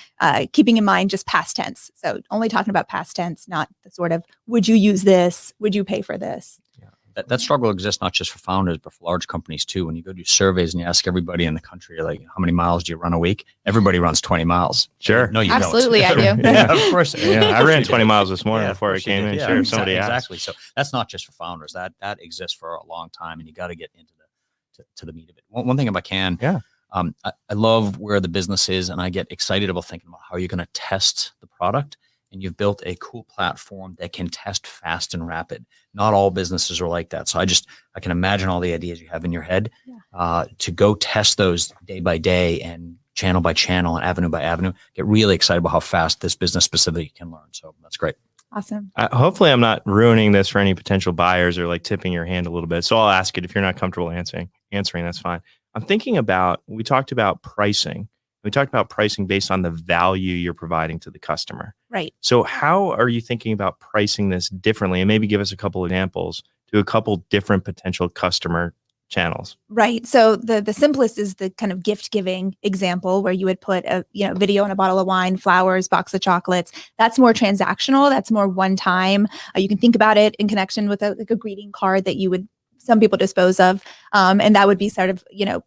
keeping in mind just past tense. So only talking about past tense, not the sort of, would you use this? Would you pay for this? That struggle exists not just for founders, but for large companies too. When you go do surveys and you ask everybody in the country, like, how many miles do you run a week? Everybody runs 20 miles. Sure. No, you Absolutely, don't. I do. Yeah, of course. Yeah, I ran 20 miles this morning before I came in. Yeah, Sure, somebody exactly. asked. So that's not just for founders. That exists for a long time, and you got to get into to the meat of it. One thing, if I can, I love where the business is, and I get excited about thinking about how you're going to test the product. And you've built a cool platform that can test fast and rapid. Not all businesses are like that. So I can imagine all the ideas you have in your head to go test those day by day and channel by channel and avenue by avenue. Get really excited about how fast this business specifically can learn. So that's great. Awesome. Hopefully I'm not ruining this for any potential buyers or like tipping your hand a little bit. So I'll ask it if you're not comfortable answering, that's fine. I'm thinking about, we talked about pricing. We talked about pricing based on the value you're providing to the customer. Right. So how are you thinking about pricing this differently? And maybe give us a couple examples to a couple different potential customer channels. Right. So the simplest is the kind of gift giving example where you would put a video and a bottle of wine, flowers, box of chocolates. That's more transactional. That's more one time. You can think about it in connection with a greeting card that some people dispose of. And that would be sort of,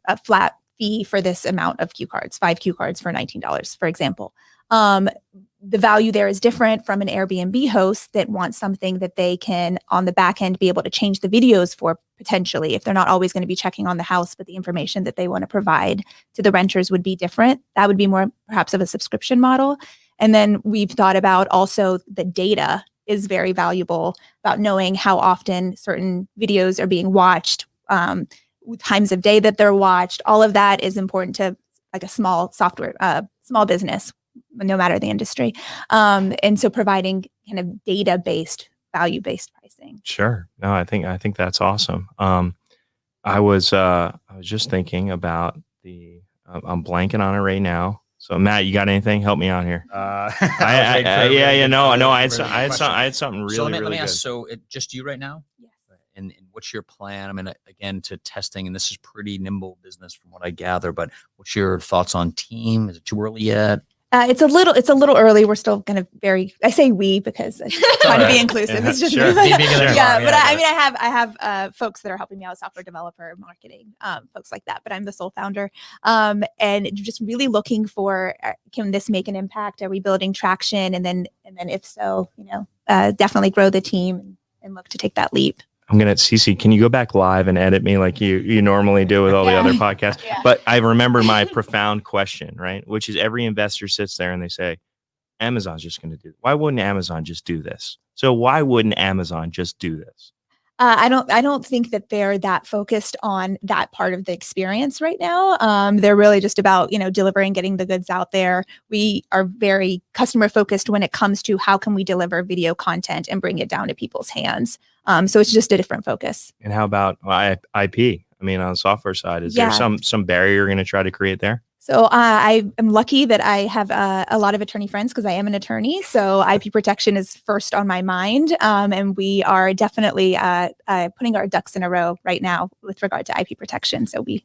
a flat fee for this amount of cue cards, 5 cue cards for $19, for example. The value there is different from an Airbnb host that wants something that they can, on the back end, be able to change the videos for potentially, if they're not always going to be checking on the house, but the information that they want to provide to the renters would be different. That would be more perhaps of a subscription model. And then we've thought about also the data is very valuable about knowing how often certain videos are being watched, times of day that they're watched. All of that is important to like a small business, no matter the industry. And so providing kind of data-based, value-based pricing. Sure. No, I think that's awesome. I was just thinking about I'm blanking on it right now. So Matt, you got anything? Help me out here. I had something really, so let me really ask, good. so just you right now? Yes. And what's your plan? I mean, again, to testing, and this is pretty nimble business from what I gather, but what's your thoughts on team? Is it too early yet? It's a little early. We're still kind of I say we because I'm trying to be inclusive. It's just sure. me. Yeah, but I have folks that are helping me out, software developer, marketing, folks like that. But I'm the sole founder, and just really looking for, can this make an impact? Are we building traction? And then if so, definitely grow the team and look to take that leap. I'm going to, Cece, can you go back live and edit me like you normally do with all the other podcasts? Yeah. But I remember my profound question, right? Which is every investor sits there and they say, Amazon's just going to do it. Why wouldn't Amazon just do this? So why wouldn't Amazon just do this? I don't think that they're that focused on that part of the experience right now. They're really just about, delivering, getting the goods out there. We are very customer focused when it comes to how can we deliver video content and bring it down to people's hands. So it's just a different focus. And how about IP? I mean, on the software side, is there some barrier you're going to try to create there? So I am lucky that I have a lot of attorney friends because I am an attorney. So IP protection is first on my mind. And we are definitely putting our ducks in a row right now with regard to IP protection. So we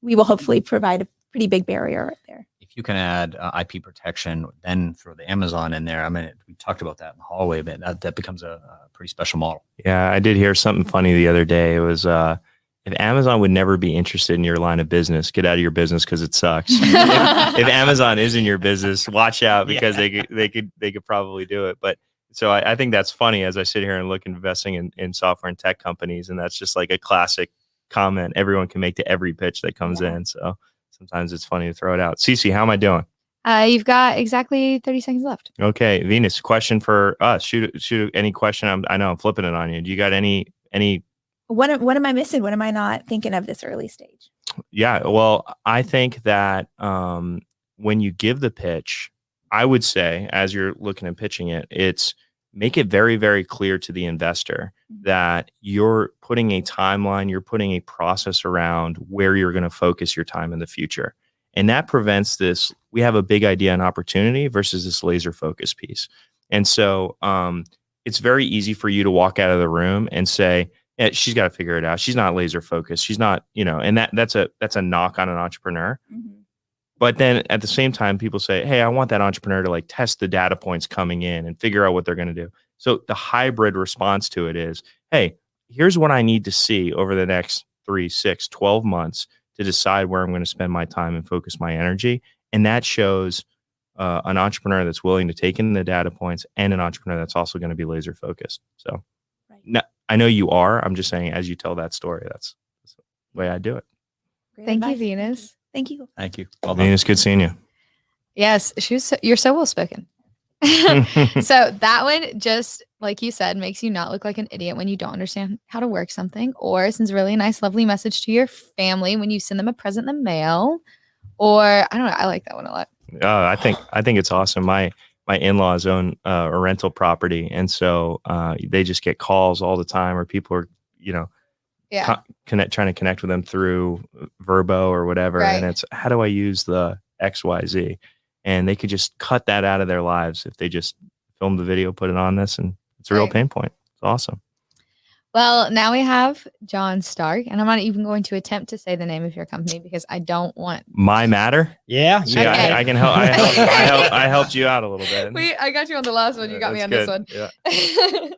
will hopefully provide a pretty big barrier right there. If you can add IP protection, then throw the Amazon in there. I mean, we talked about that in the hallway, but that becomes a pretty special model. Yeah, I did hear something funny the other day. It was if Amazon would never be interested in your line of business, get out of your business because it sucks. if Amazon is in your business, watch out because they could probably do it. But so I think that's funny as I sit here and look investing in software and tech companies, and that's just like a classic comment everyone can make to every pitch that comes in. So sometimes it's funny to throw it out. Cece, how am I doing? You've got exactly 30 seconds left. Okay, Venus, question for us. Shoot any question. I know I'm flipping it on you. Do you got any? What am I missing? What am I not thinking of this early stage? Yeah, well, I think that when you give the pitch, I would say, as you're looking at pitching it, it's make it very, very clear to the investor that you're putting a timeline, you're putting a process around where you're going to focus your time in the future. And that prevents this, we have a big idea and opportunity versus this laser focus piece. And so it's very easy for you to walk out of the room and say, Yeah, she's got to figure it out. She's not laser focused. She's not, and that's a knock on an entrepreneur. But then at the same time, people say, hey, I want that entrepreneur to like test the data points coming in and figure out what they're going to do. So the hybrid response to it is, hey, here's what I need to see over the next 3, 6, 12 months to decide where I'm going to spend my time and focus my energy. And that shows an entrepreneur that's willing to take in the data points and an entrepreneur that's also going to be laser focused. So I know you are. I'm just saying, as you tell that story, that's the way I do it. Thank you, Venus. Thank you. Thank you. Well, Venus, good seeing you. Yes, you're so well spoken. So that one, just like you said, makes you not look like an idiot when you don't understand how to work something, or sends a really nice, lovely message to your family when you send them a present in the mail. Or I don't know, I like that one a lot. I think it's awesome. My in-laws own a rental property, and so they just get calls all the time, or people are trying to connect with them through Verbo or whatever, and it's how do I use the XYZ, and they could just cut that out of their lives if they just film the video, put it on this, and it's a real pain point. It's awesome. Well, now we have John Stark, and I'm not even going to attempt to say the name of your company because I don't want. My Matter. Yeah. See, I can help. I helped you out a little bit. I got you on the last one. You got me on That's this one. good. Yeah.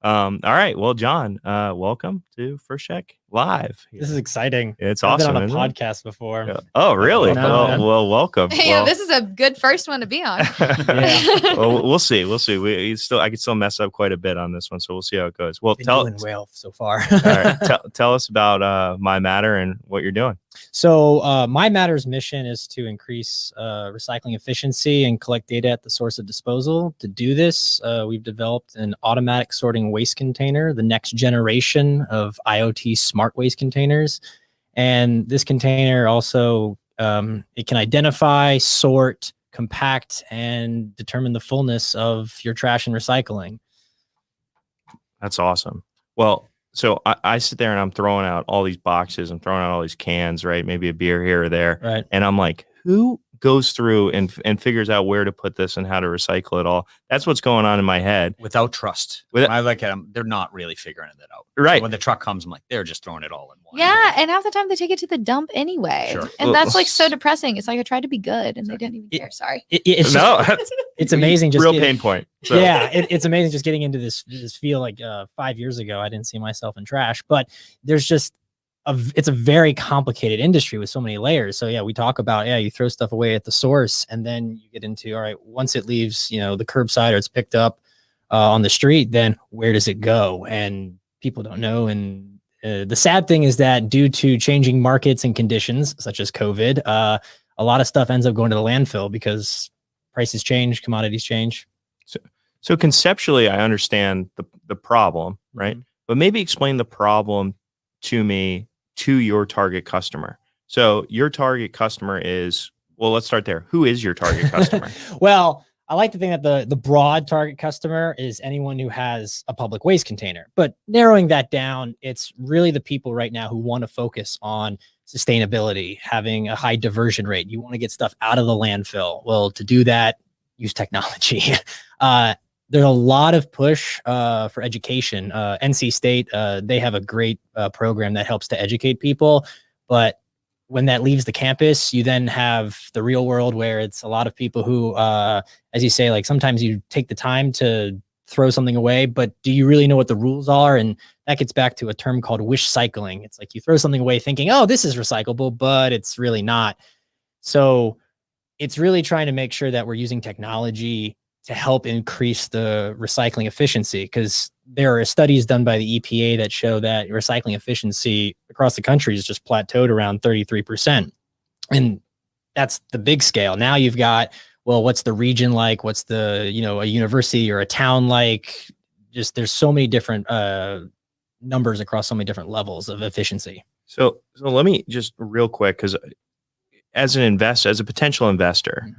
All right. Well, John, welcome to First Check Live. This is exciting. It's I've awesome. been on a isn't it? podcast before. Yeah. Oh, really? Well, welcome. Hey, this is a good first one to be on. Well, we'll see. I could still mess up quite a bit on this one, so we'll see how it goes. Well, doing well so far. All right, tell us about My Matter and what you're doing. So My Matter's mission is to increase recycling efficiency and collect data at the source of disposal. To do this, we've developed an automatic sorting waste container, the next generation of IoT smart waste containers. And this container also, it can identify, sort, compact, and determine the fullness of your trash and recycling. That's awesome. Well, so I sit there and I'm throwing out all these boxes, I'm throwing out all these cans, right? Maybe a beer here or there. Right. And I'm like, who goes through and figures out where to put this and how to recycle it all? That's what's going on in my head. Without trust. When I look at them, they're not really figuring it out. Right. So when the truck comes, I'm like, they're just throwing it all in one. Yeah, and half the time they take it to the dump anyway. Sure. And that's like so depressing. It's like I tried to be good and they didn't even care. Sorry. It's amazing. Just real pain point. So. Yeah, it's amazing just getting into this feel. Like 5 years ago, I didn't see myself in trash, but there's just it's a very complicated industry with so many layers. So yeah, we talk about, you throw stuff away at the source, and then you get into, all right, once it leaves, the curbside or it's picked up on the street, then where does it go? And people don't know. And the sad thing is that due to changing markets and conditions such as COVID, a lot of stuff ends up going to the landfill because prices change, commodities change. So conceptually, I understand the problem, right? But maybe explain the problem to me, to your target customer. So your target customer is, well, let's start there. Who is your target customer? Well, I like to think that the broad target customer is anyone who has a public waste container, but narrowing that down, it's really the people right now who want to focus on sustainability, having a high diversion rate. You want to get stuff out of the landfill. Well, to do that, use technology. There's a lot of push for education. NC State, they have a great program that helps to educate people. But when that leaves the campus, you then have the real world where it's a lot of people who, as you say, like sometimes you take the time to throw something away, but do you really know what the rules are? And that gets back to a term called wish cycling. It's like you throw something away thinking, oh, this is recyclable, but it's really not. So it's really trying to make sure that we're using technology to help increase the recycling efficiency, because there are studies done by the EPA that show that recycling efficiency across the country is just plateaued around 33%. And that's the big scale. Now you've got, well, what's the region like? What's the, a university or a town like? Just there's so many different numbers across so many different levels of efficiency. So let me just real quick, because as a potential investor,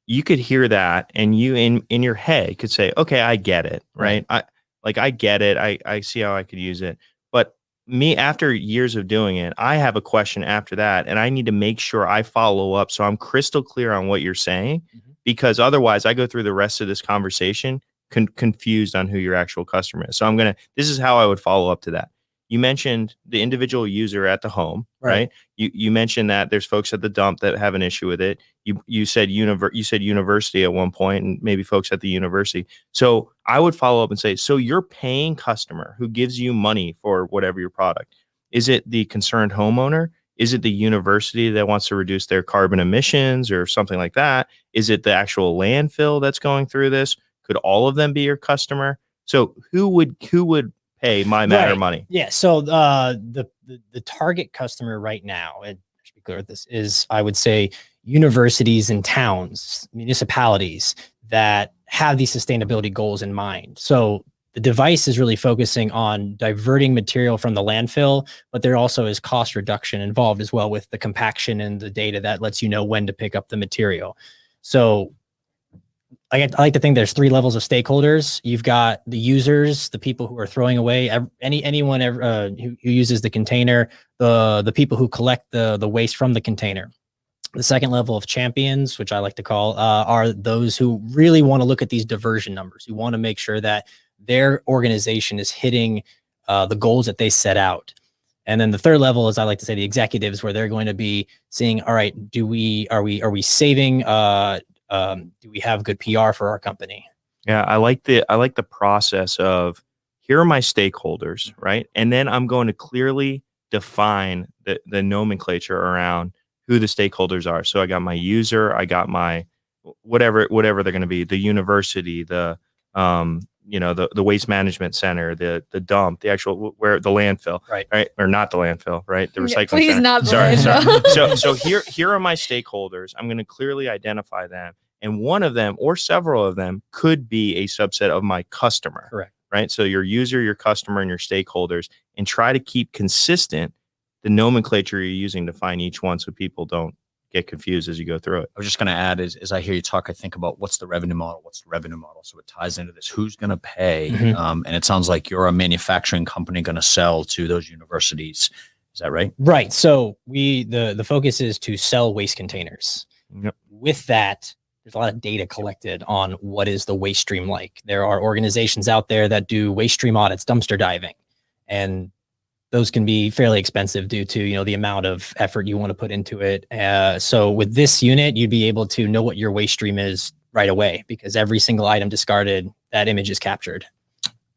you could hear that and you in your head could say, okay, I get it. Right. I get it. I see how I could use it. But me, after years of doing it, I have a question after that, and I need to make sure I follow up. So I'm crystal clear on what you're saying, because otherwise I go through the rest of this conversation confused on who your actual customer is. So this is how I would follow up to that. You mentioned the individual user at the home, right? You mentioned that there's folks at the dump that have an issue with it. You said university at one point, and maybe folks at the university. So I would follow up and say, so your paying customer who gives you money for whatever your product, is it the concerned homeowner? Is it the university that wants to reduce their carbon emissions or something like that? Is it the actual landfill that's going through this? Could all of them be your customer? So who would pay my matter money? Yeah. So the target customer right now, and I should be clear with this, is I would say universities and towns, municipalities that have these sustainability goals in mind. So the device is really focusing on diverting material from the landfill, but there also is cost reduction involved as well with the compaction and the data that lets you know when to pick up the material. So I like to think there's 3 levels of stakeholders. You've got the users, the people who are throwing away, anyone who uses the container, the people who collect the waste from the container. The second level of champions, which I like to call, are those who really want to look at these diversion numbers, who want to make sure that their organization is hitting the goals that they set out. And then the third level is, I like to say, the executives, where they're going to be seeing, all right, are we saving? Do we have good PR for our company? Yeah, I like the process of, here are my stakeholders, right? And then I'm going to clearly define the nomenclature around who the stakeholders are. So I got my user, I got my whatever they're going to be, the university, the waste management center, the dump, the actual where the landfill, right? Or not the landfill, right? The recycling Please center. not the landfill. So here are my stakeholders. I'm going to clearly identify them, and one of them or several of them could be a subset of my customer. Correct. Right. So your user, your customer, and your stakeholders, and try to keep consistent the nomenclature you're using to find each one, so people don't get confused as you go through it. I was just going to add, as I hear you talk, I think about what's the revenue model? So it ties into this. Who's going to pay? And it sounds like you're a manufacturing company going to sell to those universities. Is that right? Right. So the focus is to sell waste containers. Yep. With that, there's a lot of data collected on what is the waste stream like. There are organizations out there that do waste stream audits, dumpster diving, and those can be fairly expensive due to, the amount of effort you want to put into it. So with this unit, you'd be able to know what your waste stream is right away, because every single item discarded, that image is captured.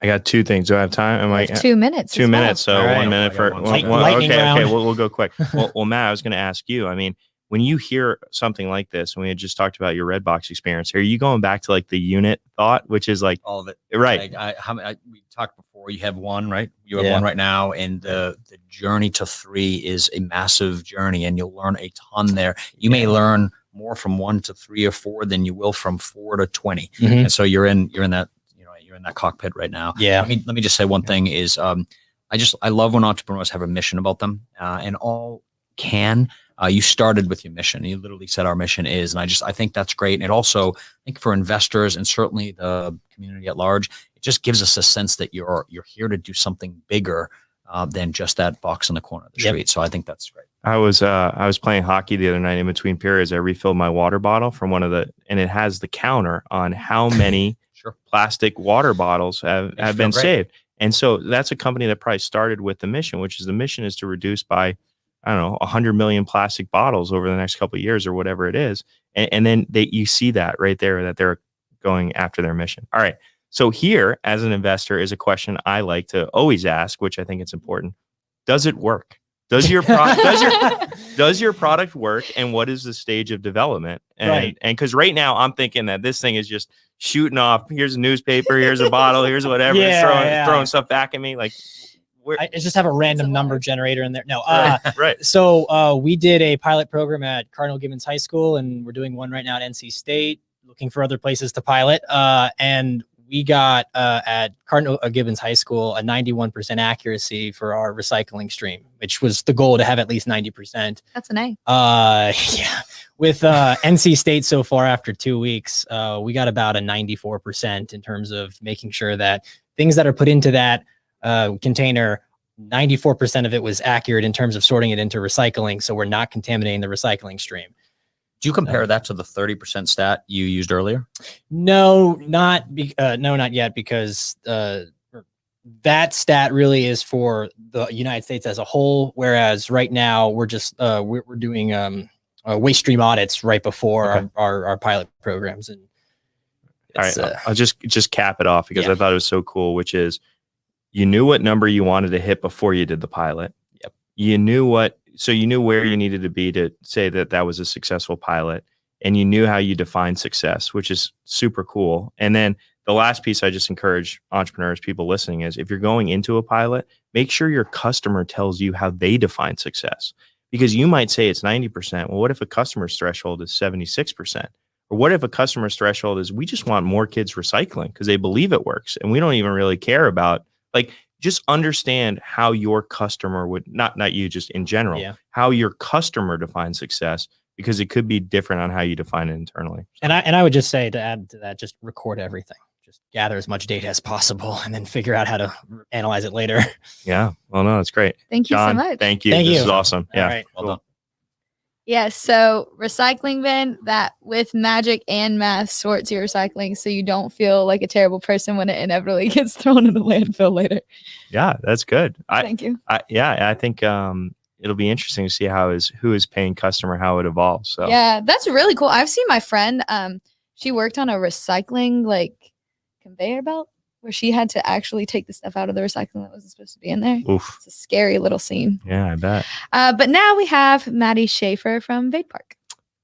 I got 2 things. Do I have time? Am I 2 minutes? 2 minutes. So right. 1 minute for lightning round. Okay. We'll go quick. Well, Matt, I was going to ask you. I mean, when you hear something like this, when we had just talked about your Redbox experience, are you going back to like the unit thought, which is like all of it, right? We talked before. You have 1, right? You have 1 right now, and the journey to 3 is a massive journey, and you'll learn a ton there. You may learn more from 1 to 3 or 4 than you will from 4 to 20. And so you're in that you're in that cockpit right now. Yeah. Let me just say one thing is I love when entrepreneurs have a mission about them, and all can. You started with your mission. You literally said our mission is, and I think that's great. And it also, I think for investors and certainly the community at large, it just gives us a sense that you're here to do something bigger than just that box in the corner of the street. So I think that's great. I was playing hockey the other night. In between periods, I refilled my water bottle from and it has the counter on how many plastic water bottles have been saved. And so that's a company that probably started with the mission, which is the mission is to reduce by, I don't know, 100 million plastic bottles over the next couple of years or whatever it is. And then you see that right there, that they're going after their mission. All right. So here, as an investor, is a question I like to always ask, which I think it's important. Does it work? Does your does your product work? And what is the stage of development? And because right now I'm thinking that this thing is just shooting off. Here's a newspaper. Here's a bottle. Here's whatever. Throwing stuff back at me. Like, I just have a random number generator in there. No. Right. So we did a pilot program at Cardinal Gibbons High School, and we're doing one right now at NC State, looking for other places to pilot. And we got at Cardinal Gibbons High School a 91% accuracy for our recycling stream, which was the goal, to have at least 90%. That's an A. Yeah. With NC State so far, after 2 weeks, we got about a 94% in terms of making sure that things that are put into that container, 94% of it was accurate in terms of sorting it into recycling. So we're not contaminating the recycling stream. Do you compare that to the 30% stat you used earlier? No, not yet, because that stat really is for the United States as a whole. Whereas right now we're just we're doing waste stream audits right before our pilot programs. And all right, I'll just cap it off because I thought it was so cool, which is you knew what number you wanted to hit before you did the pilot. Yep. You knew where you needed to be to say that that was a successful pilot, and you knew how you define success, which is super cool. And then the last piece I just encourage entrepreneurs, people listening, is if you're going into a pilot, make sure your customer tells you how they define success, because you might say it's 90%. Well, what if a customer's threshold is 76%? Or what if a customer's threshold is we just want more kids recycling because they believe it works, and we don't even really care about, like, just understand how your customer would, not you, just in general, how your customer defines success, because it could be different on how you define it internally. And I would just say, to add to that, just record everything. Just gather as much data as possible and then figure out how to analyze it later. Yeah. Well, no, that's great. Thank you so John, much. Thank you. This is awesome. All Yeah. right. Well done. Yeah, so recycling bin that with magic and math sorts your recycling so you don't feel like a terrible person when it inevitably gets thrown in the landfill later. Yeah, that's good. Thank you. I think it'll be interesting to see who is paying customer, how it evolves. So Yeah, that's really cool. I've seen my friend, she worked on a recycling conveyor belt where she had to actually take the stuff out of the recycling that wasn't supposed to be in there. Oof. It's a scary little scene. Yeah, I bet. But now we have Maddie Schaefer from Vade Park.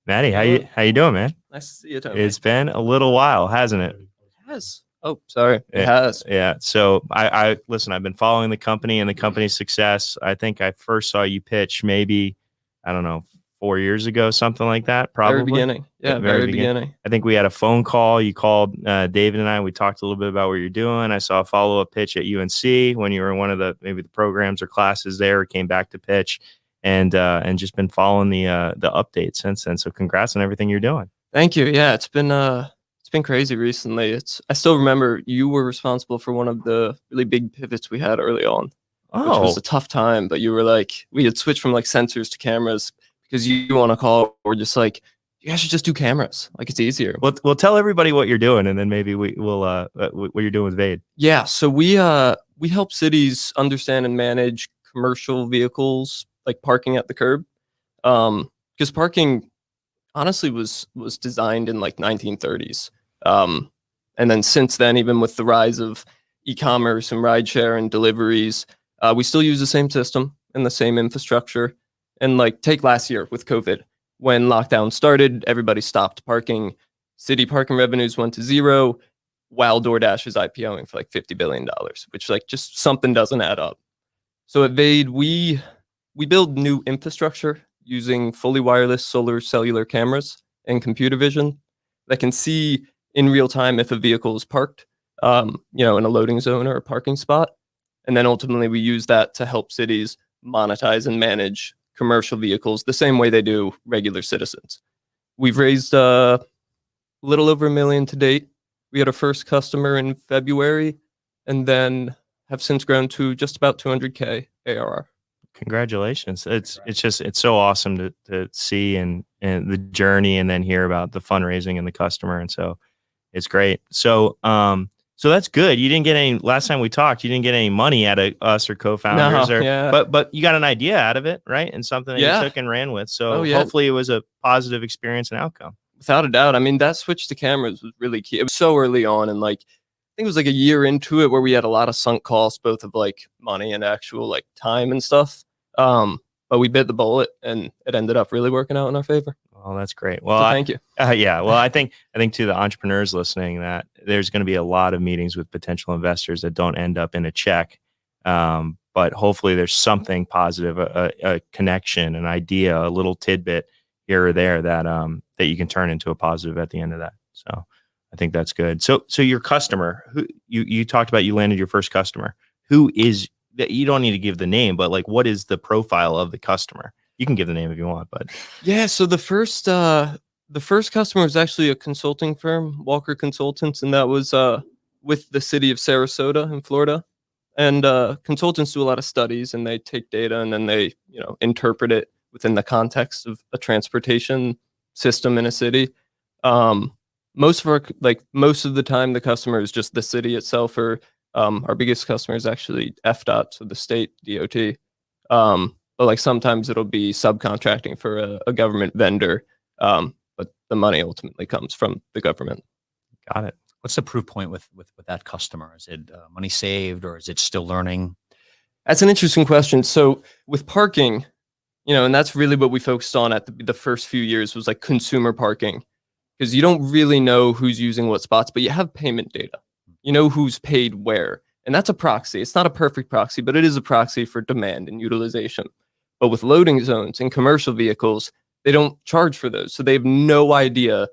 Maddie, how you doing, man? Nice to see you, Tony. It's been a little while, hasn't it? It has. Oh, sorry. It has. Yeah. So I listen, I've been following the company and the company's success. I think I first saw you pitch maybe, I don't know, 4 years ago, something like that. Probably. Very beginning. Yeah, very beginning. I think we had a phone call. You called David and I. We talked a little bit about what you're doing. I saw a follow-up pitch at UNC when you were in one of maybe the programs or classes there. Came back to pitch, and just been following the updates since then. So congrats on everything you're doing. Thank you. Yeah, it's been crazy recently. I still remember you were responsible for one of the really big pivots we had early on, which was a tough time. But you were like, we had switched from sensors to cameras. Because you on a call, we're just like, you guys should just do cameras. It's easier. Well, tell everybody what you're doing, and then maybe we'll what you're doing with Vade. Yeah, so we help cities understand and manage commercial vehicles, like parking at the curb, because parking honestly was designed in 1930s, and then since then, even with the rise of e-commerce and rideshare and deliveries, we still use the same system and the same infrastructure. And take last year with COVID, when lockdown started, everybody stopped parking. City parking revenues went to zero, while DoorDash is IPOing for $50 billion, which just something doesn't add up. So at Vade, we build new infrastructure using fully wireless solar cellular cameras and computer vision that can see in real time if a vehicle is parked, in a loading zone or a parking spot. And then ultimately we use that to help cities monetize and manage commercial vehicles the same way they do regular citizens. We've raised a little over $1 million to date. We had our first customer in February, and then have since grown to just about 200K ARR. Congratulations. It's so awesome to see and the journey, and then hear about the fundraising and the customer. And so it's great. So so that's good. You didn't get any, last time we talked, you didn't get any money out of us or co-founders, but you got an idea out of it, right? And something that you took and ran with. So hopefully it was a positive experience and outcome. Without a doubt. I mean, that switch to cameras was really key. It was so early on, and I think it was a year into it where we had a lot of sunk costs, both of money and actual time and stuff. But we bit the bullet, and it ended up really working out in our favor. Oh, that's great. Well, so thank you. Yeah. Well, I think to the entrepreneurs listening, that there's going to be a lot of meetings with potential investors that don't end up in a check. But hopefully there's something positive, a connection, an idea, a little tidbit here or there that you can turn into a positive at the end of that. So I think that's good. So your customer, who you talked about, you landed your first customer. Who is that? You don't need to give the name, but what is the profile of the customer? You can give the name if you want, but yeah. So the first customer was actually a consulting firm, Walker Consultants, and that was with the city of Sarasota in Florida. And consultants do a lot of studies, and they take data and then they interpret it within the context of a transportation system in a city. Most of the time, the customer is just the city itself, or our biggest customer is actually FDOT, so the state DOT. But like sometimes it'll be subcontracting for a government vendor, but the money ultimately comes from the government. Got it. What's the proof point with that customer? Is it money saved, or is it still learning? That's an interesting question. So with parking, and that's really what we focused on at the first few years, was like consumer parking, because you don't really know who's using what spots, but you have payment data. You know who's paid where, and that's a proxy. It's not a perfect proxy, but it is a proxy for demand and utilization. But with loading zones and commercial vehicles, they don't charge for those. So they have no idea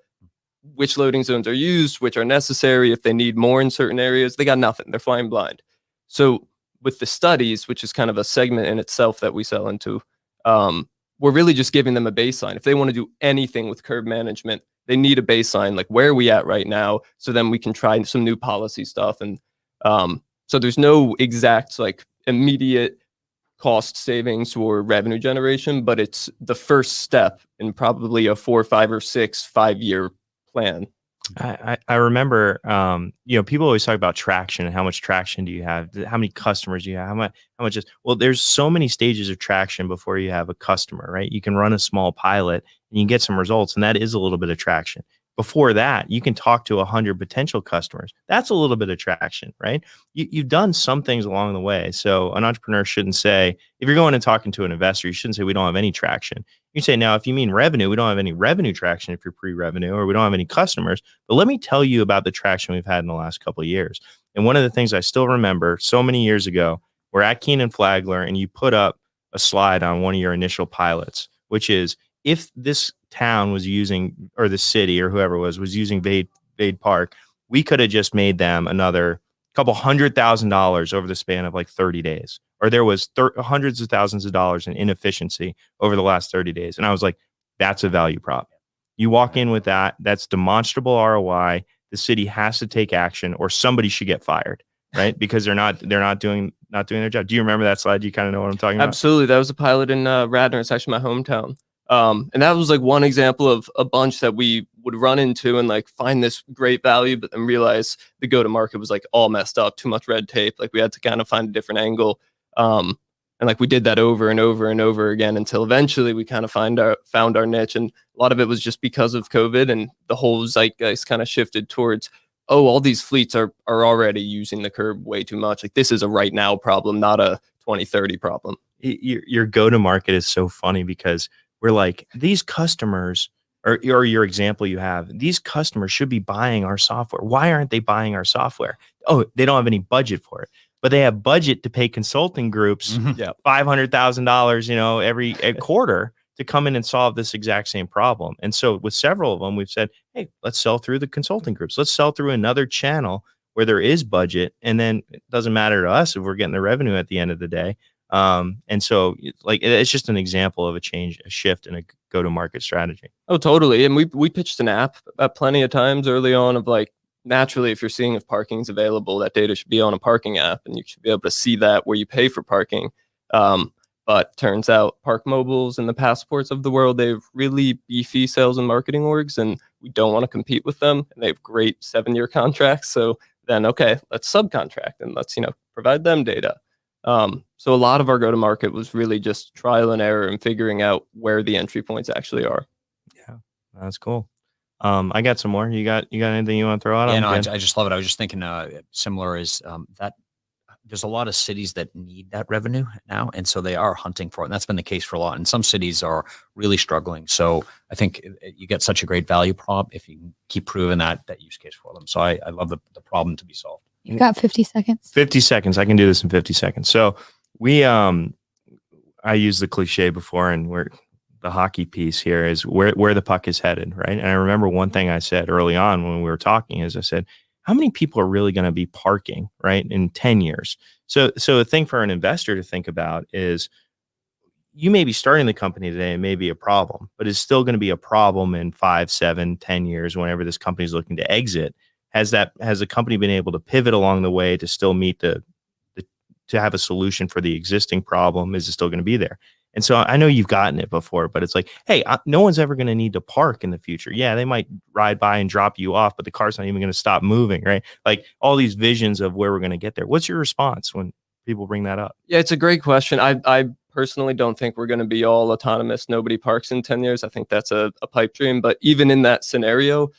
which loading zones are used, which are necessary, if they need more in certain areas. They got nothing. They're flying blind. So with the studies, which is kind of a segment in itself that we sell into, we're really just giving them a baseline. If they want to do anything with curb management, they need a baseline, like where are we at right now? So then we can try some new policy stuff. And so there's no exact like immediate cost savings or revenue generation, but it's the first step in probably a 4, 5, or 6 5-year plan. I remember, people always talk about traction and how much traction do you have? How many customers do you have? How much is, well, there's so many stages of traction before you have a customer, right? You can run a small pilot and you can get some results, and that is a little bit of traction. Before that, you can talk to 100 potential customers. That's a little bit of traction, right? You've done some things along the way. So an entrepreneur shouldn't say, if you're going and talking to an investor, you shouldn't say we don't have any traction. You say, now, if you mean revenue, we don't have any revenue traction if you're pre-revenue, or we don't have any customers. But let me tell you about the traction we've had in the last couple of years. And one of the things I still remember so many years ago, we're at Keenan Flagler, and you put up a slide on one of your initial pilots, which is, if this town was using, or the city or whoever was using Vade Park, we could have just made them another couple $100,000 over the span of like 30 days. Or there was hundreds of thousands of dollars in inefficiency over the last 30 days. And I was like, that's a value prop. You walk in with that, that's demonstrable ROI. The city has to take action, or somebody should get fired, right? Because they're not doing their job. Do you remember that slide? Do you kind of know what I'm talking about? Absolutely. That was a pilot in Radnor. It's actually my hometown. And that was like one example of a bunch that we would run into and like find this great value, but then realize the go-to-market was like all messed up, too much red tape. Like we had to kind of find a different angle. And like we did that over and over and over again until eventually we kind of found our niche. And a lot of it was just because of COVID, and the whole zeitgeist kind of shifted towards, all these fleets are already using the curb way too much. Like this is a right now problem, not a 2030 problem. Your go-to-market is so funny, because we're like, these customers, or your example you have, these customers should be buying our software. Why aren't they buying our software? Oh, they don't have any budget for it, but they have budget to pay consulting groups $500,000, every quarter to come in and solve this exact same problem. And so with several of them, we've said, hey, let's sell through the consulting groups. Let's sell through another channel where there is budget. And then it doesn't matter to us if we're getting the revenue at the end of the day. And so like, it's just an example of a shift in a go-to-market strategy. Oh, totally. And we pitched an app plenty of times early on of like, naturally, if you're seeing if parking's available, that data should be on a parking app, and you should be able to see that where you pay for parking. But turns out Park Mobiles and the Passports of the world, they have really beefy sales and marketing orgs, and we don't want to compete with them. And they have great 7-year contracts. So then, okay, let's subcontract and let's, provide them data. So a lot of our go-to-market was really just trial and error and figuring out where the entry points actually are. Yeah, that's cool. I got some more. You got anything you want to throw out? Yeah, no, I just love it. I was just thinking similar is that there's a lot of cities that need that revenue now. And so they are hunting for it. And that's been the case for a lot. And some cities are really struggling. So I think you get such a great value prop if you can keep proving that use case for them. So I love the problem to be solved. You've got 50 seconds. 50 seconds. I can do this in 50 seconds. So I used the cliche before, and the hockey piece here is where the puck is headed, right? And I remember one thing I said early on when we were talking is I said, how many people are really going to be parking, right, in 10 years? So a thing for an investor to think about is, you may be starting the company today and may be a problem, but it's still going to be a problem in 5, 7, 10 years, whenever this company is looking to exit. Has the company been able to pivot along the way to still meet to have a solution for the existing problem? Is it still going to be there? And so I know you've gotten it before, but it's like, hey, no one's ever going to need to park in the future. Yeah, they might ride by and drop you off, but the car's not even going to stop moving, right? Like all these visions of where we're going to get there. What's your response when people bring that up? Yeah, it's a great question. I personally don't think we're going to be all autonomous. Nobody parks in 10 years. I think that's a pipe dream. But even in that scenario,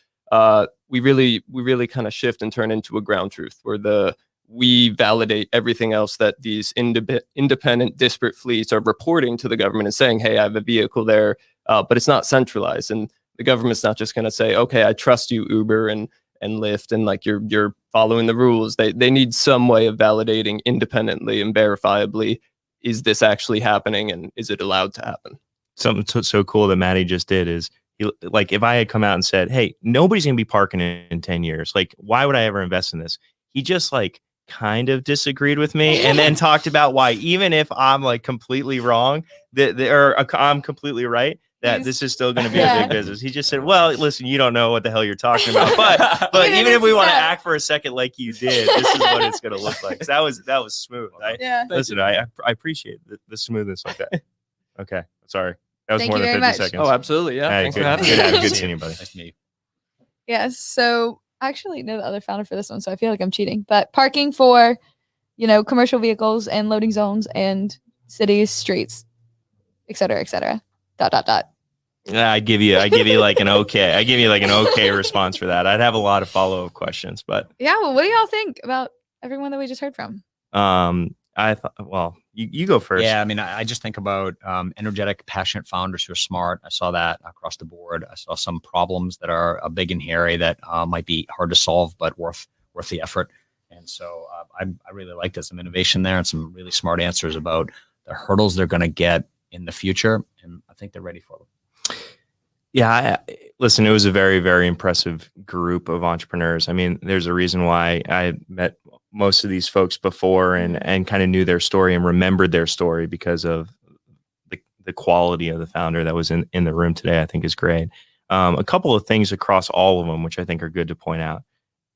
we really kind of shift and turn into a ground truth where we validate everything else that these independent, disparate fleets are reporting to the government and saying, hey, I have a vehicle there, but it's not centralized. And the government's not just going to say, okay, I trust you, Uber and Lyft, and like you're following the rules. They need some way of validating independently and verifiably, is this actually happening and is it allowed to happen? Something so cool that Maddie just did is, like, if I had come out and said, hey, nobody's going to be parking in 10 years, like, why would I ever invest in this? He just like kind of disagreed with me and then talked about why, even if I'm like completely wrong, I'm completely right, that this is still going to be a big business. He just said, well, listen, you don't know what the hell you're talking about. But even if we want to act for a second like you did, this is what it's going to look like. That was smooth. Listen, I appreciate the smoothness of that. Okay. Sorry. That was Thank more you than very 50 much. seconds. Oh, absolutely. Yeah. Hey, Thanks good, for having good, me. good seeing you, buddy. Nice to meet you. Yes. So I actually know the other founder for this one, so I feel like I'm cheating. But parking for, commercial vehicles and loading zones and cities, streets, et cetera, et cetera. ... I give you like an okay. I give you like an okay response for that. I'd have a lot of follow-up questions, but Yeah. Well, what do y'all think about everyone that we just heard from? I thought, well, you go first. Yeah, I mean, I just think about energetic, passionate founders who are smart. I saw that across the board. I saw some problems that are big and hairy that might be hard to solve, but worth the effort. And so I really like there's some innovation there and some really smart answers about the hurdles they're going to get in the future. And I think they're ready for them. Yeah, listen, it was a very, very impressive group of entrepreneurs. I mean, there's a reason why I met most of these folks before and kind of knew their story and remembered their story because of the quality of the founder that was in the room today. I think is great. A couple of things across all of them, which I think are good to point out.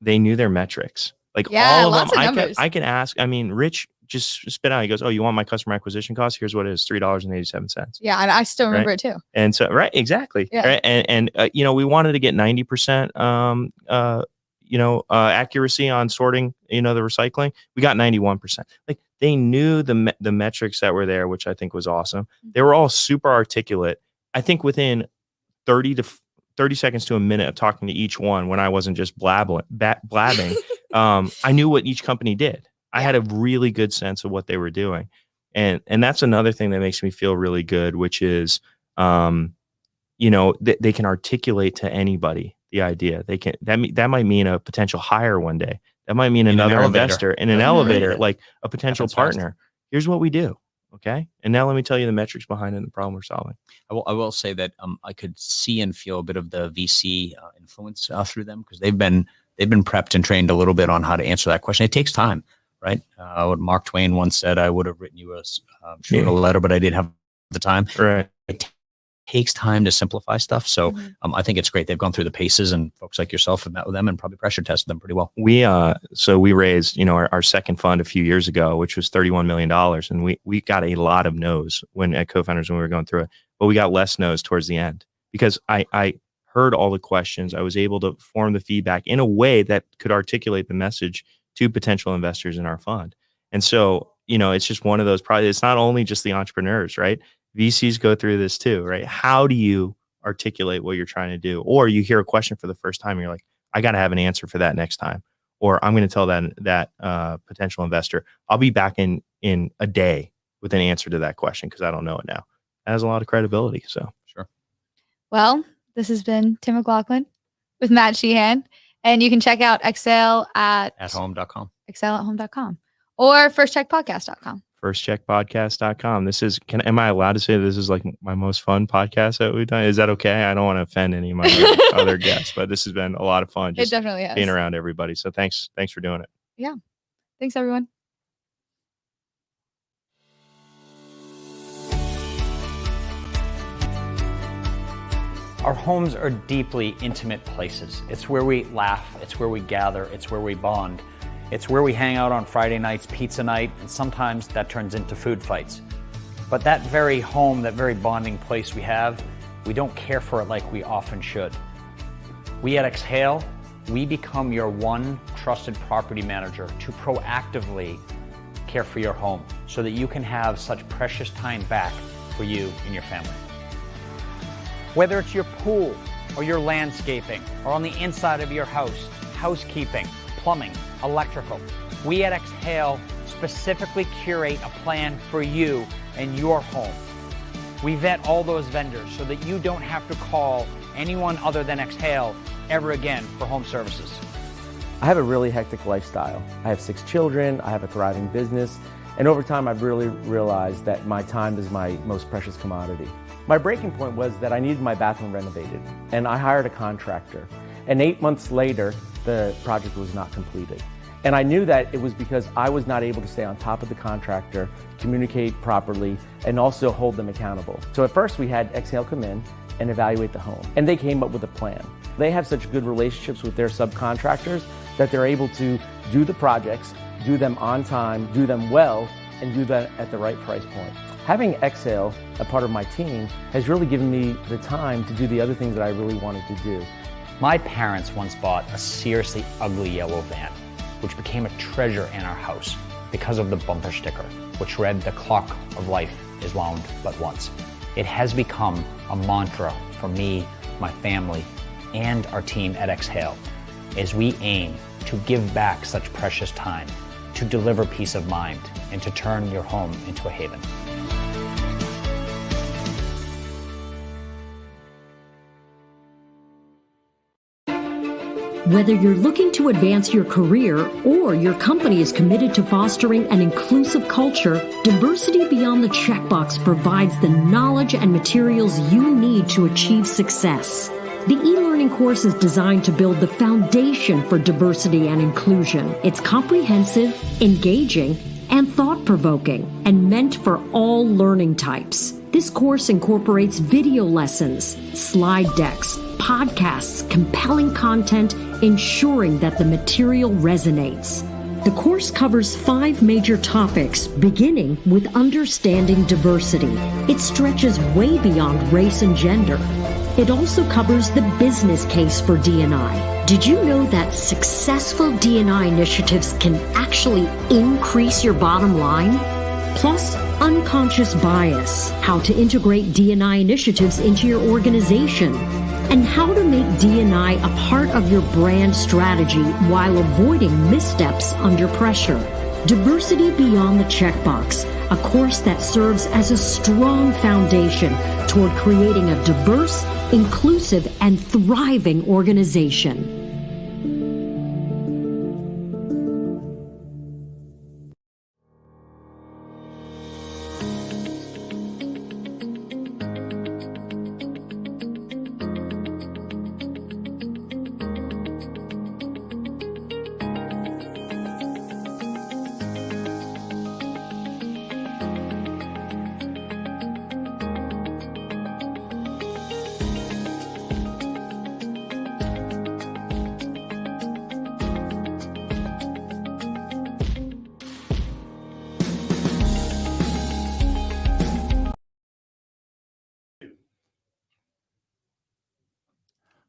They knew their metrics. Like all of them, I can ask. I mean, Rich just spit out. He goes, "Oh, you want my customer acquisition cost? Here's what it is: $3.87." Yeah, and I still remember it too. And so, right, exactly. Yeah. Right? And we wanted to get 90% accuracy on sorting, the recycling. We got 91%. Like they knew the metrics that were there, which I think was awesome. They were all super articulate. I think within 30 seconds to a minute of talking to each one, when I wasn't just blabbing, I knew what each company did. I had a really good sense of what they were doing. And that's another thing that makes me feel really good, which is, they can articulate to anybody the idea. They can, that might mean a potential hire one day. That might mean another investor in an elevator, like a potential partner. Here's what we do. Okay. And now let me tell you the metrics behind it and the problem we're solving. I will say that I could see and feel a bit of the VC influence through them because they've been prepped and trained a little bit on how to answer that question. It takes time, right? What Mark Twain once said, I would have written you a shorter letter, but I didn't have the time. Right. It takes time to simplify stuff. So I think it's great. They've gone through the paces and folks like yourself have met with them and probably pressure tested them pretty well. We raised, our second fund a few years ago, which was $31 million. And we got a lot of no's at co-founders when we were going through it, but we got less no's towards the end because I heard all the questions. I was able to form the feedback in a way that could articulate the message to potential investors in our fund. And so, it's just one of those, probably it's not only just the entrepreneurs, right? VCs go through this too, right? How do you articulate what you're trying to do? Or you hear a question for the first time and you're like, I got to have an answer for that next time. Or I'm going to tell that potential investor, I'll be back in a day with an answer to that question because I don't know it now. That has a lot of credibility. So sure. Well, this has been Tim McLaughlin with Matt Sheehan. And you can check out Excel at home.com. Excel@home.com or firstcheckpodcast.com. firstcheckpodcast.com. This is, am I allowed to say this is like my most fun podcast that we've done? Is that okay? I don't want to offend any of my other guests, but this has been a lot of fun. It definitely has. Being around everybody. So thanks for doing it. Yeah. Thanks everyone. Our homes are deeply intimate places. It's where we laugh, it's where we gather, it's where we bond. It's where we hang out on Friday nights, pizza night, and sometimes that turns into food fights. But that very home, that very bonding place we have, we don't care for it like we often should. We at Exhale, we become your one trusted property manager to proactively care for your home so that you can have such precious time back for you and your family. Whether it's your pool or your landscaping or on the inside of your house, housekeeping, plumbing, electrical, we at Exhale specifically curate a plan for you and your home. We vet all those vendors so that you don't have to call anyone other than Exhale ever again for home services. I have a really hectic lifestyle. I have 6 children, I have a thriving business, and over time I've really realized that my time is my most precious commodity. My breaking point was that I needed my bathroom renovated, and I hired a contractor. And 8 months later, the project was not completed. And I knew that it was because I was not able to stay on top of the contractor, communicate properly, and also hold them accountable. So at first we had Exhale come in and evaluate the home, and they came up with a plan. They have such good relationships with their subcontractors that they're able to do the projects, do them on time, do them well, and do that at the right price point. Having Exhale, a part of my team, has really given me the time to do the other things that I really wanted to do. My parents once bought a seriously ugly yellow van, which became a treasure in our house because of the bumper sticker, which read, "The clock of life is wound but once." It has become a mantra for me, my family, and our team at Exhale as we aim to give back such precious time, to deliver peace of mind, and to turn your home into a haven. Whether you're looking to advance your career or your company is committed to fostering an inclusive culture, Diversity Beyond the Checkbox provides the knowledge and materials you need to achieve success. The e-learning course is designed to build the foundation for diversity and inclusion. It's comprehensive, engaging, and thought-provoking, and meant for all learning types. This course incorporates video lessons, slide decks, podcasts, compelling content, ensuring that the material resonates. The course covers 5 major topics, beginning with understanding diversity. It stretches way beyond race and gender. It also covers the business case for D&I. Did you know that successful D&I initiatives can actually increase your bottom line? Plus, unconscious bias, how to integrate D&I initiatives into your organization, and how to make D&I a part of your brand strategy while avoiding missteps under pressure. Diversity Beyond the Checkbox, a course that serves as a strong foundation toward creating a diverse, inclusive, and thriving organization.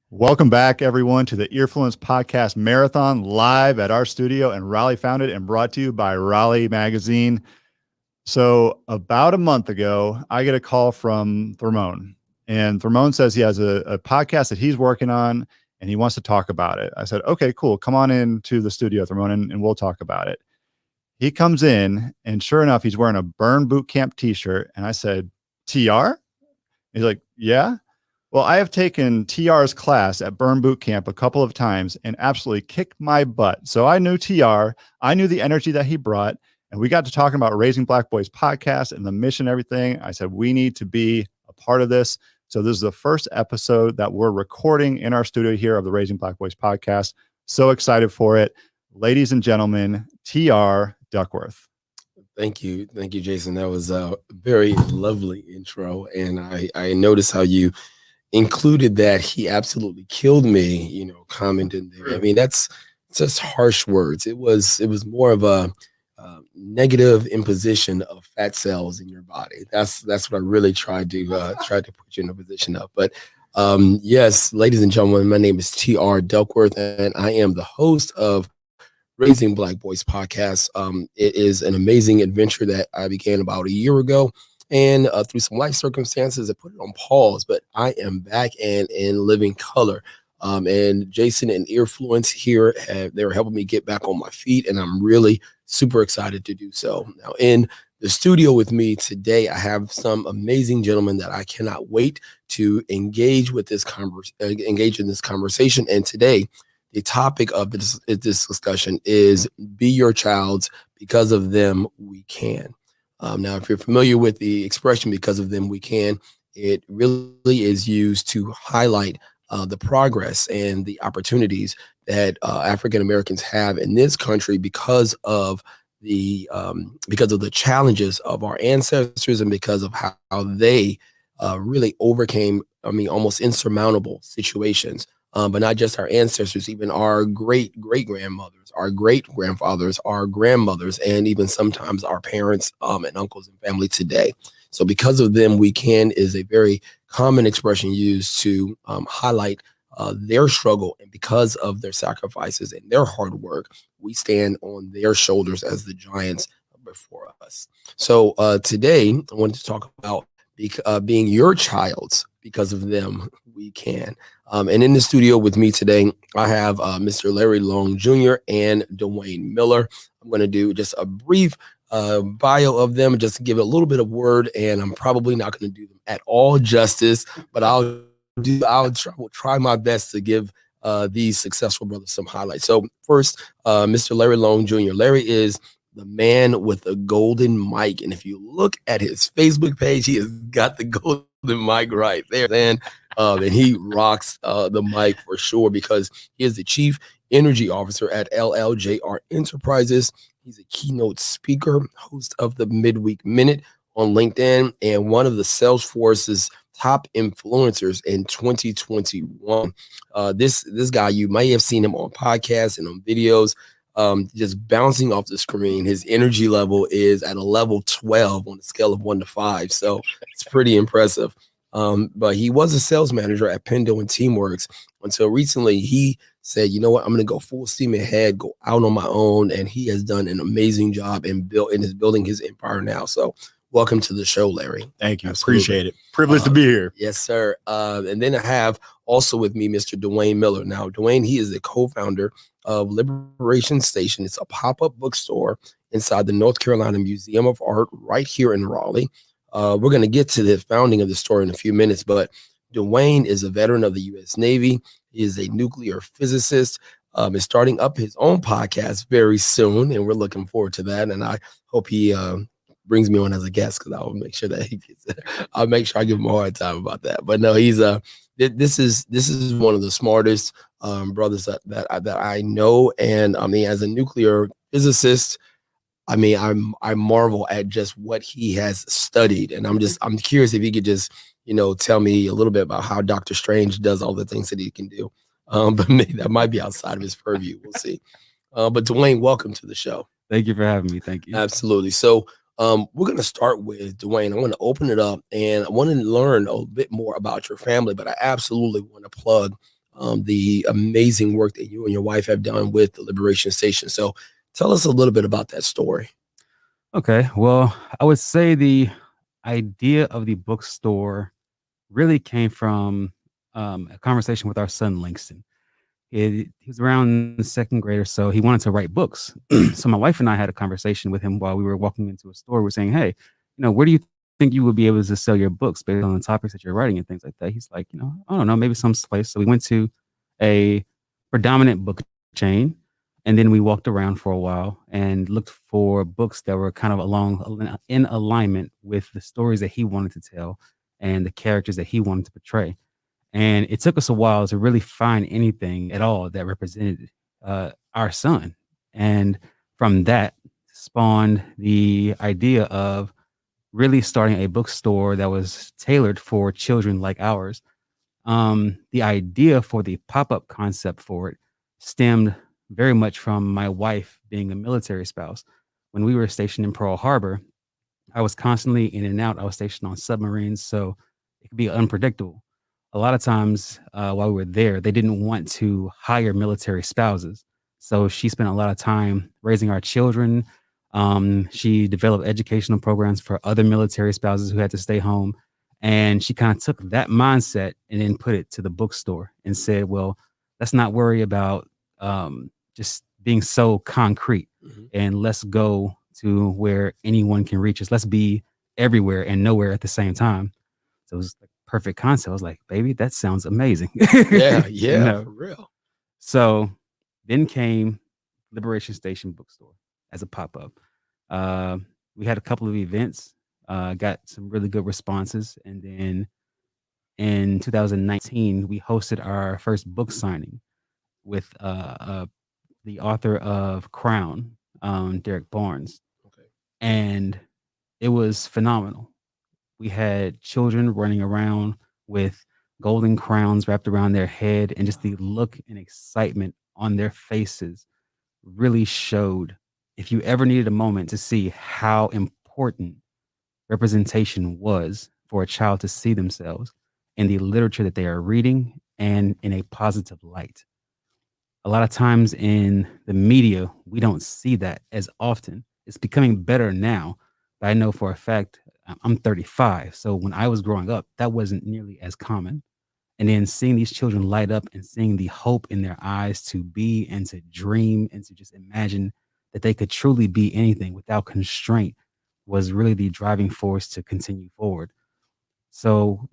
Welcome back, everyone, to the Earfluence Podcast Marathon, live at our studio in Raleigh Founded and brought to you by Raleigh Magazine. So about a month ago, I get a call from Thermone, and Thermone says he has a podcast that he's working on and he wants to talk about it. I said, okay, cool. Come on into the studio, Thermone, and we'll talk about it. He comes in, and sure enough, he's wearing a Burn Boot Camp t-shirt. And I said, TR? He's like, yeah. Well, I have taken TR's class at Burn Boot Camp a couple of times and absolutely kicked my butt. So I knew TR, I knew the energy that he brought, and we got to talking about Raising Black Boys podcast and the mission and everything. I said, we need to be a part of this. So this is the first episode that we're recording in our studio here of the Raising Black Boys podcast. So excited for it. Ladies and gentlemen, TR Duckworth. Thank you. Thank you, Jason. That was a very lovely intro. And I noticed how you included that he absolutely killed me, comment in there. I mean, that's just harsh words. It was more of a negative imposition of fat cells in your body. That's what I really tried to put you in a position of. But yes, ladies and gentlemen, my name is T.R. Duckworth, and I am the host of Raising Black Boys podcast. It is an amazing adventure that I began about a year ago, and through some life circumstances, I put it on pause. But I am back and in living color. And Jason and Earfluence here, they were helping me get back on my feet, and I'm really super excited to do so. Now, in the studio with me today, I have some amazing gentlemen that I cannot wait to engage in this conversation. And today, the topic of this discussion is "Be Your Child's. Because of them, we can." Now, if you're familiar with the expression "because of them, we can," it really is used to highlight the progress and the opportunities that African Americans have in this country because of the challenges of our ancestors and because of how they really overcame, almost insurmountable situations. But not just our ancestors, even our great-great-grandmothers, our great-grandfathers, our grandmothers, and even sometimes our parents and uncles and family today. So because of them, we can is a very common expression used to highlight their struggle. And because of their sacrifices and their hard work, we stand on their shoulders as the giants before us. So today, I wanted to talk about being your child's. Because of them, we can. And in the studio with me today, I have Mr. Larry Long Jr. and Dwayne Miller. I'm going to do just a brief bio of them, just to give a little bit of word, and I'm probably not going to do them at all justice, but I'll try my best to give these successful brothers some highlights. So first, Mr. Larry Long Jr. Larry is the man with the golden mic, and if you look at his Facebook page, he has got the golden mic right there, and he rocks the mic for sure because he is the Chief Energy Officer at LLJR Enterprises. He's a keynote speaker, host of the Midweek Minute on LinkedIn, and one of the Salesforce's top influencers in 2021. This guy, you may have seen him on podcasts and on videos, just bouncing off the screen. His energy level is at a level 12 on a scale of 1 to 5. So it's pretty impressive. But he was a sales manager at Pendo and Teamworks until recently. He said, you know what, I'm going to go full steam ahead, go out on my own. And he has done an amazing job and is building his empire now. So welcome to the show, Larry. Thank you. Absolutely. Appreciate it. Privileged to be here. Yes, sir. And then I have also with me Mr. Dwayne Miller. Now, Dwayne, he is the co-founder of Liberation Station. It's a pop-up bookstore inside the North Carolina Museum of Art right here in Raleigh. We're going to get to the founding of the store in a few minutes, but Dwayne is a veteran of the U.S. Navy. He is a nuclear physicist, is starting up his own podcast very soon, and we're looking forward to that. And I hope he brings me on as a guest because I'll make sure that he gets it. I'll make sure I give him a hard time about that. But no, he's this is one of the smartest brothers that I know, and as a nuclear physicist, I marvel at just what he has studied, and I'm curious if he could just tell me a little bit about how Dr. Strange does all the things that he can do. But maybe that might be outside of his purview. We'll see. But Dwayne, welcome to the show. Thank you for having me. Thank you. Absolutely. So we're going to start with Dwayne. I want to open it up, and I want to learn a bit more about your family, but I absolutely want to plug the amazing work that you and your wife have done with the Liberation Station. So tell us a little bit about that story. Okay. Well, I would say the idea of the bookstore really came from a conversation with our son, Langston. He was around the second grade or so. He wanted to write books. So my wife and I had a conversation with him while we were walking into a store. We're saying, hey, where do you think you would be able to sell your books based on the topics that you're writing and things like that? He's like, I don't know, maybe some place. So we went to a predominant book chain, and then we walked around for a while and looked for books that were kind of in alignment with the stories that he wanted to tell and the characters that he wanted to portray. And it took us a while to really find anything at all that represented our son. And from that spawned the idea of really starting a bookstore that was tailored for children like ours. The idea for the pop-up concept for it stemmed very much from my wife being a military spouse. when we were stationed in Pearl Harbor, I was constantly in and out. I was stationed on submarines, so it could be unpredictable. A lot of times while we were there, they didn't want to hire military spouses. So she spent a lot of time raising our children. She developed educational programs for other military spouses who had to stay home. And she kind of took that mindset and then put it to the bookstore and said, well, let's not worry about just being so concrete, and let's go to where anyone can reach us. Let's be everywhere and nowhere at the same time. So it was like perfect concept. I was like, baby, that sounds amazing. Yeah, You know? for real. So then came Liberation Station Bookstore as a pop-up. We had a couple of events, got some really good responses. And then in 2019, we hosted our first book signing with the author of Crown, Derek Barnes. And it was phenomenal. We had children running around with golden crowns wrapped around their head, and just the look and excitement on their faces really showed, if you ever needed a moment to see how important representation was for a child to see themselves in the literature that they are reading and in a positive light. A lot of times in the media, we don't see that as often. It's becoming better now, but I know for a fact, I'm 35. So when I was growing up, that wasn't nearly as common. And then seeing these children light up and seeing the hope in their eyes to be and to dream and to just imagine that they could truly be anything without constraint was really the driving force to continue forward. So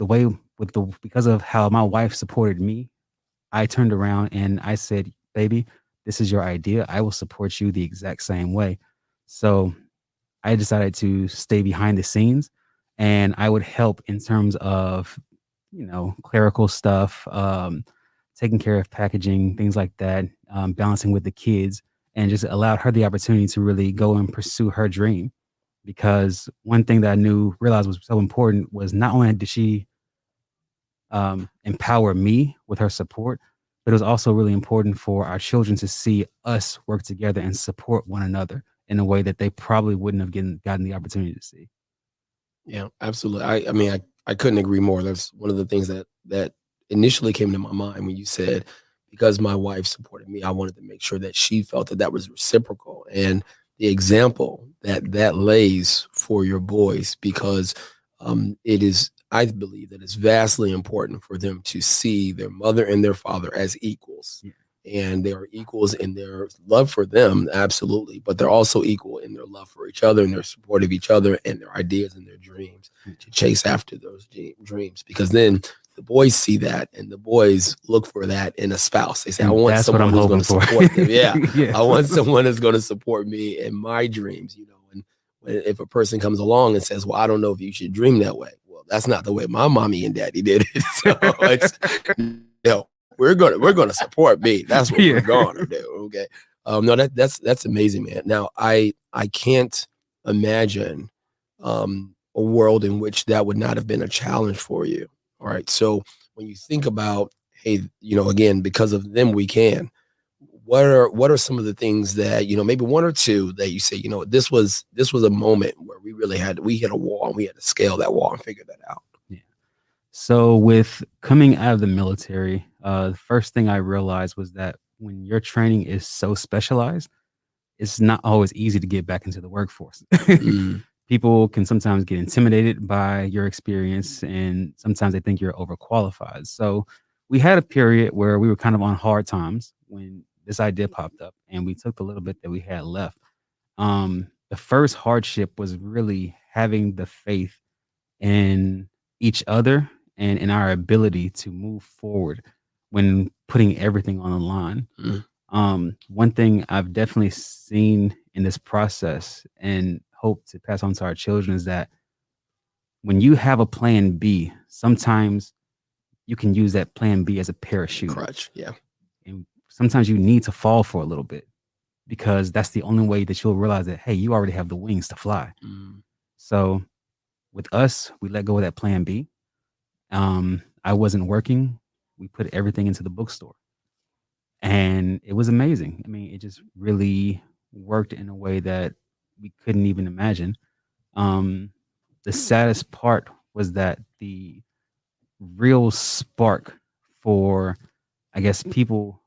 because of how my wife supported me, I turned around and I said, baby, this is your idea. I will support you the exact same way. So I decided to stay behind the scenes, and I would help in terms of, clerical stuff, taking care of packaging, things like that, balancing with the kids, and just allowed her the opportunity to really go and pursue her dream. Because one thing that I realized was so important was not only did she empower me with her support, but it was also really important for our children to see us work together and support one another in a way that they probably wouldn't have gotten the opportunity to see. Yeah, absolutely. I mean, I couldn't agree more. That's one of the things that initially came to my mind when you said, because my wife supported me, I wanted to make sure that she felt that was reciprocal. And the example that lays for your boys, because it is, I believe that it's vastly important for them to see their mother and their father as equals. Yeah. And they are equals in their love for them, absolutely, but they're also equal in their love for each other and their support of each other and their ideas and their dreams, to chase after those dreams. Because then the boys see that, and the boys look for that in a spouse. They say, I want someone who's going to support them. Yeah. I want someone that's going to support me in my dreams, And if a person comes along and says, well, I don't know if you should dream that way. Well, that's not the way my mommy and daddy did it. So it's, we're gonna support me. That's what we're gonna do. Okay. No, that's amazing, man. Now I can't imagine a world in which that would not have been a challenge for you. All right. So when you think about, hey, again, because of them we can. What are some of the things that, maybe one or two that you say, this was a moment where we hit a wall and we had to scale that wall and figure that out. Yeah. So with coming out of the military, the first thing I realized was that when your training is so specialized, it's not always easy to get back into the workforce. People can sometimes get intimidated by your experience, and sometimes they think you're overqualified. So we had a period where we were kind of on hard times when this idea popped up, and we took the little bit that we had left. The first hardship was really having the faith in each other and in our ability to move forward when putting everything on the line. One thing I've definitely seen in this process and hope to pass on to our children is that when you have a plan B, sometimes you can use that plan B as a parachute. Crutch, yeah. And sometimes you need to fall for a little bit, because that's the only way that you'll realize that, hey, you already have the wings to fly. So with us, we let go of that plan B. I wasn't working. We put everything into the bookstore, and it was amazing. I mean, it just really worked in a way that we couldn't even imagine. The saddest part was that the real spark for, I guess, people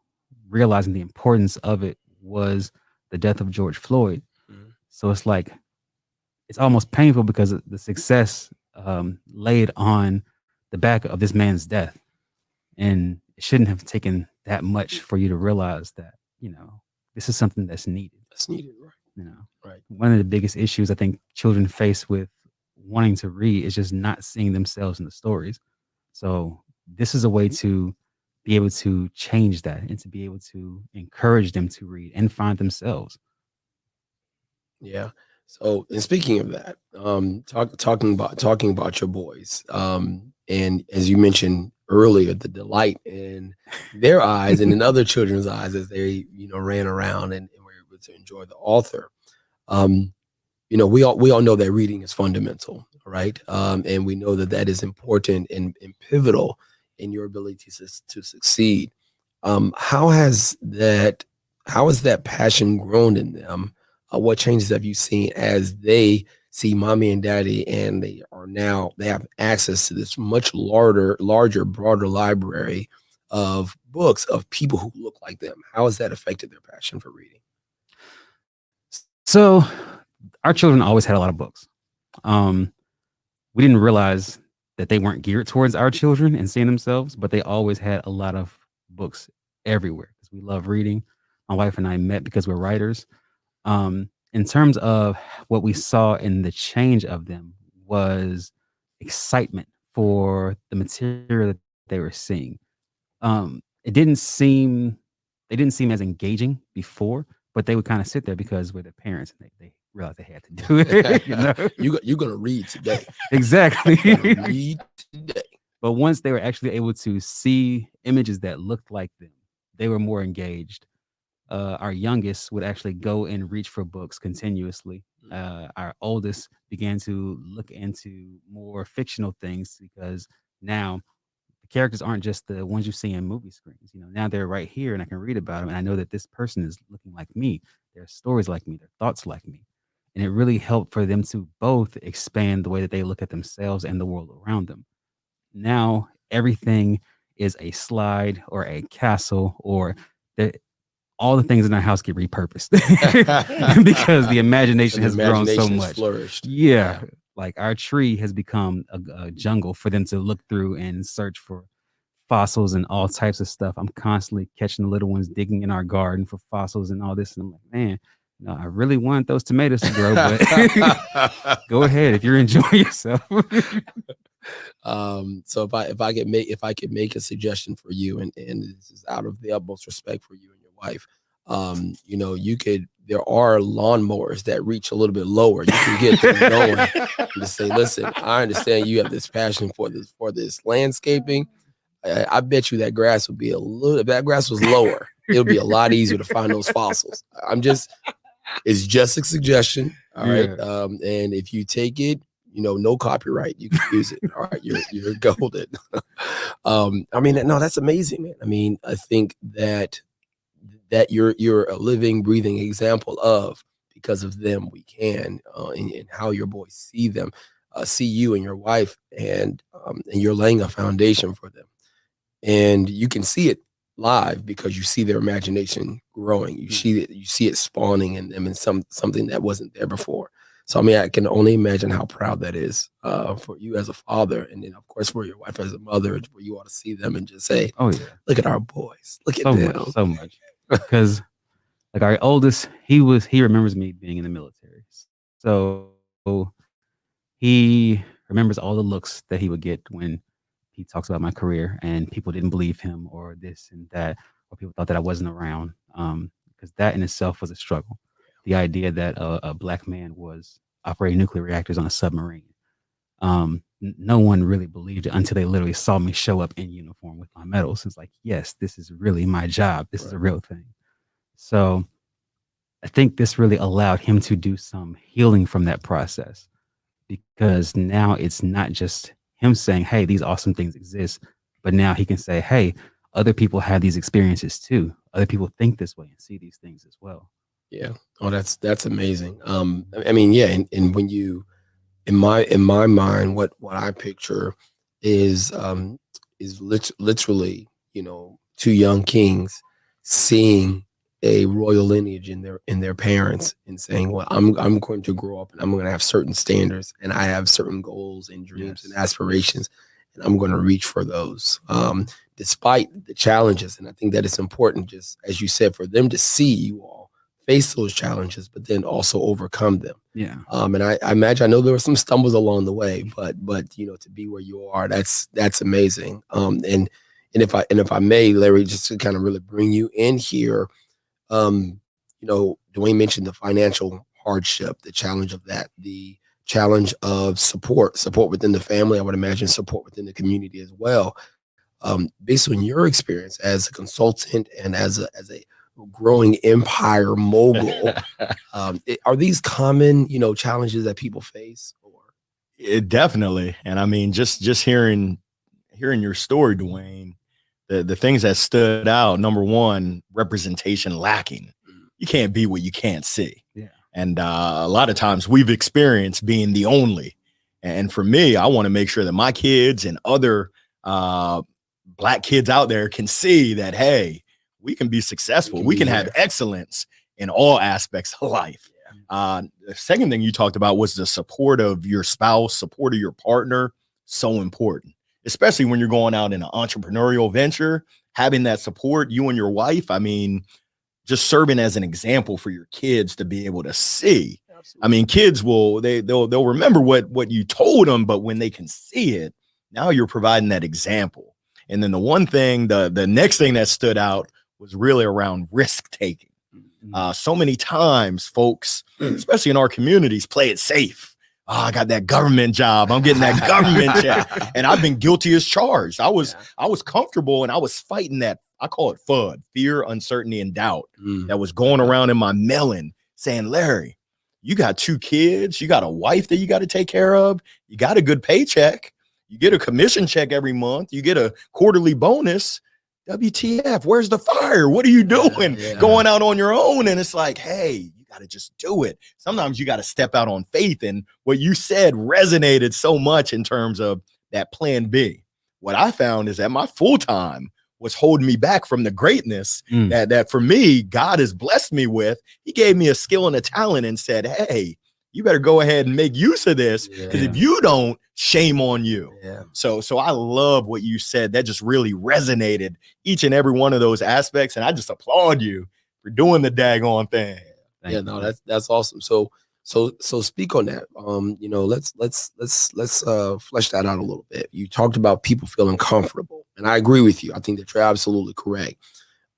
realizing the importance of it was the death of George Floyd. So it's like, it's almost painful because the success laid on the back of this man's death. And it shouldn't have taken that much for you to realize that, you know, this is something that's needed. That's needed, right? You know, right. One of the biggest issues I think children face with wanting to read is just not seeing themselves in the stories. So this is a way to be able to change that and to be able to encourage them to read and find themselves. Yeah. So, and speaking of that, talking about your boys, and as you mentioned earlier, the delight in their eyes and in other children's eyes as they, you know, ran around and were able to enjoy the author. You know, we all know that reading is fundamental, right? And we know that that is important and pivotal in your ability to succeed. How has that passion grown in them? What changes have you seen as they see mommy and daddy, and they have access to this much larger, broader library of books of people who look like them? How has that affected their passion for reading? So our children always had a lot of books. We didn't realize that they weren't geared towards our children and seeing themselves, but they always had a lot of books everywhere because we love reading. My wife and I met because we're writers. In terms of what we saw in the change of them was excitement for the material that they were seeing. They didn't seem as engaging before, but they would kind of sit there because we're their parents and they realized they had to do it. You know? You're gonna read today. Exactly. Read today. But once they were actually able to see images that looked like them, they were more engaged. Our youngest would actually go and reach for books continuously. Our oldest began to look into more fictional things because now the characters aren't just the ones you see in movie screens. You know, now they're right here and I can read about them. And I know that this person is looking like me. Their stories like me, their thoughts like me. And it really helped for them to both expand the way that they look at themselves and the world around them. Now everything is a slide or a castle, or all the things in our house get repurposed because the imagination has grown so much. Flourished. Yeah. Like our tree has become a jungle for them to look through and search for fossils and all types of stuff. I'm constantly catching the little ones digging in our garden for fossils and all this. And I'm like, man, no, I really want those tomatoes to grow, but go ahead if you're enjoying yourself. So if I could make a suggestion for you, and this is out of the utmost respect for you and your wife, you know, there are lawnmowers that reach a little bit lower. You can get them going and just say, listen, I understand you have this passion for this landscaping. I bet you that grass would be if that grass was lower, it would be a lot easier to find those fossils. It's just a suggestion. All right. And if you take it, you know, no copyright, you can use it. All right. You're golden. I mean, no, that's amazing, man. I mean, I think that you're a living, breathing example of, because of them, we can, and how your boys see them, see you and your wife, and you're laying a foundation for them. And you can see it live because you see their imagination growing. You see it spawning in them, and something that wasn't there before. So, I mean, I can only imagine how proud that is for you as a father. And then, of course, for your wife as a mother, where you ought to see them and just say, oh, yeah, look at our boys. Look at them. So much. Because, like, our oldest, he remembers me being in the military. So he remembers all the looks that he would get when he talks about my career, and people didn't believe him, or this and that, or people thought that I wasn't around. Because that in itself was a struggle. The idea that a black man was operating nuclear reactors on a submarine. No one really believed it until they literally saw me show up in uniform with my medals. It's like, yes, this is really my job. This is a real thing. So I think this really allowed him to do some healing from that process, because now it's not just him saying, hey, these awesome things exist, but now he can say, hey, other people have these experiences too. Other people think this way and see these things as well. Yeah. Oh, that's amazing. I mean, yeah, and when you, in my mind, what I picture is literally, two young kings seeing a royal lineage in their parents and saying, well, I'm going to grow up and I'm going to have certain standards and I have certain goals and dreams and aspirations, and I'm going to reach for those, despite the challenges. And I think that it's important, just as you said, for them to see you all face those challenges, but then also overcome them. Yeah. And I imagine, I know there were some stumbles along the way, but to be where you are, that's amazing. And if I may, Larry, just to kind of really bring you in here, Dwayne mentioned the financial hardship, the challenge of that, the challenge of support within the family. I would imagine support within the community as well. Based on your experience as a consultant and as a growing empire mogul, are these common, challenges that people face? Definitely. And I mean, just hearing your story, Dwayne, the things that stood out, number one, representation lacking. You can't be what you can't see. Yeah. And a lot of times we've experienced being the only. And for me, I want to make sure that my kids and other Black kids out there can see that, hey, we can be successful. We can have excellence in all aspects of life. Yeah. The second thing you talked about was the support of your spouse, support of your partner. So important, especially when you're going out in an entrepreneurial venture, having that support, you and your wife. I mean, just serving as an example for your kids to be able to see. Absolutely. I mean, kids they'll remember what you told them, but when they can see it, now you're providing that example. And then the next thing that stood out was really around risk taking. So many times folks, especially in our communities, play it safe. Oh, I got that government job. I'm getting that government check. And I've been guilty as charged. I was comfortable and I was fighting that. I call it FUD, fear, uncertainty, and doubt that was going around in my melon saying, Larry, you got 2 kids. You got a wife that you got to take care of. You got a good paycheck. You get a commission check every month. You get a quarterly bonus. WTF, where's the fire? What are you doing? Going out on your own? And it's like, hey, you got to just do it. Sometimes you got to step out on faith. And what you said resonated so much in terms of that plan B. What I found is that my full-time was holding me back from the greatness that for me, God has blessed me with. He gave me a skill and a talent and said, hey, you better go ahead and make use of this, because if you don't, shame on you. Yeah. So I love what you said. That just really resonated, each and every one of those aspects. And I just applaud you for doing the daggone thing. No, that's awesome. So speak on that. Let's flesh that out a little bit. You talked about people feeling comfortable, and I agree with you. I think that you're absolutely correct.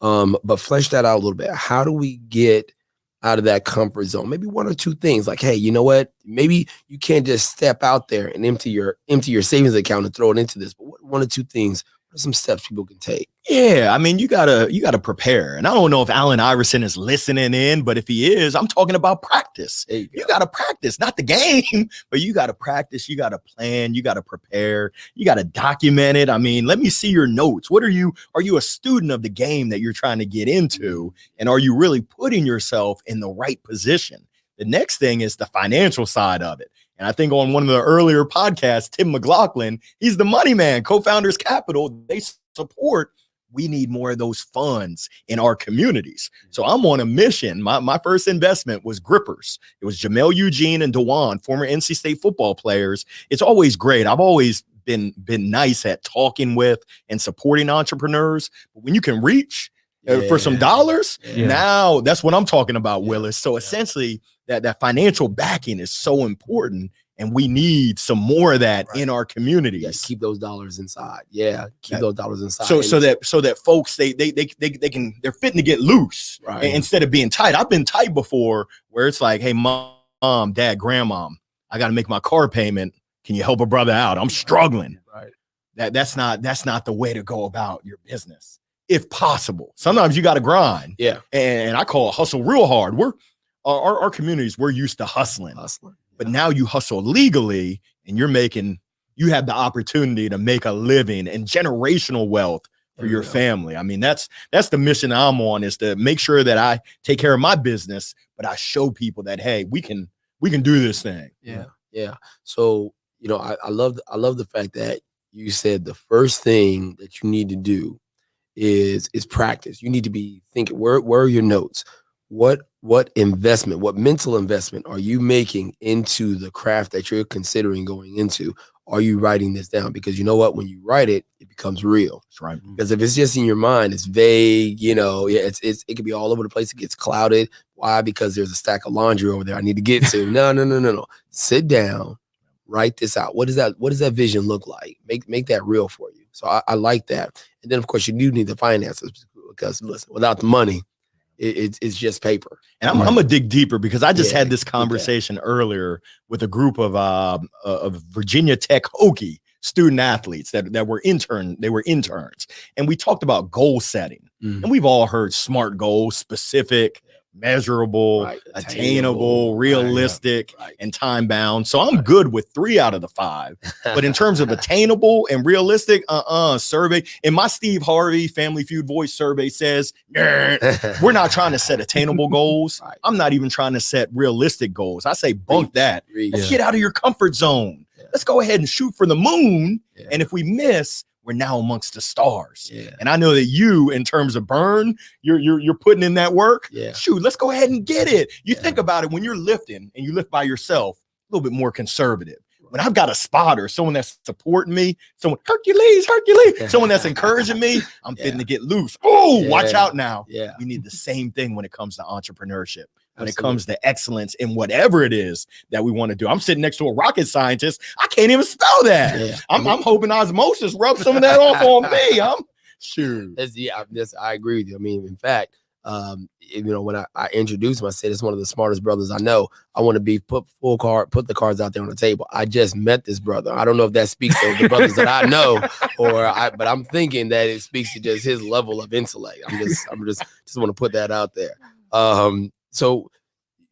But flesh that out a little bit. How do we get out of that comfort zone? Maybe 1 or 2 things, like, hey, you know what? Maybe you can't just step out there and empty your savings account and throw it into this. But what 1 or 2 things? What are some steps people can take? Yeah, I mean, you gotta prepare. And I don't know if Allen Iverson is listening in, but if he is, I'm talking about practice. You gotta practice, not the game, but you gotta practice. You gotta plan. You gotta prepare. You gotta document it. I mean, let me see your notes. Are you a student of the game that you're trying to get into? And are you really putting yourself in the right position? The next thing is the financial side of it. And I think on one of the earlier podcasts, Tim McLaughlin, he's the money man, Co-Founders Capital. They support. We need more of those funds in our communities. So I'm on a mission. My first investment was Grippers. It was Jamel Eugene and Dewan, former NC State football players. It's always great. I've always been nice at talking with and supporting entrepreneurs. But when you can reach for some dollars, now that's what I'm talking about, Willis. So essentially, that financial backing is so important, and we need some more of that in our communities. Yeah, keep those dollars inside. Keep those dollars inside. So that folks they're fitting to get loose instead of being tight. I've been tight before, where it's like, hey, mom, dad, grandmom, I got to make my car payment. Can you help a brother out? I'm struggling. Right. That's not the way to go about your business, if possible. Sometimes you got to grind. Yeah. And I call it hustle real hard. Our communities, we're used to hustling. But now you hustle legally, and you have the opportunity to make a living and generational wealth for your family. I mean, that's the mission I'm on, is to make sure that I take care of my business, but I show people that, hey, we can do this thing. Yeah. So, I love the fact that you said the first thing that you need to do is practice. You need to be thinking, where are your notes? What investment, what mental investment are you making into the craft that you're considering going into? Are you writing this down? Because you know what, when you write it, it becomes real. That's right. Because if it's just in your mind, it's vague, it could be all over the place. It gets clouded. Why? Because there's a stack of laundry over there I need to get to. No. Sit down, write this out. What does that vision look like? Make that real for you. So I like that. And then of course you do need the finances, because listen, without the money, it's just paper. And I'm gonna dig deeper, because I just had this conversation earlier with a group of Virginia Tech Hokie student athletes that were interns, and we talked about goal setting. And we've all heard SMART goals: specific, measurable, attainable, realistic, and time bound. So I'm good with 3 out of the 5. But in terms of attainable and realistic, survey, and my Steve Harvey Family Feud voice survey says, we're not trying to set attainable goals. I'm not even trying to set realistic goals. I say bunk that. Let's get out of your comfort zone. Let's go ahead and shoot for the moon. And if we miss, we're now amongst the stars. And I know that you, in terms of burn, you're putting in that work. Shoot, let's go ahead and get it. You think about it, when you're lifting and you lift by yourself, a little bit more conservative. When I've got a spotter, someone that's supporting me, someone, Hercules, someone that's encouraging me, I'm fitting to get loose. Oh, watch out now. We need the same thing when it comes to entrepreneurship. When it comes to excellence in whatever it is that we want to do. I'm sitting next to a rocket scientist. I can't even spell that. I'm hoping osmosis rubs some of that off on me. I agree with you. I mean, in fact, when I introduced him, I said it's one of the smartest brothers I know. I want to put the cards out there on the table. I just met this brother. I don't know if that speaks to the brothers that I know, but I'm thinking that it speaks to just his level of intellect. I'm just want to put that out there. So,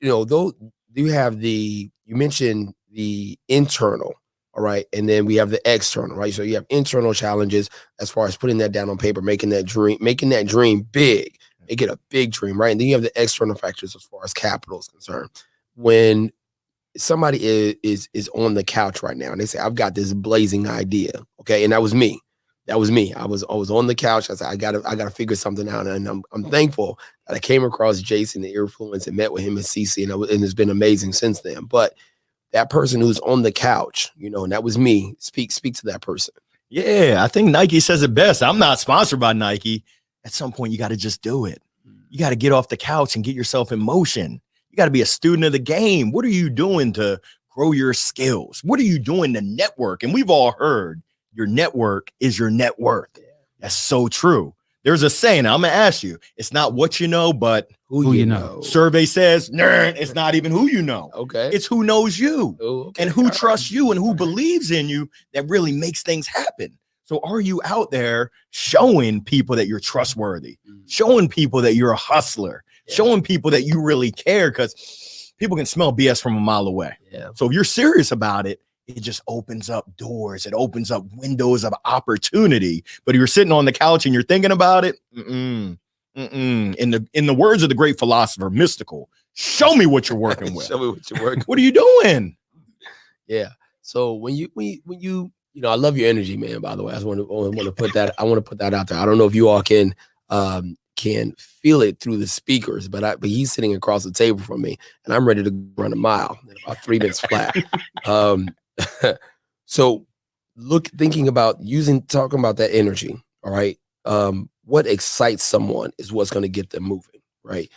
though you mentioned the internal, all right, and then we have the external, right? So you have internal challenges as far as putting that down on paper, making that dream big, make it a big dream, right? And then you have the external factors as far as capital is concerned. When somebody is on the couch right now and they say, I've got this blazing idea, okay, and that was me. I was on the couch. I said, I gotta figure something out. And I'm thankful that I came across Jason at Earfluence and met with him at CC, and it's been amazing since then. But that person who's on the couch, and that was me. Speak to that person. Yeah, I think Nike says it best. I'm not sponsored by Nike. At some point, you got to just do it. You got to get off the couch and get yourself in motion. You got to be a student of the game. What are you doing to grow your skills? What are you doing to network? And we've all heard, your network is your net worth. That's so true. There's a saying, I'm going to ask you, it's not what you know, but who you know. Survey says, it's not even who you know. Okay. It's who knows you and who trusts you and who believes in you that really makes things happen. So are you out there showing people that you're trustworthy, showing people that you're a hustler, showing people that you really care? Because people can smell BS from a mile away. So if you're serious about it, it just opens up doors. It opens up windows of opportunity. But if you're sitting on the couch and you're thinking about it, in the words of the great philosopher, Mystical, show me what you're working with. Show me what you're working. What are you doing? Yeah. So when you I love your energy, man. By the way, I just want to put that. I want to put that out there. I don't know if you all can feel it through the speakers, but he's sitting across the table from me, and I'm ready to run a mile in about 3 minutes flat. So thinking about talking about that energy. All right. What excites someone is what's going to get them moving. Right.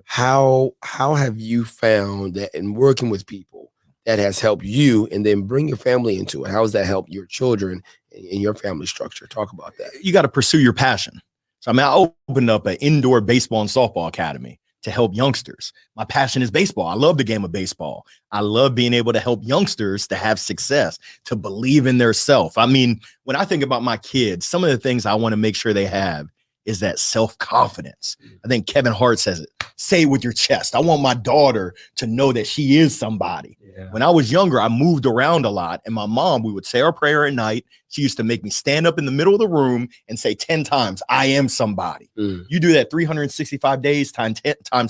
How have you found that in working with people that has helped you, and then bring your family into it? How has that helped your children in your family structure? Talk about that. You got to pursue your passion. So I opened up an indoor baseball and softball academy to help youngsters. My passion is baseball. I love the game of baseball. I love being able to help youngsters to have success, to believe in their self. I mean, when I think about my kids, some of the things I want to make sure they have is that self-confidence. I think Kevin Hart says it, say it with your chest. I want my daughter to know that she is somebody. Yeah. When I was younger, I moved around a lot, and my mom, we would say our prayer at night. She used to make me stand up in the middle of the room and say 10 times, I am somebody. You do that 365 days times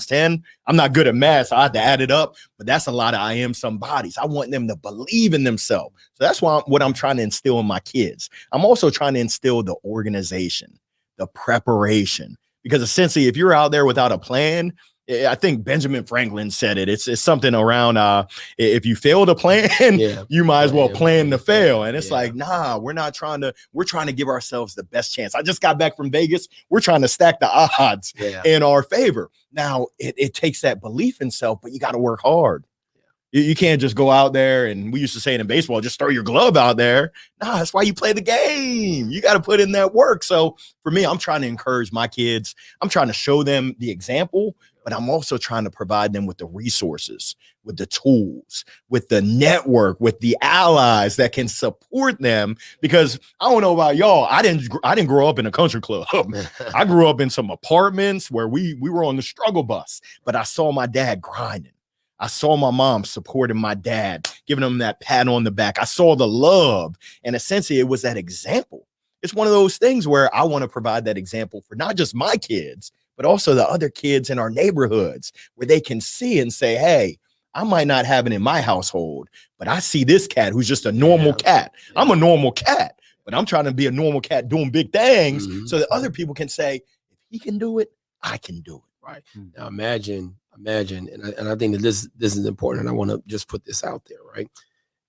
10. I'm not good at math, so I have to add it up, but that's a lot of I am somebodies. I want them to believe in themselves. So that's what I'm trying to instill in my kids. I'm also trying to instill the organization, the preparation, because essentially if you're out there without a plan, I think Benjamin Franklin said it. It's something around if you fail to plan, you might as well plan to fail. And it's like, nah, we're trying to give ourselves the best chance. I just got back from Vegas. We're trying to stack the odds in our favor. Now it takes that belief in self, but you got to work hard. You can't just go out there, and we used to say it in baseball, just throw your glove out there. Nah, that's why you play the game. You got to put in that work. So for me, I'm trying to encourage my kids. I'm trying to show them the example, but I'm also trying to provide them with the resources, with the tools, with the network, with the allies that can support them. Because I don't know about y'all, I didn't grow up in a country club. I grew up in some apartments where we were on the struggle bus, but I saw my dad grinding. I saw my mom supporting my dad, giving him that pat on the back. I saw the love, and essentially it was that example. It's one of those things where I want to provide that example for not just my kids, but also the other kids in our neighborhoods, where they can see and say, hey, I might not have it in my household, but I see this cat who's just a normal cat. I'm a normal cat, but I'm trying to be a normal cat doing big things so that other people can say, if he can do it, I can do it. Right. Now imagine, and I think that this is important, and I want to just put this out there, right?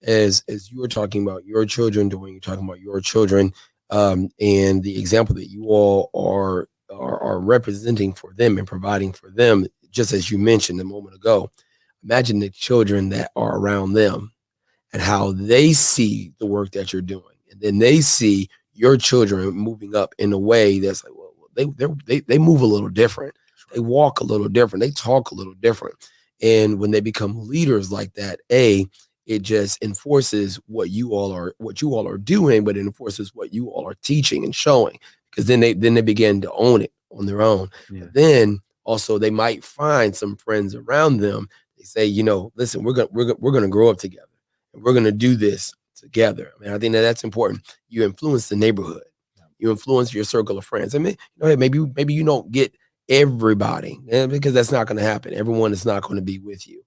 As you were talking about your children doing, you're talking about your children, and the example that you all are representing for them and providing for them, just as you mentioned a moment ago. Imagine the children that are around them and how they see the work that you're doing, and then they see your children moving up in a way that's like, well, they move a little different. They walk a little different. They talk a little different. And when they become leaders like that, it just enforces what you all are doing, but it enforces what you all are teaching and showing, because then they begin to own it on their own. Yeah. But then also they might find some friends around them. They say, listen, we're gonna grow up together, and we're gonna do this together. I mean, I think that's important. You influence the neighborhood. You influence your circle of friends. I mean, maybe you don't get everybody, because that's not going to happen. Everyone is not going to be with you.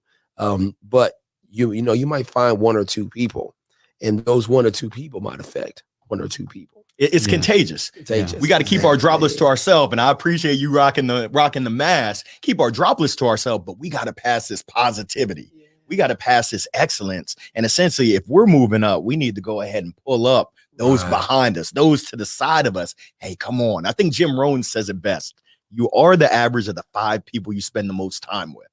But you might find one or two people, and those one or two people might affect one or two people. It's contagious. We got to keep our droplets to ourselves. And I appreciate you rocking the mask. Keep our droplets to ourselves, but we got to pass this positivity. We got to pass this excellence. And essentially, if we're moving up, we need to go ahead and pull up those behind us, those to the side of us. Hey, come on. I think Jim Rohn says it best. You are the average of the 5 people you spend the most time with.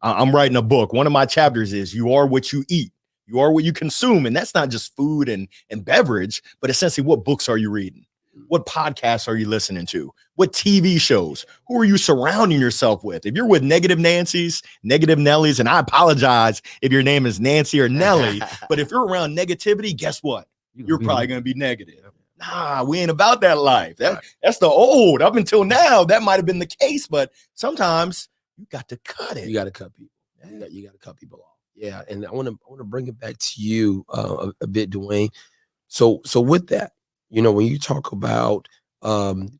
I'm writing a book. One of my chapters is you are what you eat. You are what you consume. And that's not just food and beverage, but essentially, what books are you reading? What podcasts are you listening to? What TV shows? Who are you surrounding yourself with? If you're with negative Nancy's, negative Nellies, and I apologize if your name is Nancy or Nelly, but if you're around negativity, guess what? You're probably going to be negative. Nah, we ain't about that life. That's the old. Up until now, that might have been the case, but sometimes you got to cut it. You got to cut people. You got to cut people off. Yeah, and I want to bring it back to you a bit, Dwayne. So with that, when you talk about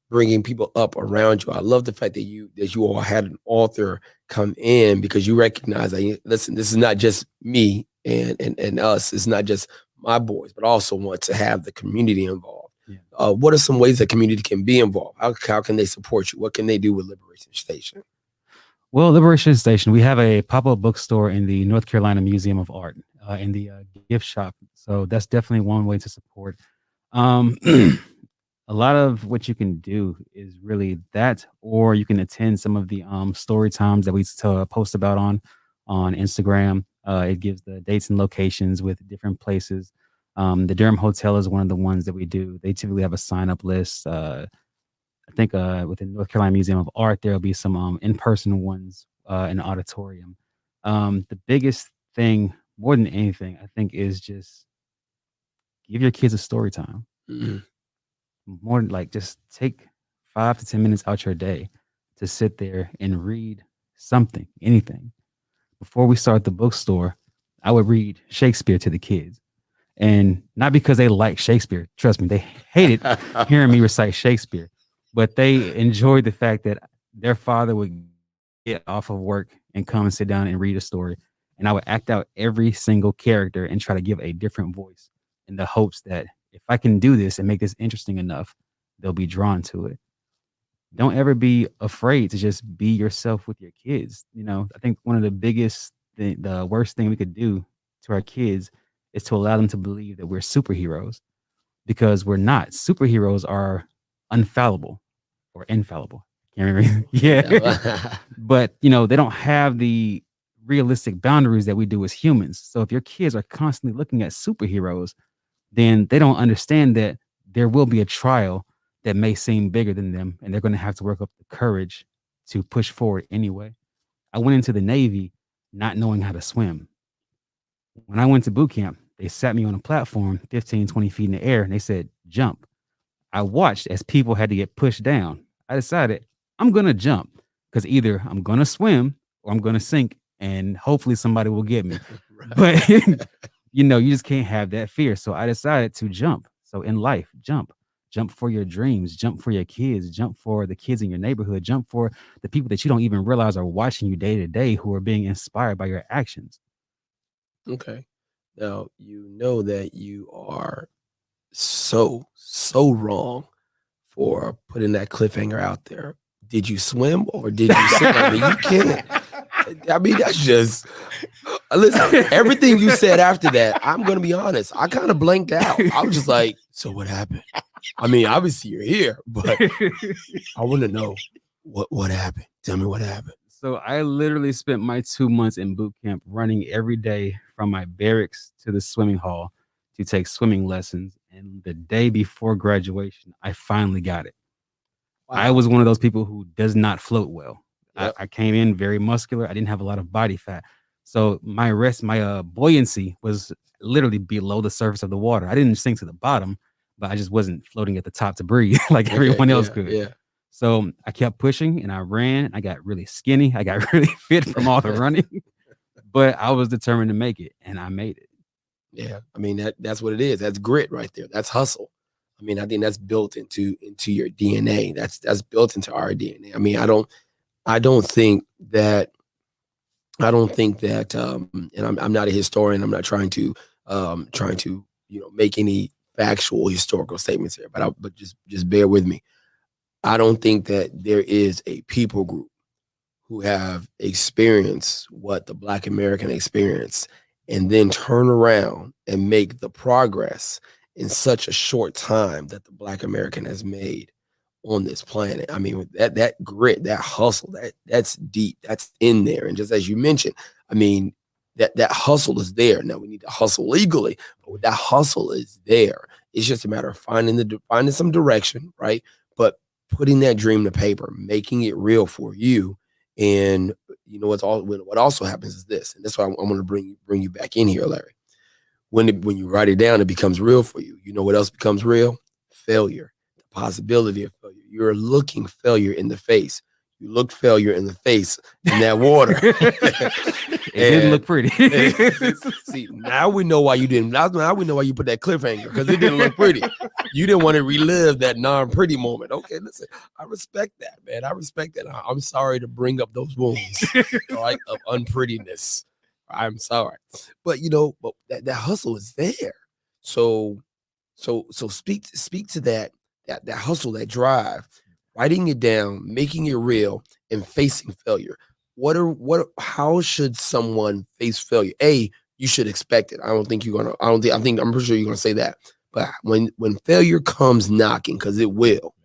bringing people up around you, I love the fact that you all had an author come in, because you recognize that, listen, this is not just me and us. It's not just my boys, but also want to have the community involved. Yeah. What are some ways that community can be involved? How can they support you? What can they do with Liberation Station? Well, Liberation Station, we have a pop-up bookstore in the North Carolina Museum of Art in the gift shop. So that's definitely one way to support. A lot of what you can do is really that, or you can attend some of the story times that we post about on Instagram. It gives the dates and locations with different places. The Durham Hotel is one of the ones that we do. They typically have a sign-up list. I think with the North Carolina Museum of Art, there'll be some in-person ones in the auditorium. The biggest thing, more than anything, I think, is just give your kids a story time. Mm-hmm. More like just take 5 to 10 minutes out your day to sit there and read something, anything. Before we start the bookstore, I would read Shakespeare to the kids. And not because they like Shakespeare. Trust me, they hated hearing me recite Shakespeare. But they enjoyed the fact that their father would get off of work and come and sit down and read a story. And I would act out every single character and try to give a different voice in the hopes that if I can do this and make this interesting enough, they'll be drawn to it. Don't ever be afraid to just be yourself with your kids. You know, I think one of the biggest, the worst thing we could do to our kids is to allow them to believe that we're superheroes, because we're not. Superheroes are unfallible or infallible. Can't remember. Yeah. But, you know, they don't have the realistic boundaries that we do as humans. So if your kids are constantly looking at superheroes, then they don't understand that there will be a trial that may seem bigger than them, and they're going to have to work up the courage to push forward anyway. I went into the Navy not knowing how to swim. When I went to boot camp, they sat me on a platform 15, 20 feet in the air, and they said, jump. I watched as people had to get pushed down. I decided I'm going to jump, because either I'm going to swim or I'm going to sink, and hopefully somebody will get me. But, you know, you just can't have that fear. So I decided to jump. So in life, jump. Jump for your dreams, jump for your kids, jump for the kids in your neighborhood, jump for the people that you don't even realize are watching you day to day, who are being inspired by your actions. Okay. Now, you know that you are so wrong for putting that cliffhanger out there. Did you swim or did you sink? I mean, you can't. I mean, that's just, listen, everything you said after that, I'm going to be honest, I kind of blanked out. I was just like, so what happened? I mean, obviously you're here, but I want to know what happened. Tell me what happened. So I literally spent my 2 months in boot camp running every day from my barracks to the swimming hall to take swimming lessons. And the day before graduation, I finally got it. Wow. I was one of those people who does not float well. Yep. I came in very muscular. I didn't have a lot of body fat. So my buoyancy was literally below the surface of the water. I didn't sink to the bottom, but I just wasn't floating at the top to breathe like everyone else could. Yeah. So I kept pushing and I ran. I got really skinny. I got really fit from all the running, but I was determined to make it, and I made it. Yeah. I mean, that's what it is. That's grit right there. That's hustle. I mean, I think that's built into your DNA. That's built into our DNA. I mean, I don't think that, and I'm not a historian. I'm not trying to make any factual historical statements here, but just bear with me. I don't think that there is a people group who have experienced what the Black American experience and then turn around and make the progress in such a short time that the Black American has made on this planet. I mean, that grit, that hustle, that's deep, that's in there. And just as you mentioned, I mean, that hustle is there. Now we need to hustle legally, but that hustle is there. It's just a matter of finding some direction, right? But putting that dream to paper, making it real for you. And you know what also happens is this, and that's why I'm going to bring you back in here, Larry. When you write it down, it becomes real for you. You know what else becomes real? Failure, the possibility of failure. You're looking failure in the face. You looked failure in the face in that water. It didn't look pretty. See, now we know why you didn't. Now we know why you put that cliffhanger, because it didn't look pretty. You didn't want to relive that non-pretty moment. Okay, listen, I respect that, man. I respect that. I'm sorry to bring up those wounds, right, of unprettiness. I'm sorry, but that hustle is there. So speak to that hustle, that drive, writing it down, making it real, and facing failure. How should someone face failure? You should expect it. I'm pretty sure you're gonna say that. But when failure comes knocking, because it will,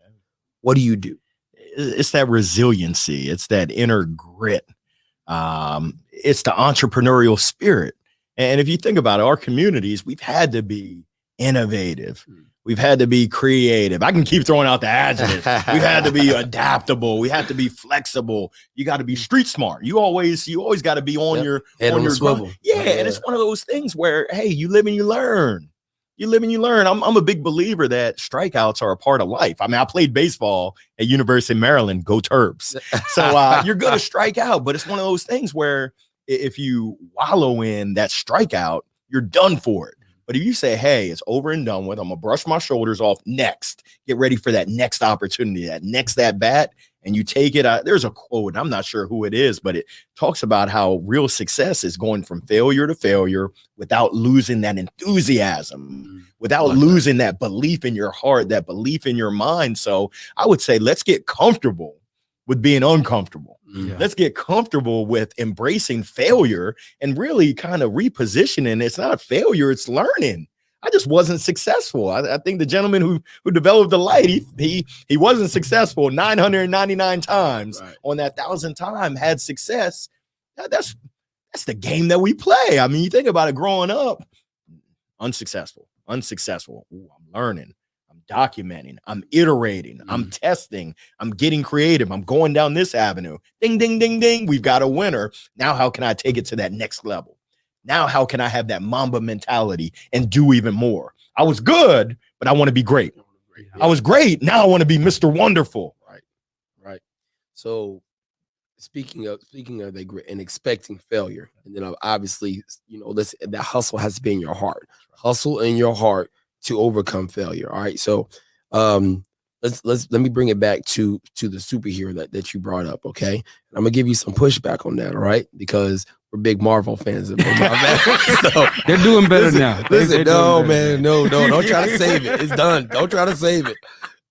what do you do? It's that resiliency. It's that inner grit. It's the entrepreneurial spirit. And if you think about it, our communities, we've had to be innovative. We've had to be creative. I can keep throwing out the adjectives. We've had to be adaptable. We have to be flexible. You got to be street smart. You always got to be on your swivel. Yeah, and it's one of those things where, hey, you live and you learn. You live and you learn. I'm a big believer that strikeouts are a part of life. I mean, I played baseball at University of Maryland, go Terps. So you're going to strike out, but it's one of those things where if you wallow in that strikeout, you're done for it. But if you say, hey, it's over and done with, I'm going to brush my shoulders off next, get ready for that next opportunity, that next at bat, and you take it out. There's a quote, I'm not sure who it is, but it talks about how real success is going from failure to failure without losing that enthusiasm, without losing that belief in your heart, that belief in your mind. So I would say, let's get comfortable with being uncomfortable. Yeah. Let's get comfortable with embracing failure and really kind of repositioning. It's not failure, it's learning. I just wasn't successful. I think the gentleman who developed the light, he wasn't successful 999 times. Right. On that 1,000th time had success. That's the game that we play. I mean, you think about it growing up, unsuccessful. Ooh, I'm learning. I'm documenting. I'm iterating. I'm testing. I'm getting creative. I'm going down this avenue. Ding, ding, ding, ding. We've got a winner. Now, how can I take it to that next level? Now, how can I have that Mamba mentality and do even more? I was good, but I want to be great. I was great. Now I want to be Mr. Wonderful. Right. So speaking of the grit and expecting failure, and then obviously, that hustle has to be in your heart. Hustle in your heart to overcome failure. All right. So let me bring it back to the superhero that you brought up. Okay. And I'm gonna give you some pushback on that. All right, because we're big Marvel fans. So, they're doing better now. Listen, no, man, no, don't try to save it. It's done. Don't try to save it.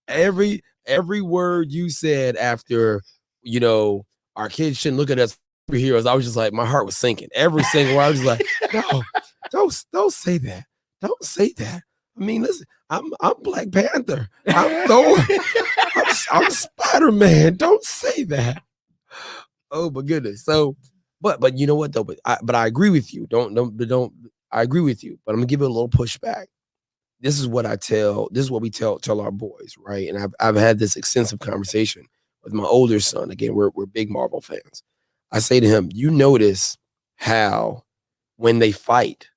Every word you said after, our kids shouldn't look at us superheroes, I was just like, my heart was sinking. Every single word, I was just like, no, don't say that. Don't say that. I mean, listen, I'm Black Panther. I'm Thor. I'm Spider-Man. Don't say that. Oh my goodness. So, but you know what though? But I agree with you. I agree with you. But I'm gonna give it a little pushback. This is what we tell our boys, right? And I've had this extensive conversation with my older son. Again, we're big Marvel fans. I say to him, you notice how when they fight,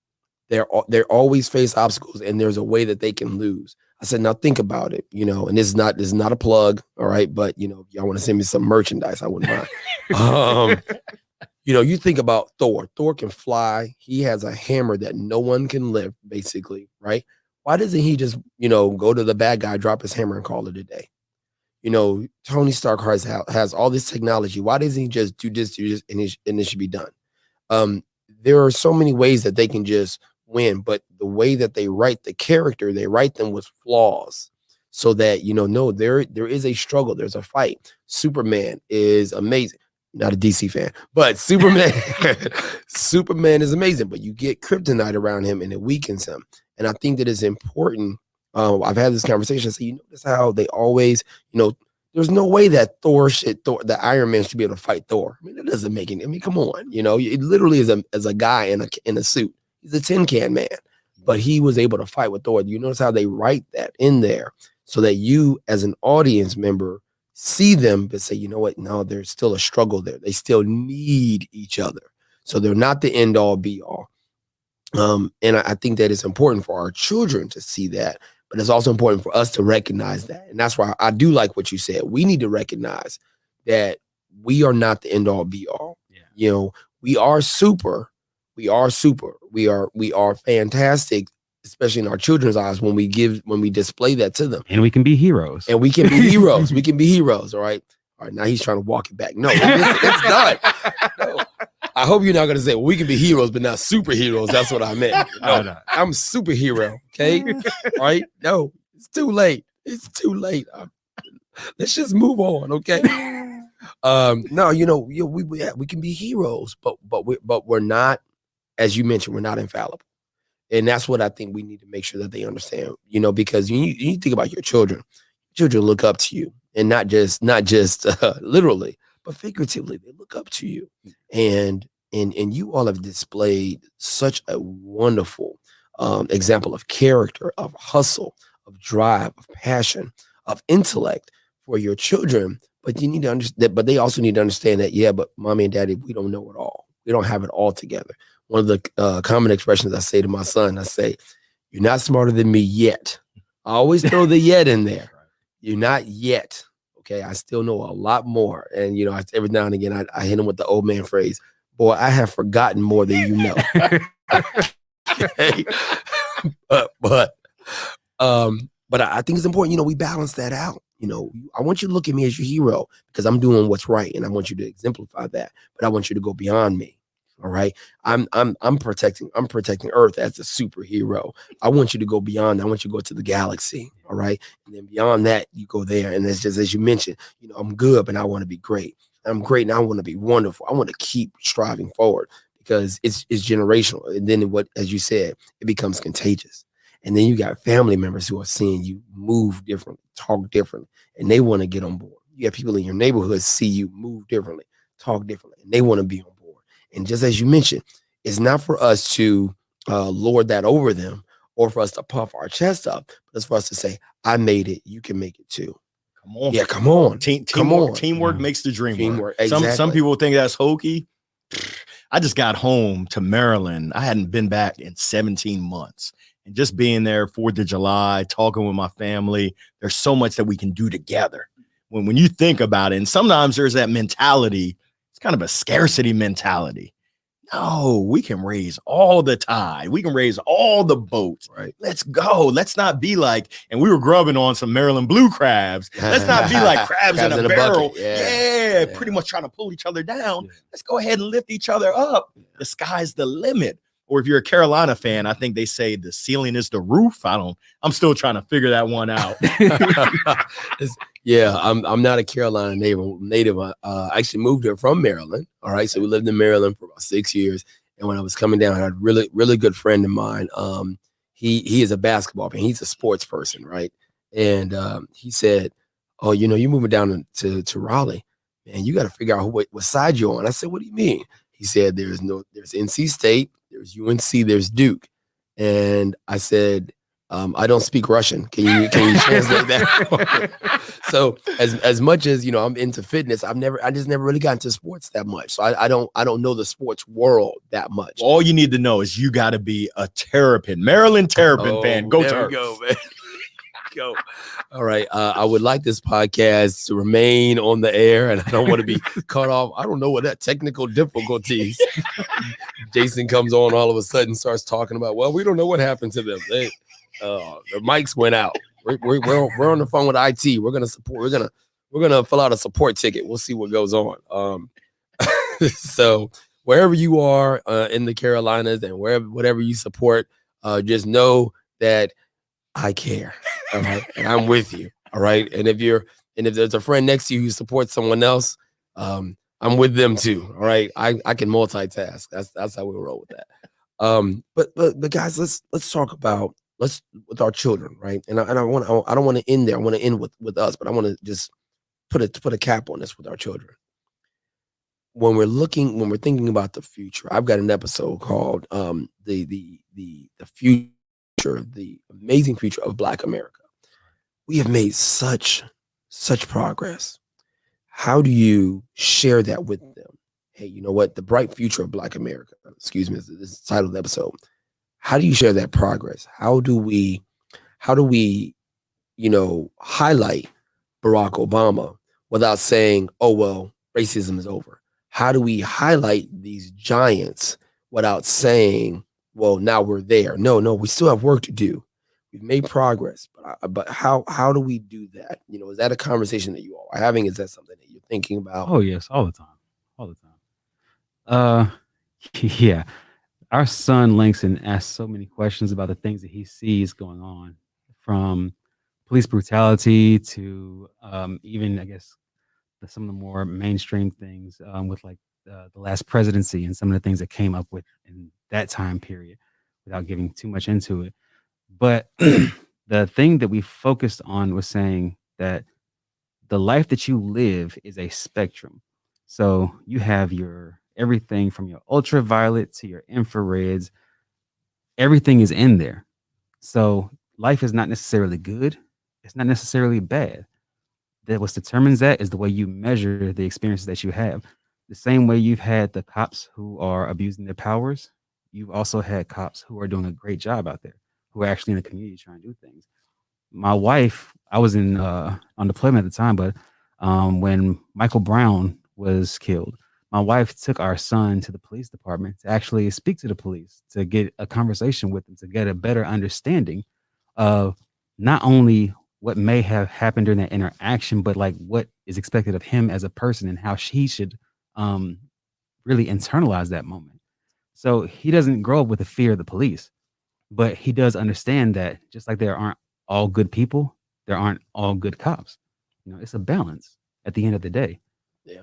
they're always face obstacles, and there's a way that they can lose. I said, now think about it, and this is not a plug, all right? But if y'all want to send me some merchandise, I wouldn't mind. You think about Thor. Thor can fly. He has a hammer that no one can lift, basically, right? Why doesn't he just, go to the bad guy, drop his hammer, and call it a day? Tony Stark has all this technology. Why doesn't he just do this, and it should be done? There are so many ways that they can just win, but the way that they write the character, they write them with flaws, so that no, there is a struggle, there's a fight. Superman is amazing. Not a DC fan, but Superman is amazing, but you get kryptonite around him and it weakens him. And I think that it's important. I've had this conversation. So you notice how they always, there's no way that the Iron Man should be able to fight Thor. I mean, it doesn't make any. I mean, come on, it literally is as a guy in a suit. He's a tin can man, but he was able to fight with Thor. You notice how they write that in there so that you, as an audience member, see them, but say, you know what? No, there's still a struggle there. They still need each other. So they're not the end all be all. And I think that it's important for our children to see that, but it's also important for us to recognize that. And that's why I do like what you said. We need to recognize that we are not the end all be all. Yeah. We are super. We are fantastic, especially in our children's eyes when we display that to them. And we can be heroes. We can be heroes. All right. Now he's trying to walk it back. No, it's done. No. I hope you're not going to say, well, we can be heroes, but not superheroes. That's what I meant. No, I'm a superhero. Okay. All right. No, it's too late. Let's just move on. Okay. No, we can be heroes, but we're not, as you mentioned, we're not infallible. And that's what I think we need to make sure that they understand, because you think about your children. Children look up to you, and not just literally, but figuratively, they look up to you. And you all have displayed such a wonderful example of character, of hustle, of drive, of passion, of intellect for your children. But you need to understand, but they also need to understand that, but mommy and daddy, we don't know it all. We don't have it all together. One of the common expressions I say to my son, I say, You're not smarter than me yet. I always throw the yet in there. You're not yet. Okay. I still know a lot more. And, you know, every now and again, I hit him with the old man phrase, boy, I have forgotten more than you know. Okay. But I think it's important, you know, we balance that out. You know, I want you to look at me as your hero because I'm doing what's right, and I want you to exemplify that. But I want you to go beyond me. All right. I'm protecting Earth as a superhero. I want you to go beyond. I want you to go to the galaxy. All right. And then beyond that, you go there. And it's just as you mentioned, you know, I'm good, but I want to be great. I'm great and I want to be wonderful. I want to keep striving forward because it's generational. And then as you said, it becomes contagious. And then you got family members who are seeing you move differently, talk differently, and they want to get on board. You have people in your neighborhood see you move differently, talk differently, and they want to be on board. And just as you mentioned, it's not for us to lord that over them or for us to puff our chest up, but it's for us to say, I made it, you can make it too. Come on. Yeah, come on. Teamwork makes the dream work. Exactly. Some people think that's hokey. I just got home to Maryland. I hadn't been back in 17 months. And just being there 4th of July, talking with my family, there's so much that we can do together. When you think about it, and sometimes there's that mentality, it's kind of a scarcity mentality. No, we can raise all the tide. We can raise all the boats. Right. Let's go. Let's not be like, and we were grubbing on some Maryland blue crabs. Let's not be like crabs in a barrel. Yeah, pretty much trying to pull each other down. Let's go ahead and lift each other up. The sky's the limit. Or if you're a Carolina fan, I think they say the ceiling is the roof. I'm still trying to figure that one out. Yeah, I'm not a Carolina native. I actually moved here from Maryland. All right. So we lived in Maryland for about 6 years. And when I was coming down, I had a really good friend of mine. He is a basketball fan. He's a sports person, right? And he said, oh, you know, you're moving down to Raleigh, man, you got to figure out what side you're on. I said, what do you mean? He said, there's NC State, there's UNC, there's Duke. And I said, I don't speak Russian. Can you translate that? So as much as, you know, I'm into fitness, I just never really got into sports that much. So I don't know the sports world that much. All you need to know is you got to be a Terrapin, Maryland Terrapin fan. Go there Terps. we go, man. Go. All right. I would like this podcast to remain on the air, and I don't want to be cut off. I don't know what that technical difficulties. Jason comes on all of a sudden, starts talking about, well, we don't know what happened to them. The mics went out. We're on the phone with IT. We're gonna support. We're gonna fill out a support ticket. We'll see what goes on. So wherever you are in the Carolinas and whatever you support, just know that I care. All right, and I'm with you. All right, and if there's a friend next to you who supports someone else, I'm with them too. All right, I can multitask. That's how we roll with that. But guys, let's talk about with our children, right? And I don't want to end there. I want to end with us, but I want to just put a cap on this with our children. When we're thinking about the future, I've got an episode called the future, the amazing future of Black America. We have made such progress. How do you share that with them? Hey, you know what? The bright future of Black America, excuse me, this is the title of the episode. How do you share that progress? How do we, you know, highlight Barack Obama without saying, oh, well, racism is over? How do we highlight these giants without saying, well, now we're there? No, we still have work to do. We've made progress, but how do we do that? You know, is that a conversation that you all are having? Is that something that you're thinking about? Oh yes, all the time. Yeah. Our son Langston asks so many questions about the things that he sees going on, from police brutality to even, I guess, some of the more mainstream things with like the last presidency and some of the things that came up with in that time period, without giving too much into it. But the thing that we focused on was saying that the life that you live is a spectrum. So you have your everything from your ultraviolet to your infrareds. Everything is in there. So life is not necessarily good. It's not necessarily bad. That what determines that is the way you measure the experiences that you have. The same way you've had the cops who are abusing their powers, you've also had cops who are doing a great job out there. who are actually in the community trying to do things. My wife, I was on deployment at the time, but when Michael Brown was killed, my wife took our son to the police department to actually speak to the police, to get a conversation with them, to get a better understanding of not only what may have happened during that interaction, but like what is expected of him as a person and how he should really internalize that moment. So he doesn't grow up with a fear of the police, but he does understand that just like there aren't all good people, there aren't all good cops. It's a balance at the end of the day. Yeah.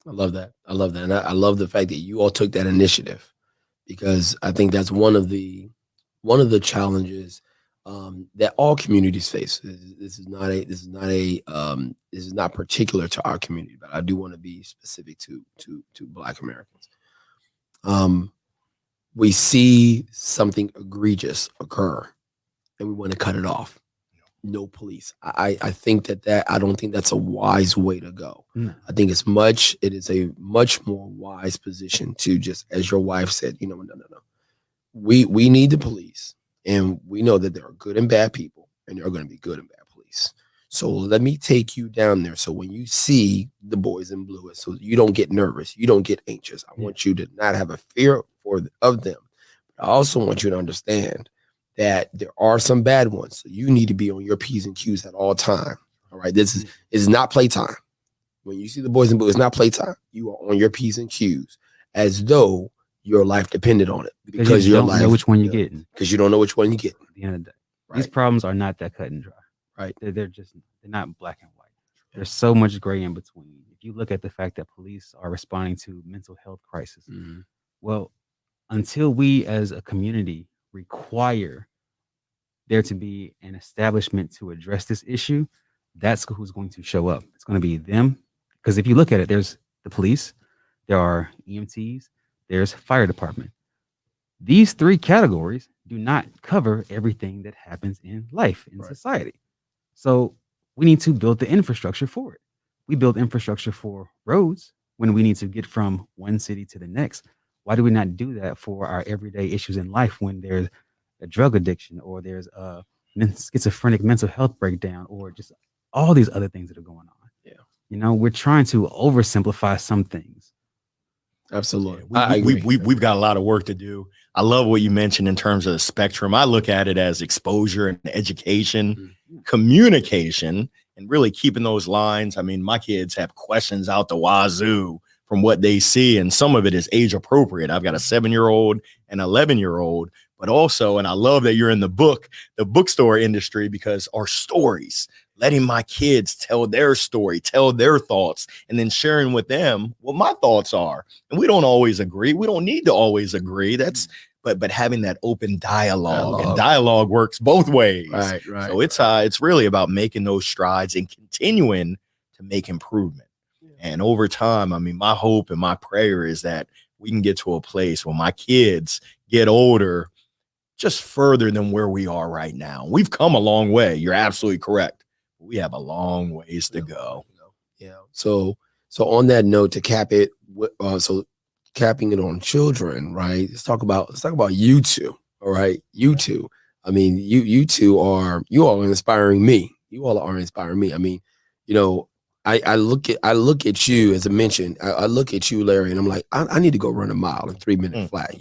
I love that. And I love the fact that you all took that initiative, because I think that's one of the challenges that all communities face. This is not particular to our community, but I do want to be specific to Black Americans. We see something egregious occur and we want to cut it off. No police. I think that I don't think that's a wise way to go. No. I think it is a much more wise position to just, as your wife said, no. We need the police, and we know that there are good and bad people, and there are going to be good and bad police. So let me take you down there. So when you see the boys in blue, so you don't get nervous, you don't get anxious. I want you to not have a fear of them. But I also want you to understand that there are some bad ones. So you need to be on your P's and Q's at all time. All right. This is not playtime. When you see the boys in blue, it's not playtime. You are on your P's and Q's as though your life depended on it. Because you don't know which one you're getting. Because you don't know which one you get. At the end of the day. Right. These problems are not that cut and dry. Right. They're not black and white. There's so much gray in between. If you look at the fact that police are responding to mental health crisis, well, until we as a community require there to be an establishment to address this issue, that's who's going to show up. It's going to be them. Because if you look at it, there's the police, there are EMTs, there's fire department. These three categories do not cover everything that happens in life, in society. So we need to build the infrastructure for it. We build infrastructure for roads when we need to get from one city to the next. Why do we not do that for our everyday issues in life when there's a drug addiction or there's a schizophrenic mental health breakdown or just all these other things that are going on? Yeah. We're trying to oversimplify some things. Absolutely. We've got a lot of work to do. I love what you mentioned in terms of the spectrum. I look at it as exposure and education, communication, and really keeping those lines. I mean, my kids have questions out the wazoo from what they see, and some of it is age appropriate. I've got a 7-year-old and 11-year-old, but also, and I love that you're in the bookstore industry, because our stories, letting my kids tell their story, tell their thoughts, and then sharing with them what my thoughts are. And we don't always agree. We don't need to always agree. But having that open dialogue, and dialogue works both ways. Right. So it's really about making those strides and continuing to make improvement. And over time, I mean, my hope and my prayer is that we can get to a place where my kids get older just further than where we are right now. We've come a long way. You're absolutely correct. We have a long ways to go. Yeah. So on that note, to cap it, capping it on children, right? Let's talk about you two. All right. You two. I mean, you all are inspiring me. You all are inspiring me. I mean, I look at you, as I mentioned, I look at you, Larry, and I'm like, I need to go run a mile in 3 minutes flat.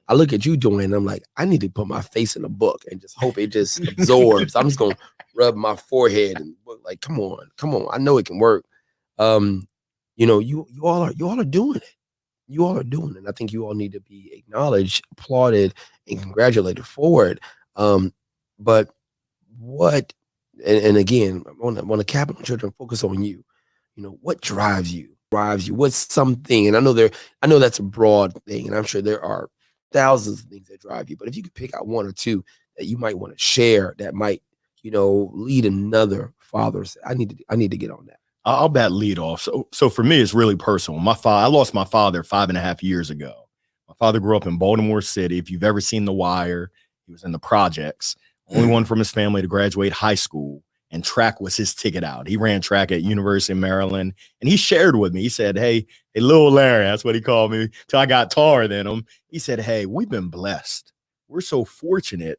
I look at you doing, and I'm like, I need to put my face in a book and just hope it just absorbs. I'm just going to rub my forehead and like, come on. I know it can work. You all are doing it. You all are doing it. I think you all need to be acknowledged, applauded, and congratulated for it. But what, and again, I want to cap on children, focus on you. What drives you? What's something? And I know that's a broad thing, and I'm sure there are thousands of things that drive you. But if you could pick out one or two that you might want to share, that might, lead another father. I need to get on that. I'll bat lead off. So for me, it's really personal. I lost my father 5.5 years ago. My father grew up in Baltimore City. If you've ever seen The Wire, he was in the projects. Only one from his family to graduate high school, and track was his ticket out. He ran track at University of Maryland, and he shared with me. He said, hey, little Larry, that's what he called me till I got taller than him. He said, hey, we've been blessed. We're so fortunate,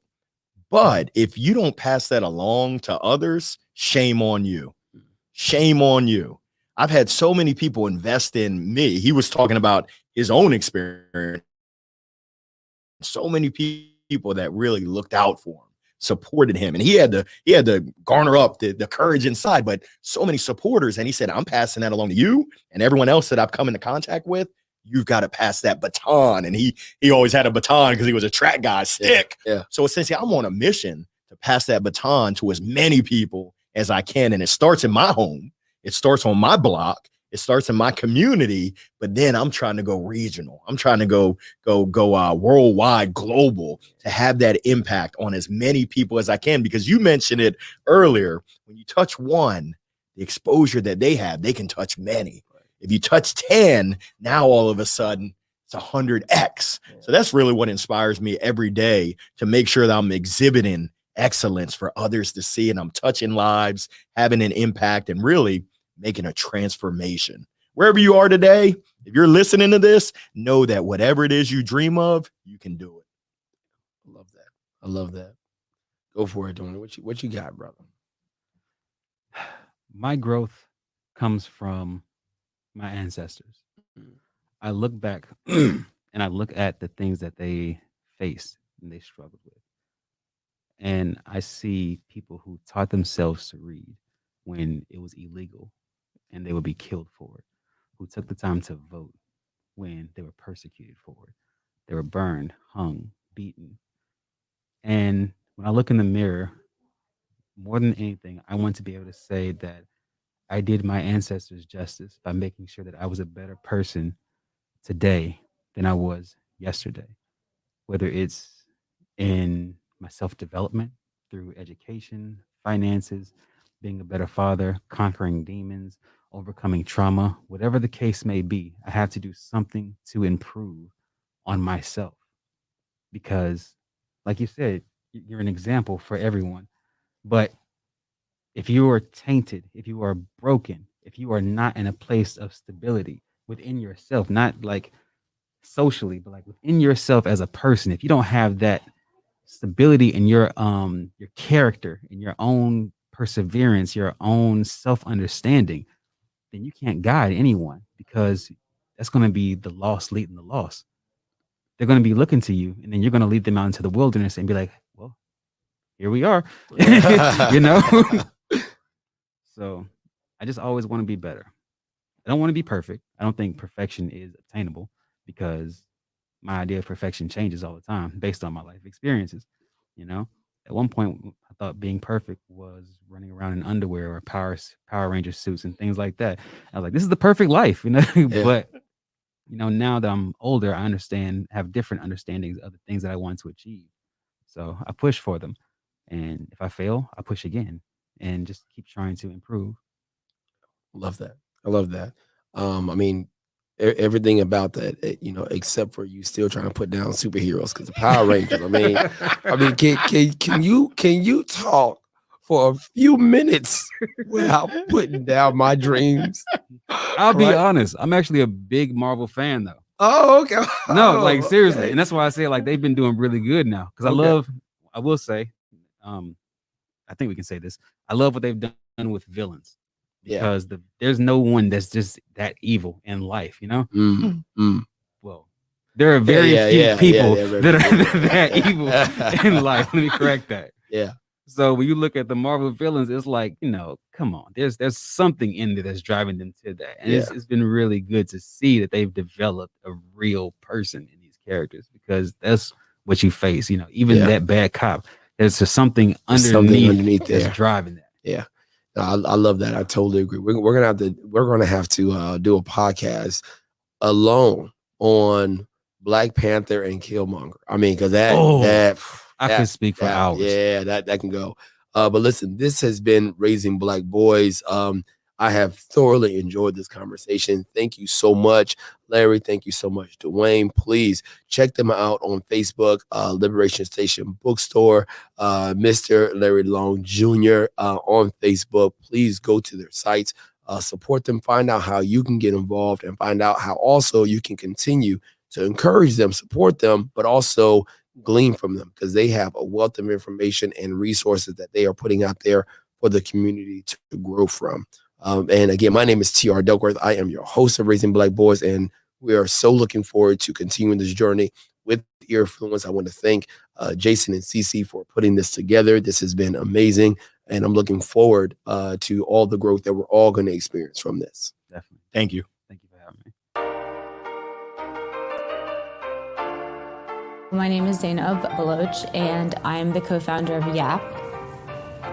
But if you don't pass that along to others, shame on you. Shame on you. I've had so many people invest in me. He was talking about his own experience. So many people that really looked out for him, supported him, and he had to garner up the courage inside. But so many supporters, and he said, I'm passing that along to you and everyone else that I've come into contact with. You've got to pass that baton. And he always had a baton because he was a track guy, stick. Yeah. So essentially, I'm on a mission to pass that baton to as many people as I can. And it starts in my home. It starts on my block. It starts in my community. But then I'm trying to go regional. I'm trying to go worldwide, global, to have that impact on as many people as I can. Because you mentioned it earlier, when you touch one, the exposure that they have, they can touch many. If you touch 10, now all of a sudden it's 100x. So that's really what inspires me every day, to make sure that I'm exhibiting excellence for others to see, and I'm touching lives, having an impact, and really making a transformation. Wherever you are today, if you're listening to this, know that whatever it is you dream of, you can do it. I love that. I love that. Go for it, Delaney. What you got, brother? My growth comes from my ancestors. I look back and I look at the things that they faced and they struggled with. And I see people who taught themselves to read when it was illegal and they would be killed for it, who took the time to vote when they were persecuted for it. They were burned, hung, beaten. And when I look in the mirror, more than anything, I want to be able to say that I did my ancestors justice by making sure that I was a better person today than I was yesterday, whether it's in my self-development through education, finances, being a better father, conquering demons, overcoming trauma, whatever the case may be. I have to do something to improve on myself, because like you said, you're an example for everyone. But if you are tainted, if you are broken, if you are not in a place of stability within yourself, not like socially, but like within yourself as a person, if you don't have that stability in your character, in your own perseverance, your own self-understanding, then you can't guide anyone, because that's going to be the lost leading the lost. They're going to be looking to you, and then you're going to lead them out into the wilderness and be like, well, here we are, you know? So I just always want to be better. I don't want to be perfect. I don't think perfection is attainable, because my idea of perfection changes all the time based on my life experiences. You know, at one point I thought being perfect was running around in underwear or Power Ranger suits and things like that. I was like, this is the perfect life, you know. Yeah. But you know, now that I'm older, I have different understandings of the things that I want to achieve. So I push for them, and if I fail, I push again and just keep trying to improve. Love that. I love that. I mean, everything about that, you know, except for you still trying to put down superheroes, because the Power Rangers. I mean, can you talk for a few minutes without putting down my dreams? I'll be honest. I'm actually a big Marvel fan, though. Oh, okay. No, like seriously, okay. And that's why I say like they've been doing really good now. Because I will say, I think we can say this. I love what they've done with villains. Because there's no one that's just that evil in life, you know? Well, there are very few people that are that evil in life. Let me correct that. Yeah. So when you look at the Marvel villains, it's like, you know, come on. There's something in there that's driving them to that. And it's been really good to see that they've developed a real person in these characters, because that's what you face. You know, even that bad cop, there's just something underneath that's driving that. Yeah. I love that. I totally agree. We're gonna have to do a podcast alone on Black Panther and Killmonger. I mean, because I could speak for hours. Yeah, that can go. But listen, this has been Raising Black Boys. I have thoroughly enjoyed this conversation. Thank you so much, Larry. Thank you so much, Dwayne. Please check them out on Facebook, Liberation Station Bookstore, Mr. Larry Long Jr. On Facebook. Please go to their sites, support them, find out how you can get involved, and find out how also you can continue to encourage them, support them, but also glean from them, because they have a wealth of information and resources that they are putting out there for the community to grow from. And again, my name is T.R. Duckworth. I am your host of Raising Black Boys, and we are so looking forward to continuing this journey with Earfluence. I want to thank Jason and Cece for putting this together. This has been amazing, and I'm looking forward to all the growth that we're all going to experience from this. Definitely. Thank you. Thank you for having me. My name is Zainab Baloch, and I'm the co-founder of Yap.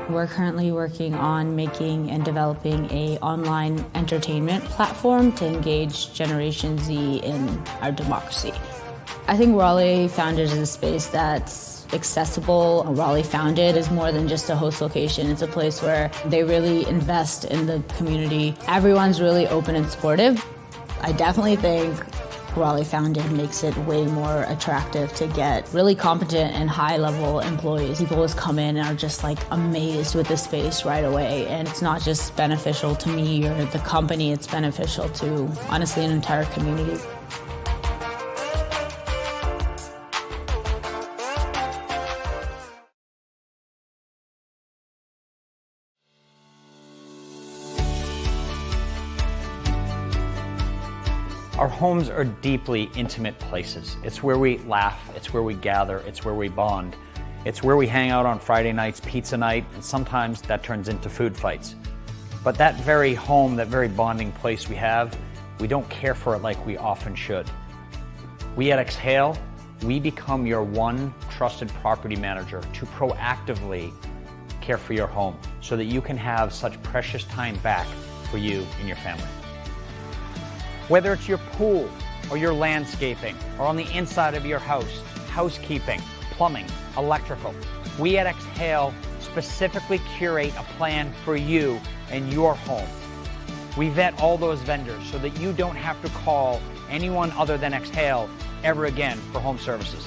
We're currently working on making and developing a online entertainment platform to engage Generation Z in our democracy. I think Raleigh Founded is a space that's accessible. Raleigh Founded is more than just a host location. It's a place where they really invest in the community. Everyone's really open and supportive. I definitely think Raleigh Founded makes it way more attractive to get really competent and high-level employees. People just come in and are just like amazed with the space right away. And it's not just beneficial to me or the company, it's beneficial to, honestly, an entire community. Our homes are deeply intimate places. It's where we laugh, it's where we gather, it's where we bond. It's where we hang out on Friday nights, pizza night, and sometimes that turns into food fights. But that very home, that very bonding place we have, we don't care for it like we often should. We at Exhale, we become your one trusted property manager to proactively care for your home so that you can have such precious time back for you and your family. Whether it's your pool or your landscaping or on the inside of your house, housekeeping, plumbing, electrical, we at Exhale specifically curate a plan for you and your home. We vet all those vendors so that you don't have to call anyone other than Exhale ever again for home services.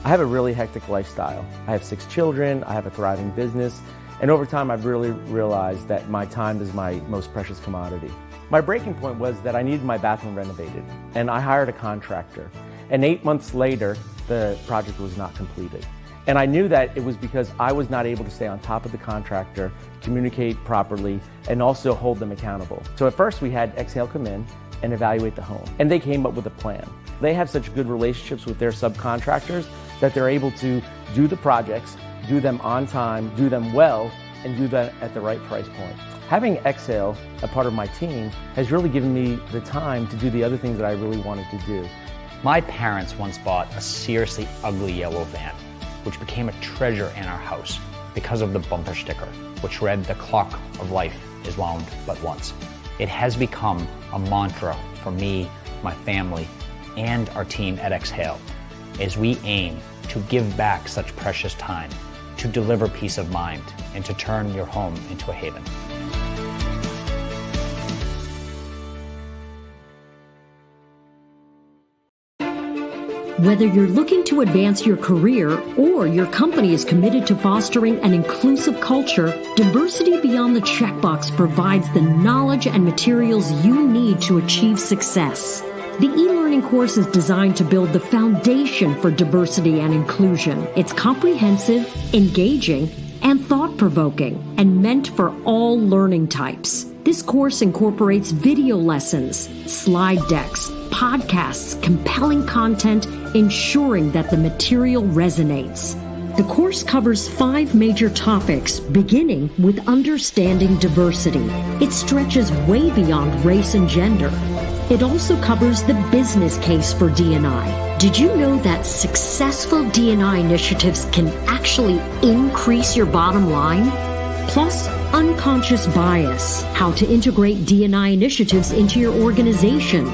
I have a really hectic lifestyle. I have 6 children, I have a thriving business, and over time I've really realized that my time is my most precious commodity. My breaking point was that I needed my bathroom renovated, and I hired a contractor. And 8 months later, the project was not completed. And I knew that it was because I was not able to stay on top of the contractor, communicate properly, and also hold them accountable. So at first we had Exhale come in and evaluate the home, and they came up with a plan. They have such good relationships with their subcontractors that they're able to do the projects, do them on time, do them well, and do that at the right price point. Having Exhale, a part of my team, has really given me the time to do the other things that I really wanted to do. My parents once bought a seriously ugly yellow van, which became a treasure in our house because of the bumper sticker, which read, "The clock of life is wound but once." It has become a mantra for me, my family, and our team at Exhale as we aim to give back such precious time, to deliver peace of mind, and to turn your home into a haven. Whether you're looking to advance your career or your company is committed to fostering an inclusive culture, Diversity Beyond the Checkbox provides the knowledge and materials you need to achieve success. The e-learning course is designed to build the foundation for diversity and inclusion. It's comprehensive, engaging, and thought-provoking, and meant for all learning types. This course incorporates video lessons, slide decks, podcasts, compelling content, ensuring that the material resonates. The course covers 5 major topics, beginning with understanding diversity. It stretches way beyond race and gender. It also covers the business case for D&I. Did you know that successful D&I initiatives can actually increase your bottom line? Plus, unconscious bias, how to integrate D&I initiatives into your organization,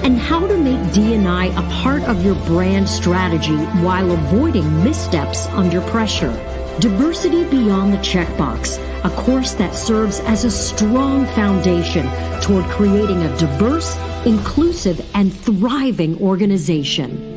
and how to make D&I a part of your brand strategy while avoiding missteps under pressure. Diversity Beyond the Checkbox, a course that serves as a strong foundation toward creating a diverse, inclusive, and thriving organization.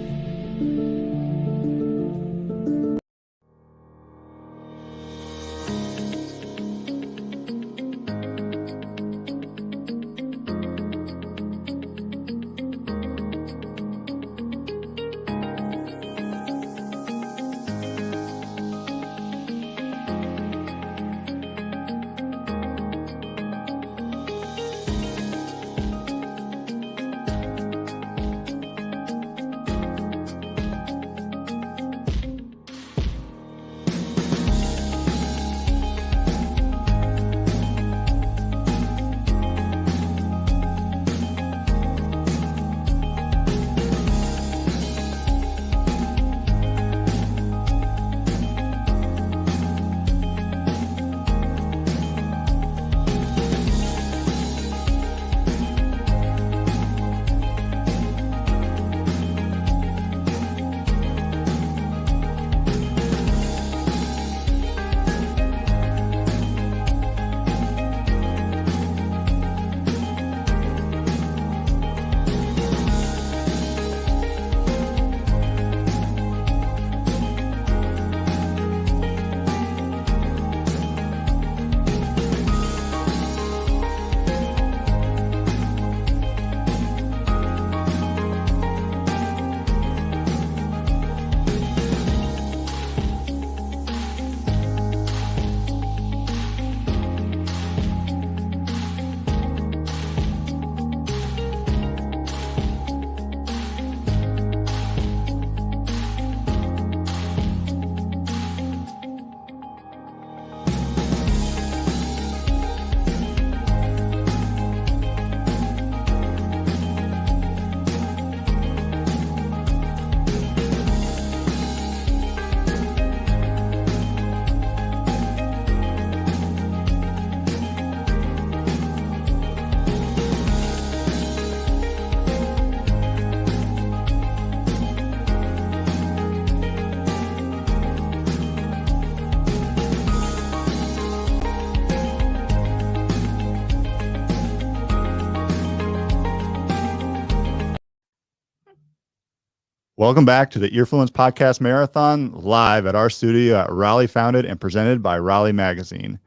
Welcome back to the Earfluence Podcast Marathon, live at our studio at Raleigh Founded and presented by Raleigh Magazine.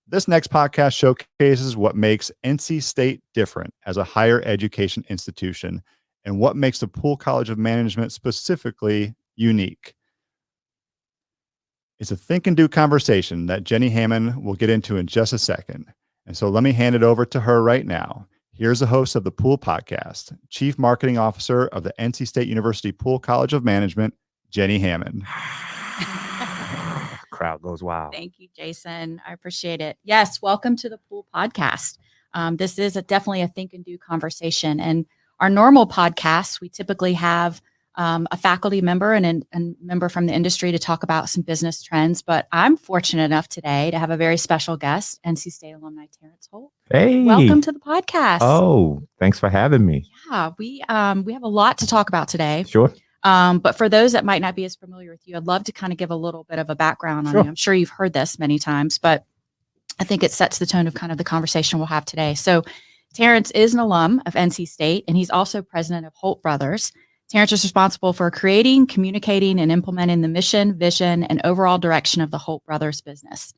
This next podcast showcases what makes NC State different as a higher education institution and what makes the Poole College of Management specifically unique. It's a think and do conversation that Jenny Hammond will get into in just a second. And so let me hand it over to her right now. Here's the host of the Poole Podcast, Chief Marketing Officer of the NC State University Poole College of Management, Jenny Hammond. Crowd goes wild. Thank you, Jason. I appreciate it. Yes, welcome to the Poole Podcast. This is definitely a think and do conversation. And our normal podcasts, we typically have a faculty member and a member from the industry to talk about some business trends. But I'm fortunate enough today to have a very special guest, NC State alumni Terrence Holt. Hey, welcome to the podcast. Oh, thanks for having me. Yeah, we have a lot to talk about today. Sure. But for those that might not be as familiar with you, I'd love to kind of give a little bit of a background on you. I'm sure you've heard this many times, but I think it sets the tone of kind of the conversation we'll have today. So Terrence is an alum of NC State, and he's also president of Holt Brothers. Terrence is responsible for creating, communicating, and implementing the mission, vision, and overall direction of the Holt Brothers business.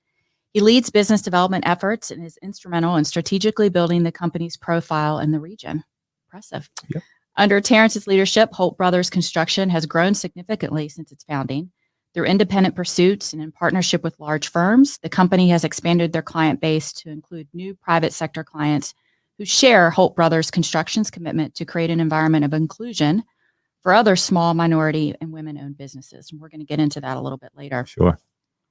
He leads business development efforts and is instrumental in strategically building the company's profile in the region. Impressive. Yep. Under Terrence's leadership, Holt Brothers Construction has grown significantly since its founding. Through independent pursuits and in partnership with large firms, the company has expanded their client base to include new private sector clients who share Holt Brothers Construction's commitment to create an environment of inclusion for other small minority and women-owned businesses. And we're going to get into that a little bit later. Sure.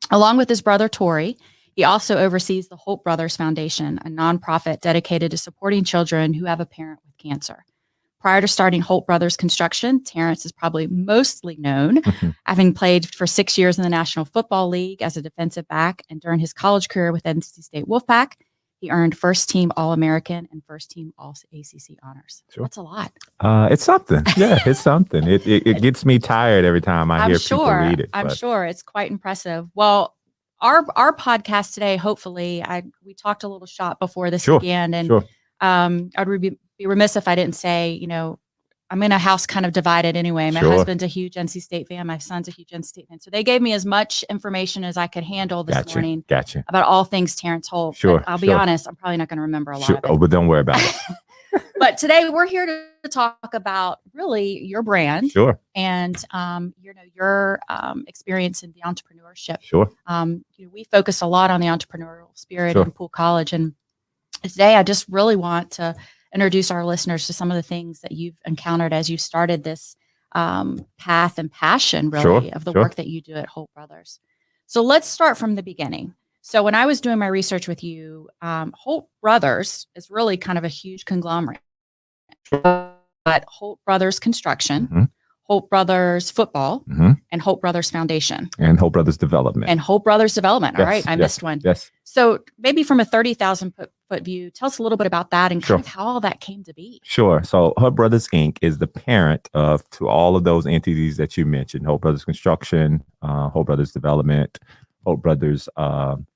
Along with his brother, Tori, he also oversees the Holt Brothers Foundation, a nonprofit dedicated to supporting children who have a parent with cancer. Prior to starting Holt Brothers Construction, Terrence is probably mostly known, having played for 6 years in the National Football League as a defensive back, and during his college career with NC State Wolfpack, he earned first team All-American and first team All-ACC honors. Sure. That's a lot. It's something. Yeah, it's something. It gets me tired every time I hear people read it. I'm sure it's quite impressive. Well, our podcast today, hopefully, we talked a little shop before this began, and I'd be remiss if I didn't say, I'm in a house kind of divided anyway. My husband's a huge NC State fan. My son's a huge NC State fan. So they gave me as much information as I could handle this morning about all things Terrence Holt. But I'll be honest, I'm probably not going to remember a lot of it. Oh, but don't worry about it. But today we're here to talk about really your brand and your experience in the entrepreneurship. We focus a lot on the entrepreneurial spirit in Poole College. And today I just really want to introduce our listeners to some of the things that you've encountered as you started this path and passion, really, of the work that you do at Holt Brothers. So let's start from the beginning. So when I was doing my research with you, Holt Brothers is really kind of a huge conglomerate. But Holt Brothers Construction, Holt Brothers Football, and Holt Brothers Foundation. And Holt Brothers Development. And Holt Brothers Development. All right, I missed one. Yes. So maybe from a 30,000 foot view, tell us a little bit about that and kind of how all that came to be. Sure. So Holt Brothers Inc. is the parent to all of those entities that you mentioned: Holt Brothers Construction, Holt Brothers Development, Holt Brothers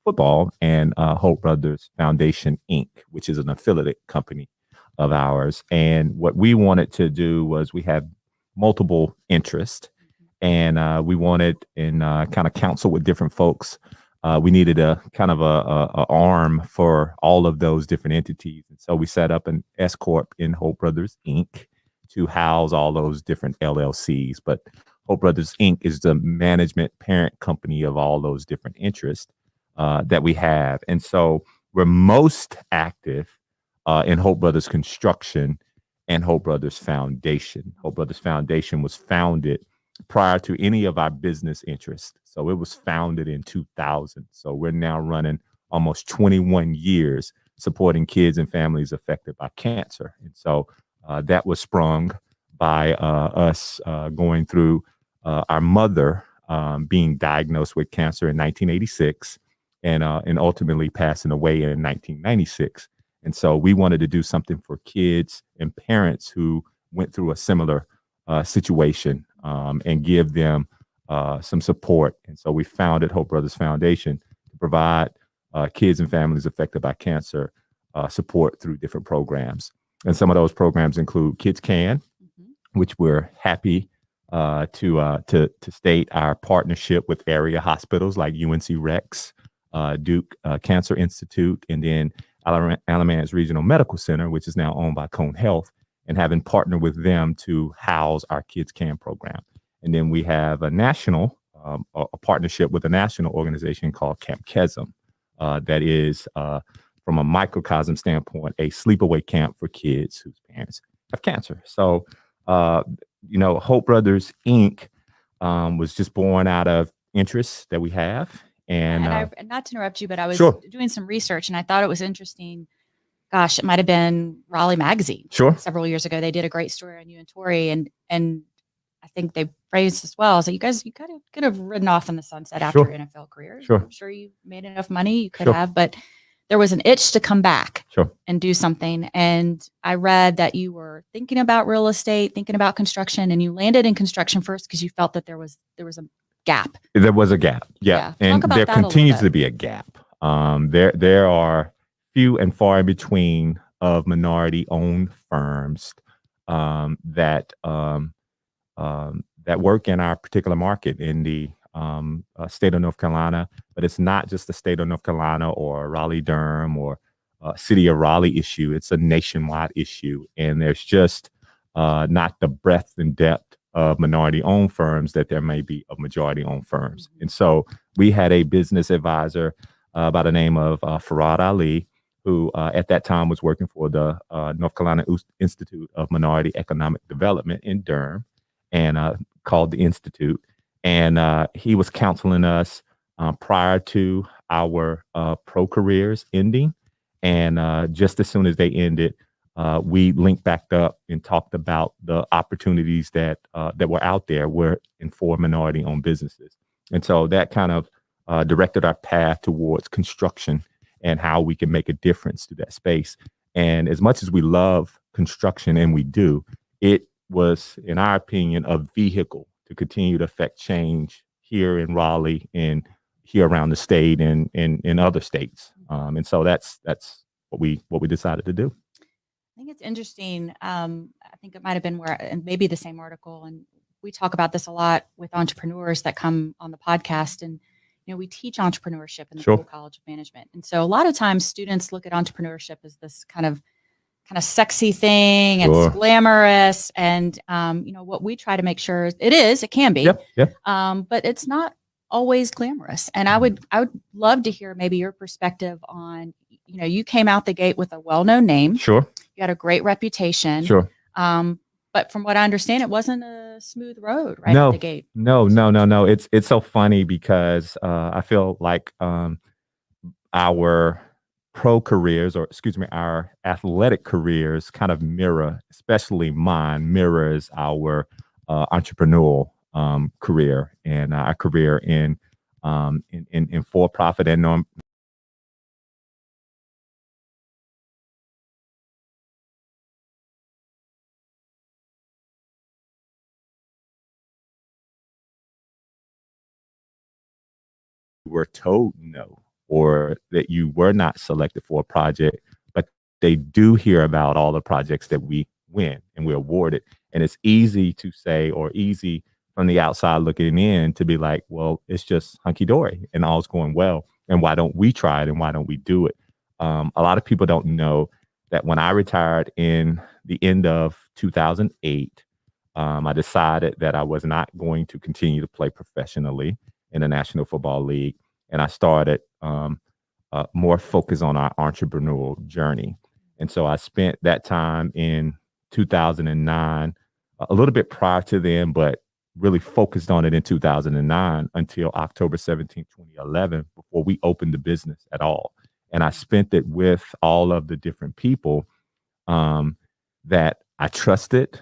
Football, and Holt Brothers Foundation Inc., which is an affiliate company of ours. And what we wanted to do was we had multiple interests, and we wanted in kind of counsel with different folks. We needed a kind of a arm for all of those different entities. And so we set up an S Corp in Holt Brothers Inc. to house all those different LLCs. But Holt Brothers Inc. is the management parent company of all those different interests that we have. And so we're most active in Holt Brothers Construction and Holt Brothers Foundation. Holt Brothers Foundation was founded prior to any of our business interests. So it was founded in 2000. So we're now running almost 21 years supporting kids and families affected by cancer. And so that was sprung by us going through our mother being diagnosed with cancer in 1986 and ultimately passing away in 1996. And so we wanted to do something for kids and parents who went through a similar situation and give them some support. And so we founded Holt Brothers Foundation to provide kids and families affected by cancer support through different programs. And some of those programs include Kids Can, which we're happy to state our partnership with area hospitals like UNC Rex, Duke Cancer Institute, and then Alamance Regional Medical Center, which is now owned by Cone Health, and having partnered with them to house our Kids Can program. And then we have a national a partnership with a national organization called Camp Kesem, that is, from a microcosm standpoint, a sleepaway camp for kids whose parents have cancer. So, Hope Brothers Inc. Was just born out of interests that we have. And not to interrupt you, but I was Sure. doing some research and I thought it was interesting. Gosh, it might have been Raleigh Magazine. Sure. Several years ago, they did a great story on you and Tori, and I think they phrased as well. So you guys, you kind of could have ridden off in the sunset after Sure. your NFL career. Sure. I'm sure you made enough money, you could Sure. have, but there was an itch to come back Sure. and do something. And I read that you were thinking about real estate, thinking about construction, and you landed in construction first because you felt that there was a gap. There was a gap. Yeah. Talk And about there that a little continues bit. to be a gap. There are few and far in between of minority owned firms that work in our particular market in the state of North Carolina. But it's not just the state of North Carolina or Raleigh-Durham or city of Raleigh issue. It's a nationwide issue. And there's just not the breadth and depth of minority-owned firms that there may be of majority-owned firms. And so we had a business advisor by the name of Farad Ali, who at that time was working for the North Carolina Institute of Minority Economic Development in Durham, and called the Institute. And he was counseling us prior to our pro careers ending. And just as soon as they ended, we linked back up and talked about the opportunities that were out there for minority-owned businesses. And so that kind of directed our path towards construction and how we can make a difference to that space. And as much as we love construction, and we do, it was, in our opinion, a vehicle to continue to affect change here in Raleigh and here around the state and in other states. And so that's what we decided to do. I think it's interesting. I think it might have been and maybe the same article. And we talk about this a lot with entrepreneurs that come on the podcast. And, we teach entrepreneurship in the Sure. Poole College of Management. And so a lot of times students look at entrepreneurship as this kind of sexy thing. Sure. It's glamorous. And, what we try to make sure it can be, Yep. but it's not always glamorous. And I would love to hear maybe your perspective on, you came out the gate with a well-known name. Sure. You had a great reputation. Sure. But from what I understand, it wasn't a smooth road out the gate. No. It's so funny because I feel like our pro careers, our athletic careers kind of mirror, especially mine, mirrors our entrepreneurial career and our career in for-profit and non. Were told no, or that you were not selected for a project, but they do hear about all the projects that we win and we're awarded. And it's easy to say, or easy from the outside looking in to be like, well, it's just hunky-dory and all's going well. And why don't we try it and why don't we do it? A lot of people don't know that when I retired in the end of 2008, I decided that I was not going to continue to play professionally in the National Football League. And I started more focus on our entrepreneurial journey. And so I spent that time in 2009, a little bit prior to then, but really focused on it in 2009 until October 17, 2011, before we opened the business at all. And I spent it with all of the different people that I trusted.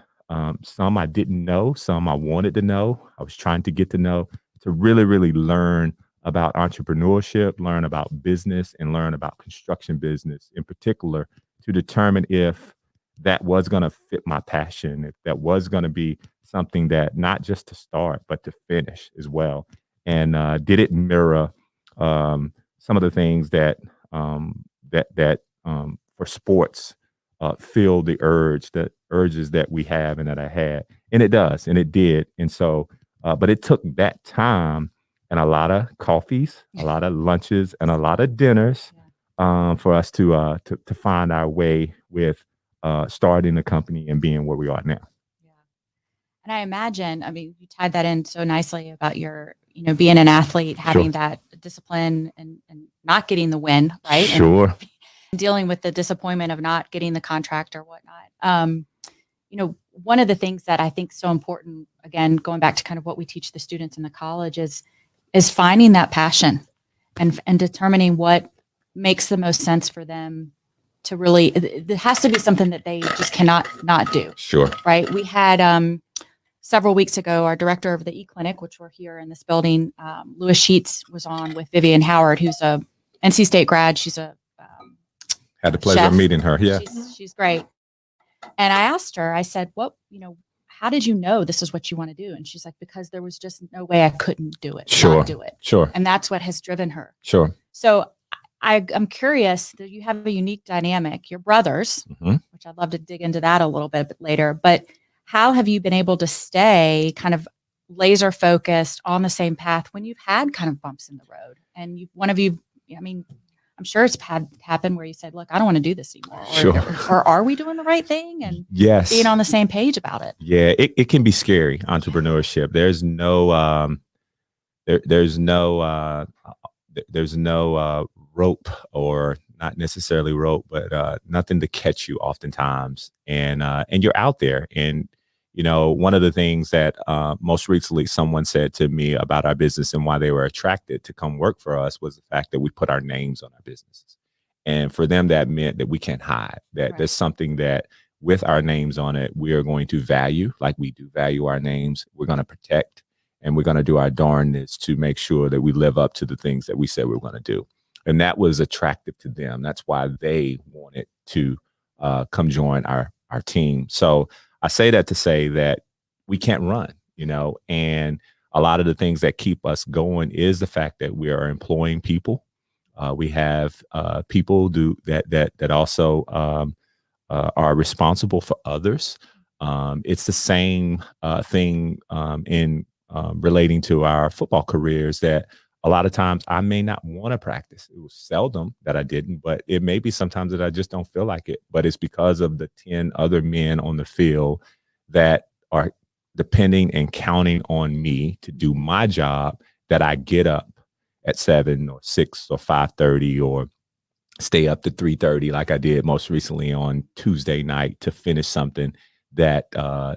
Some I didn't know, some I wanted to know. I was trying to get to know, to really, really learn about entrepreneurship, learn about business, and learn about construction business in particular, to determine if that was going to fit my passion, if that was going to be something that not just to start, but to finish as well. And did it mirror some of the things that for sports feel the urges that we have and that I had. And it does, and it did. And so, but it took that time and a lot of coffees, a lot of lunches, and a lot of dinners for us to find our way with starting the company and being where we are now. And I imagine, I mean, you tied that in so nicely about your, being an athlete, having that discipline and not getting the win, right? Sure. And dealing with the disappointment of not getting the contract or whatnot. One of the things that I think is so important, again, going back to kind of what we teach the students in the college is finding that passion and determining what makes the most sense for them to really, it has to be something that they just cannot not do. Sure. Right. We had several weeks ago, our director of the e-clinic, which we're here in this building, Louis Sheets, was on with Vivian Howard, who's a NC State grad. She's a had the pleasure chef. of meeting her. Yeah. She's great. And I asked her, I said, how did you know this is what you want to do? And she's like, because there was just no way I couldn't do it. Sure. Not do it. Sure. And that's what has driven her. Sure. So I'm curious that you have a unique dynamic, your brothers, which I'd love to dig into that a little bit later, but how have you been able to stay kind of laser focused on the same path when you've had kind of bumps in the road? And one of you, I mean, I'm sure it's happened where you said, look, I don't want to do this anymore. Or are we doing the right thing? And yes, being on the same page about it. Yeah, it can be scary, entrepreneurship. There's no rope, or not necessarily rope, but nothing to catch you oftentimes. And you're out there. And, one of the things that most recently someone said to me about our business and why they were attracted to come work for us was the fact that we put our names on our businesses. And for them, that meant that we can't hide, that there's something that with our names on it, we are going to value, like we do value our names. We're going to protect, and we're going to do our darndest to make sure that we live up to the things that we said we were going to do. And that was attractive to them. That's why they wanted to come join our team. So I say that to say that we can't run, and a lot of the things that keep us going is the fact that we are employing people. We have people that also are responsible for others. It's the same thing in relating to our football careers, that a lot of times I may not want to practice. It was seldom that I didn't, but it may be sometimes that I just don't feel like it. But it's because of the 10 other men on the field that are depending and counting on me to do my job, that I get up at 7 or 6 or 5:30 or stay up to 3:30 like I did most recently on Tuesday night to finish something that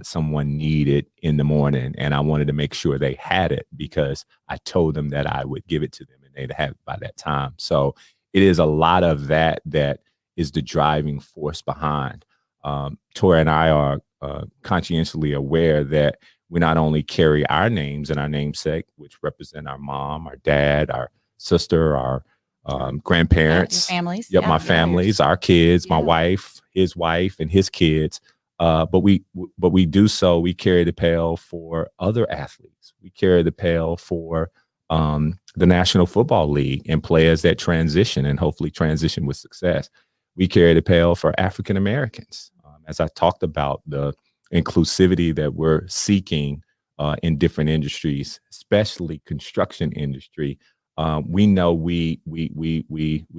someone needed in the morning. And I wanted to make sure they had it because I told them that I would give it to them and they'd have it by that time. So it is a lot of that is the driving force behind. Tori and I are conscientiously aware that we not only carry our names and our namesake, which represent our mom, our dad, our sister, our grandparents, your families. Yep, my families, our kids, my wife, his wife, and his kids. But we do so. We carry the pail for other athletes. We carry the pail for the National Football League and players that transition and hopefully transition with success. We carry the pail for African Americans. As I talked about the inclusivity that we're seeking in different industries, especially construction industry, we know we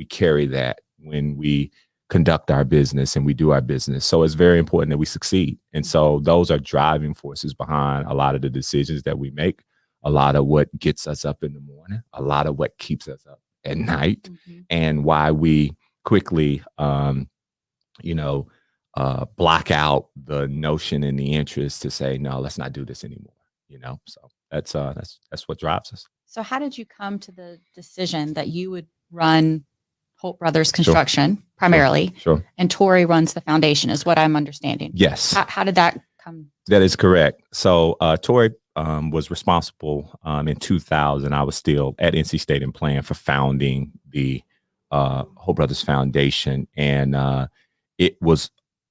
carry that when we conduct our business and we do our business. So it's very important that we succeed. And so those are driving forces behind a lot of the decisions that we make, a lot of what gets us up in the morning, a lot of what keeps us up at night, and why we quickly, block out the notion and the interest to say, no, let's not do this anymore. So that's what drives us. So how did you come to the decision that you would run Holt Brothers Construction primarily, Sure. and Tori runs the foundation, is what I'm understanding? Yes. How did that come? That is correct. So Tori was responsible in 2000. I was still at NC State and playing for founding the Holt Brothers Foundation. And it was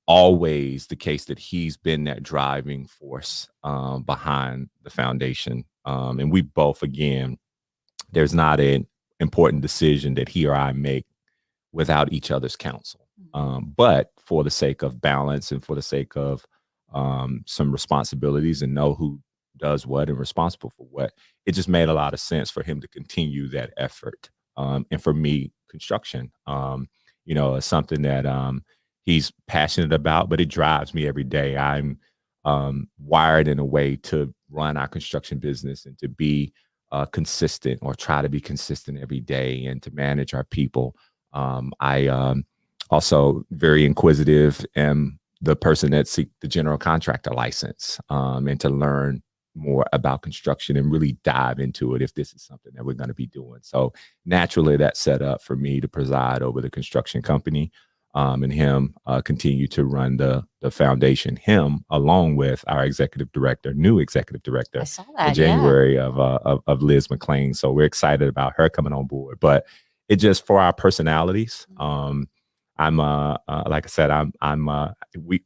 always the case that he's been that driving force behind the foundation. And we both, again, there's not an important decision that he or I make without each other's counsel. But for the sake of balance and for the sake of some responsibilities and know who does what and responsible for what. It just made a lot of sense for him to continue that effort. And for me, construction, is something that he's passionate about, but it drives me every day. I'm wired in a way to run our construction business and to be consistent, or try to be consistent every day, and to manage our people. I also very inquisitive, am the person that seek the general contractor license, and to learn more about construction and really dive into it if this is something that we're going to be doing. So naturally, that's set up for me to preside over the construction company, and him continue to run the foundation. Him, along with our new executive director, I saw that, in January of Liz McClain. So we're excited about her coming on board. But it just, for our personalities. I'm like I said,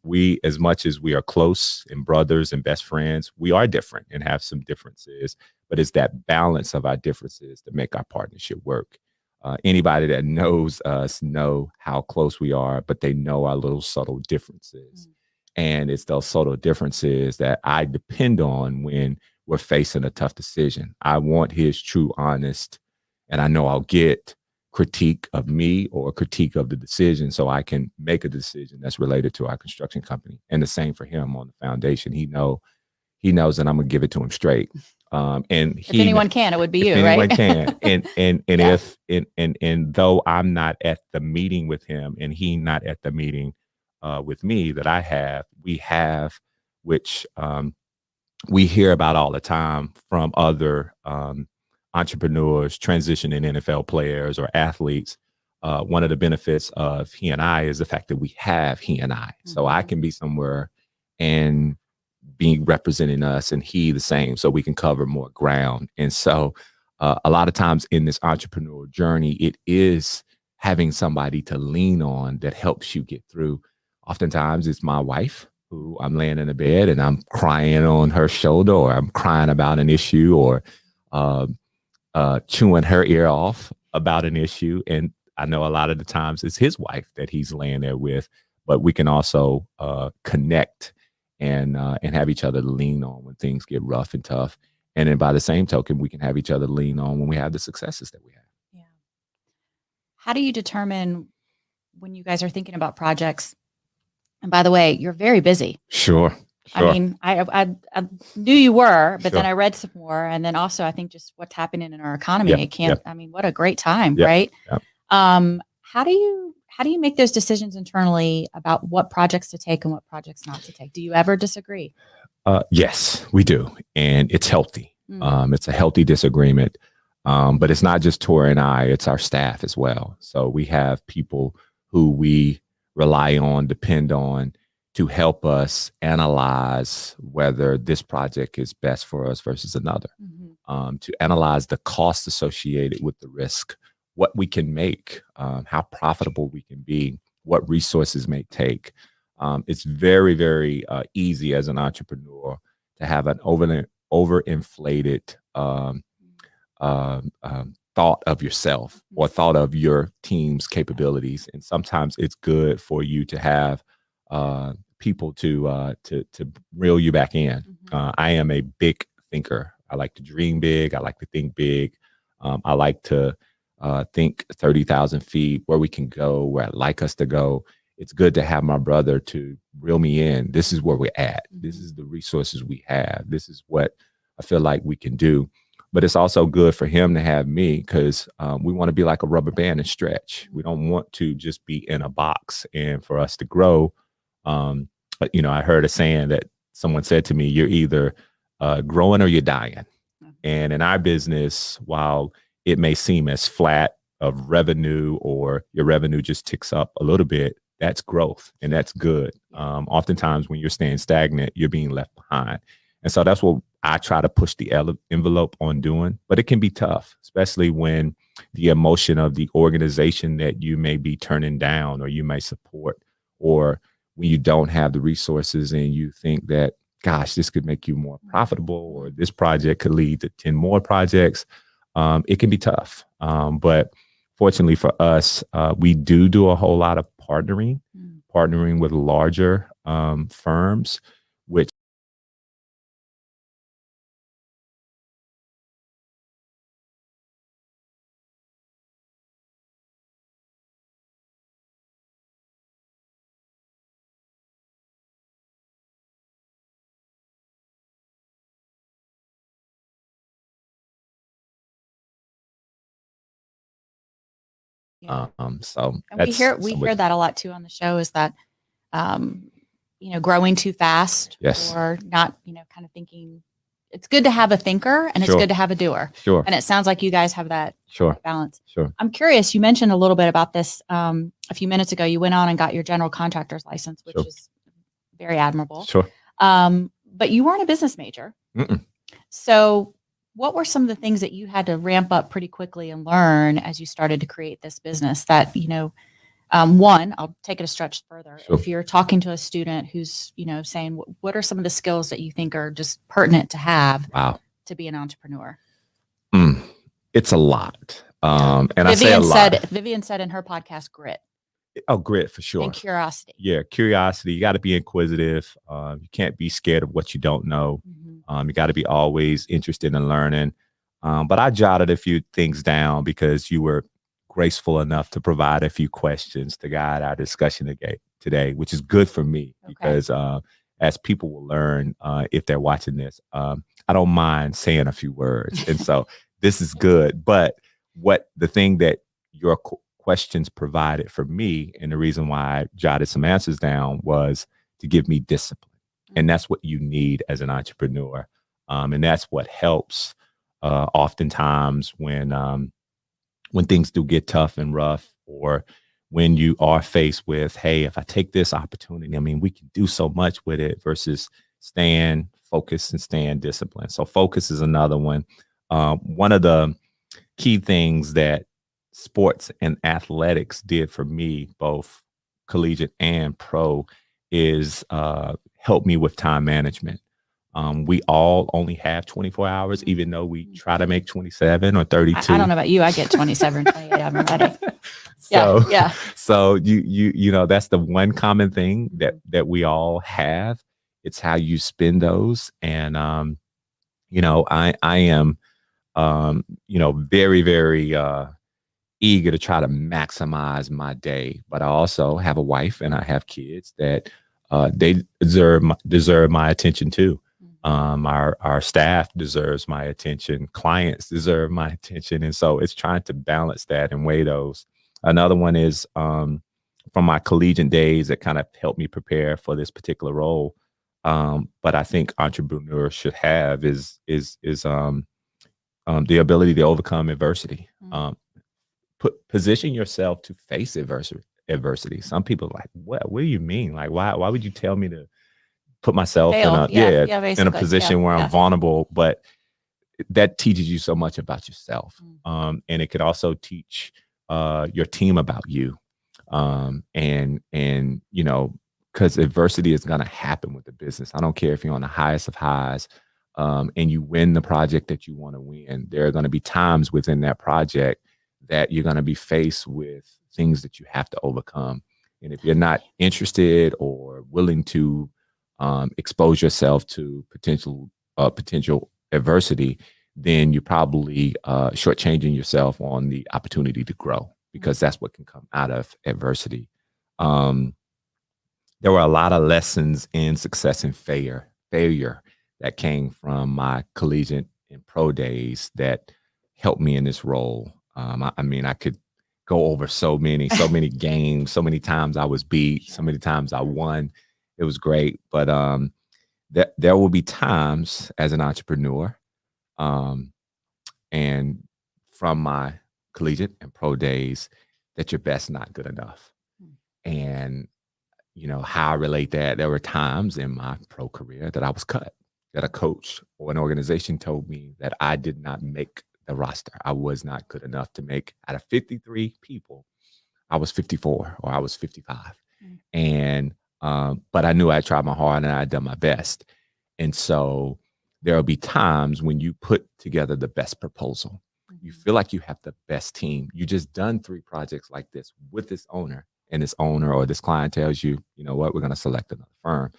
we as much as we are close and brothers and best friends, we are different and have some differences, but it's that balance of our differences that make our partnership work. Anybody that knows us know how close we are, but they know our little subtle differences. And it's those subtle differences that I depend on when we're facing a tough decision. I want his true, honest, and I know I'll get critique of me or critique of the decision, so I can make a decision that's related to our construction company. And the same for him on the foundation. He knows that I'm gonna give it to him straight. And if anyone can, it would be you, anyone right? can. And though I'm not at the meeting with him and he not at the meeting with me that we have, which we hear about all the time from other entrepreneurs, transitioning NFL players or athletes. One of the benefits of he and I is the fact that we have he and I. So I can be somewhere and being representing us, and he the same, so we can cover more ground. And so a lot of times in this entrepreneurial journey, it is having somebody to lean on that helps you get through. Oftentimes it's my wife, who I'm laying in the bed and I'm crying on her shoulder, or I'm crying about an issue, or chewing her ear off about an issue. And I know a lot of the times it's his wife that he's laying there with, but we can also connect and have each other to lean on when things get rough and tough. And then by the same token, we can have each other to lean on when we have the successes that we have. Yeah. How do you determine when you guys are thinking about projects? And by the way, you're very busy. Sure. I mean, I knew you were, but then Sure. I read some more, and then also I think just what's happening in our economy. Yep, It can't. yep. I mean, what a great time, Yep, right? yep. How do you make those decisions internally about what projects to take and what projects not to take? Do you ever disagree? Yes, we do. And it's healthy. It's a healthy disagreement. But it's not just Tori and I, it's our staff as well. So we have people who we rely on, depend on, to help us analyze whether this project is best for us versus another, to analyze the cost associated with the risk, what we can make, how profitable we can be, what resources may take. It's very, very easy as an entrepreneur to have an overinflated thought of yourself or thought of your team's capabilities. And sometimes it's good for you to have people to reel you back in. I am a big thinker. I like to dream big. I like to think big. I like to think 30,000 feet, where we can go, where I'd like us to go. It's good to have my brother to reel me in. This is where we're at. This is the resources we have. This is what I feel like we can do. But it's also good for him to have me, because we want to be like a rubber band and stretch. We don't want to just be in a box. And for us to grow, but I heard a saying that someone said to me, you're either growing or you're dying. And in our business, while it may seem as flat of revenue, or your revenue just ticks up a little bit, that's growth, and that's good. Oftentimes when you're staying stagnant, you're being left behind. And so that's what I try to push the envelope on doing. But it can be tough, especially when the emotion of the organization that you may be turning down or you may support, or when you don't have the resources and you think that, gosh, this could make you more profitable, or this project could lead to 10 more projects. It can be tough. But fortunately for us, we do a whole lot of partnering with larger firms. Yeah. So and we hear that a lot too on the show, is that growing too fast, Yes. or not, kind of thinking. It's good to have a thinker, and it's Sure. good to have a doer. Sure. And it sounds like you guys have that Sure. balance. Sure. I'm curious, you mentioned a little bit about this a few minutes ago. You went on and got your general contractor's license, which Sure. is very admirable. Sure. But you weren't a business major. Mm-mm. So what were some of the things that you had to ramp up pretty quickly and learn as you started to create this business that, one, I'll take it a stretch further. Sure. If you're talking to a student who's, saying, what are some of the skills that you think are just pertinent to have to be an entrepreneur? It's a lot. And I say a lot. Vivian said in her podcast, grit. Oh, grit for sure. And curiosity. Yeah, curiosity. You got to be inquisitive. You can't be scared of what you don't know. You got to be always interested in learning. But I jotted a few things down because you were graceful enough to provide a few questions to guide our discussion today, which is good for me because as people will learn if they're watching this, I don't mind saying a few words. And so this is good. But the thing that your questions provided for me, and the reason why I jotted some answers down, was to give me discipline. And that's what you need as an entrepreneur. And that's what helps oftentimes when things do get tough and rough, or when you are faced with, hey, if I take this opportunity, we can do so much with it, versus staying focused and staying disciplined. So focus is another one. One of the key things that sports and athletics did for me, both collegiate and pro, is help me with time management. We all only have 24 hours, even though we try to make 27 or 32. I don't know about you. I get 27, 28. I'm ready. So, yeah. So you that's the one common thing that we all have. It's how you spend those. And, I am, very, very eager to try to maximize my day. But I also have a wife and I have kids that they deserve my attention too. Our staff deserves my attention. Clients deserve my attention. And so it's trying to balance that and weigh those. Another one is from my collegiate days that kind of helped me prepare for this particular role. But I think entrepreneurs should have is the ability to overcome adversity. Position yourself to face adversity. Some people are like, what do you mean? Like, why would you tell me to put myself in a position where I'm vulnerable? But that teaches you so much about yourself. And it could also teach your team about you. And because adversity is going to happen with the business. I don't care if you're on the highest of highs and you win the project that you want to win. There are going to be times within that project that you're going to be faced with things that you have to overcome. And if you're not interested or willing to expose yourself to potential adversity, then you're probably shortchanging yourself on the opportunity to grow, because that's what can come out of adversity. There were a lot of lessons in success and failure that came from my collegiate and pro days that helped me in this role. I could go over so many games, so many times I was beat, so many times I won. It was great. But there will be times as an entrepreneur, and from my collegiate and pro days, that your best not good enough. And how I relate that, there were times in my pro career that I was cut, that a coach or an organization told me that I did not make the roster. I was not good enough to make, out of 53 people, I was 54 or I was 55. And but I knew I tried my hard and I had done my best. And so there'll be times when you put together the best proposal. You feel like you have the best team. You just done 3 projects like this with this owner, and this owner or this client tells you, you know what, we're going to select another firm.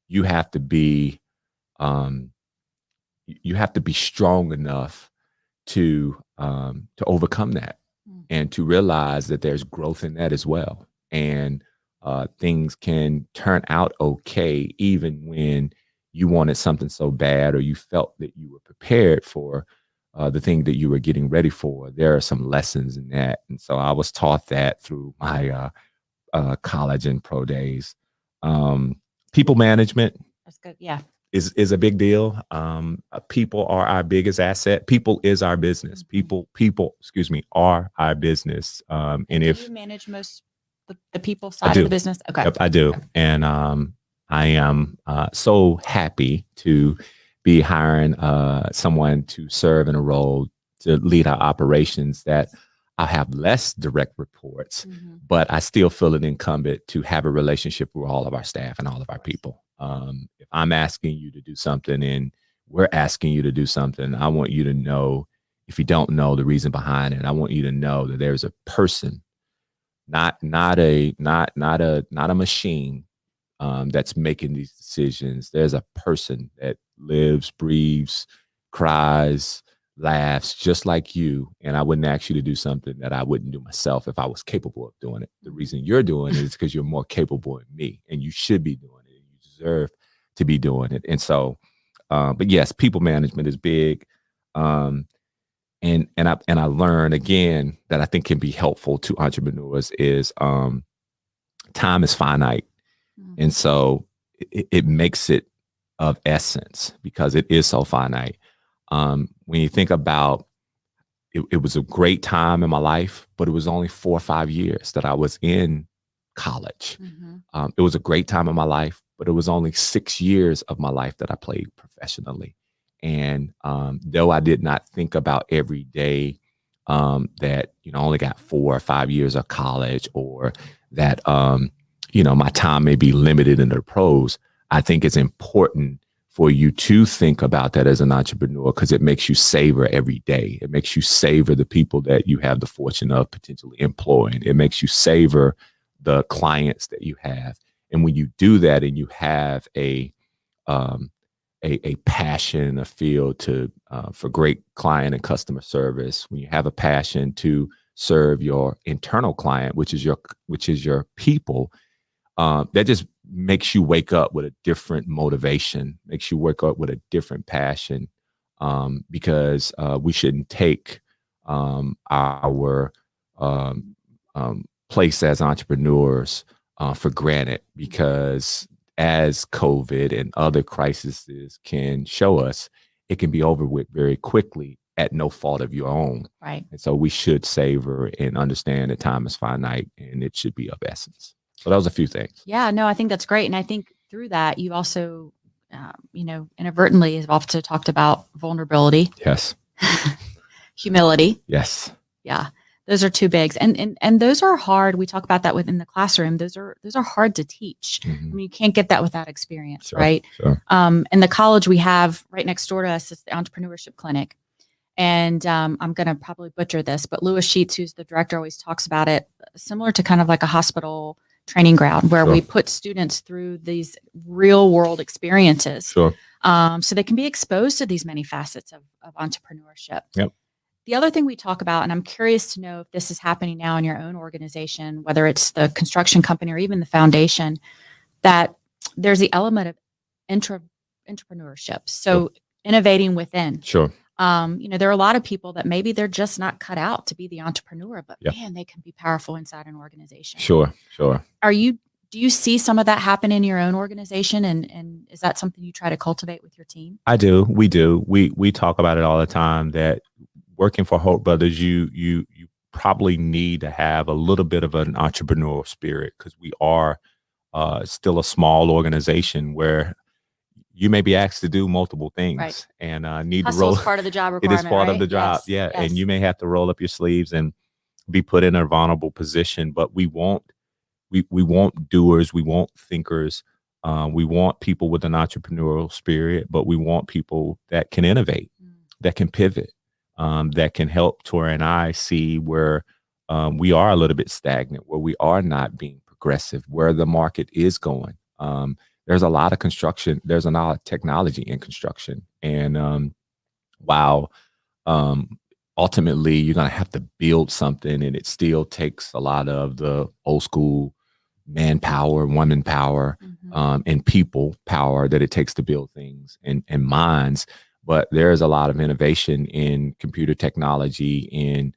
You have to be strong enough to overcome that and to realize that there's growth in that as well. And things can turn out okay, even when you wanted something so bad or you felt that you were prepared for the thing that you were getting ready for. There are some lessons in that. And so I was taught that through my college and pro days. People management. That's good. Yeah. Is a big deal. People are our biggest asset. People is our business. People, are our business. And if you manage most the people side of the business, okay. Yep, I do. And I am so happy to be hiring someone to serve in a role to lead our operations that I have less direct reports, but I still feel it incumbent to have a relationship with all of our staff and all of our people. If I'm asking you to do something and we're asking you to do something, I want you to know, if you don't know the reason behind it, I want you to know that there's a person, not a machine that's making these decisions. There's a person that lives, breathes, cries, laughs just like you. And I wouldn't ask you to do something that I wouldn't do myself if I was capable of doing it. The reason you're doing it is because you're more capable than me, and you should be doing it. You deserve to be doing it. And so, but yes, people management is big. And I learned again that I think can be helpful to entrepreneurs is time is finite. And so it makes it of essence because it is so finite. When you think about it was a great time in my life, but it was only 4 or 5 years that I was in college. It was a great time in my life, but it was only 6 years of my life that I played professionally. And though I did not think about every day that, I only got 4 or 5 years of college, or that, my time may be limited in the pros, I think it's important for you to think about that as an entrepreneur, because it makes you savor every day. It makes you savor the people that you have the fortune of potentially employing. It makes you savor the clients that you have. And when you do that and you have a passion, a feel for great client and customer service, when you have a passion to serve your internal client, which is your people, that just makes you wake up with a different motivation, makes you wake up with a different passion, because we shouldn't take our place as entrepreneurs for granted, because as COVID and other crises can show us, it can be over with very quickly at no fault of your own. Right. And so we should savor and understand that time is finite and it should be of essence. So that was a few things. Yeah, no, I think that's great. And I think through that, you also, inadvertently have also talked about vulnerability. Yes. Humility. Yes. Yeah. Those are two bigs. And those are hard. We talk about that within the classroom. Those are hard to teach. I mean, you can't get that without experience, right? Sure. In the college we have right next door to us is the entrepreneurship clinic. And I'm going to probably butcher this, but Louis Sheets, who's the director, always talks about it similar to kind of like a hospital training ground where we put students through these real world experiences. Sure. So they can be exposed to these many facets of entrepreneurship. Yep. The other thing we talk about, and I'm curious to know if this is happening now in your own organization, whether it's the construction company or even the foundation, that there's the element of entrepreneurship. So innovating within. Sure. There are a lot of people that maybe they're just not cut out to be the entrepreneur, but man, they can be powerful inside an organization. Sure. Do you see some of that happen in your own organization? And is that something you try to cultivate with your team? I do. We do. We talk about it all the time that working for Holt Brothers, you probably need to have a little bit of an entrepreneurial spirit, because we are still a small organization where you may be asked to do multiple things and need to roll. Hustle is part of the job It requirement. is part right? of the job. Yes, Yeah. yes. And you may have to roll up your sleeves and be put in a vulnerable position, but we want doers. We want thinkers. We want people with an entrepreneurial spirit, but we want people that can innovate, that can pivot, that can help Tori and I see where we are a little bit stagnant, where we are not being progressive, where the market is going. There's a lot of construction. There's a lot of technology in construction. And while ultimately you're going to have to build something, and it still takes a lot of the old school manpower, woman power, and people power that it takes to build things and minds. but there's a lot of innovation in computer technology, in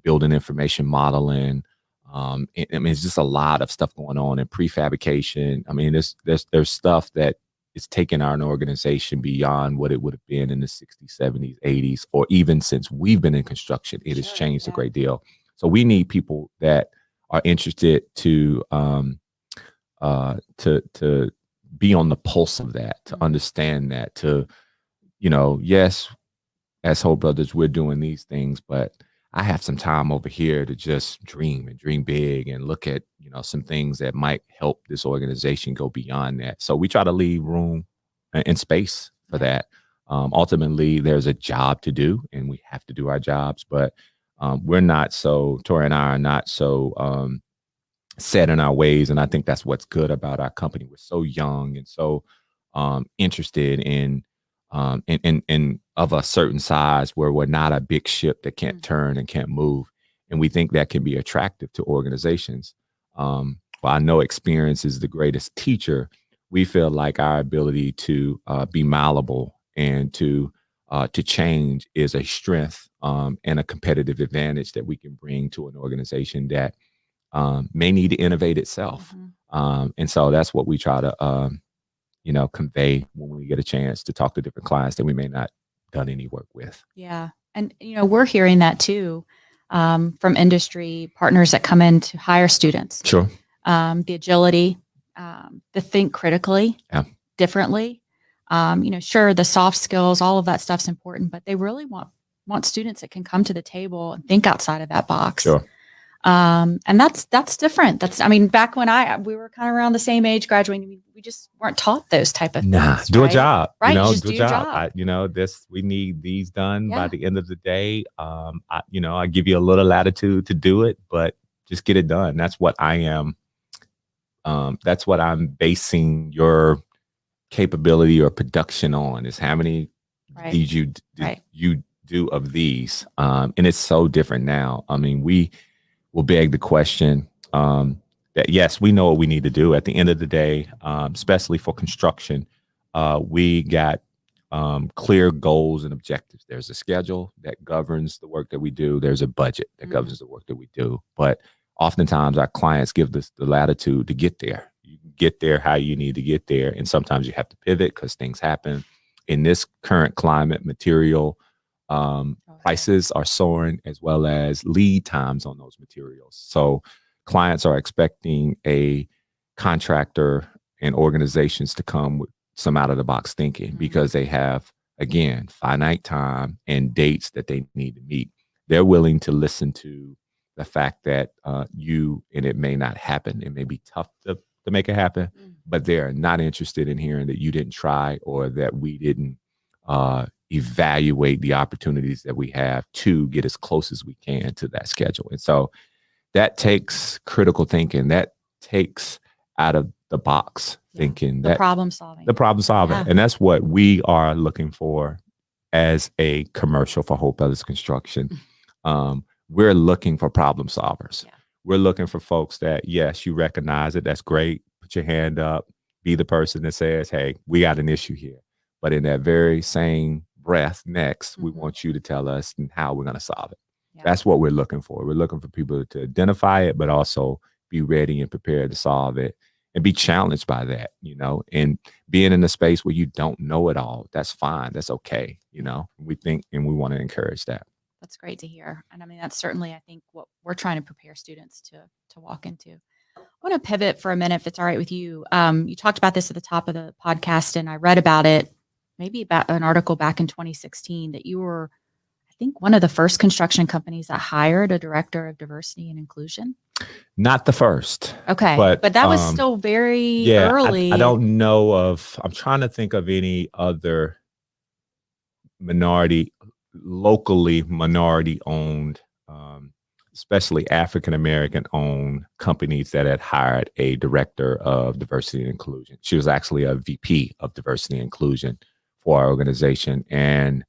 building information modeling. I mean, it's just a lot of stuff going on in prefabrication. I mean, there's stuff that is taking our organization beyond what it would have been in the 60s, 70s, 80s, or even since we've been in construction. It has changed a great deal. So we need people that are interested to be on the pulse of that, to understand that, to, yes, as Hope Brothers, we're doing these things, but I have some time over here to just dream and dream big and look at, some things that might help this organization go beyond that. So we try to leave room and space for that. Ultimately, there's a job to do and we have to do our jobs, but Tori and I are not so set in our ways. And I think that's what's good about our company. We're so young and so interested in of a certain size where we're not a big ship that can't turn and can't move. And we think that can be attractive to organizations. While I know experience is the greatest teacher, we feel like our ability to be malleable and to change is a strength and a competitive advantage that we can bring to an organization that may need to innovate itself. And so that's what we try to convey when we get a chance to talk to different clients that we may not done any work with. Yeah. And, we're hearing that too, from industry partners that come in to hire students. Sure. The agility, to think critically, differently. Sure, the soft skills, all of that stuff's important, but they really want students that can come to the table and think outside of that box. Sure. And that's different. Back when we were kind of around the same age graduating, we just weren't taught those type of things. Do right? a job, right? Do a job. We need these done by the end of the day. I give you a little latitude to do it, but just get it done. That's what I am. That's what I'm basing your capability or production on, is how many did you do of these? And it's so different now. We will beg the question that, yes, we know what we need to do. At the end of the day, especially for construction, we got clear goals and objectives. There's a schedule that governs the work that we do. There's a budget that governs the work that we do. But oftentimes our clients give us the latitude to get there. You can get there how you need to get there. And sometimes you have to pivot because things happen. In this current climate, material prices are soaring, as well as lead times on those materials. So clients are expecting a contractor and organizations to come with some out of the box thinking, because they have, again, finite time and dates that they need to meet. They're willing to listen to the fact that and it may not happen. It may be tough to make it happen, but they're not interested in hearing that you didn't try, or that we didn't evaluate the opportunities that we have to get as close as we can to that schedule. And so that takes critical thinking. That takes out of the box thinking. The problem solving. Yeah. And that's what we are looking for as a commercial for Hope Brothers Construction. We're looking for problem solvers. We're looking for folks that, yes, you recognize it. That's great. Put your hand up. Be the person that says, hey, we got an issue here. But in that very same breath next, we want you to tell us how we're going to solve it. That's what we're looking for. We're looking for people to identify it, but also be ready and prepared to solve it, and be challenged by that, and being in a space where you don't know it all. That's fine. That's okay. We think, and we want to encourage that. That's great to hear. And that's certainly, I think, what we're trying to prepare students to walk into. I want to pivot for a minute, if it's all right with you. You talked about this at the top of the podcast, and I read about it, maybe about an article back in 2016, that you were, I think, one of the first construction companies that hired a director of diversity and inclusion. Not the first. Okay. But that was still very early. I don't know I'm trying to think of any other locally minority owned, especially African-American owned companies that had hired a director of diversity and inclusion. She was actually a VP of diversity and inclusion for our organization. And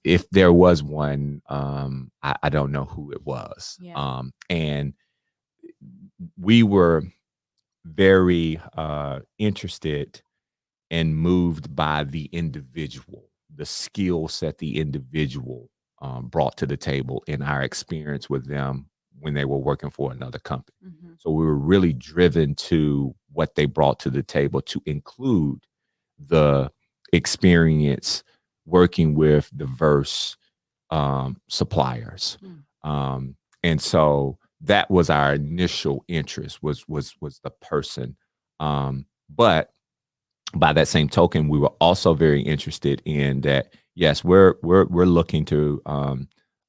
if there was one, I don't know who it was. And we were very interested and moved by the individual the skill set the individual brought to the table in our experience with them when they were working for another company. So we were really driven to what they brought to the table to include the experience working with diverse suppliers. And so that was our initial interest was the person. But by that same token, we were also very interested in that, yes, we're looking to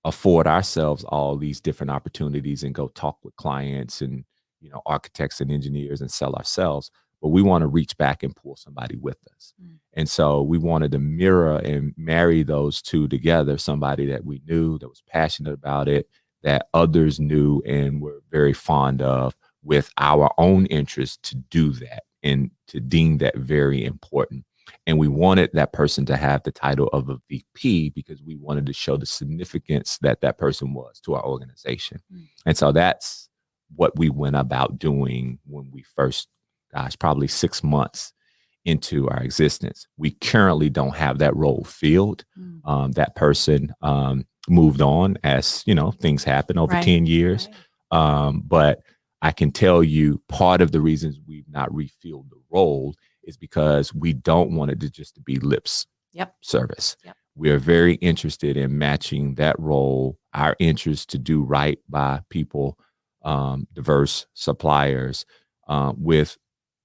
afford ourselves all these different opportunities and go talk with clients and, you know, architects and engineers and sell ourselves, but we want to reach back and pull somebody with us. And so we wanted to mirror and marry those two together, somebody that we knew that was passionate about it, that others knew and were very fond of, with our own interest to do that and to deem that very important. And we wanted that person to have the title of a VP because we wanted to show the significance that that person was to our organization. And so that's what we went about doing when we first, probably 6 months into our existence. We currently don't have that role filled. That person moved on as, you know, things happen over 10 years. But I can tell you part of the reasons we've not refilled the role is because we don't want it to just be lips service. We are very interested in matching that role, our interest to do right by people, diverse suppliers, with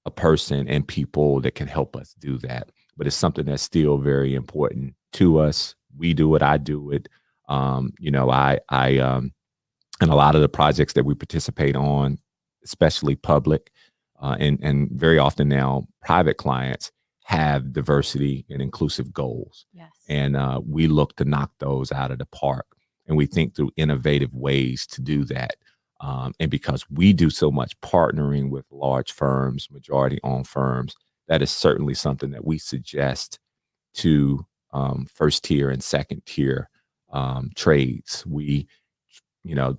a person and people that can help us do that. But it's something that's still very important to us. We do it. I do it. You know, I and a lot of the projects that we participate on, especially public, and very often now private clients, have diversity and inclusive goals. And we look to knock those out of the park. And we think through innovative ways to do that. And because we do so much partnering with large firms, majority-owned firms, that is certainly something that we suggest to first-tier and second-tier trades. We, you know,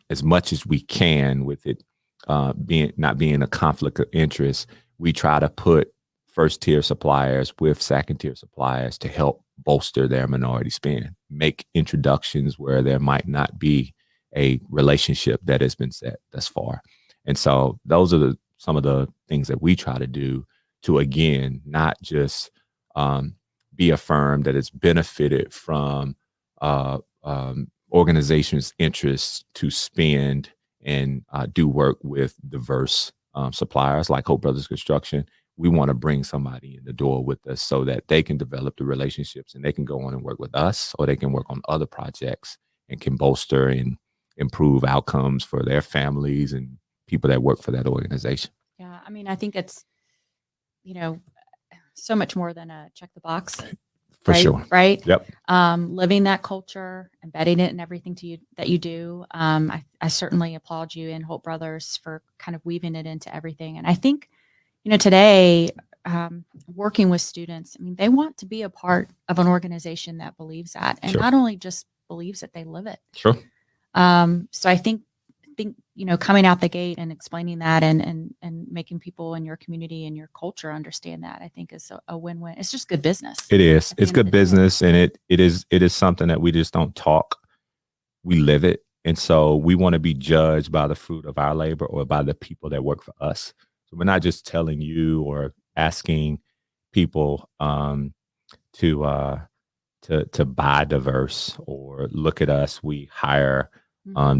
as much as we can with it not being a conflict of interest, we try to put first-tier suppliers with second-tier suppliers to help bolster their minority spend, make introductions where there might not be a relationship that has been set thus far. And so those are some of the things that we try to do to, again, not just be a firm that has benefited from organizations' interests to spend and do work with diverse suppliers like Hope Brothers Construction. We want to bring somebody in the door with us so that they can develop the relationships and they can go on and work with us, or they can work on other projects and can bolster and improve outcomes for their families and people that work for that organization. Yeah. I mean, I think it's, you know, so much more than a check the box. For sure. Right. Yep. Living that culture, embedding it in everything that you do. I certainly applaud you and Holt Brothers for kind of weaving it into everything. And I think, you know, today, working with students, I mean, they want to be a part of an organization that believes that, and not only just believes it, they live it. Sure. So I think, you know, coming out the gate and explaining that and making people in your community and your culture understand that, I think is a win-win. It's just good business. It is. It's good business. And it is something that we just don't talk. We live it. And so we want to be judged by the fruit of our labor or by the people that work for us. So we're not just telling you or asking people to buy diverse or look at us. We hire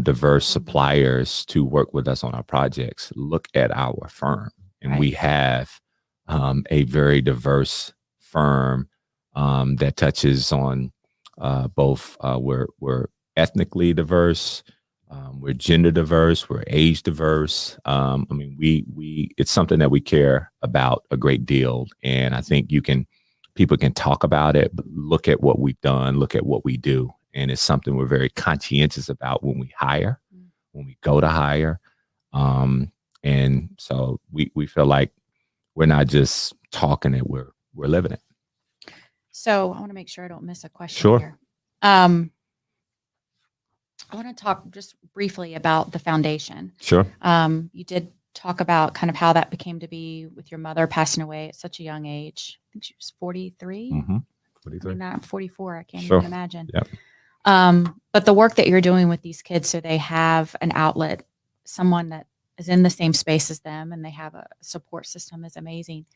diverse suppliers to work with us on our projects. Look at our firm, and we have a very diverse firm that touches on both. We're ethnically diverse, we're gender diverse, we're age diverse. I mean, we it's something that we care about a great deal, and I think people can talk about it, but look at what we've done, look at what we do. And it's something we're very conscientious about when we hire, when we go to hire. And so we feel like we're not just talking it, we're living it. So I want to make sure I don't miss a question Sure. here. I want to talk just briefly about the foundation. Sure. You did talk about kind of how that became to be with your mother passing away at such a young age. I think she was 43. I mean, I'm 44. I can't Sure. even imagine. Yep. But the work that you're doing with these kids, so they have an outlet, someone that is in the same space as them, and they have a support system is amazing.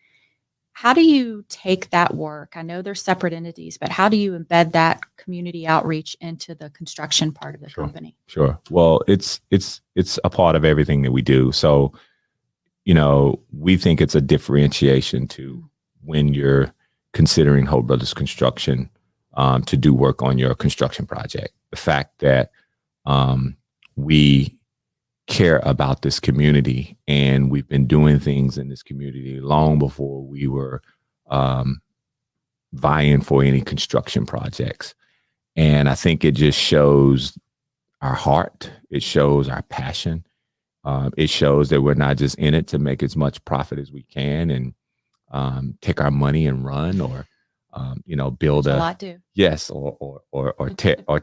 How do you take that work? I know they're separate entities, but how do you embed that community outreach into the construction part of the company? Sure. Well, it's a part of everything that we do. So, we think it's a differentiation to when you're considering Holt Brothers Construction to do work on your construction project. The fact that we care about this community, and we've been doing things in this community long before we were vying for any construction projects. And I think it just shows our heart. It shows our passion. It shows that we're not just in it to make as much profit as we can and take our money and run, or build a lot do. Yes, or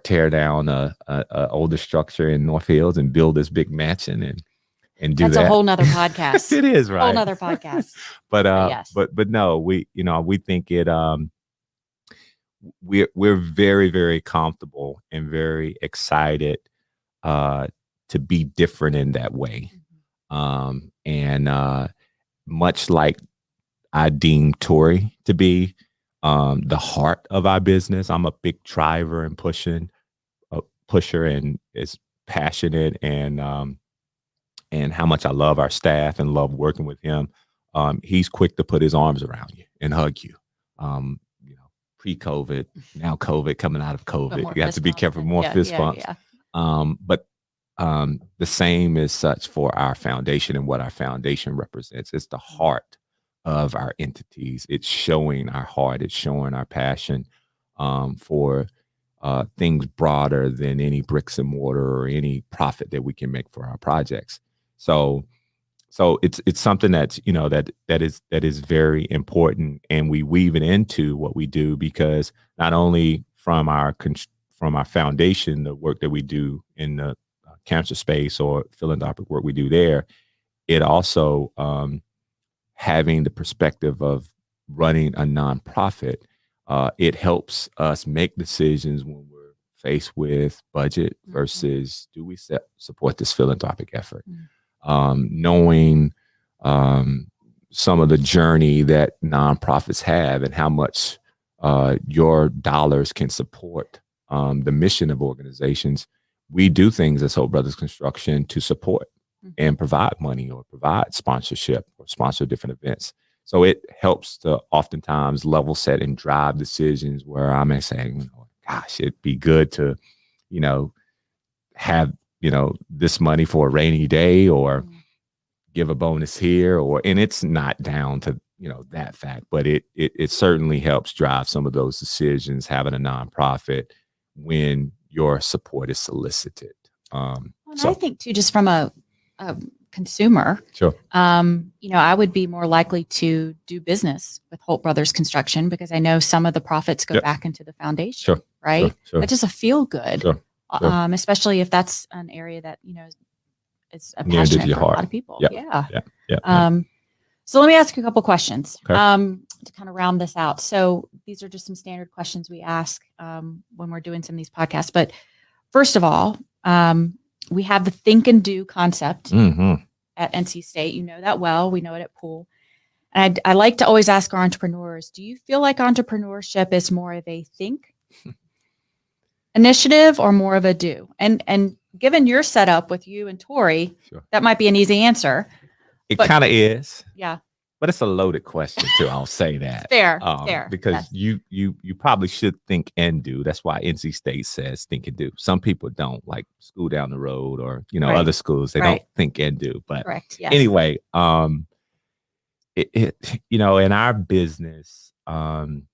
tear down a older structure in North Hills and build this big mansion and do That's that. a whole nother podcast. It is, right? Whole nother podcast. But yes. but no, we think it we're very, very comfortable and very excited to be different in that way. And much like I deem Tori to be the heart of our business. I'm a big driver and pusher, and is passionate, and how much I love our staff and love working with him. He's quick to put his arms around you and hug you. Pre-COVID, now COVID, coming out of COVID, you have to be careful. More fist bumps. But the same is such for our foundation and what our foundation represents. It's the heart of our entities. It's showing our heart. It's showing our passion for things broader than any bricks and mortar or any profit that we can make for our projects. So it's something that's that is very important, and we weave it into what we do, because not only from our foundation, the work that we do in the cancer space or philanthropic work we do there, it also having the perspective of running a nonprofit, it helps us make decisions when we're faced with budget versus do we support this philanthropic effort. Knowing some of the journey that nonprofits have and how much your dollars can support the mission of organizations. We do things as Holt Brothers Construction to support and provide money or provide sponsorship or sponsor different events. So it helps to oftentimes level set and drive decisions where I may say, gosh, it'd be good to, have, this money for a rainy day, or give a bonus here, and it's not down to, that fact, but it certainly helps drive some of those decisions, having a nonprofit when your support is solicited. I think too, just from a consumer, sure. I would be more likely to do business with Holt Brothers Construction because I know some of the profits go back into the foundation. Sure. Right. Sure. That just a feel good. Sure. Especially if that's an area that, is a Near to passion your for a heart. lot of people. Yep. Yeah. So let me ask you a couple questions Okay. to kind of round this out. So these are just some standard questions we ask when we're doing some of these podcasts. But first of all, we have the think and do concept at NC State. You know that well. We know it at Poole. And I like to always ask our entrepreneurs, do you feel like entrepreneurship is more of a think initiative or more of a do? And given your setup with you and Tori, that might be an easy answer. It kind of is. Yeah. But it's a loaded question too. I'll say that. Fair. Because you probably should think and do. That's why NC State says think and do. Some people don't, like school down the road or Right. other schools. They Right. don't think and do. But Correct. Yes. anyway, in our business, in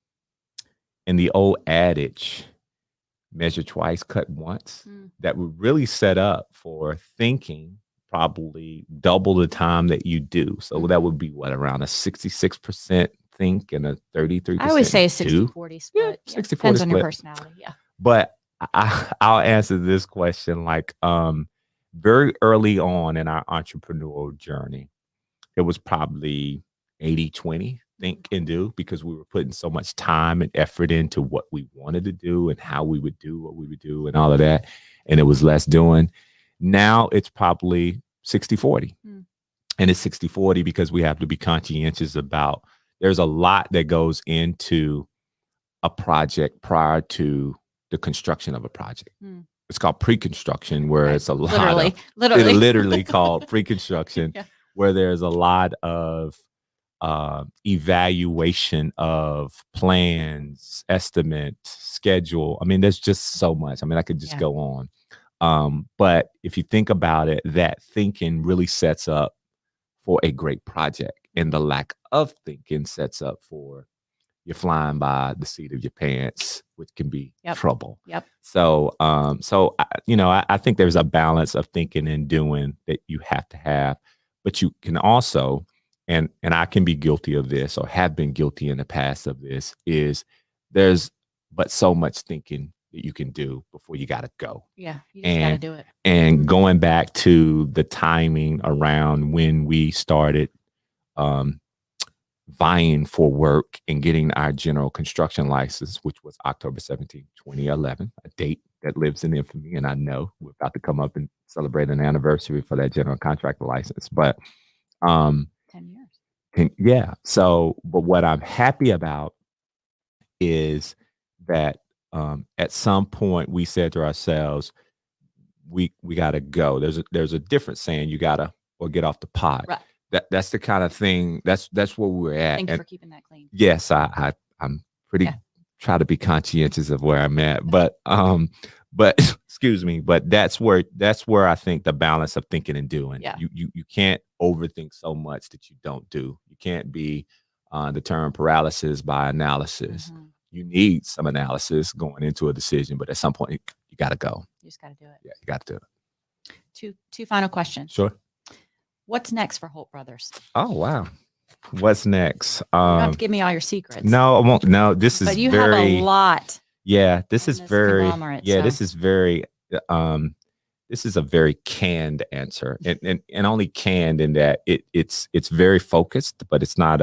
the old adage, measure twice, cut once, that would really set up for thinking probably double the time that you do. So that would be around a 66% think and a 33%. I always say a do. 60-40 split. Yeah, 60-40 depends on your split. personality. Yeah. But I'll answer this question very early on in our entrepreneurial journey. It was probably 80-20 think and do because we were putting so much time and effort into what we wanted to do and how we would do what we would do and all of that. And it was less doing. Now it's probably 60-40. And it's 60-40 because we have to be conscientious about there's a lot that goes into a project prior to the construction of a project. It's called pre-construction, where it's a lot literally called pre-construction, where there's a lot of evaluation of plans, estimates, schedule. I mean, there's just so much. I mean, I could just go on. But if you think about it, that thinking really sets up for a great project, and the lack of thinking sets up for you're flying by the seat of your pants, which can be trouble. So, I think there's a balance of thinking and doing that you have to have, but you can also, and I can be guilty of this or have been guilty in the past of this, is there's but so much thinking that you can do before you got to go. Yeah, you just got to do it. And going back to the timing around when we started vying for work and getting our general construction license, which was October 17, 2011, a date that lives in infamy. And I know we're about to come up and celebrate an anniversary for that general contractor license. But 10 years. So, but what I'm happy about is that at some point we said to ourselves, we got to go. There's a different saying, you got to or get off the pot. Right. That's the kind of thing. That's where we're at. Thank you for keeping that clean. Yes, I'm pretty try to be conscientious of where I'm at, but excuse me, but that's where I think the balance of thinking and doing. You can't overthink so much that you don't do. You can't be the term paralysis by analysis. You need some analysis going into a decision, but at some point you got to go. You just got to do it. Yeah, you got to do it. Two final questions. Sure. What's next for Holt Brothers? Oh, wow. What's next? You don't have to give me all your secrets. No, I won't. No, this is but you very, have a lot. Yeah, this is very. So. This is very. This is a very canned answer, and only canned in that it's very focused, but it's not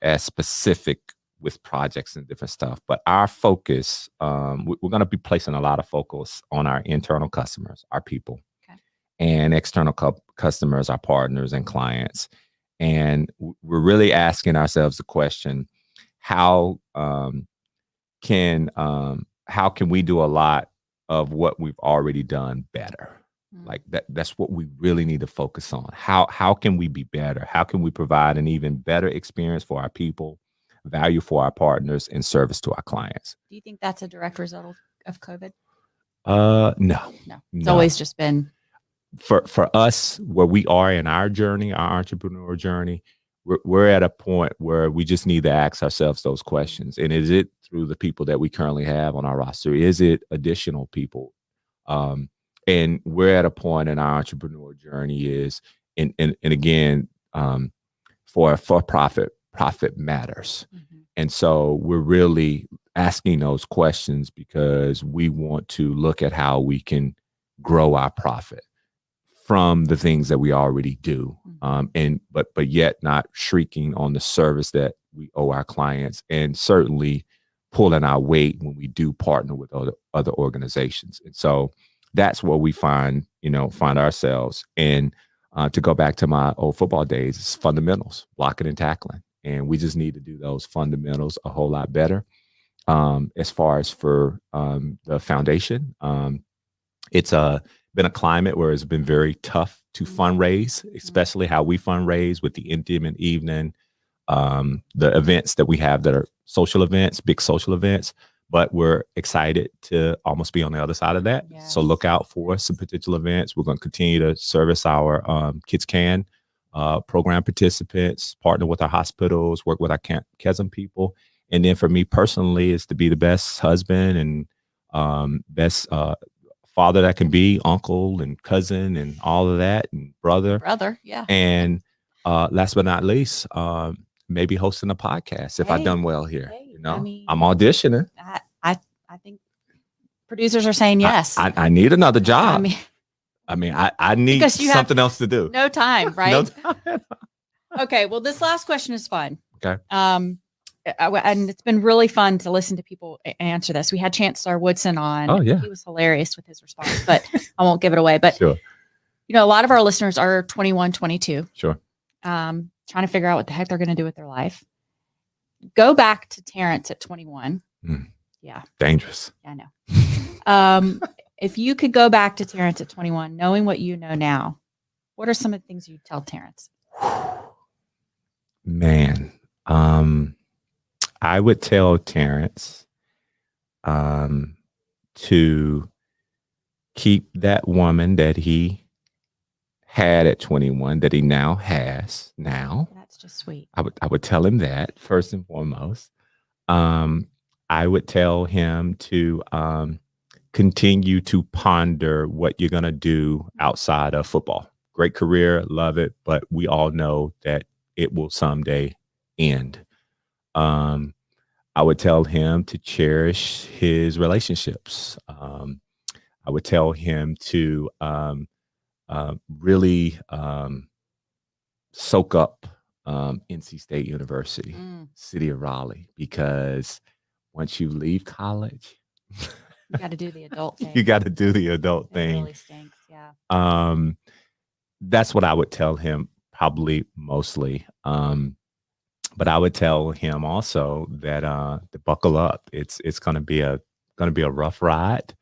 as specific with projects and different stuff. But our focus, we're going to be placing a lot of focus on our internal customers, our people. And external customers, our partners and clients. And we're really asking ourselves the question, how can we do a lot of what we've already done better? Like that's what we really need to focus on. How can we be better? How can we provide an even better experience for our people, value for our partners, and service to our clients? Do you think that's a direct result of COVID? No. It's always just been. For us, where we are in our journey, our entrepreneur journey, we're at a point where we just need to ask ourselves those questions. And is it through the people that we currently have on our roster? Is it additional people? And we're at a point in our entrepreneur journey is, and again, for profit matters. And so we're really asking those questions because we want to look at how we can grow our profit from the things that we already do, but yet not shrieking on the service that we owe our clients, and certainly pulling our weight when we do partner with other organizations. And so that's where we find ourselves. And to go back to my old football days, it's fundamentals, blocking and tackling, and we just need to do those fundamentals a whole lot better. As far as for the foundation, it's been a climate where it's been very tough to fundraise, especially how we fundraise with the intimate evening, the events that we have that are social events, big social events, but we're excited to almost be on the other side of that. Yes. So look out for some potential events. We're going to continue to service our Kids Can program participants, partner with our hospitals, work with our chasm people. And then for me personally is to be the best husband and best father that can be, uncle and cousin and all of that, and brother. Yeah. And last but not least, maybe hosting a podcast if I've done well here. I mean, I'm auditioning. I think producers are saying yes. I need another job. I mean, I need something else to do. No time, right? No time. Okay. Well, this last question is fun. Okay. And it's been really fun to listen to people answer this. We had Chancellor Woodson on. Oh, yeah. He was hilarious with his response, but I won't give it away. But, Sure. you know, a lot of our listeners are 21, 22. Sure. Trying to figure out what the heck they're going to do with their life. Go back to Terrence at 21. Yeah. Dangerous. I know. If you could go back to Terrence at 21, knowing what you know now, what are some of the things you'd tell Terrence? Man, I would tell Terrence to keep that woman that he had at 21 that he now has now. That's just sweet. I would tell him that first and foremost. I would tell him to continue to ponder what you're going to do outside of football. Great career, love it, but we all know that it will someday end. I would tell him to cherish his relationships. I would tell him to really soak up NC State University, City of Raleigh, because once you leave college, you got to do the adult thing. You got to do the adult thing. It really stinks. Yeah. That's what I would tell him, probably mostly. But I would tell him also that to buckle up. It's going to be a rough ride.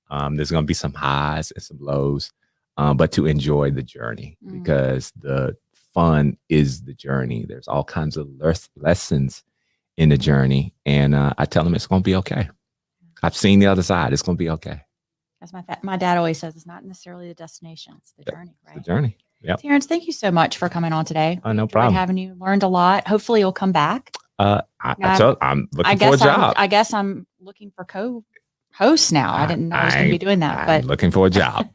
There's going to be some highs and some lows, but to enjoy the journey, because the fun is the journey. There's all kinds of lessons in the journey, and I tell him it's going to be okay. I've seen the other side. It's going to be okay. As my dad always says, it's not necessarily the destination; it's the journey, right? The journey. Yep. Terrence, thank you so much for coming on today. No problem. Having you, learned a lot. Hopefully, you'll come back. I'm looking for a job. I guess I'm looking for co-hosts now. I didn't know I was going to be doing that, but looking for a job.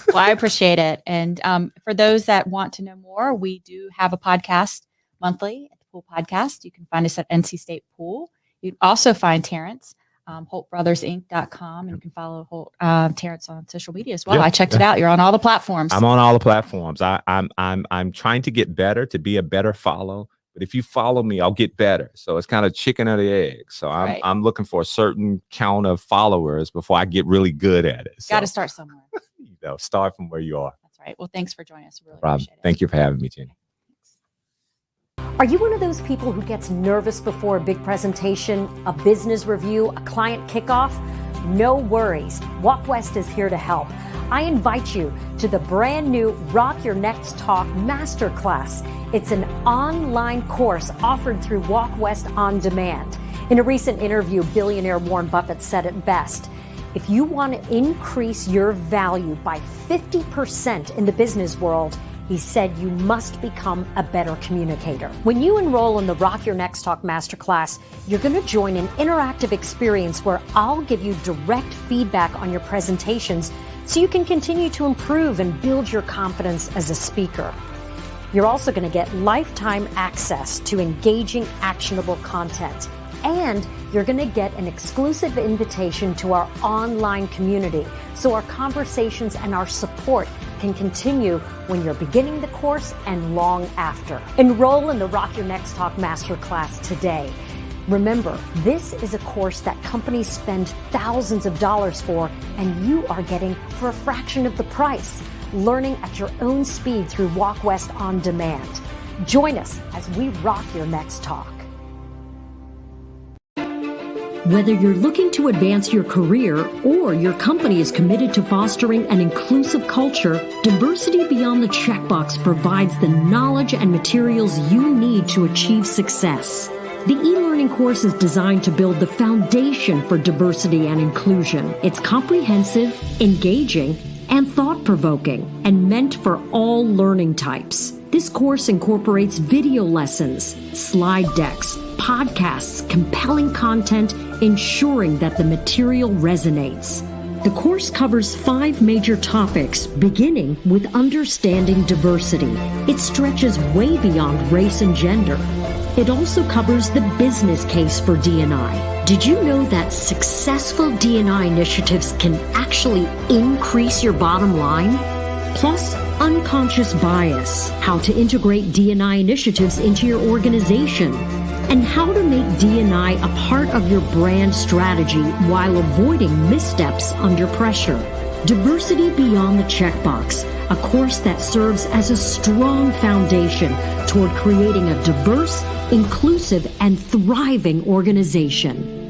Well, I appreciate it. And for those that want to know more, we do have a podcast monthly at the Poole Podcast. You can find us at NC State Poole. You can also find Terrence. HoltBrothersInc.com, and you can follow Terrence on social media as well. I checked it out. You're on all the platforms. I'm on all the platforms. I'm trying to get better, to be a better follow. But if you follow me, I'll get better. So it's kind of chicken or the egg. So I'm looking for a certain count of followers before I get really good at it. Got to start somewhere. Start from where you are. That's right. Well, thanks for joining us. Really appreciate it. Thank you for having me, Jenny. Are you one of those people who gets nervous before a big presentation, a business review, a client kickoff? No worries. Walk West is here to help. I invite you to the brand new Rock Your Next Talk Masterclass. It's an online course offered through Walk West On Demand. In a recent interview, billionaire Warren Buffett said it best. If you want to increase your value by 50% in the business world, he said you must become a better communicator. When you enroll in the Rock Your Next Talk Masterclass, you're going to join an interactive experience where I'll give you direct feedback on your presentations so you can continue to improve and build your confidence as a speaker. You're also going to get lifetime access to engaging, actionable content. And you're going to get an exclusive invitation to our online community so our conversations and our support can continue when you're beginning the course and long after. Enroll in the Rock Your Next Talk Masterclass today. Remember, this is a course that companies spend thousands of dollars for, and you are getting for a fraction of the price. Learning at your own speed through Walk West On Demand. Join us as we rock your next talk. Whether you're looking to advance your career or your company is committed to fostering an inclusive culture, Diversity Beyond the Checkbox provides the knowledge and materials you need to achieve success. The e-learning course is designed to build the foundation for diversity and inclusion. It's comprehensive, engaging, and thought-provoking, and meant for all learning types. This course incorporates video lessons, slide decks, podcasts, compelling content, ensuring that the material resonates. The course covers 5 major topics, beginning with understanding diversity. It stretches way beyond race and gender. It also covers the business case for D&I. Did you know that successful D&I initiatives can actually increase your bottom line? Plus, unconscious bias, how to integrate D&I initiatives into your organization, and how to make D&I a part of your brand strategy while avoiding missteps under pressure. Diversity Beyond the Checkbox, a course that serves as a strong foundation toward creating a diverse, inclusive, and thriving organization.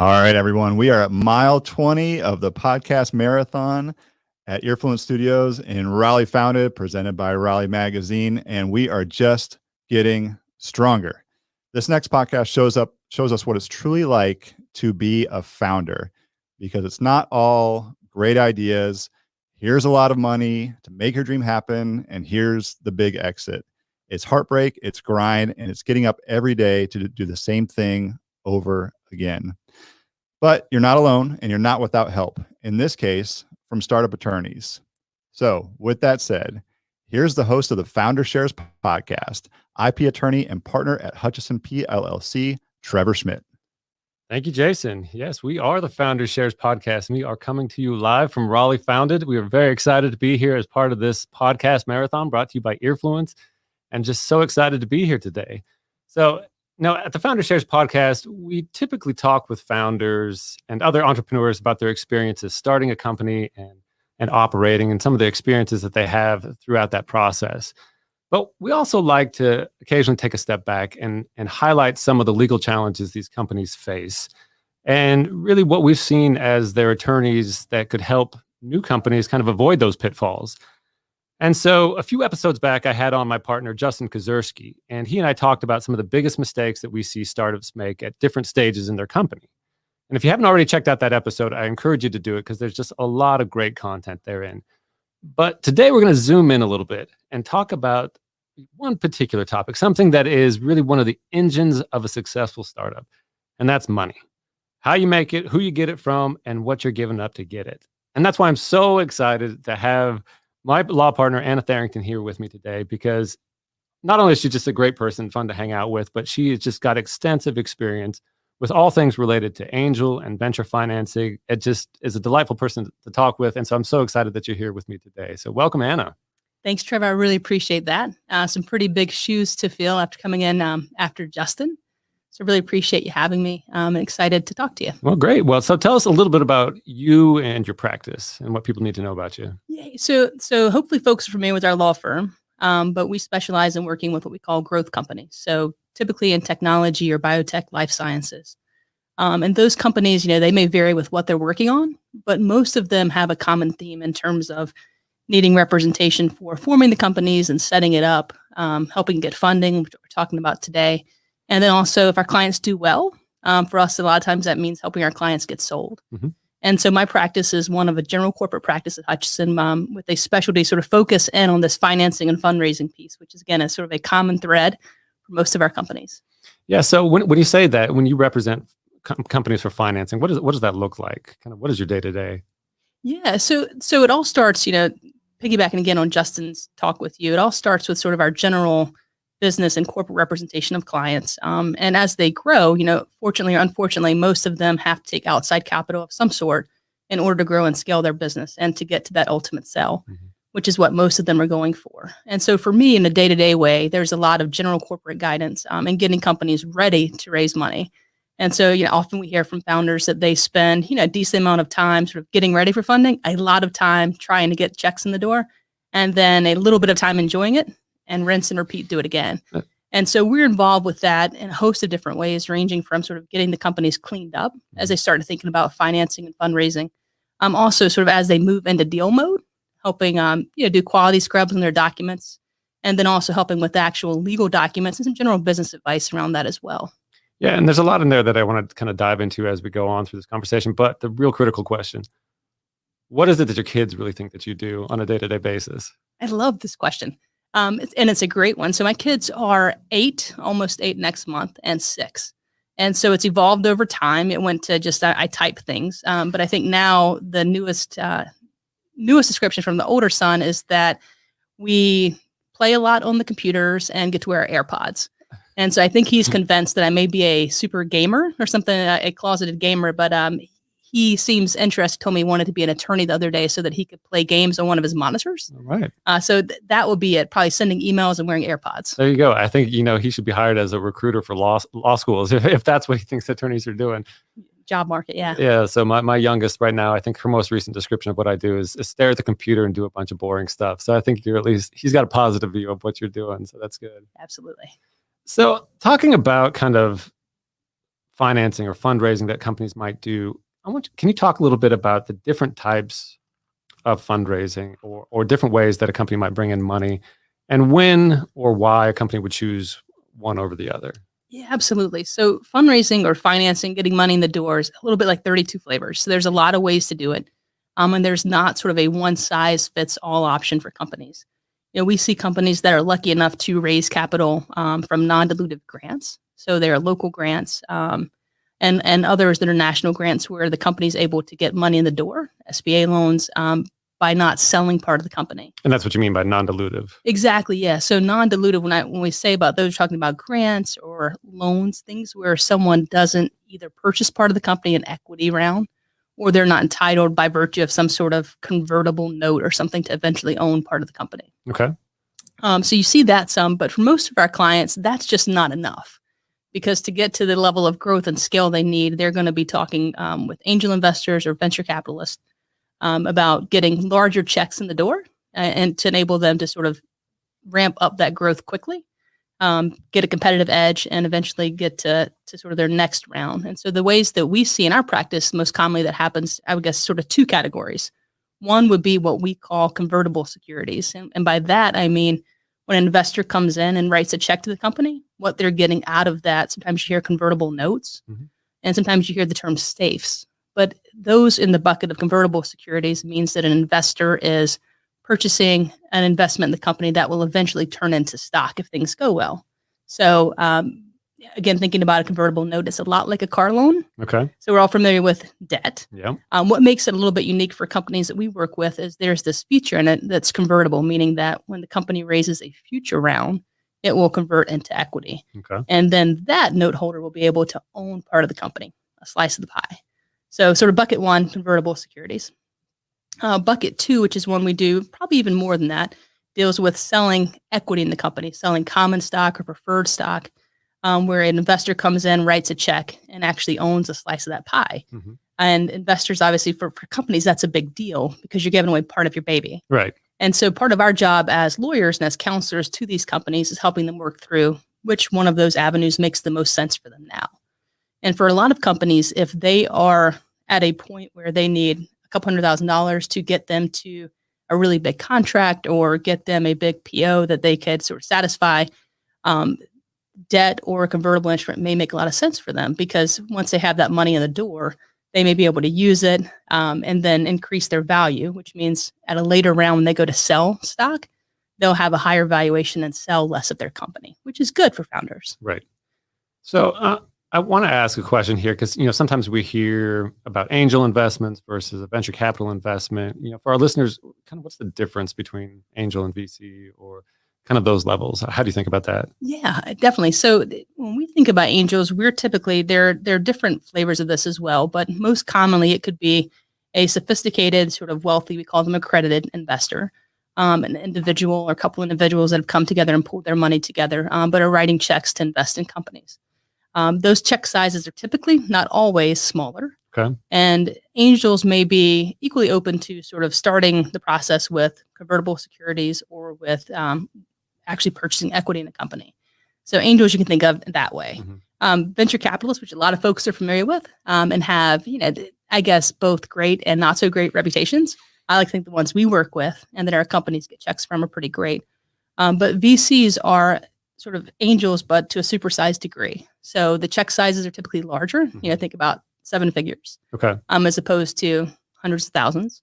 All right, everyone. We are at mile 20 of the podcast marathon at Earfluence Studios in Raleigh Founded, presented by Raleigh Magazine, and we are just getting stronger. This next podcast shows us what it's truly like to be a founder, because it's not all great ideas. Here's a lot of money to make your dream happen, and here's the big exit. It's heartbreak, it's grind, and it's getting up every day to do the same thing over again. But you're not alone, and you're not without help, in this case, from startup attorneys. So with that said, here's the host of the Founder Shares podcast, IP attorney and partner at Hutchison P. LLC, Trevor Schmidt. Thank you, Jason. Yes, we are the Founder Shares podcast, and we are coming to you live from Raleigh Founded. We are very excited to be here as part of this podcast marathon brought to you by Earfluence, and just so excited to be here today. So now, at the Founder Shares podcast, we typically talk with founders and other entrepreneurs about their experiences starting a company and operating, and some of the experiences that they have throughout that process. But we also like to occasionally take a step back and highlight some of the legal challenges these companies face, and really what we've seen as their attorneys that could help new companies kind of avoid those pitfalls. And so a few episodes back, I had on my partner, Justin Kozerski, and he and I talked about some of the biggest mistakes that we see startups make at different stages in their company. And if you haven't already checked out that episode, I encourage you to do it, because there's just a lot of great content therein. But today we're going to zoom in a little bit and talk about one particular topic, something that is really one of the engines of a successful startup, and that's money. How you make it, who you get it from, and what you're giving up to get it. And that's why I'm so excited to have my law partner, Anna Tharrington, here with me today, because not only is she just a great person, fun to hang out with, but she has just got extensive experience with all things related to angel and venture financing. It just is a delightful person to talk with. And so I'm so excited that you're here with me today. So welcome, Anna. Thanks, Trevor. I really appreciate that. Some pretty big shoes to fill after coming in after Justin. So really appreciate you having me. I'm excited to talk to you. Well, great. Well, so tell us a little bit about you and your practice and what people need to know about you. Yeah. So hopefully folks are familiar with our law firm, but we specialize in working with what we call growth companies. So typically in technology or biotech, life sciences. And those companies, they may vary with what they're working on, but most of them have a common theme in terms of needing representation for forming the companies and setting it up, helping get funding, which we're talking about today. And then also if our clients do well, for us, a lot of times that means helping our clients get sold. Mm-hmm. And so my practice is one of a general corporate practice at Hutchinson with a specialty sort of focus in on this financing and fundraising piece, which is, again, a sort of a common thread for most of our companies. Yeah. So when you say that, when you represent companies for financing, what does that look like? Kind of what is your day to day? Yeah. So it all starts, piggybacking again on Justin's talk with you, it all starts with sort of our general business and corporate representation of clients. And as they grow, fortunately or unfortunately, most of them have to take outside capital of some sort in order to grow and scale their business and to get to that ultimate sell, which is what most of them are going for. And so for me, in a day-to-day way, there's a lot of general corporate guidance and getting companies ready to raise money. And so, often we hear from founders that they spend, a decent amount of time sort of getting ready for funding, a lot of time trying to get checks in the door, and then a little bit of time enjoying it and rinse and repeat, do it again. And so we're involved with that in a host of different ways, ranging from sort of getting the companies cleaned up as they started thinking about financing and fundraising. Also sort of as they move into deal mode, helping, do quality scrubs on their documents, and then also helping with the actual legal documents and some general business advice around that as well. Yeah, and there's a lot in there that I want to kind of dive into as we go on through this conversation. But the real critical question, what is it that your kids really think that you do on a day-to-day basis? I love this question. And it's a great one. So my kids are 8, almost 8 next month, and 6. And so it's evolved over time. It went to just, I type things. But I think now the newest description from the older son is that we play a lot on the computers and get to wear AirPods. And so I think he's convinced that I may be a super gamer or something, a closeted gamer, but he seems interested, told me he wanted to be an attorney the other day so that he could play games on one of his monitors. All right. So that would be it, probably sending emails and wearing AirPods. There you go. I think, he should be hired as a recruiter for law schools if that's what he thinks attorneys are doing. Job market, yeah. Yeah. So my youngest right now, I think her most recent description of what I do is stare at the computer and do a bunch of boring stuff. So I think he's got a positive view of what you're doing. So that's good. Absolutely. So talking about kind of financing or fundraising that companies might do, can you talk a little bit about the different types of fundraising or different ways that a company might bring in money and when or why a company would choose one over the other? Yeah, absolutely. So fundraising or financing, getting money in the door is a little bit like 32 flavors. So there's a lot of ways to do it. And there's not sort of a one size fits all option for companies. We see companies that are lucky enough to raise capital from non-dilutive grants. So there are local grants and others that are national grants where the company is able to get money in the door, SBA loans, by not selling part of the company. And that's what you mean by non-dilutive. Exactly, yeah. So non-dilutive, when we say about those, we're talking about grants or loans, things where someone doesn't either purchase part of the company in equity round, or they're not entitled by virtue of some sort of convertible note or something to eventually own part of the company. Okay. So you see that some, but for most of our clients, that's just not enough. Because to get to the level of growth and scale they need, they're going to be talking with angel investors or venture capitalists about getting larger checks in the door and to enable them to sort of ramp up that growth quickly, get a competitive edge, and eventually get to sort of their next round. And so the ways that we see in our practice, most commonly that happens, I would guess, sort of 2 categories. One would be what we call convertible securities. And by that, I mean, when an investor comes in and writes a check to the company, what they're getting out of that. Sometimes you hear convertible notes, and sometimes you hear the term safes. But those in the bucket of convertible securities means that an investor is purchasing an investment in the company that will eventually turn into stock if things go well. So again, thinking about a convertible note, it's a lot like a car loan. Okay. So we're all familiar with debt. Yeah. What makes it a little bit unique for companies that we work with is there's this feature in it that's convertible, meaning that when the company raises a future round, it will convert into equity. Okay. And then that note holder will be able to own part of the company, a slice of the pie. So sort of bucket one, convertible securities. Bucket two, which is one we do probably even more than that, deals with selling equity in the company, selling common stock or preferred stock, where an investor comes in, writes a check, and actually owns a slice of that pie. Mm-hmm. And investors, obviously, for companies, that's a big deal because you're giving away part of your baby. Right. And so part of our job as lawyers and as counselors to these companies is helping them work through which one of those avenues makes the most sense for them now. And for a lot of companies, if they are at a point where they need a couple $100,000 to get them to a really big contract or get them a big PO that they could sort of satisfy, debt or a convertible instrument may make a lot of sense for them because once they have that money in the door, they may be able to use it and then increase their value, which means at a later round when they go to sell stock, they'll have a higher valuation and sell less of their company, which is good for founders. Right. So I want to ask a question here because sometimes we hear about angel investments versus a venture capital investment. For our listeners, kind of what's the difference between angel and VC or kind of those levels? How do you think about that? Yeah, definitely. So when we think about angels, we're typically, there are different flavors of this as well, but most commonly it could be a sophisticated, sort of wealthy, we call them accredited investor, an individual or a couple individuals that have come together and pulled their money together, but are writing checks to invest in companies. Those check sizes are typically, not always, smaller. Okay. And angels may be equally open to sort of starting the process with convertible securities or with actually purchasing equity in a company. So angels you can think of that way. Mm-hmm. Venture capitalists, which a lot of folks are familiar with and have, I guess, both great and not so great reputations. I like to think the ones we work with and that our companies get checks from are pretty great. But VCs are sort of angels, but to a supersized degree. So the check sizes are typically larger. Mm-hmm. Think about 7 figures. Okay. As opposed to hundreds of thousands.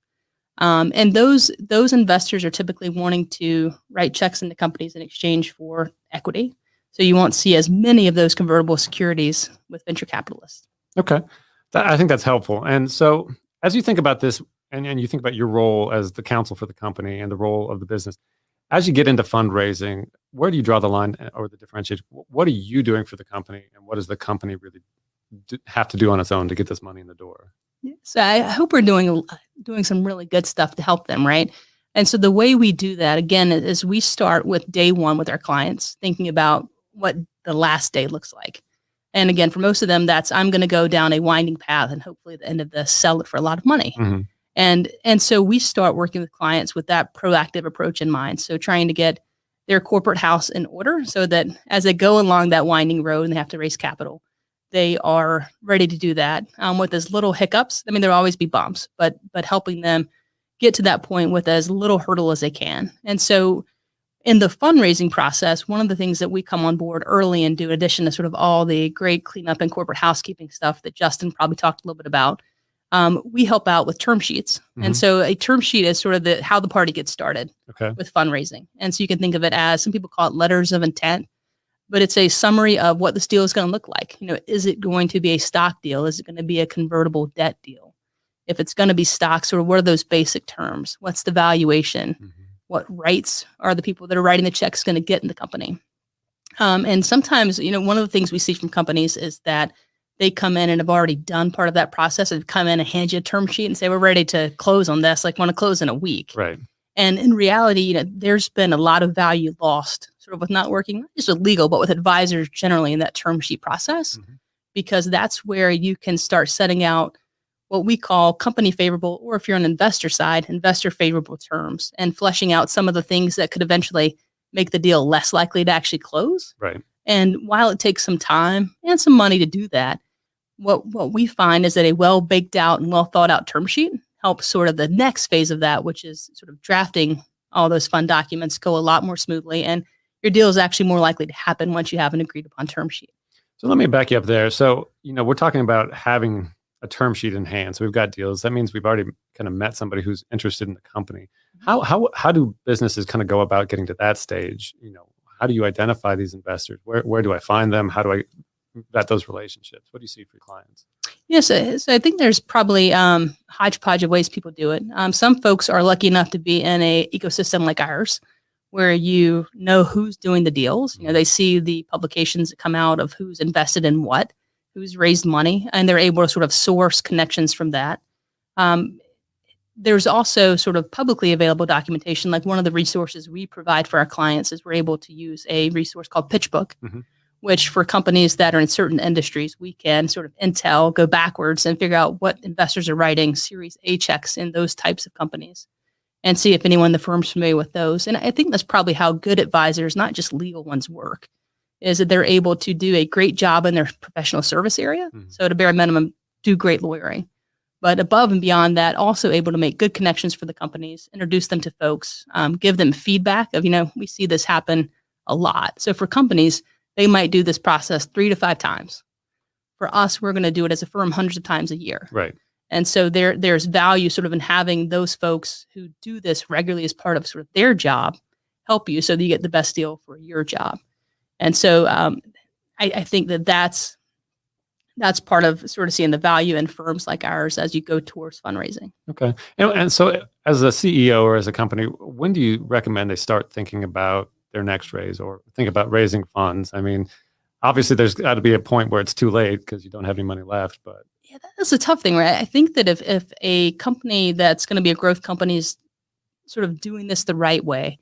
And those investors are typically wanting to write checks into companies in exchange for equity. So you won't see as many of those convertible securities with venture capitalists. Okay. I think that's helpful. And so as you think about this and you think about your role as the counsel for the company and the role of the business, as you get into fundraising, where do you draw the line or the differentiation? What are you doing for the company and what does the company really have to do on its own to get this money in the door? So I hope we're doing some really good stuff to help them, right? And so the way we do that, again, is we start with day one with our clients, thinking about what the last day looks like. And again, for most of them, that's I'm going to go down a winding path and hopefully at the end of this sell it for a lot of money. Mm-hmm. And so we start working with clients with that proactive approach in mind. So trying to get their corporate house in order so that as they go along that winding road and they have to raise capital, they are ready to do that with as little hiccups. I mean, there'll always be bumps, but helping them get to that point with as little hurdle as they can. And so in the fundraising process, one of the things that we come on board early and do, in addition to sort of all the great cleanup and corporate housekeeping stuff that Justin probably talked a little bit about, we help out with term sheets. Mm-hmm. And so a term sheet is sort of how the party gets started with fundraising. And so you can think of it as, some people call it letters of intent, but it's a summary of what this deal is going to look like. Is it going to be a stock deal? Is it going to be a convertible debt deal? If it's going to be stocks, or what are those basic terms? What's the valuation? Mm-hmm. What rights are the people that are writing the checks going to get in the company? And sometimes, one of the things we see from companies is that they come in and have already done part of that process and come in and hand you a term sheet and say, we're ready to close on this, like want to close in a week. Right. And in reality, there's been a lot of value lost sort of with not working, not just with legal, but with advisors generally in that term sheet process, mm-hmm. because that's where you can start setting out what we call company favorable, or if you're on investor side, investor favorable terms, and fleshing out some of the things that could eventually make the deal less likely to actually close. Right. And while it takes some time and some money to do that, what we find is that a well baked out and well thought out term sheet helps sort of the next phase of that, which is sort of drafting all those fund documents, go a lot more smoothly. And your deal is actually more likely to happen once you have an agreed upon term sheet. So let me back you up there. So, we're talking about having a term sheet in hand. So we've got deals. That means we've already kind of met somebody who's interested in the company. How do businesses kind of go about getting to that stage? How do you identify these investors? Where do I find them? How do I vet those relationships? What do you see for your clients? Yes, so I think there's probably hodgepodge of ways people do it. Some folks are lucky enough to be in a ecosystem like ours, where you know who's doing the deals. They see the publications that come out of who's invested in what, who's raised money, and they're able to sort of source connections from that. There's also sort of publicly available documentation. Like one of the resources we provide for our clients is we're able to use a resource called PitchBook, which for companies that are in certain industries, we can sort of intel, go backwards and figure out what investors are writing Series A checks in those types of companies and see if anyone in the firm's familiar with those. And I think that's probably how good advisors, not just legal ones, work, is that they're able to do a great job in their professional service area. So at a bare minimum, do great lawyering. But above and beyond that, also able to make good connections for the companies, introduce them to folks, give them feedback of, we see this happen a lot. So for companies, they might do this process 3 to 5 times. For us, we're going to do it as a firm hundreds of times a year. Right. And so there's value sort of in having those folks who do this regularly as part of sort of their job help you so that you get the best deal for your job. And so I think that's part of sort of seeing the value in firms like ours as you go towards fundraising. Okay. And so as a CEO or as a company, when do you recommend they start thinking about their next raise or think about raising funds? I mean, obviously there's got to be a point where it's too late because you don't have any money left, but. Yeah, that's a tough thing, right? I think that if a company that's going to be a growth company is sort of doing this the right way,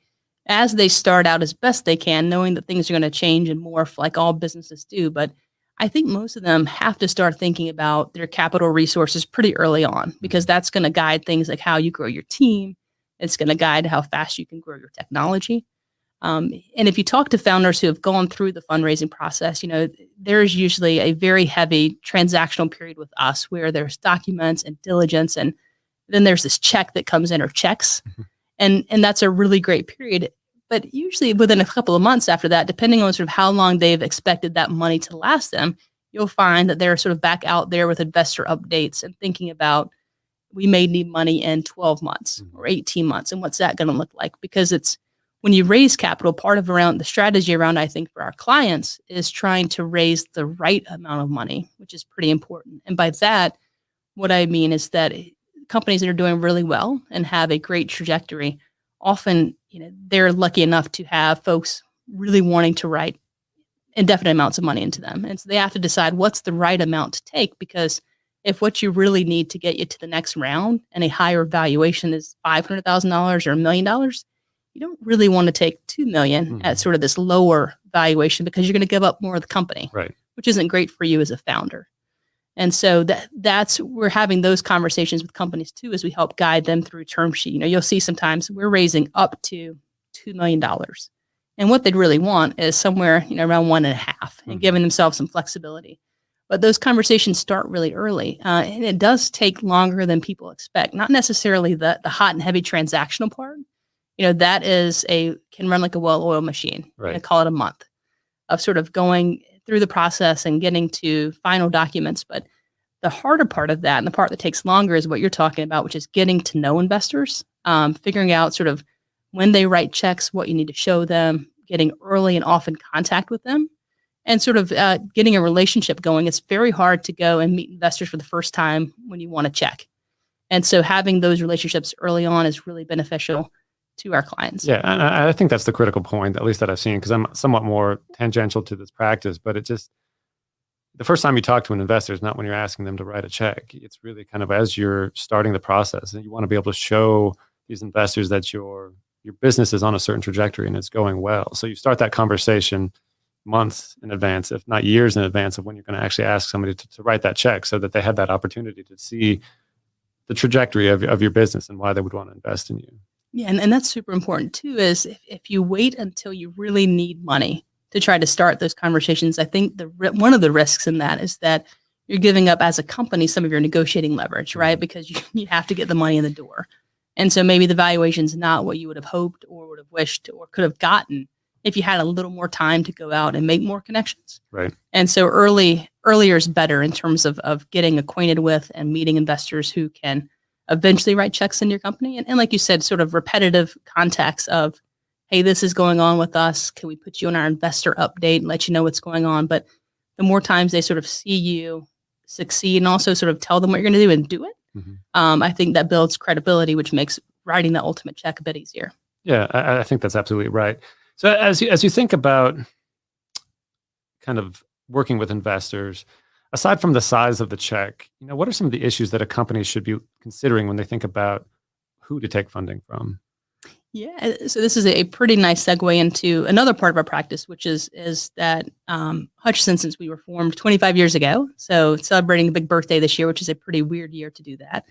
as they start out as best they can, knowing that things are going to change and morph like all businesses do, but I think most of them have to start thinking about their capital resources pretty early on, because that's going to guide things like how you grow your team. It's going to guide how fast you can grow your technology. And if you talk to founders who have gone through the fundraising process, there's usually a very heavy transactional period with us where there's documents and diligence, and then there's this check that comes in, or checks. And that's a really great period. But usually within a couple of months after that, depending on sort of how long they've expected that money to last them, you'll find that they're sort of back out there with investor updates and thinking about, we may need money in 12 months or 18 months. And what's that going to look like? Because it's, when you raise capital, part of around the strategy around, I think, for our clients is trying to raise the right amount of money, which is pretty important. And by that, what I mean is that companies that are doing really well and have a great trajectory, often, they're lucky enough to have folks really wanting to write indefinite amounts of money into them. And so they have to decide what's the right amount to take, because if what you really need to get you to the next round and a higher valuation is $500,000 or $1 million, you don't really want to take $2 million at sort of this lower valuation, because you're going to give up more of the company, right, which isn't great for you as a founder. And so that's we're having those conversations with companies too, as we help guide them through term sheet. You'll see sometimes we're raising up to $2 million. And what they'd really want is somewhere, around 1.5, and giving themselves some flexibility. But those conversations start really early. And it does take longer than people expect. Not necessarily the hot and heavy transactional part. That can run like a well-oiled machine. Right. I call it a month of sort of going through the process and getting to final documents. But the harder part of that, and the part that takes longer, is what you're talking about, which is getting to know investors, figuring out sort of when they write checks, what you need to show them, getting early and often contact with them, and sort of getting a relationship going. It's very hard to go and meet investors for the first time when you want to check. And so having those relationships early on is really beneficial to our clients. Yeah, and I think that's the critical point, at least that I've seen, because I'm somewhat more tangential to this practice. But it just, the first time you talk to an investor is not when you're asking them to write a check. It's really kind of as you're starting the process, and you want to be able to show these investors that your business is on a certain trajectory and it's going well. So you start that conversation months in advance, if not years in advance, of when you're going to actually ask somebody to write that check, so that they have that opportunity to see the trajectory of your business and why they would want to invest in you. Yeah, and that's super important too, is if you wait until you really need money to try to start those conversations, I think one of the risks in that is that you're giving up as a company some of your negotiating leverage, right? Because you have to get the money in the door. And so maybe the valuation's not what you would have hoped or would have wished or could have gotten if you had a little more time to go out and make more connections. Right. And so earlier is better in terms of getting acquainted with and meeting investors who can eventually write checks into your company. And like you said, sort of repetitive contacts of, hey, this is going on with us. Can we put you on our investor update and let you know what's going on? But the more times they sort of see you succeed and also sort of tell them what you're going to do and do it, I think that builds credibility, which makes writing the ultimate check a bit easier. Yeah, I think that's absolutely right. So as you think about kind of working with investors, aside from the size of the check, what are some of the issues that a company should be considering when they think about who to take funding from? Yeah, so this is a pretty nice segue into another part of our practice, which is that Hutchinson, since we were formed 25 years ago, so celebrating a big birthday this year, which is a pretty weird year to do that.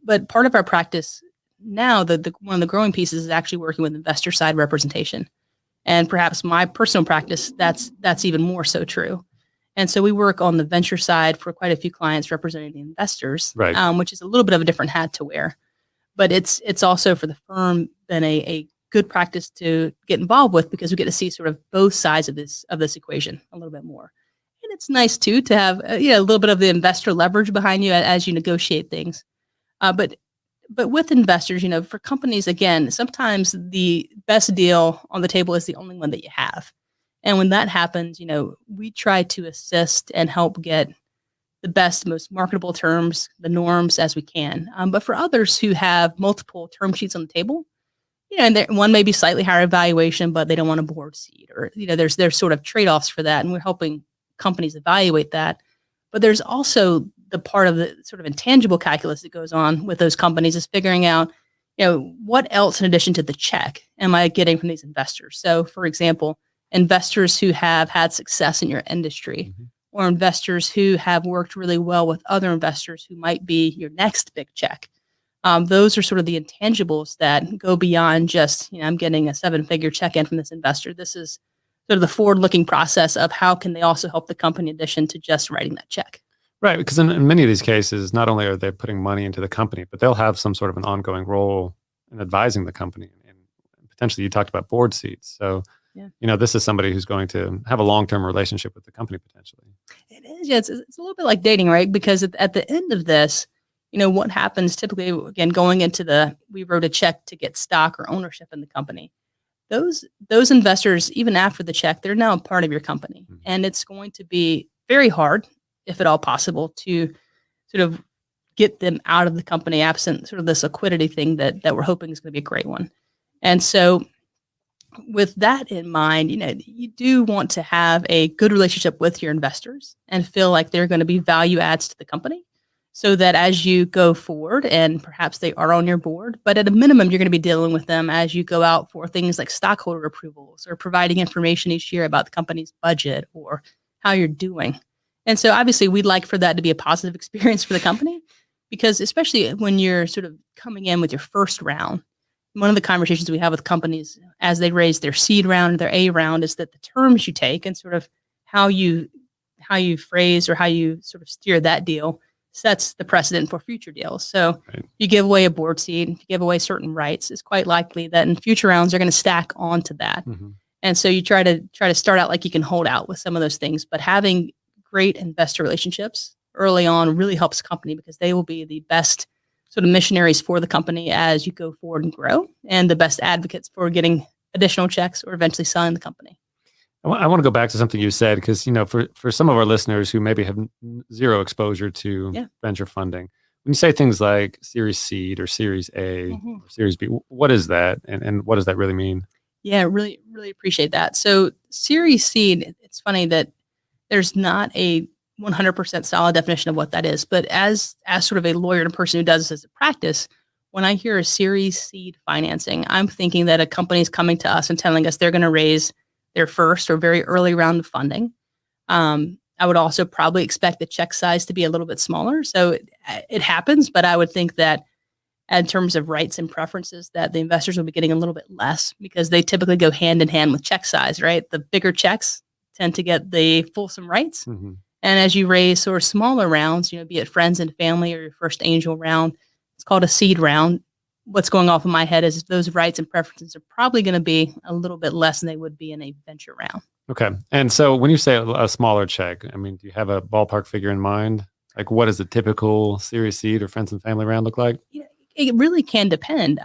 But part of our practice now, one of the growing pieces is actually working with investor side representation, and perhaps my personal practice that's even more so true. And so we work on the venture side for quite a few clients representing the investors, right. Which is a little bit of a different hat to wear. But it's also for the firm been a good practice to get involved with, because we get to see sort of both sides of this equation a little bit more. And it's nice too to have a little bit of the investor leverage behind you as you negotiate things. But with investors, for companies, again, sometimes the best deal on the table is the only one that you have. And when that happens, we try to assist and help get the best, most marketable terms, the norms as we can. But for others who have multiple term sheets on the table, and one may be slightly higher valuation, but they don't want a board seat, or there's sort of trade-offs for that, and we're helping companies evaluate that. But there's also the part of the sort of intangible calculus that goes on with those companies is figuring out, what else in addition to the check am I getting from these investors? So, for example, investors who have had success in your industry. Or investors who have worked really well with other investors who might be your next big check. Those are sort of the intangibles that go beyond just, I'm getting a 7-figure check in from this investor. This is sort of the forward-looking process of how can they also help the company in addition to just writing that check. Right, because in many of these cases, not only are they putting money into the company, but they'll have some sort of an ongoing role in advising the company. And potentially you talked about board seats. So this is somebody who's going to have a long-term relationship with the company potentially. It is. Yeah, it's a little bit like dating, right? Because at the end of this, what happens typically, again, going into we wrote a check to get stock or ownership in the company. Those investors, even after the check, they're now a part of your company. And it's going to be very hard, if at all possible, to sort of get them out of the company absent sort of this liquidity thing that we're hoping is going to be a great one. And so with that in mind, you do want to have a good relationship with your investors and feel like they're going to be value adds to the company, so that as you go forward, and perhaps they are on your board, but at a minimum, you're going to be dealing with them as you go out for things like stockholder approvals or providing information each year about the company's budget or how you're doing. And so obviously we'd like for that to be a positive experience for the company, because especially when you're sort of coming in with your first round, one of the conversations we have with companies as they raise their seed round, their A round, is that the terms you take and sort of how you phrase or how you sort of steer that deal sets the precedent for future deals. So you give away a board seat, if you give away certain rights, it's quite likely that in future rounds they're going to stack onto that. And so you try to start out like you can hold out with some of those things, but having great investor relationships early on really helps the company, because they will be the best sort of missionaries for the company as you go forward and grow, and the best advocates for getting additional checks or eventually selling the company. I want to go back to something you said, because, for some of our listeners who maybe have zero exposure to venture funding, when you say things like Series Seed or Series A or Series B, what is that? And what does that really mean? Yeah, really, really appreciate that. So Series Seed, it's funny that there's not a 100% solid definition of what that is. But as sort of a lawyer and a person who does this as a practice, when I hear a Series Seed financing, I'm thinking that a company is coming to us and telling us they're going to raise their first or very early round of funding. I would also probably expect the check size to be a little bit smaller. So it happens, but I would think that in terms of rights and preferences, that the investors will be getting a little bit less, because they typically go hand in hand with check size, right? The bigger checks tend to get the fulsome rights. And as you raise sort of smaller rounds, be it friends and family or your first angel round, it's called a seed round. What's going off in my head is those rights and preferences are probably going to be a little bit less than they would be in a venture round. Okay. And so when you say a smaller check, I mean, do you have a ballpark figure in mind? Like, what does a typical Series Seed or friends and family round look like? It really can depend.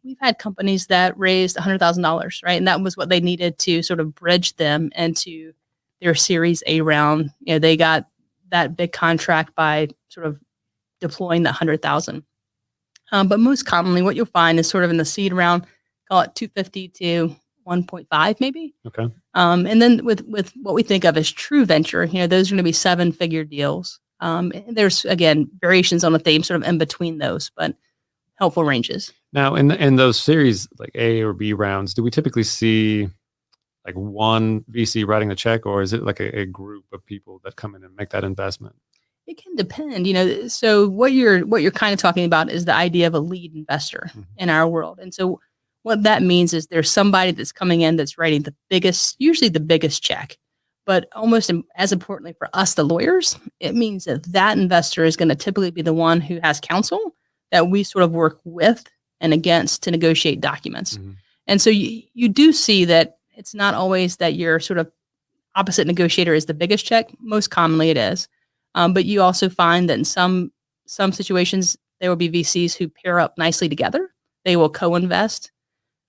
We've had companies that raised $100,000, right? And that was what they needed to sort of bridge them into their Series A round. They got that big contract by sort of deploying the 100,000. But most commonly, what you'll find is sort of in the seed round, call it 250 to 1.5 maybe. Okay. And then with what we think of as true venture, those are going to be 7-figure deals. There's again variations on the theme, sort of in between those, but helpful ranges. Now, in those series like A or B rounds, do we typically see like one VC writing the check, or is it like a group of people that come in and make that investment? It can depend, so what you're kind of talking about is the idea of a lead investor in our world. And so what that means is there's somebody that's coming in that's writing usually the biggest check, but almost as importantly for us, the lawyers, it means that investor is going to typically be the one who has counsel that we sort of work with and against to negotiate documents. And so you do see that it's not always that your sort of opposite negotiator is the biggest check. Most commonly it is. But you also find that in some situations, there will be VCs who pair up nicely together. They will co-invest.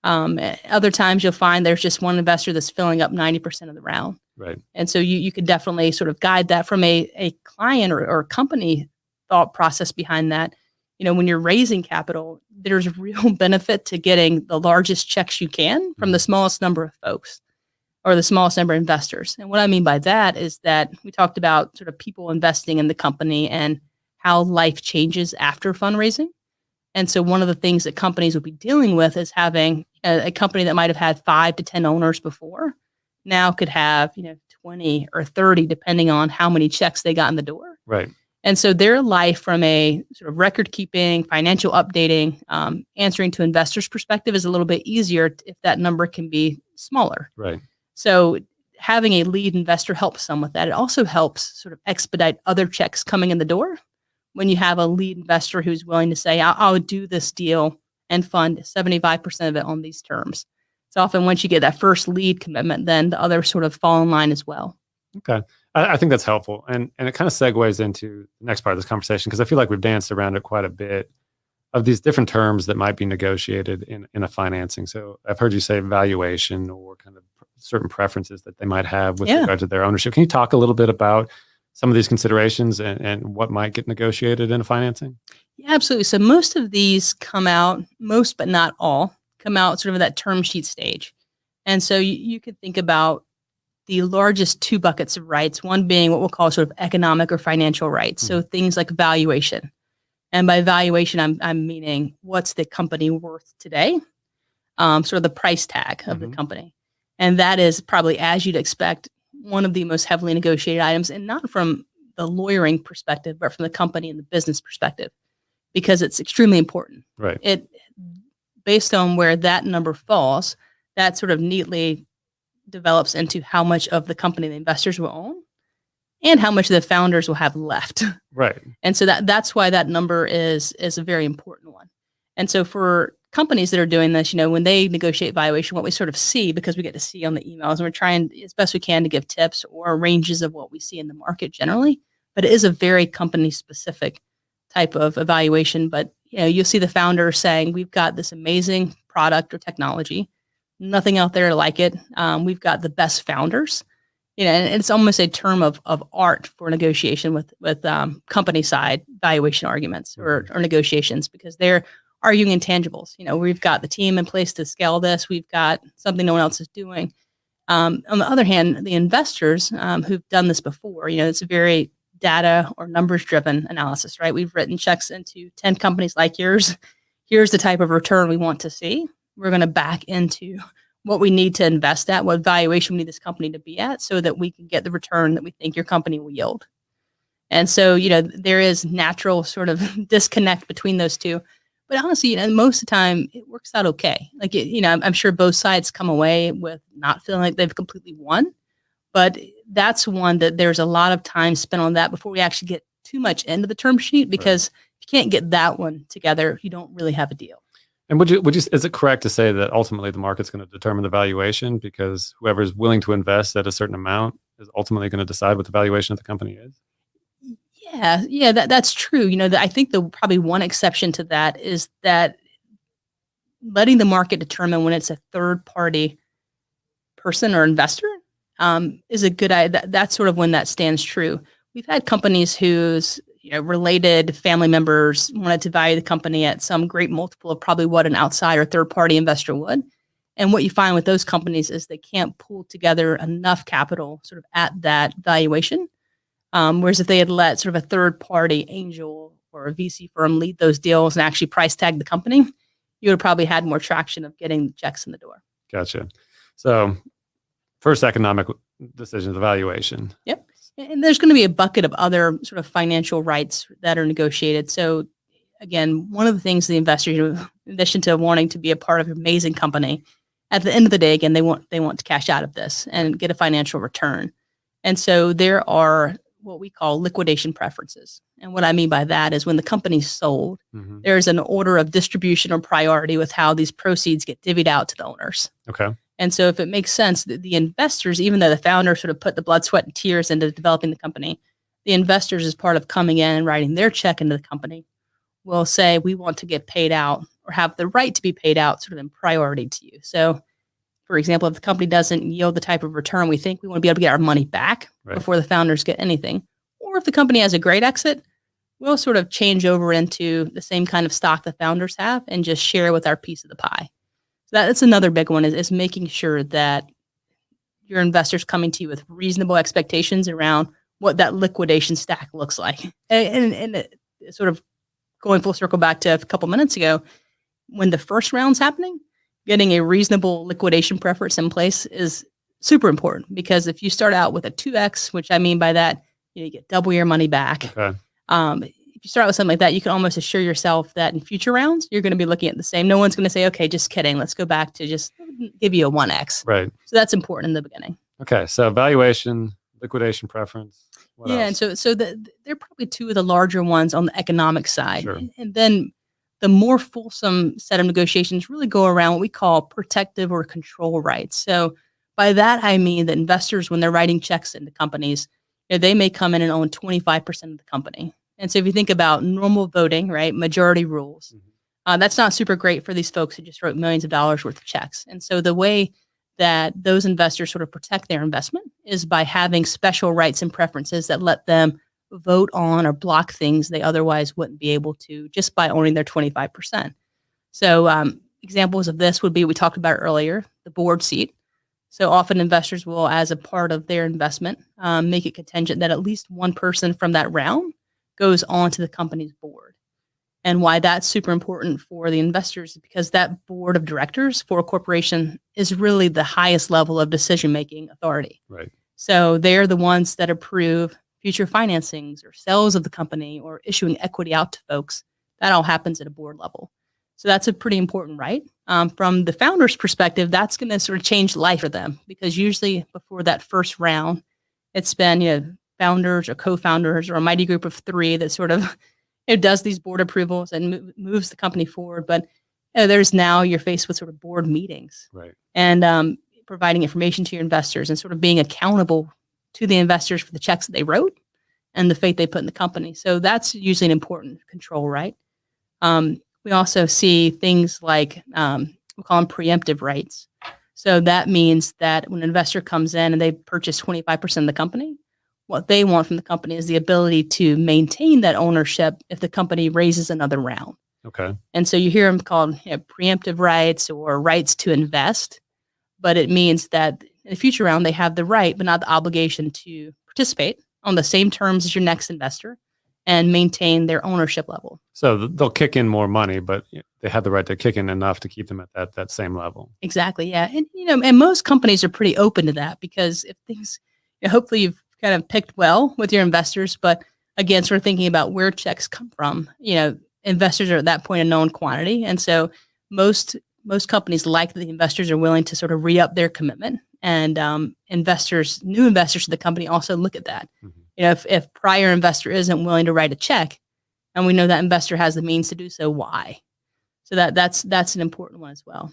Other times you'll find there's just one investor that's filling up 90% of the round. Right. And so you could definitely sort of guide that from a client or company thought process behind that. When you're raising capital, there's real benefit to getting the largest checks you can from the smallest number of folks or the smallest number of investors. And what I mean by that is that we talked about sort of people investing in the company and how life changes after fundraising. And so one of the things that companies will be dealing with is having a company that might have had 5 to 10 owners before now could have, 20 or 30, depending on how many checks they got in the door. Right. And so their life from a sort of record keeping, financial updating, answering to investors' perspective is a little bit easier if that number can be smaller. Right. So having a lead investor helps some with that. It also helps sort of expedite other checks coming in the door when you have a lead investor who's willing to say, I'll do this deal and fund 75% of it on these terms. So often once you get that first lead commitment, then the others sort of fall in line as well. Okay. I think that's helpful. And it kind of segues into the next part of this conversation, because I feel like we've danced around it quite a bit of these different terms that might be negotiated in a financing. So I've heard you say valuation or kind of certain preferences that they might have with regard to their ownership. Can you talk a little bit about some of these considerations and what might get negotiated in a financing? Yeah, absolutely. So most of these come out, most but not all, come out sort of at that term sheet stage. And so you could think about the largest 2 buckets of rights, one being what we'll call sort of economic or financial rights. So things like valuation. And by valuation, I'm meaning what's the company worth today, sort of the price tag of the company. And that is probably, as you'd expect, one of the most heavily negotiated items, and not from the lawyering perspective, but from the company and the business perspective, because it's extremely important. Right. It, based on where that number falls, that sort of neatly develops into how much of the company the investors will own and how much the founders will have left. Right. And so that's why that number is a very important one. And so for companies that are doing this, when they negotiate valuation, what we sort of see, because we get to see on the emails, and we're trying as best we can to give tips or ranges of what we see in the market generally, but it is a very company specific type of evaluation. But you'll see the founder saying, we've got this amazing product or technology, nothing out there like it. We've got the best founders, and it's almost a term of art for negotiation with company side valuation arguments or negotiations, because they're arguing intangibles. We've got the team in place to scale this. We've got something no one else is doing. On the other hand, the investors who've done this before, it's a very data or numbers driven analysis, right? We've written checks into 10 companies like yours. Here's the type of return we want to see. We're going to back into what we need to invest at, what valuation we need this company to be at, so that we can get the return that we think your company will yield. And so, there is natural sort of disconnect between those two. But honestly, most of the time it works out okay. Like, I'm sure both sides come away with not feeling like they've completely won. But that's one that there's a lot of time spent on that before we actually get too much into the term sheet, because if you can't get that one together, you don't really have a deal. And would you is it correct to say that ultimately the market's going to determine the valuation, because whoever is willing to invest at a certain amount is ultimately going to decide what the valuation of the company is? Yeah, that's true. I think the probably one exception to that is that letting the market determine when it's a third party person or investor is a good idea. That's sort of when that stands true. We've had companies whose related family members wanted to value the company at some great multiple of probably what an outside or third party investor would. And what you find with those companies is they can't pull together enough capital sort of at that valuation. Whereas if they had let sort of a third party angel or a VC firm lead those deals and actually price tag the company, you would have probably had more traction of getting checks in the door. Gotcha. So first economic decision, the valuation. Yep. And there's going to be a bucket of other sort of financial rights that are negotiated. So again, one of the things the investors, in addition to wanting to be a part of an amazing company, at the end of the day, again, they want to cash out of this and get a financial return. And so there are what we call liquidation preferences. And what I mean by that is when the company's sold, there's an order of distribution or priority with how these proceeds get divvied out to the owners. Okay. And so if it makes sense, the investors, even though the founder sort of put the blood, sweat, and tears into developing the company, the investors, as part of coming in and writing their check into the company, will say, we want to get paid out or have the right to be paid out sort of in priority to you. So, for example, if the company doesn't yield the type of return we think, we want to be able to get our money back before the founders get anything. Or if the company has a great exit, we'll sort of change over into the same kind of stock the founders have and just share with our piece of the pie. So that's another big one is making sure that your investors coming to you with reasonable expectations around what that liquidation stack looks like. And it sort of going full circle back to a couple minutes ago, when the first round's happening, getting a reasonable liquidation preference in place is super important, because if you start out with a 2x, which I mean by that, you get double your money back. Okay. If you start out with something like that, you can almost assure yourself that in future rounds, you're going to be looking at the same. No one's going to say, okay, just kidding. Let's go back to just give you a 1x. Right. So that's important in the beginning. Okay. So valuation, liquidation preference. What else? And so they're probably two of the larger ones on the economic side. Sure. And then the more fulsome set of negotiations really go around what we call protective or control rights. So by that, I mean that investors, when they're writing checks into companies, they may come in and own 25% of the company. And so if you think about normal voting, right, majority rules, that's not super great for these folks who just wrote millions of dollars worth of checks. And so the way that those investors sort of protect their investment is by having special rights and preferences that let them vote on or block things they otherwise wouldn't be able to just by owning their 25%. So examples of this would be, we talked about earlier, the board seat. So often investors will, as a part of their investment, make it contingent that at least one person from that round goes on to the company's board. And why that's super important for the investors is because that board of directors for a corporation is really the highest level of decision-making authority. Right. So they're the ones that approve future financings or sales of the company or issuing equity out to folks. That all happens at a board level. So that's a pretty important right. From the founder's perspective, that's going to sort of change life for them, because usually before that first round, it's been founders or co-founders or a mighty group of three that sort of does these board approvals and moves the company forward. But there's now you're faced with sort of board meetings, right, and providing information to your investors and sort of being accountable to the investors for the checks that they wrote and the faith they put in the company. So that's usually an important control, right? We also see things like we call them preemptive rights. So that means that when an investor comes in and they purchase 25% of the company, what they want from the company is the ability to maintain that ownership if the company raises another round. Okay. And so you hear them called preemptive rights or rights to invest, but it means that in the future round, they have the right, but not the obligation to participate on the same terms as your next investor and maintain their ownership level. So they'll kick in more money, but they have the right to kick in enough to keep them at that same level. Exactly. Yeah. And, and most companies are pretty open to that, because if things, hopefully you've kind of picked well with your investors, but again, sort of thinking about where checks come from, investors are at that point a known quantity. And so most companies like the investors are willing to sort of re-up their commitment, and new investors to the company also look at that. Mm-hmm. If prior investor isn't willing to write a check, and we know that investor has the means to do so, why? So that's an important one as well.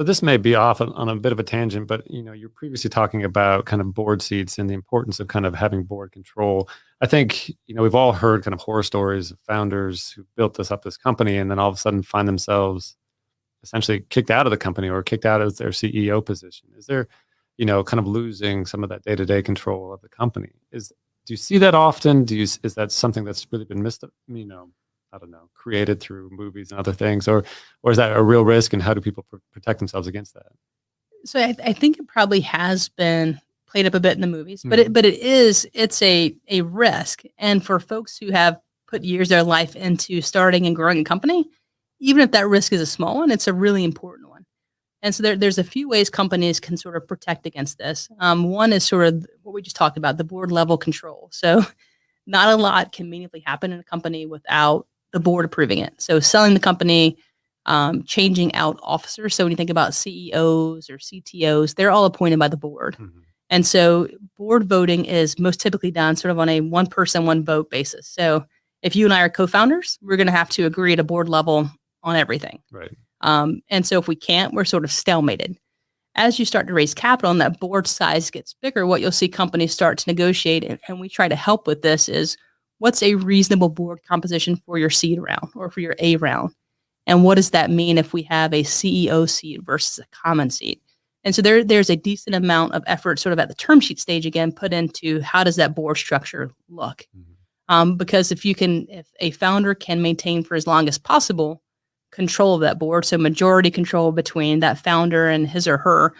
So this may be off on a bit of a tangent, but you're previously talking about kind of board seats and the importance of kind of having board control. I think we've all heard kind of horror stories of founders who built this company and then all of a sudden find themselves essentially kicked out of the company or kicked out of their CEO position. Is there, kind of losing some of that day-to-day control of the company? Do you see that often? Is that something that's really been missed? I don't know, created through movies and other things, or is that a real risk? And how do people protect themselves against that? So I think it probably has been played up a bit in the movies, but it's a risk. And for folks who have put years of their life into starting and growing a company, even if that risk is a small one, it's a really important one. And so there's a few ways companies can sort of protect against this. One is sort of what we just talked about, the board level control. So not a lot can meaningfully happen in a company without the board approving it. So selling the company, changing out officers. So when you think about CEOs or CTOs, they're all appointed by the board. Mm-hmm. And so board voting is most typically done sort of on a one person, one vote basis. So if you and I are co-founders, we're going to have to agree at a board level on everything. Right. And so if we can't, we're sort of stalemated. As you start to raise capital and that board size gets bigger, what you'll see companies start to negotiate, and we try to help with this, is what's a reasonable board composition for your seed round or for your A round? And what does that mean if we have a CEO seat versus a common seat? And so there's a decent amount of effort sort of at the term sheet stage, again, put into how does that board structure look? Mm-hmm. Because if a founder can maintain for as long as possible control of that board, so majority control between that founder and his or her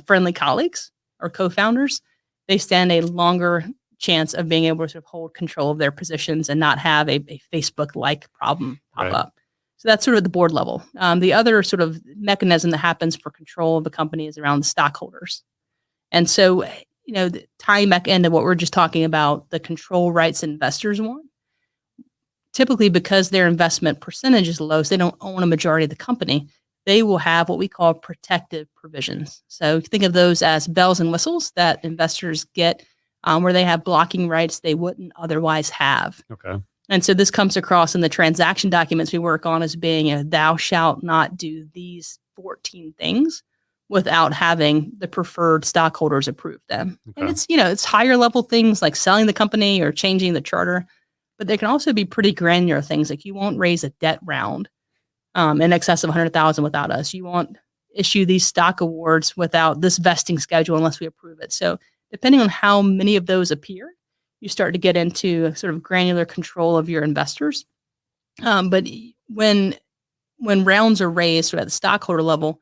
friendly colleagues or co-founders, they stand a longer chance of being able to sort of hold control of their positions and not have a Facebook-like problem pop up. So that's sort of the board level. The other sort of mechanism that happens for control of the company is around the stockholders. And so, tying back into what we're just talking about, the control rights investors want, typically because their investment percentage is low, so they don't own a majority of the company, they will have what we call protective provisions. So think of those as bells and whistles that investors get where they have blocking rights they wouldn't otherwise have. Okay. And so this comes across in the transaction documents we work on as being thou shalt not do these 14 things without having the preferred stockholders approve them. Okay. And it's higher level things like selling the company or changing the charter, but there can also be pretty granular things like you won't raise a debt round in excess of 100,000 without us. You won't issue these stock awards without this vesting schedule unless we approve it. So depending on how many of those appear, you start to get into sort of granular control of your investors. But when rounds are raised at the stockholder level,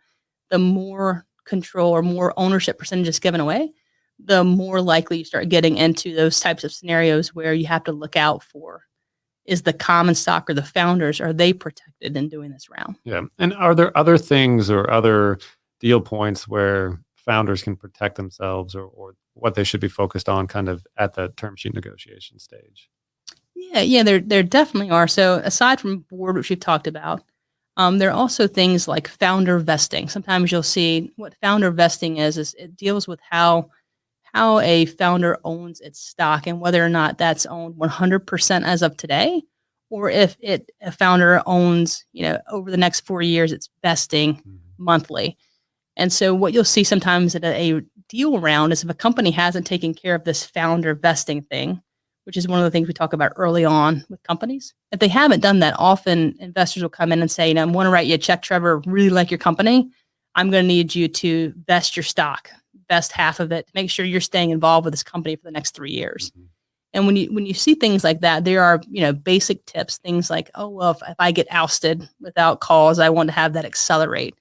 the more control or more ownership percentage is given away, the more likely you start getting into those types of scenarios where you have to look out for, is the common stock or the founders, are they protected in doing this round? Yeah. And are there other things or other deal points where founders can protect themselves or what they should be focused on kind of at the term sheet negotiation stage? Yeah, there definitely are. So aside from board, which we've talked about, there are also things like founder vesting. Sometimes you'll see what founder vesting is it deals with how a founder owns its stock and whether or not that's owned 100% as of today, or if a founder owns, over the next 4 years, it's vesting monthly. And so what you'll see sometimes at a deal round is if a company hasn't taken care of this founder vesting thing, which is one of the things we talk about early on with companies. If they haven't done that, often investors will come in and say, I want to write you a check, Trevor, really like your company. I'm going to need you to vest your stock, vest half of it to make sure you're staying involved with this company for the next 3 years. Mm-hmm. And when you see things like that, there are, basic tips, things like, if I get ousted without cause, I want to have that accelerate.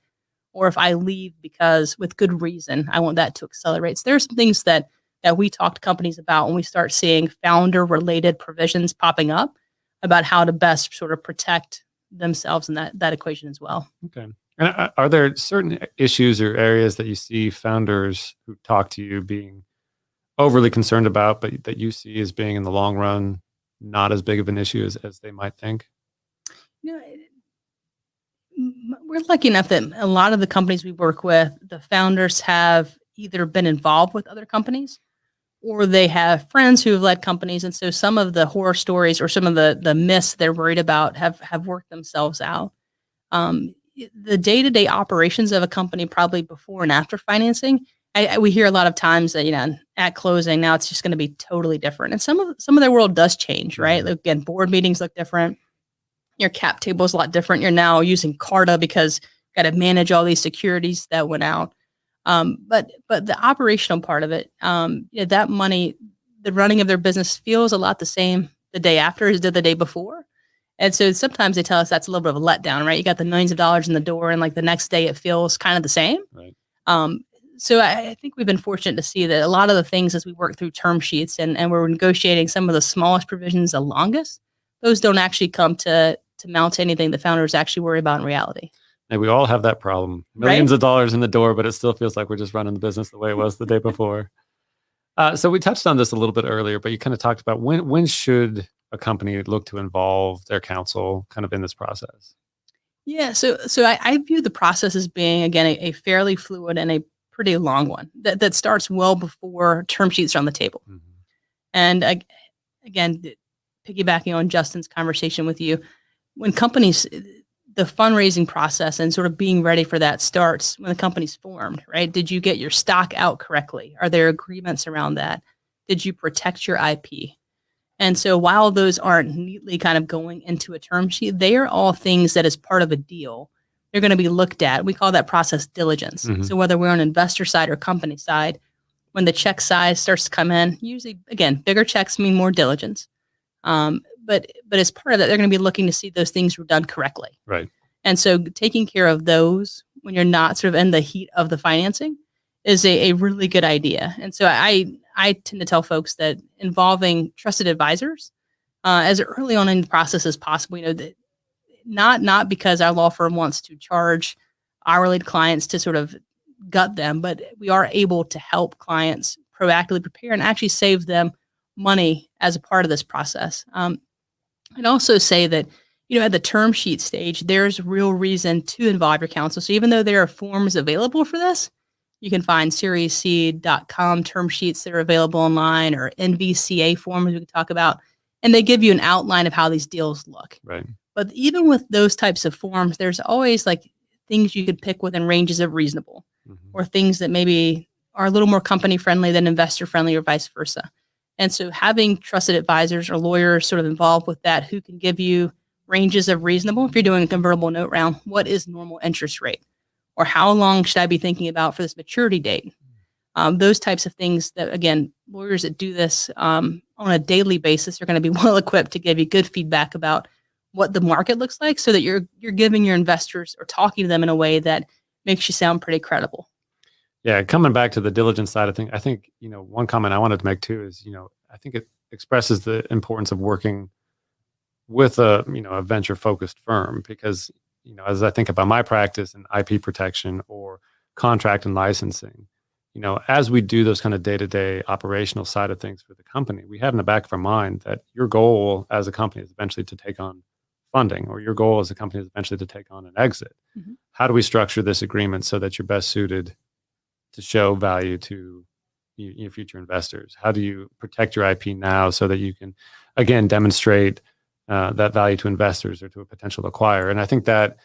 Or if I leave because with good reason, I want that to accelerate. So there's some things that we talk to companies about when we start seeing founder-related provisions popping up about how to best sort of protect themselves in that equation as well. Okay. And are there certain issues or areas that you see founders who talk to you being overly concerned about, but that you see as being in the long run not as big of an issue as they might think? We're lucky enough that a lot of the companies we work with, the founders have either been involved with other companies or they have friends who have led companies. And so some of the horror stories or some of the myths they're worried about have worked themselves out. the day-to-day operations of a company, probably before and after financing, we hear a lot of times that, at closing, now it's just going to be totally different. And some of their world does change, right? Again, board meetings look different. Your cap table is a lot different. You're now using Carta because you got to manage all these securities that went out. But the operational part of it, that money, the running of their business feels a lot the same the day after as did the day before. And so sometimes they tell us that's a little bit of a letdown, right? You got the millions of dollars in the door, and like the next day it feels kind of the same. Right. So I think we've been fortunate to see that a lot of the things as we work through term sheets and we're negotiating some of the smallest provisions the longest, those don't actually come to mount to anything the founders actually worry about in reality. And we all have that problem. Millions of dollars in the door, but it still feels like we're just running the business the way it was the day before. So we touched on this a little bit earlier, but you kind of talked about when should a company look to involve their counsel kind of in this process? Yeah, so I view the process as being, again, a fairly fluid and a pretty long one that starts well before term sheets are on the table. Mm-hmm. And again, piggybacking on Justin's conversation with you, when companies, the fundraising process and sort of being ready for that starts when the company's formed, right? Did you get your stock out correctly? Are there agreements around that? Did you protect your IP? And so while those aren't neatly kind of going into a term sheet, they are all things that as part of a deal, they're going to be looked at. We call that process diligence. Mm-hmm. So whether we're on investor side or company side, when the check size starts to come in, usually, again, bigger checks mean more diligence. But as part of that, they're going to be looking to see those things were done correctly. Right. And so taking care of those when you're not sort of in the heat of the financing is a really good idea. And so I tend to tell folks that involving trusted advisors as early on in the process as possible, that not because our law firm wants to charge hourly clients to sort of gut them, but we are able to help clients proactively prepare and actually save them money as a part of this process. I'd also say that, at the term sheet stage, there's real reason to involve your counsel. So even though there are forms available for this, you can find seriesseed.com term sheets that are available online, or NVCA forms we can talk about, and they give you an outline of how these deals look. Right. But even with those types of forms, there's always like things you could pick within ranges of reasonable, or things that maybe are a little more company friendly than investor friendly, or vice versa. And so having trusted advisors or lawyers sort of involved with that who can give you ranges of reasonable, if you're doing a convertible note round, what is normal interest rate? Or how long should I be thinking about for this maturity date? Those types of things that, again, lawyers that do this on a daily basis are going to be well equipped to give you good feedback about what the market looks like, so that you're giving your investors or talking to them in a way that makes you sound pretty credible. Yeah, coming back to the diligence side of things, I think, one comment I wanted to make too is, I think it expresses the importance of working with a venture focused firm, because, as I think about my practice in IP protection or contract and licensing, as we do those kind of day-to-day operational side of things for the company, we have in the back of our mind that your goal as a company is eventually to take on funding, or your goal as a company is eventually to take on an exit. Mm-hmm. How do we structure this agreement so that you're best suited to show value to your future investors? How do you protect your IP now so that you can, again, demonstrate that value to investors or to a potential acquirer? And I think that,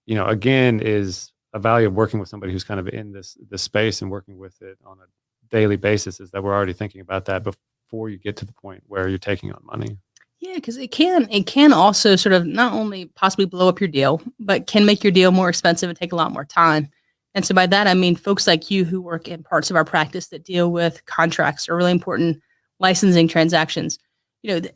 again, is a value of working with somebody who's kind of in this space and working with it on a daily basis, is that we're already thinking about that before you get to the point where you're taking on money. Yeah, because it can also sort of not only possibly blow up your deal, but can make your deal more expensive and take a lot more time. And so by that, I mean folks like you who work in parts of our practice that deal with contracts or really important licensing transactions,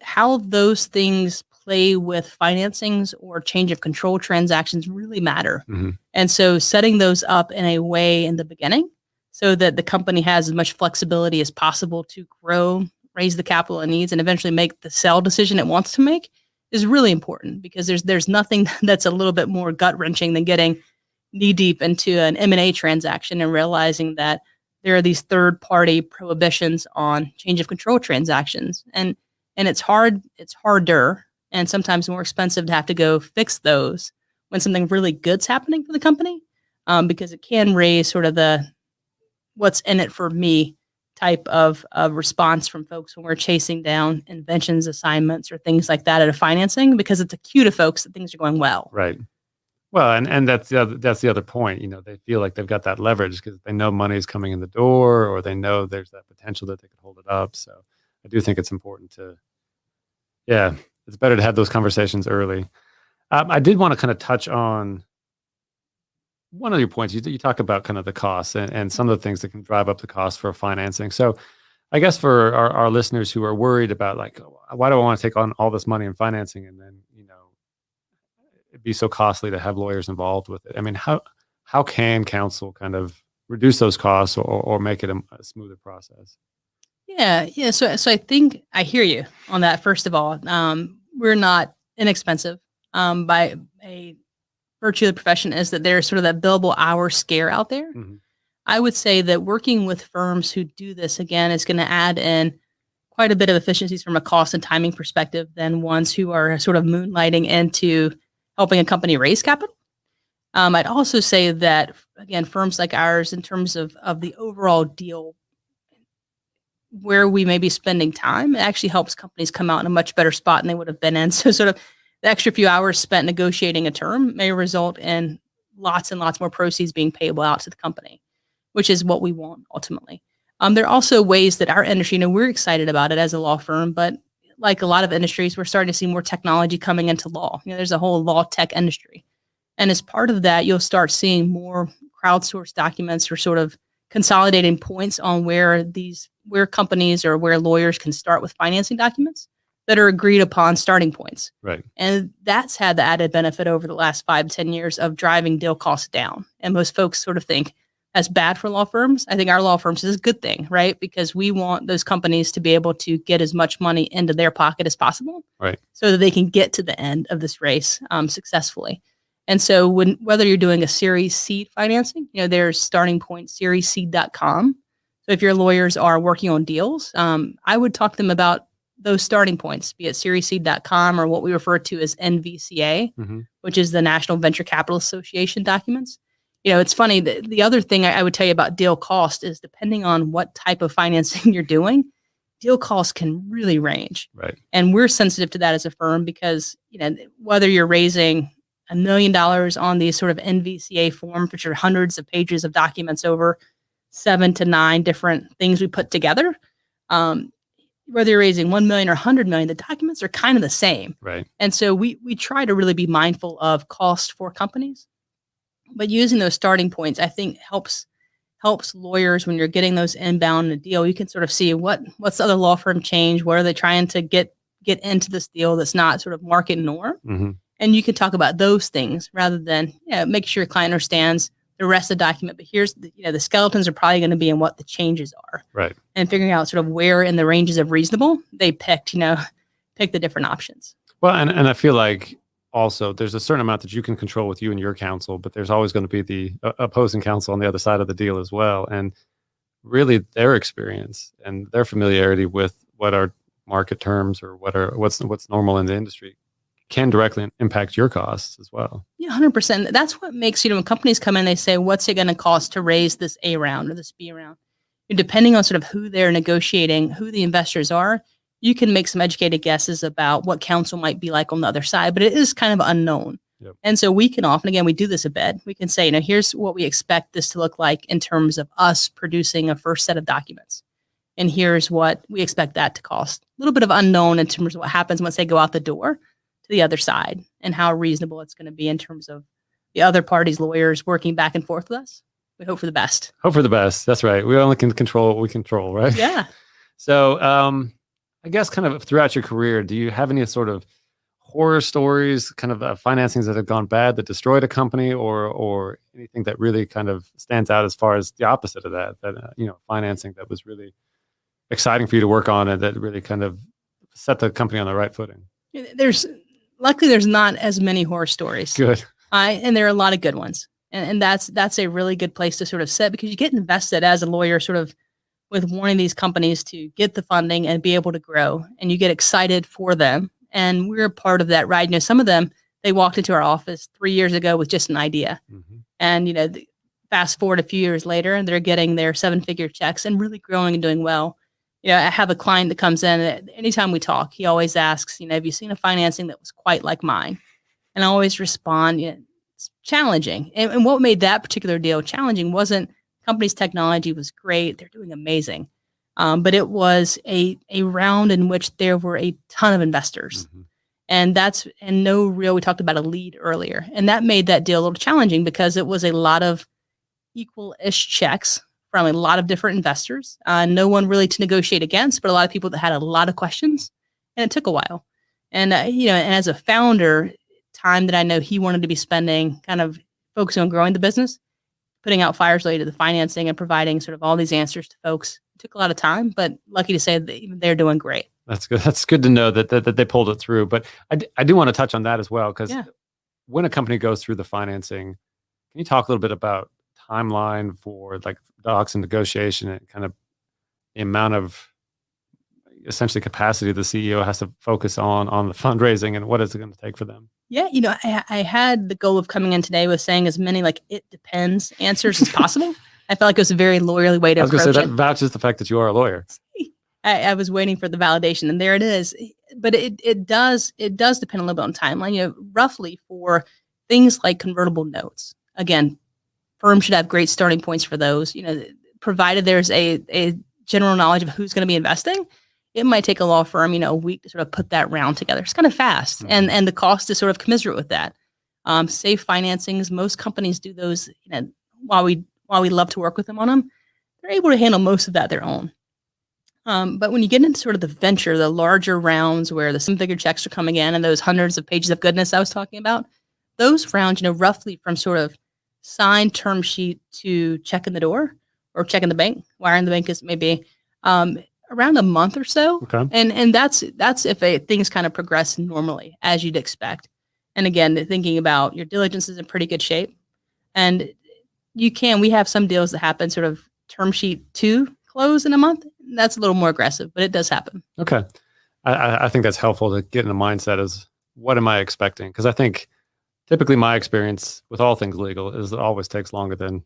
how those things play with financings or change of control transactions really matter. Mm-hmm. And so setting those up in a way in the beginning so that the company has as much flexibility as possible to grow, raise the capital it needs, and eventually make the sell decision it wants to make is really important, because there's nothing that's a little bit more gut-wrenching than getting knee-deep into an M&A transaction and realizing that there are these third-party prohibitions on change of control transactions. And it's harder and sometimes more expensive to have to go fix those when something really good's happening for the company, because it can raise sort of the what's in it for me type of response from folks when we're chasing down inventions, assignments, or things like that at a financing, because it's a cue to folks that things are going well. Right. Well, and that's the other point. They feel like they've got that leverage because they know money is coming in the door, or they know there's that potential that they could hold it up. So I do think it's important to, it's better to have those conversations early. I did want to kind of touch on one of your points. You talk about kind of the costs and some of the things that can drive up the cost for financing. So I guess for our listeners who are worried about like, why do I want to take on all this money in financing and then, it'd be so costly to have lawyers involved with it. I mean, how can counsel kind of reduce those costs or make it a smoother process? Yeah. So I think I hear you on that. First of all, we're not inexpensive. By a virtue of the profession is that there's sort of that billable hour scare out there. Mm-hmm. I would say that working with firms who do this again is going to add in quite a bit of efficiencies from a cost and timing perspective than ones who are sort of moonlighting into helping a company raise capital. I'd also say that, again, firms like ours, in terms of the overall deal, where we may be spending time, it actually helps companies come out in a much better spot than they would have been in. So sort of the extra few hours spent negotiating a term may result in lots and lots more proceeds being payable out to the company, which is what we want ultimately. There are also ways that our industry, we're excited about it as a law firm, but like a lot of industries, we're starting to see more technology coming into law. There's a whole law tech industry. And as part of that, you'll start seeing more crowdsourced documents or sort of consolidating points on where companies or where lawyers can start with financing documents that are agreed upon starting points. Right. And that's had the added benefit over the last 5 to 10 years of driving deal costs down. And most folks sort of think that's bad for law firms. I think our law firms is a good thing, right? Because we want those companies to be able to get as much money into their pocket as possible, right, so that they can get to the end of this race successfully. And so whether you're doing a Series seed financing, there's starting point seriesseed.com. So if your lawyers are working on deals, I would talk to them about those starting points, be it seriesseed.com or what we refer to as NVCA, mm-hmm. which is the National Venture Capital Association documents. It's funny, the other thing I would tell you about deal cost is depending on what type of financing you're doing, deal costs can really range. Right. And we're sensitive to that as a firm because, whether you're raising $1 million on these sort of NVCA forms, which are hundreds of pages of documents over 7 to 9 different things we put together, whether you're raising 1 million or 100 million, the documents are kind of the same. Right. And so we try to really be mindful of cost for companies. But using those starting points, I think helps lawyers when you're getting those inbound in a deal. You can sort of see what's the other law firm change, where are they trying to get into this deal that's not sort of market norm, mm-hmm. and you can talk about those things rather than make sure your client understands the rest of the document. But here's the skeletons are probably going to be in what the changes are, right, and figuring out sort of where in the ranges of reasonable they picked the different options. Well, and I feel like. Also, there's a certain amount that you can control with you and your counsel, but there's always going to be the opposing counsel on the other side of the deal as well. And really their experience and their familiarity with what are market terms or what's normal in the industry can directly impact your costs as well. Yeah, 100%. That's what makes, when companies come in, they say, what's it going to cost to raise this A round or this B round? And depending on sort of who they're negotiating, who the investors are, you can make some educated guesses about what counsel might be like on the other side, but it is kind of unknown. Yep. And so we can often, again, we do this a bit. We can say, here's what we expect this to look like in terms of us producing a first set of documents. And here's what we expect that to cost. A little bit of unknown in terms of what happens once they go out the door to the other side and how reasonable it's going to be in terms of the other party's lawyers working back and forth with us. We hope for the best. Hope for the best. That's right. We only can control what we control, right? Yeah. So, I guess kind of throughout your career, do you have any sort of horror stories, kind of financings that have gone bad that destroyed a company, or anything that really kind of stands out as far as the opposite of that financing that was really exciting for you to work on and that really kind of set the company on the right footing? Luckily there's not as many horror stories. Good. And there are a lot of good ones. And that's a really good place to sort of set, because you get invested as a lawyer sort of with wanting these companies to get the funding and be able to grow, and you get excited for them. And we're a part of that ride. Some of them, they walked into our office 3 years ago with just an idea. Mm-hmm. And, fast forward a few years later, and they're getting their 7-figure checks and really growing and doing well. I have a client that comes in, anytime we talk, he always asks, have you seen a financing that was quite like mine? And I always respond, challenging. And what made that particular deal challenging wasn't company's technology was great. They're doing amazing. But it was a round in which there were a ton of investors. And we talked about a lead earlier. And that made that deal a little challenging because it was a lot of equal-ish checks from a lot of different investors. No one really to negotiate against, but a lot of people that had a lot of questions. And it took a while. And, and as a founder, time that I know he wanted to be spending kind of focusing on growing the business, putting out fires related to the financing and providing sort of all these answers to folks. It took a lot of time, but lucky to say that they're doing great. That's good. That's good to know that they pulled it through. But I do want to touch on that as well, because when a company goes through the financing, can you talk a little bit about timeline for like docs and negotiation and kind of the amount of essentially capacity the CEO has to focus on the fundraising and what is it going to take for them? Yeah, I had the goal of coming in today with saying as many like it depends answers as possible. I felt like it was a very lawyerly way to approach it. I was going to say that vouches the fact that you are a lawyer. I was waiting for the validation, and there it is. But it does depend a little bit on timeline. Roughly for things like convertible notes. Again, firms should have great starting points for those. Provided there's a general knowledge of who's going to be investing. It might take a law firm, a week to sort of put that round together. It's kind of fast, and the cost is sort of commensurate with that. Safe financings, most companies do those. While we love to work with them on them, they're able to handle most of that their own. But when you get into sort of the venture, the larger rounds where the seven-figure checks are coming in and those hundreds of pages of goodness I was talking about, those rounds, roughly from sort of signed term sheet to check in the door or check in the bank, wire in the bank is maybe around a month or so. Okay. And that's if things kind of progress normally as you'd expect. And again, thinking about your diligence is in pretty good shape. And we have some deals that happen sort of term sheet to close in a month. That's a little more aggressive, but it does happen. Okay. I think that's helpful to get in a mindset as what am I expecting? Because I think typically my experience with all things legal is it always takes longer than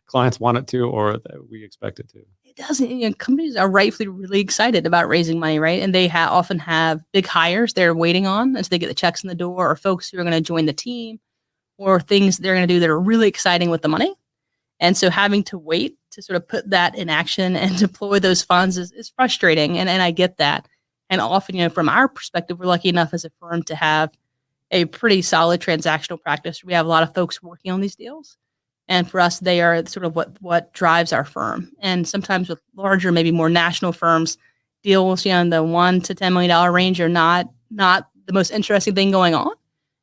clients want it to or that we expect it to. It doesn't. Companies are rightfully really excited about raising money, right? And they often have big hires they're waiting on as they get the checks in the door, or folks who are going to join the team, or things they're going to do that are really exciting with the money. And so having to wait to sort of put that in action and deploy those funds is frustrating. And I get that. And often, from our perspective, we're lucky enough as a firm to have a pretty solid transactional practice. We have a lot of folks working on these deals. And for us, they are sort of what drives our firm. And sometimes with larger, maybe more national firms, deals in the $1 to $10 million range are not the most interesting thing going on.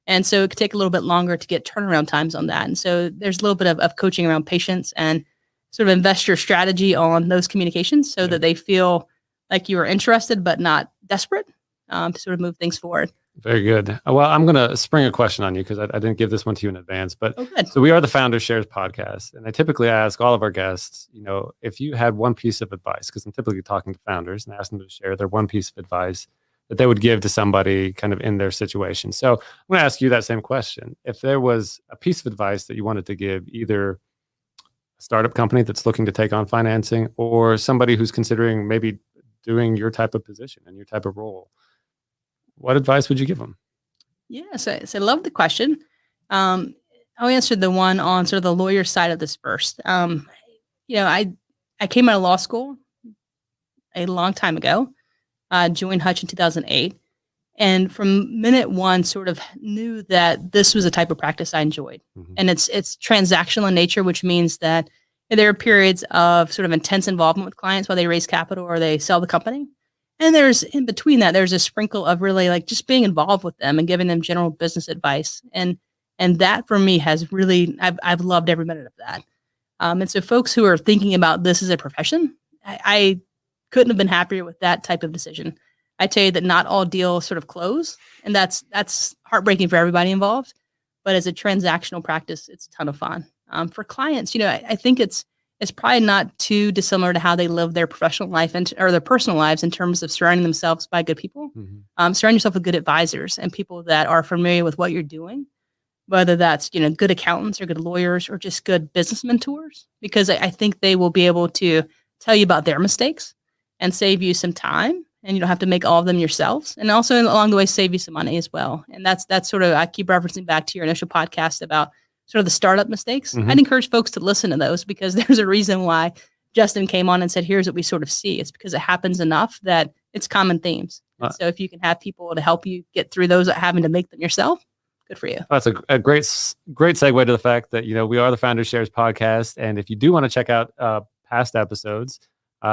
And so it could take a little bit longer to get turnaround times on that. And so there's a little bit of coaching around patience and sort of investor strategy on those communications so that they feel like you are interested but not desperate to sort of move things forward. Very good. Well, I'm going to spring a question on you because I didn't give this one to you in advance. But so we are the Founder Shares podcast. And I typically ask all of our guests, if you had one piece of advice, because I'm typically talking to founders and ask them to share their one piece of advice that they would give to somebody kind of in their situation. So I'm going to ask you that same question. If there was a piece of advice that you wanted to give either a startup company that's looking to take on financing or somebody who's considering maybe doing your type of position and your type of role, what advice would you give them? Yes, I love the question. I'll answer the one on sort of the lawyer side of this first. I came out of law school a long time ago, joined Hutch in 2008. And from minute one, sort of knew that this was a type of practice I enjoyed. Mm-hmm. And it's transactional in nature, which means that there are periods of sort of intense involvement with clients while they raise capital or they sell the company. And in between that, there's a sprinkle of really like just being involved with them and giving them general business advice. And that for me has really, I've loved every minute of that. And so folks who are thinking about this as a profession, I couldn't have been happier with that type of decision. I tell you that not all deals sort of close, and that's heartbreaking for everybody involved. But as a transactional practice, it's a ton of fun. For clients, I think it's probably not too dissimilar to how they live their professional life or their personal lives in terms of surrounding themselves by good people. Mm-hmm. Surround yourself with good advisors and people that are familiar with what you're doing, whether that's, good accountants or good lawyers or just good business mentors, because I think they will be able to tell you about their mistakes and save you some time and you don't have to make all of them yourselves. And also along the way, save you some money as well. And that's sort of, I keep referencing back to your initial podcast about sort of the startup mistakes. Mhm. I'd encourage folks to listen to those because there's a reason why Justin came on and said, here's what we sort of see. It's because it happens enough that it's common themes. And so if you can have people to help you get through those without having to make them yourself, good for you. That's a great segue to the fact that, we are the Founder Shares podcast. And if you do want to check out past episodes,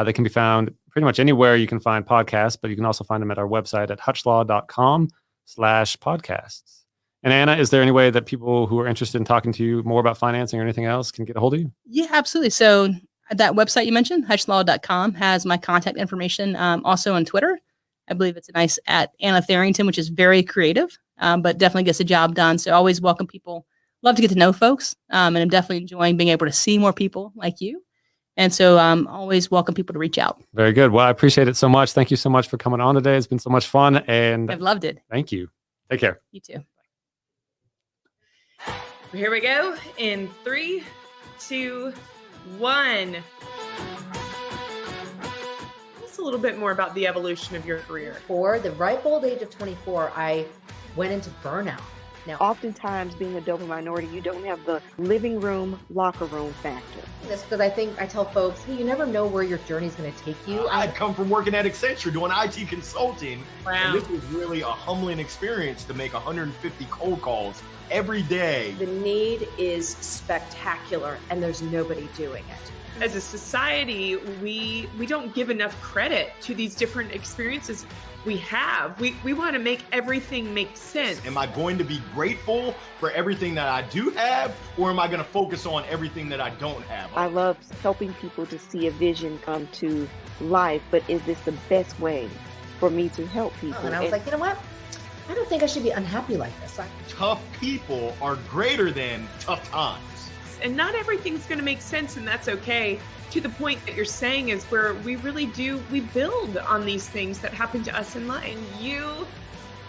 they can be found pretty much anywhere you can find podcasts, but you can also find them at our website at hutchlaw.com/podcasts. And Anna, is there any way that people who are interested in talking to you more about financing or anything else can get a hold of you? Yeah, absolutely. So that website you mentioned, hutchlaw.com, has my contact information. Also on Twitter, I believe it's nice at Anna Tharrington, which is very creative, but definitely gets the job done. So always welcome people. Love to get to know folks. And I'm definitely enjoying being able to see more people like you. And so always welcome people to reach out. Very good. Well, I appreciate it so much. Thank you so much for coming on today. It's been so much fun. And I've loved it. Thank you. Take care. You too. Here we go in 3, 2, 1. Tell us a little bit more about the evolution of your career. For the ripe old age of 24, I went into burnout. Now, oftentimes being a double minority, you don't have the living room, locker room factor. This because I tell folks, hey, you never know where your journey is going to take you. I'd come from working at Accenture doing IT consulting. Wow. And this was really a humbling experience to make 150 cold calls every day. The need is spectacular and there's nobody doing it. As a society, we don't give enough credit to these different experiences we have. We want to make everything make sense. Am I going to be grateful for everything that I do have, or am I going to focus on everything that I don't have? I love helping people to see a vision come to life, but is this the best way for me to help people? And I was like, you know what? I don't think I should be unhappy like this. Tough people are greater than tough times. And not everything's going to make sense, and that's okay. To the point that you're saying is where we really do, we build on these things that happen to us in life. And you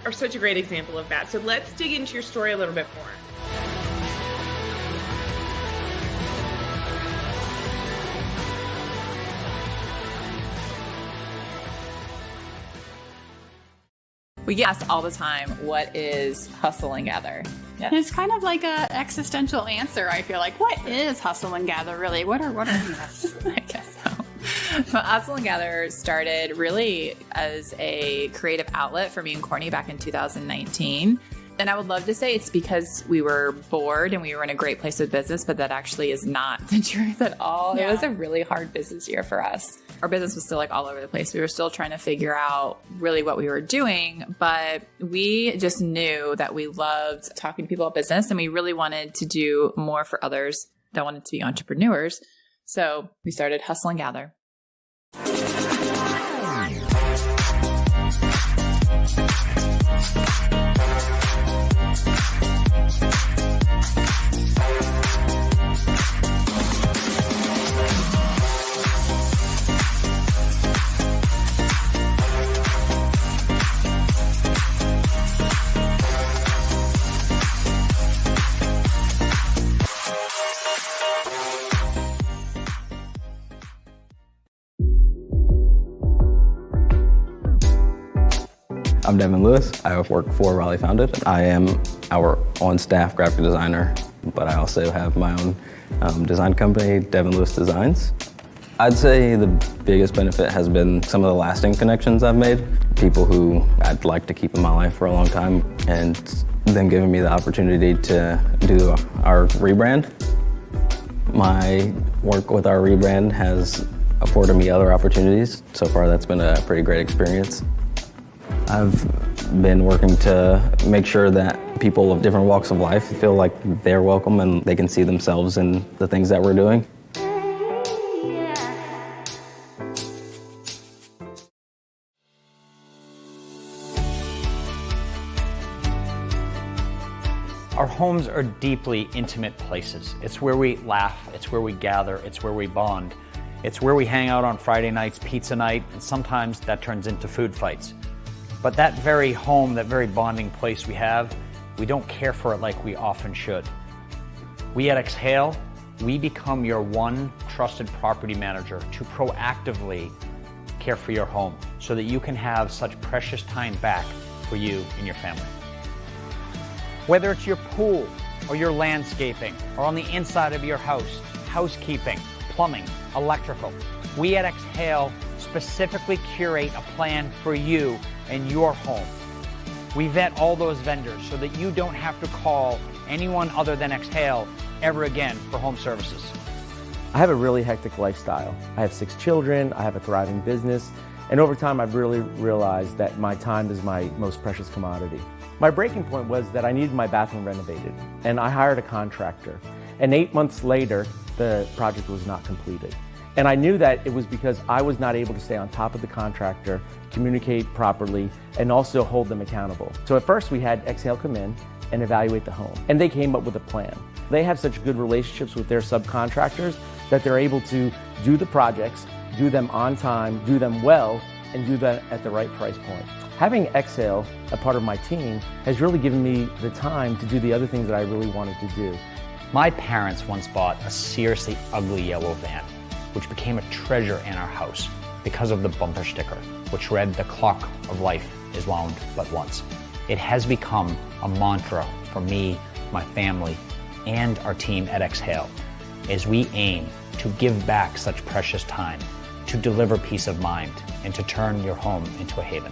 are such a great example of that. So let's dig into your story a little bit more. We get asked all the time, what is hustle and gather? Yeah. It's kind of like a existential answer, I feel like. What is hustle and gather, really? What are these? I guess so. But Hustle and Gather started really as a creative outlet for me and Courtney back in 2019. And I would love to say it's because we were bored and we were in a great place with business, but that actually is not the truth at all. Yeah. It was a really hard business year for us. Our business was still like all over the place. We were still trying to figure out really what we were doing, but we just knew that we loved talking to people about business and we really wanted to do more for others that wanted to be entrepreneurs. So we started Hustle and Gather. I'm Devin Lewis. I work for Raleigh Founded. I am our on-staff graphic designer, but I also have my own design company, Devin Lewis Designs. I'd say the biggest benefit has been some of the lasting connections I've made, people who I'd like to keep in my life for a long time, and them giving me the opportunity to do our rebrand. My work with our rebrand has afforded me other opportunities. So far, that's been a pretty great experience. I've been working to make sure that people of different walks of life feel like they're welcome and they can see themselves in the things that we're doing. Our homes are deeply intimate places. It's where we laugh, it's where we gather, it's where we bond. It's where we hang out on Friday nights, pizza night, and sometimes that turns into food fights. But that very home, that very bonding place we have, we don't care for it like we often should. We at Exhale, we become your one trusted property manager to proactively care for your home so that you can have such precious time back for you and your family. Whether it's your pool or your landscaping or on the inside of your house, housekeeping, plumbing, electrical, we at Exhale specifically curate a plan for you and your home. We vet all those vendors so that you don't have to call anyone other than Exhale ever again for home services. I have a really hectic lifestyle. I have 6 children, I have a thriving business, and over time I've really realized that my time is my most precious commodity. My breaking point was that I needed my bathroom renovated, and I hired a contractor. And 8 months later, the project was not completed. And I knew that it was because I was not able to stay on top of the contractor, communicate properly, and also hold them accountable. So at first we had Exhale come in and evaluate the home, and they came up with a plan. They have such good relationships with their subcontractors that they're able to do the projects, do them on time, do them well, and do that at the right price point. Having Exhale a part of my team has really given me the time to do the other things that I really wanted to do. My parents once bought a seriously ugly yellow van, which became a treasure in our house because of the bumper sticker, which read, "The clock of life is wound but once." It has become a mantra for me, my family, and our team at Exhale as we aim to give back such precious time, to deliver peace of mind, and to turn your home into a haven.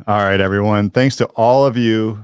All right, everyone. Thanks to all of you.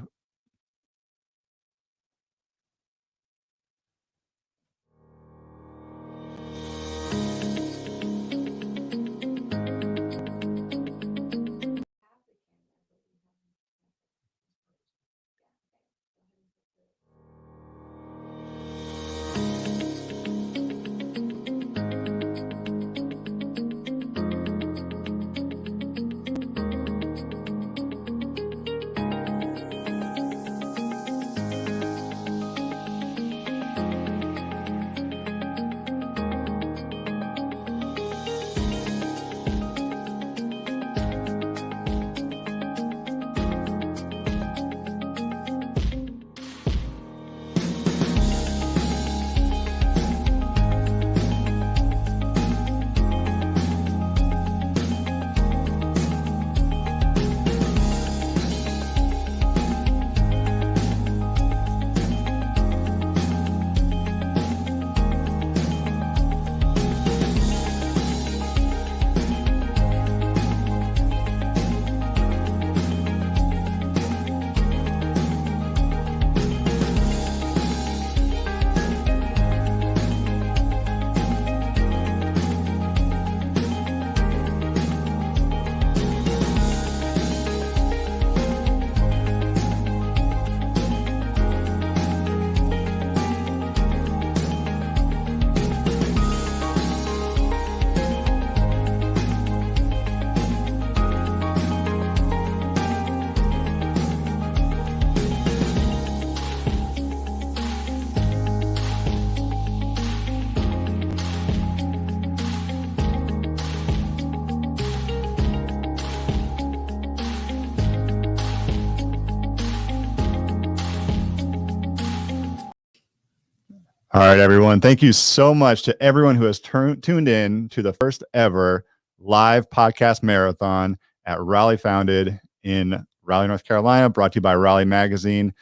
All right, everyone. Thank you so much to everyone who has tuned in to the first ever live podcast marathon at Raleigh Founded in Raleigh, North Carolina, brought to you by Raleigh Magazine.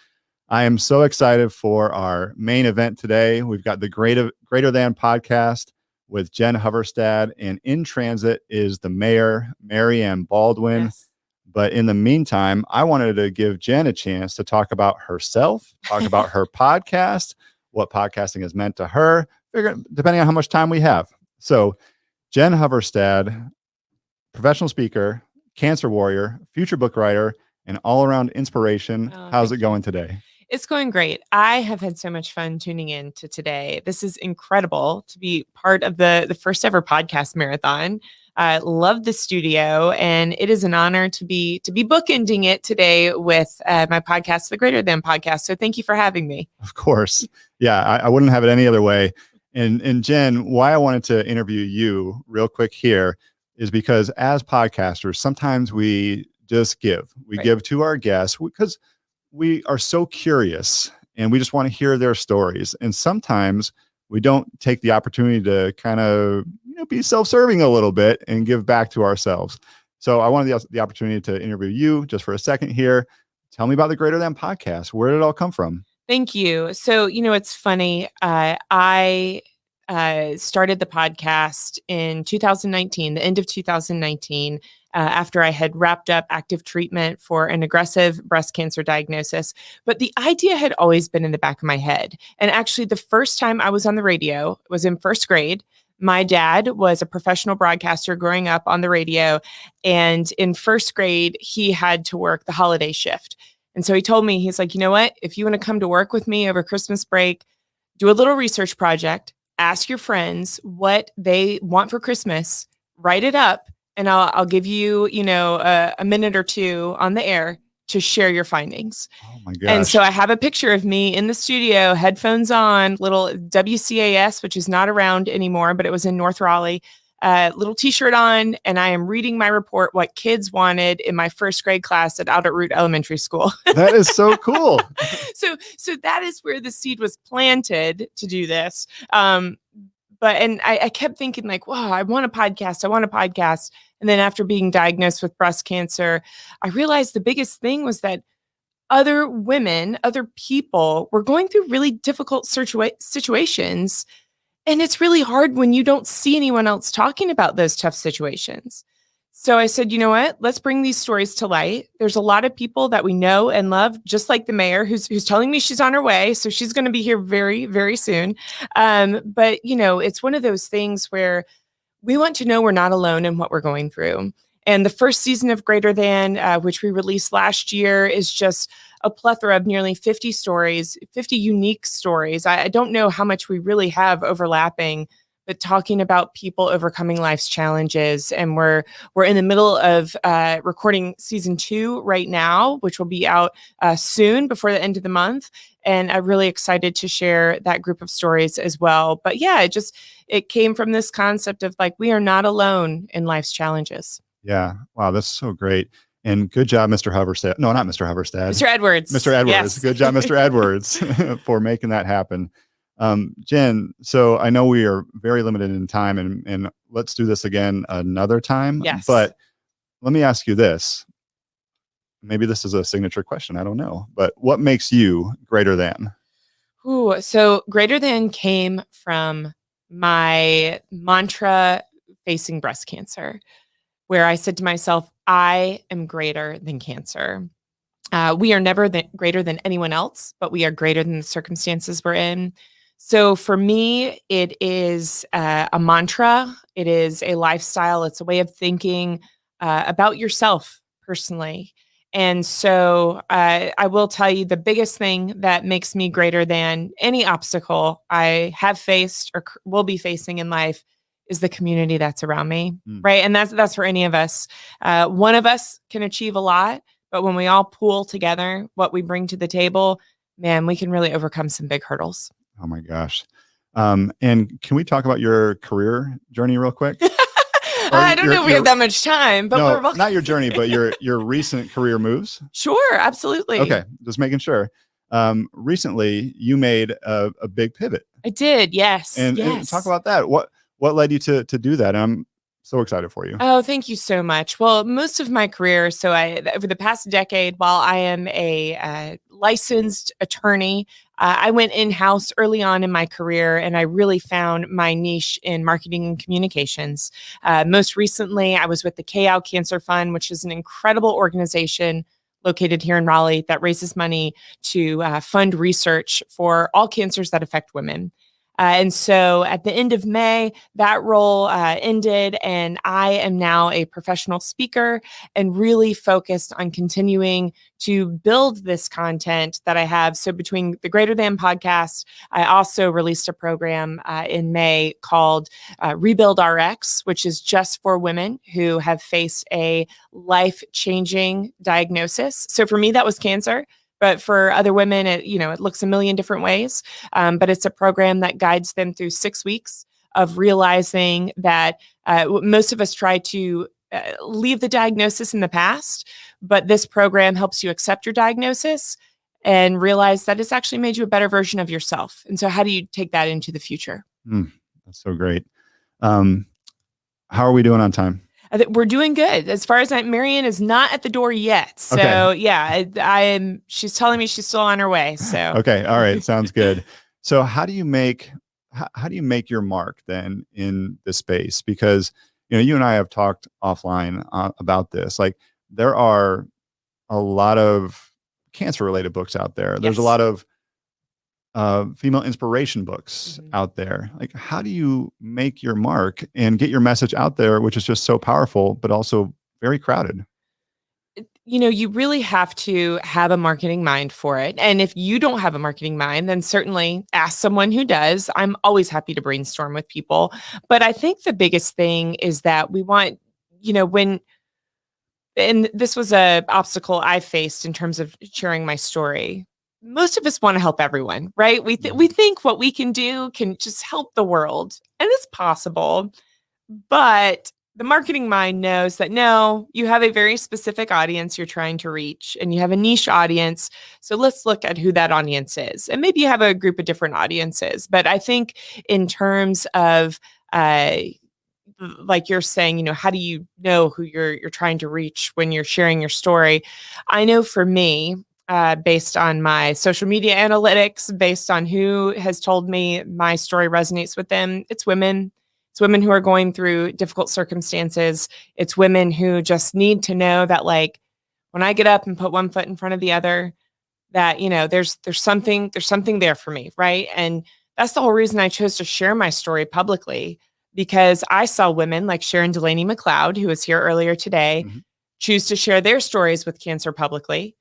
I am so excited for our main event today. We've got the Greater Than podcast with Jen Hoverstad, and in transit is the mayor, Mary Ann Baldwin. Yes. But in the meantime, I wanted to give Jen a chance to talk about herself, talk about her podcast, what podcasting has meant to her, depending on how much time we have. So Jen Hoverstad, professional speaker, cancer warrior, future book writer, and all-around inspiration. How's it going today? It's going great. I have had so much fun tuning in to today. This is incredible to be part of the first ever podcast marathon. I love the studio, and it is an honor to be bookending it today with my podcast, the Greater Than Podcast. So thank you for having me. Of course. Yeah, I wouldn't have it any other way. And Jen, why I wanted to interview you real quick here is because as podcasters, sometimes we just give. We give to our guests because we are so curious and we just want to hear their stories. And sometimes we don't take the opportunity to kind of be self-serving a little bit and give back to ourselves. So I wanted the opportunity to interview you just for a second here. Tell me about the Greater Than podcast. Where did it all come from? Thank you. So, it's funny. I started the podcast in 2019, the end of 2019, after I had wrapped up active treatment for an aggressive breast cancer diagnosis. But the idea had always been in the back of my head. And actually, the first time I was on the radio was in first grade. My dad was a professional broadcaster growing up on the radio. And in first grade, he had to work the holiday shift. And so he told me, he's like, you know what? If you want to come to work with me over Christmas break, do a little research project, ask your friends what they want for Christmas, write it up, and I'll give you, a minute or two on the air to share your findings. Oh my gosh. And so I have a picture of me in the studio, headphones on, little WCAS, which is not around anymore, but it was in North Raleigh, little t-shirt on, and I am reading my report, what kids wanted in my first grade class at Albert Root Elementary School. That is so cool. So that is where the seed was planted to do this. But I kept thinking like, wow, I want a podcast. And then after being diagnosed with breast cancer, I realized the biggest thing was that other women, other people were going through really difficult situations. And it's really hard when you don't see anyone else talking about those tough situations. So I said, you know what? Let's bring these stories to light. There's a lot of people that we know and love, just like the mayor, who's telling me she's on her way. So she's going to be here very, very soon. But, it's one of those things where we want to know we're not alone in what we're going through. And the first season of Greater Than, which we released last year, is just a plethora of nearly 50 stories, 50 unique stories. I don't know how much we really have overlapping, but talking about people overcoming life's challenges. And we're in the middle of recording season 2 right now, which will be out soon before the end of the month. And I'm really excited to share that group of stories as well. But yeah, it came from this concept of like, we are not alone in life's challenges. Yeah. Wow. That's so great. And good job, Mr. Hoverstad. No, not Mr. Hoverstad. Mr. Edwards. Mr. Edwards. Yes. Good job, Mr. Edwards, for making that happen. Jen, so I know we are very limited in time, and let's do this again another time. Yes. But let me ask you this. Maybe this is a signature question. I don't know. But what makes you greater than? Ooh, so Greater Than came from my mantra facing breast cancer, where I said to myself, I am greater than cancer. We are never greater than anyone else, but we are greater than the circumstances we're in. So for me, it is a mantra. It is a lifestyle. It's a way of thinking about yourself personally. And so I will tell you the biggest thing that makes me greater than any obstacle I have faced or will be facing in life is the community that's around me, right? And that's for any of us. One of us can achieve a lot, but when we all pool together what we bring to the table, man, we can really overcome some big hurdles. Oh my gosh. And can we talk about your career journey real quick? I don't know if we have that much time, but no, not your journey, but your recent career moves. Sure, absolutely. Okay, just making sure. Recently, you made a big pivot. I did, yes. And talk about that. What led you to do that? I'm so excited for you. Oh, thank you so much. Well, most of my career, so over the past decade, while I am a licensed attorney, I went in-house early on in my career, and I really found my niche in marketing and communications. Most recently, I was with the KO Cancer Fund, which is an incredible organization located here in Raleigh that raises money to fund research for all cancers that affect women. And so at the end of May, that role ended, and I am now a professional speaker and really focused on continuing to build this content that I have. So between the Greater Than podcast, I also released a program in May called Rebuild RX, which is just for women who have faced a life-changing diagnosis. So for me, that was cancer. But for other women, it looks a million different ways. But it's a program that guides them through 6 weeks of realizing that most of us try to leave the diagnosis in the past. But this program helps you accept your diagnosis and realize that it's actually made you a better version of yourself. And so how do you take that into the future? That's so great. How are we doing on time? We're doing good. As far as Marianne is not at the door yet. So okay. Yeah, she's telling me she's still on her way. So okay. All right. Sounds good. So how do you make your mark then in this space? Because, you and I have talked offline about this. Like there are a lot of cancer related books out there. There's a lot of female inspiration books out there. Like, how do you make your mark and get your message out there, which is just so powerful, but also very crowded? You really have to have a marketing mind for it. And if you don't have a marketing mind, then certainly ask someone who does. I'm always happy to brainstorm with people. But I think the biggest thing is that we want, and this was an obstacle I faced in terms of sharing my story. Most of us want to help everyone, right? We think what we can do can just help the world, and it's possible. But the marketing mind knows that no, you have a very specific audience you're trying to reach, and you have a niche audience. So let's look at who that audience is, and maybe you have a group of different audiences. But I think in terms of like you're saying, how do you know who you're trying to reach when you're sharing your story? I know for me. Based on my social media analytics, based on who has told me my story resonates with them. It's women It's women who are going through difficult circumstances. It's women who just need to know that, like, when I get up and put one foot in front of the other, that, you know, there's something there for me, right? And that's the whole reason I chose to share my story publicly, because I saw women like Sharon, Delaney, McCloud, who was here earlier today, choose to share their stories with cancer publicly.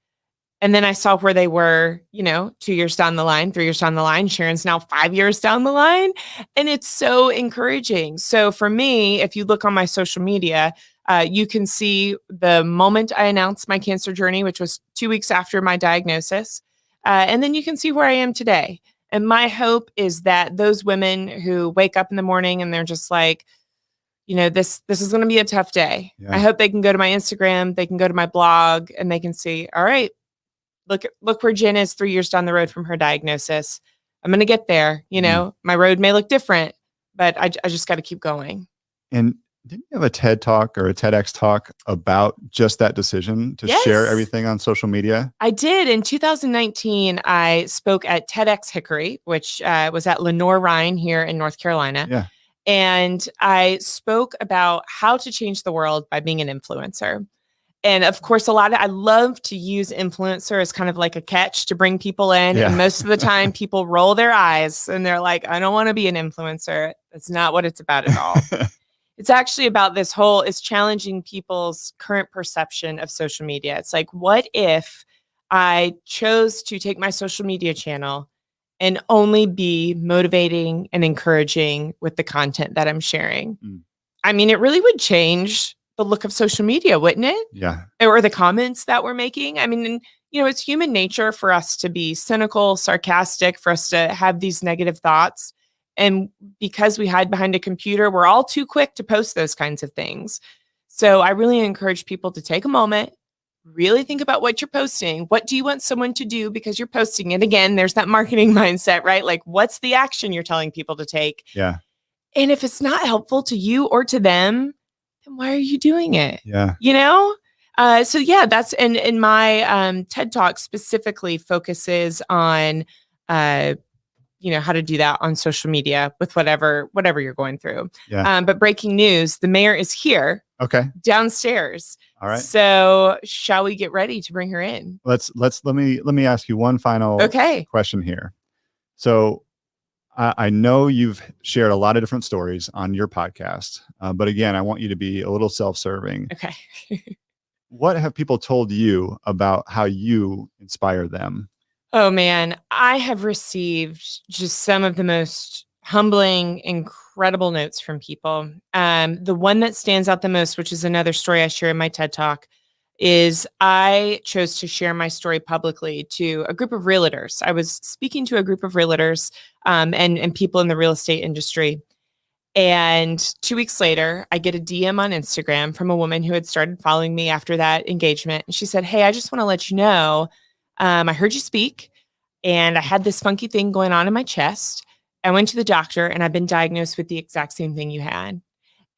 And then I saw where they were, you know, 2 years down the line, 3 years down the line. Sharon's now 5 years down the line. And it's so encouraging. So for me, if you look on my social media, you can see the moment I announced my cancer journey, which was 2 weeks after my diagnosis. And then you can see where I am today. And my hope is that those women who wake up in the morning and they're just like, you know, this is going to be a tough day. Yeah. I hope they can go to my Instagram, they can go to my blog, and they can see, all right, look where Jen is 3 years down the road from her diagnosis. I'm going to get there. You know, my road may look different, but I just got to keep going. And didn't you have a TED talk or a TEDx talk about just that decision to share everything on social media? I did. In 2019, I spoke at TEDx Hickory, which was at Lenore Ryan here in North Carolina. Yeah. And I spoke about how to change the world by being an influencer. And of course, I love to use influencer as kind of like a catch to bring people in. Yeah. And most of the time people roll their eyes and they're like, I don't want to be an influencer. That's not what it's about at all. It's actually about it's challenging people's current perception of social media. It's like, what if I chose to take my social media channel and only be motivating and encouraging with the content that I'm sharing? I mean, it really would change the look of social media, wouldn't it? Yeah. Or the comments that we're making. I mean, you know, it's human nature for us to be cynical, sarcastic, for us to have these negative thoughts. And because we hide behind a computer, we're all too quick to post those kinds of things. So I really encourage people to take a moment, really think about what you're posting. What do you want someone to do because you're posting it? Again, there's that marketing mindset, right? Like, what's the action you're telling people to take? Yeah. And if it's not helpful to you or to them, then why are you doing it? Yeah. You know? So yeah, that's in my TED Talk specifically focuses on you know, how to do that on social media with whatever you're going through. Yeah. But breaking news, the mayor is here. Okay. Downstairs. All right. So shall we get ready to bring her in? Let me ask you one final question here. So I know you've shared a lot of different stories on your podcast, but again, I want you to be a little self-serving. Okay. What have people told you about how you inspire them? Oh man, I have received just some of the most humbling, incredible notes from people. The one that stands out the most, which is another story I share in my TED Talk, is I chose to share my story publicly to a group of realtors. I was speaking to a group of realtors and people in the real estate industry. And 2 weeks later, I get a DM on Instagram from a woman who had started following me after that engagement. And she said, hey, I just want to let you know, I heard you speak and I had this funky thing going on in my chest. I went to the doctor and I've been diagnosed with the exact same thing you had.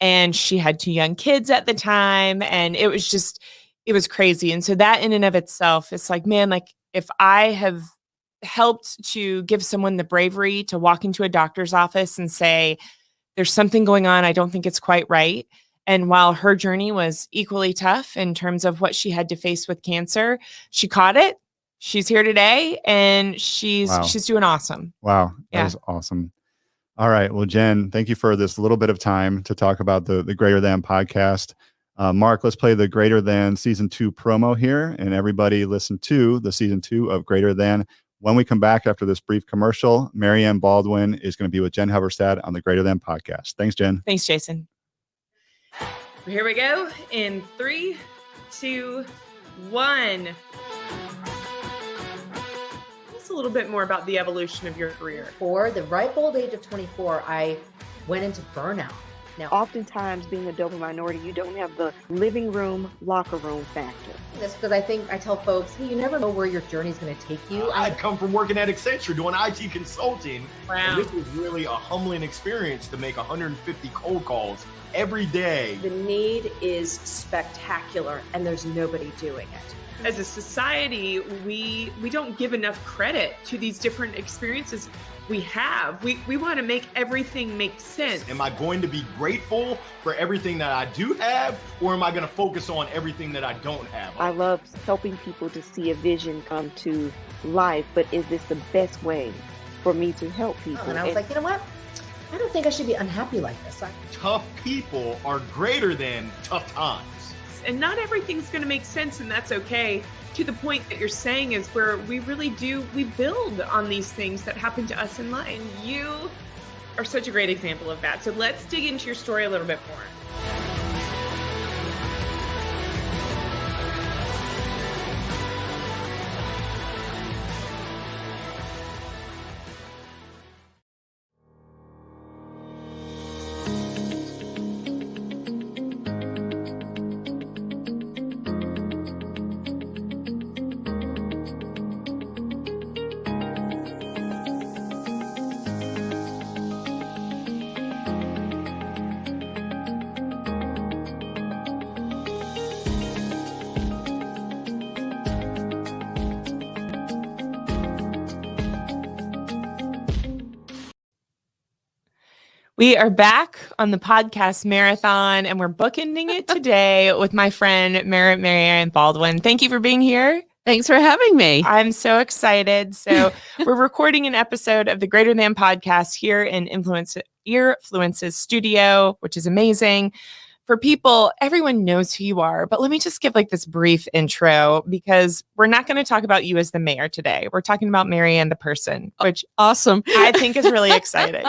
And she had 2 young kids at the time. And it was crazy. And so that in and of itself, it's like, man, like if I have helped to give someone the bravery to walk into a doctor's office and say, there's something going on, I don't think it's quite right. And while her journey was equally tough in terms of what she had to face with cancer, she caught it. She's here today and she's doing awesome. Wow. Yeah. That was awesome. All right. Well, Jen, thank you for this little bit of time to talk about the Greater Than podcast. Mark, let's play the Greater Than season 2 promo here, and everybody listen to the season 2 of Greater Than. When we come back after this brief commercial, Marianne Baldwin is going to be with Jen Hoverstad on the Greater Than podcast. Thanks, Jen. Thanks, Jason. Here we go in 3, 2, 1. A little bit more about the evolution of your career. For the ripe old age of 24, I went into burnout. Now, oftentimes being a double minority, you don't have the living room, locker room factor. This because I tell folks, hey, you never know where your journey is going to take you. I'd come from working at Accenture doing IT consulting. Wow. And this was really a humbling experience to make 150 cold calls every day. The need is spectacular and there's nobody doing it. As a society, we don't give enough credit to these different experiences we have. We want to make everything make sense. Am I going to be grateful for everything that I do have, or am I going to focus on everything that I don't have? I love helping people to see a vision come to life, but is this the best way for me to help people? And I was like, you know what? I don't think I should be unhappy like this. Tough people are greater than tough times. And not everything's going to make sense, and that's okay. To the point that you're saying is where we really do, we build on these things that happen to us in life. And you are such a great example of that. So let's dig into your story a little bit more. We are back on the podcast marathon, and we're bookending it today with my friend Marianne Baldwin. Thank you for being here. Thanks for having me. I'm so excited. So we're recording an episode of the Greater Than podcast here in Earfluence's studio, which is amazing. For people, everyone knows who you are, but let me just give like this brief intro, because we're not going to talk about you as the mayor today. We're talking about Marianne the person, which awesome. I think is really exciting.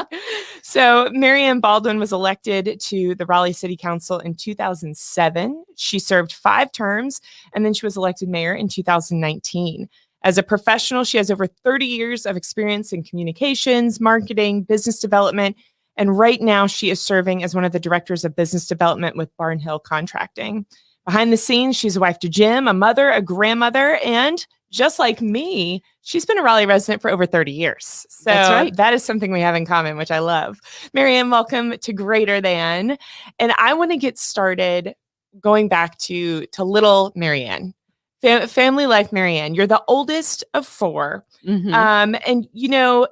So Marianne Baldwin was elected to the Raleigh City Council in 2007. She served 5 terms, and then she was elected mayor in 2019. As a professional, she has over 30 years of experience in communications, marketing, business development, and right now she is serving as one of the directors of business development with Barnhill Contracting. Behind the scenes, she's a wife to Jim, a mother, a grandmother, and just like me, she's been a Raleigh resident for over 30 years. So That's right. That is something we have in common, which I love. Marianne, welcome to Greater Than. And I want to get started going back to little Marianne. Family life Marianne. You're the oldest of 4. Mm-hmm. And you know,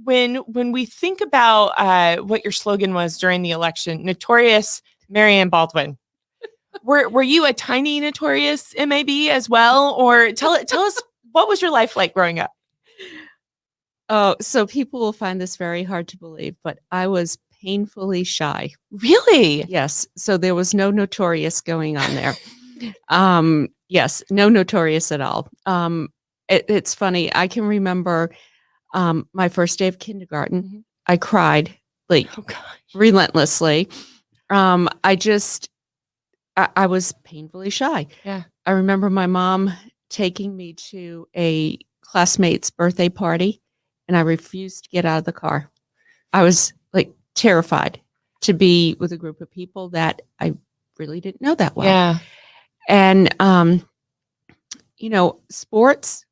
when we think about what your slogan was during the election, Notorious Marianne Baldwin, were you a tiny notorious MAB as well? Or tell us, what was your life like growing up? Oh, so people will find this very hard to believe, but I was painfully shy. Really? Yes. So there was no notorious going on there. Yes, no notorious at all. It's funny. I can remember my first day of kindergarten. Mm-hmm. I cried like relentlessly. I was painfully shy. Yeah. I remember my mom taking me to a classmate's birthday party, and I refused to get out of the car. I was like terrified to be with a group of people that I really didn't know that well. Yeah. And, you know, sports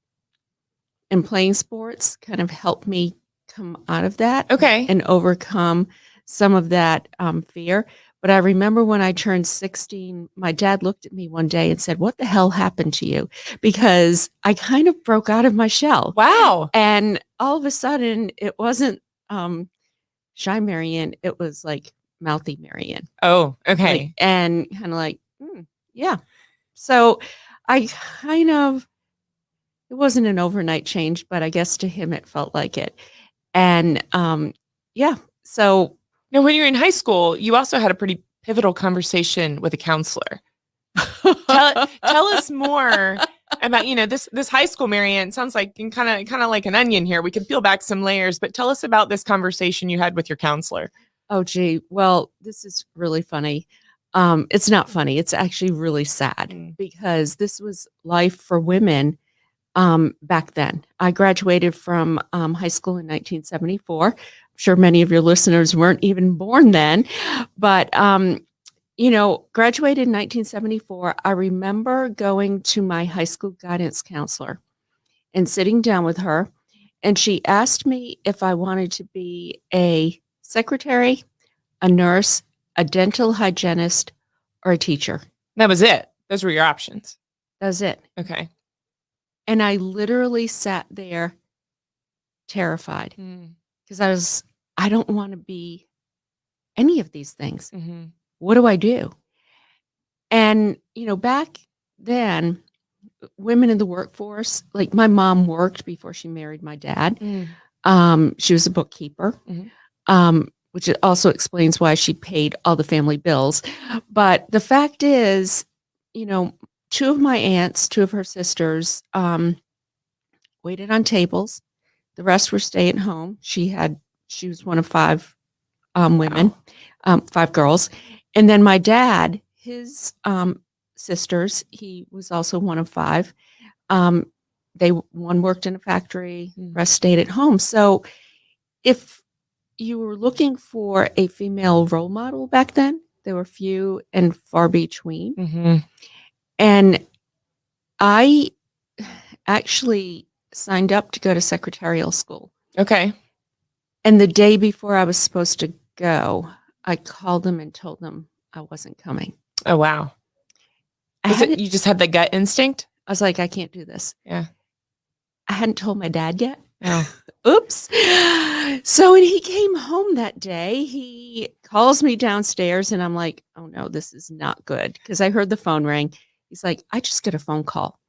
and playing sports kind of helped me come out of that. Okay. And overcome some of that fear. But I remember when I turned 16, my dad looked at me one day and said, "What the hell happened to you?" Because I kind of broke out of my shell. Wow. And all of a sudden, it wasn't shy Marianne. It was like mouthy Marianne. Oh, okay. Like, and kind of like, yeah. So I kind of, it wasn't an overnight change, but I guess to him it felt like it. And yeah, so. Now, when you're in high school, you also had a pretty pivotal conversation with a counselor. Tell us more about, you know, this high school Marianne. Sounds like kind of like an onion here. We can peel back some layers, but tell us about this conversation you had with your counselor. Oh, gee. Well, this is really funny. It's not funny. It's actually really sad because this was life for women back then. I graduated from high school in 1974. I'm sure many of your listeners weren't even born then, but you know, graduated in 1974. I remember going to my high school guidance counselor and sitting down with her, and she asked me if I wanted to be a secretary, a nurse, a dental hygienist, or a teacher. That was it. Those were your options. That was it. Okay. And I literally sat there terrified because I don't want to be any of these things. Mm-hmm. What do I do? And, back then, women in the workforce, like my mom worked before she married my dad. She was a bookkeeper, which also explains why she paid all the family bills. But the fact is, two of my aunts, two of her sisters, waited on tables. The rest were stay at home. She was one of 5 women, 5 girls. And then my dad, his sisters, he was also one of 5. One worked in a factory, rest stayed at home. So if you were looking for a female role model back then, there were few and far between. And I actually signed up to go to secretarial school. Okay. And the day before I was supposed to go, I called them and told them I wasn't coming. Oh, wow. You just had the gut instinct? I was like, I can't do this. Yeah. I hadn't told my dad yet. Oh. Oops. So when he came home that day, he calls me downstairs and I'm like, oh no, this is not good. Because I heard the phone ring. He's like, I just got a phone call.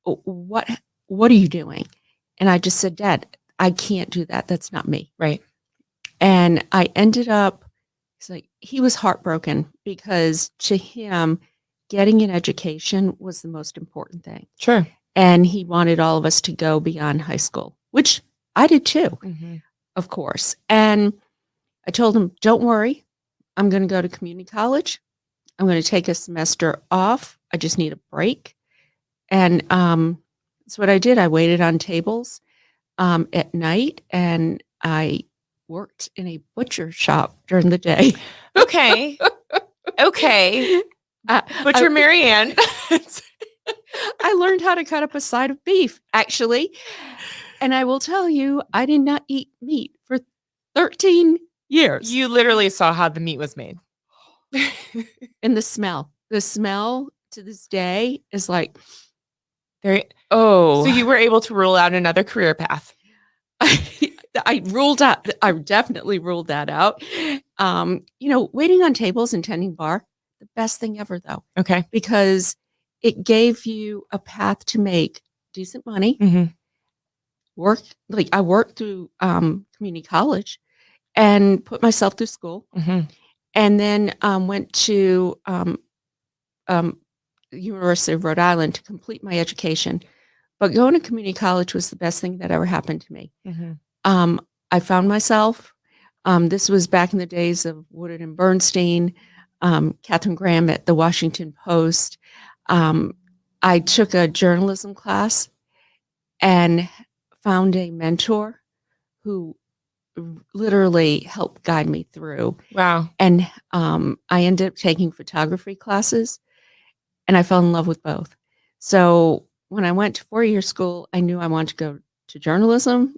What are you doing? And I just said, Dad, I can't do that. That's not me. Right. And I ended up, he was heartbroken because to him, getting an education was the most important thing. Sure. And he wanted all of us to go beyond high school, which I did too, of course. And I told him, don't worry. I'm going to go to community college. I'm going to take a semester off. I just need a break. And that's what I did. I waited on tables at night and I worked in a butcher shop during the day. Okay. Okay. Butcher Marianne. I learned how to cut up a side of beef, actually. And I will tell you, I did not eat meat for 13 years. You literally saw how the meat was made. And the smell to this day is like, so you were able to rule out another career path. I definitely ruled that out. Waiting on tables and tending bar, the best thing ever though. Okay. Because it gave you a path to make decent money. I worked through community college and put myself through school. And then went to University of Rhode Island to complete my education. But going to community college was the best thing that ever happened to me. I found myself. This was back in the days of Woodard and Bernstein, Catherine Graham at the Washington Post. I took a journalism class and found a mentor who literally helped guide me through. Wow. And I ended up taking photography classes and I fell in love with both. So when I went to 4-year school, I knew I wanted to go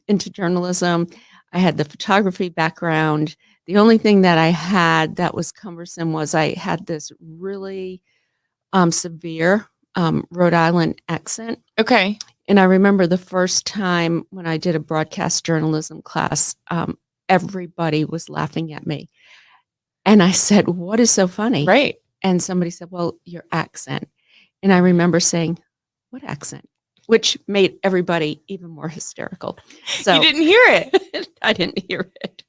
into journalism. I had the photography background. The only thing that I had that was cumbersome was I had this really severe Rhode Island accent. Okay. And I remember the first time when I did a broadcast journalism class, everybody was laughing at me. And I said, what is so funny? Right. And somebody said, well, your accent. And I remember saying, what accent? Which made everybody even more hysterical. So you didn't hear it. I didn't hear it.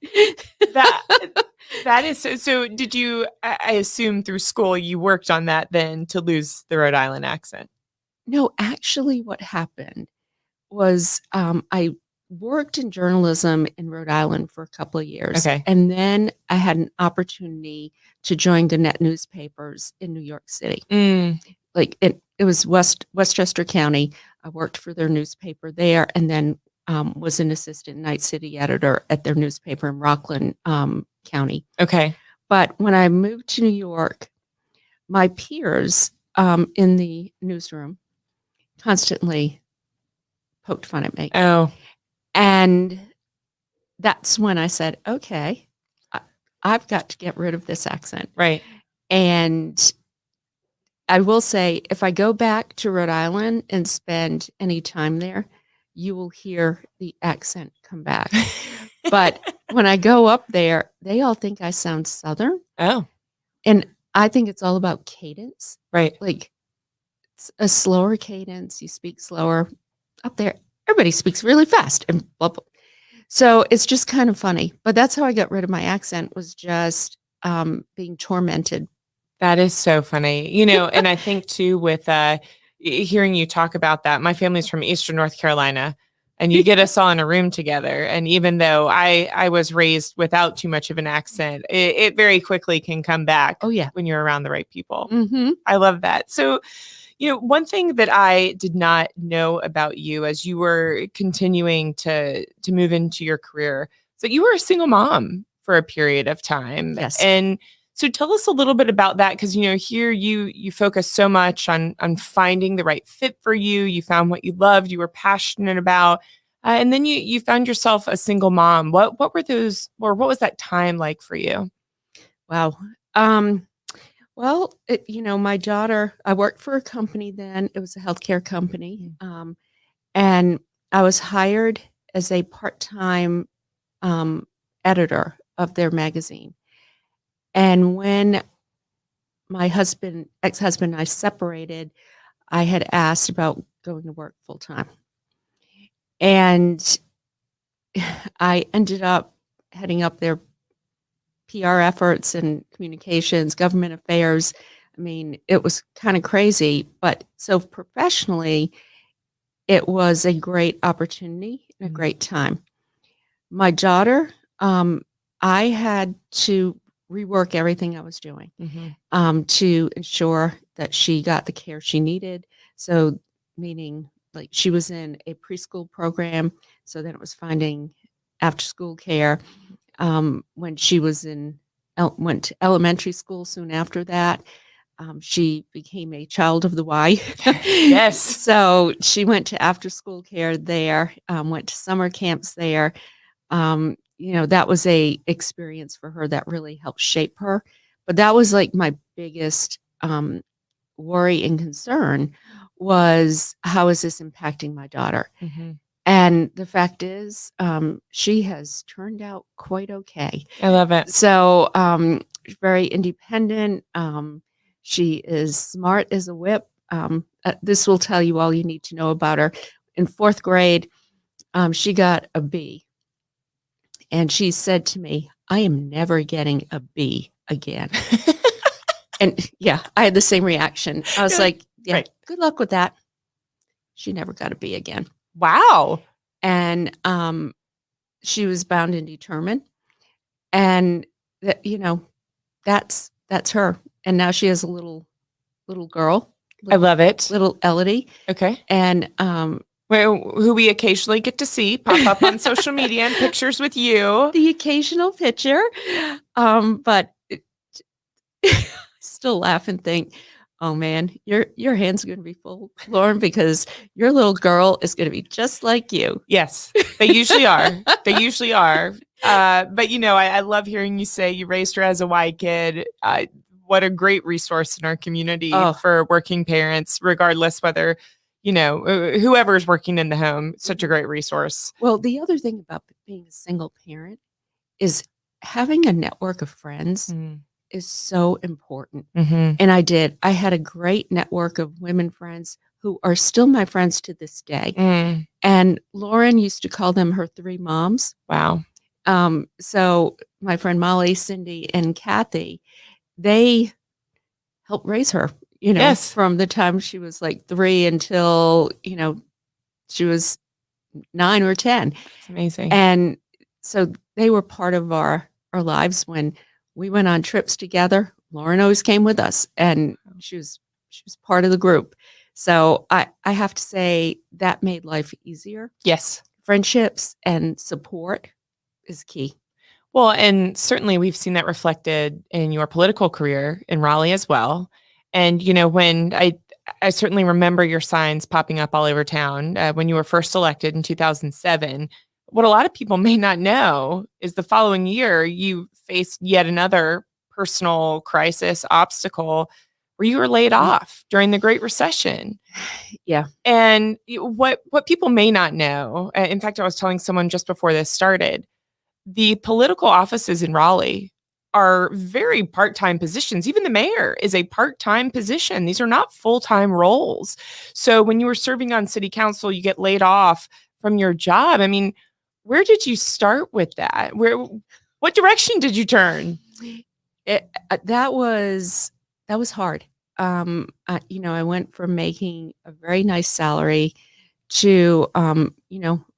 That is so did you, I assume through school, you worked on that then to lose the Rhode Island accent? No, actually what happened was I worked in journalism in Rhode Island for a couple of years. Okay. And then I had an opportunity to join the net newspapers in New York City. Like it was Westchester County. I worked for their newspaper there and then was an assistant night city editor at their newspaper in Rockland County. Okay. But when I moved to New York, my peers in the newsroom constantly poked fun at me. Oh. And that's when I said, okay, I've got to get rid of this accent. Right. And I will say, if I go back to Rhode Island and spend any time there, you will hear the accent come back. But when I go up there, they all think I sound Southern. Oh. And I think it's all about cadence. Right. Like it's a slower cadence. You speak slower. Up there, everybody speaks really fast and blah, blah. So it's just kind of funny. But that's how I got rid of my accent, was just being tormented. That is so funny. You know, and I think too with hearing you talk about that, my family's from Eastern North Carolina, and you get us all in a room together. And even though I was raised without too much of an accent, it very quickly can come back. Oh, yeah. When you're around the right people. Mm-hmm. I love that. So, you know, one thing that I did not know about you as you were continuing to move into your career, is that you were a single mom for a period of time. Yes. And so tell us a little bit about that, because, you know, here you focus so much on finding the right fit for you. You found what you loved, you were passionate about, and then you found yourself a single mom. What were those, or what was that time like for you? Wow. Well, you know, my daughter, I worked for a company then. It was a healthcare company. And I was hired as a part-time editor of their magazine. And when my ex-husband and I separated, I had asked about going to work full-time. And I ended up heading up their PR efforts and communications, government affairs. I mean, it was kind of crazy, but so professionally, it was a great opportunity and a great time. My daughter, I had to rework everything I was doing to ensure that she got the care she needed. So meaning like she was in a preschool program, so then it was finding after school care. When she was went to elementary school soon after that, she became a child of the Y. Yes. So she went to after school care there, went to summer camps there. You know, that was a experience for her that really helped shape her. But that was like my biggest worry and concern was, how is this impacting my daughter? And the fact is, she has turned out quite okay. I love it. So very independent. She is smart as a whip. This will tell you all you need to know about her. In 4th grade, she got a B. And she said to me, I am never getting a B again. And yeah, I had the same reaction. I was like, yeah, right. Good luck with that. She never got a B again. Wow. And she was bound and determined. And that, you know, that's her. And now she has a little girl. I love it. Little Elodie. Okay. And who we occasionally get to see pop up on social media and pictures with you. The occasional picture. But I still laugh and think, oh man, your hands are going to be full, Lauren, because your little girl is going to be just like you. Yes, they usually are. They usually are. But you know, I love hearing you say you raised her as a Y kid. What a great resource in our community for working parents, regardless whether, you know, whoever's working in the home. Such a great resource. Well, the other thing about being a single parent is having a network of friends is so important. And I had a great network of women friends who are still my friends to this day. And Lauren used to call them her 3 moms. Wow. So my friend Molly, Cindy, and Kathy, they helped raise her, you know, from the time she was like 3 until, you know, she was 9 or 10. It's amazing. And so they were part of our lives. When we went on trips together, Lauren always came with us, and she was part of the group. So I have to say that made life easier. Yes. Friendships and support is key. Well, and certainly we've seen that reflected in your political career in Raleigh as well. And, you know, when I certainly remember your signs popping up all over town when you were first elected in 2007. What a lot of people may not know is the following year you faced yet another personal crisis, obstacle where you were laid off during the Great Recession. Yeah. And what people may not know, in fact, I was telling someone just before this started, the political offices in Raleigh are very part-time positions. Even the mayor is a part-time position. These are not full-time roles. So when you were serving on city council, you get laid off from your job. I mean, where did you start with that? What direction did you turn? That was hard. I went from making a very nice salary to,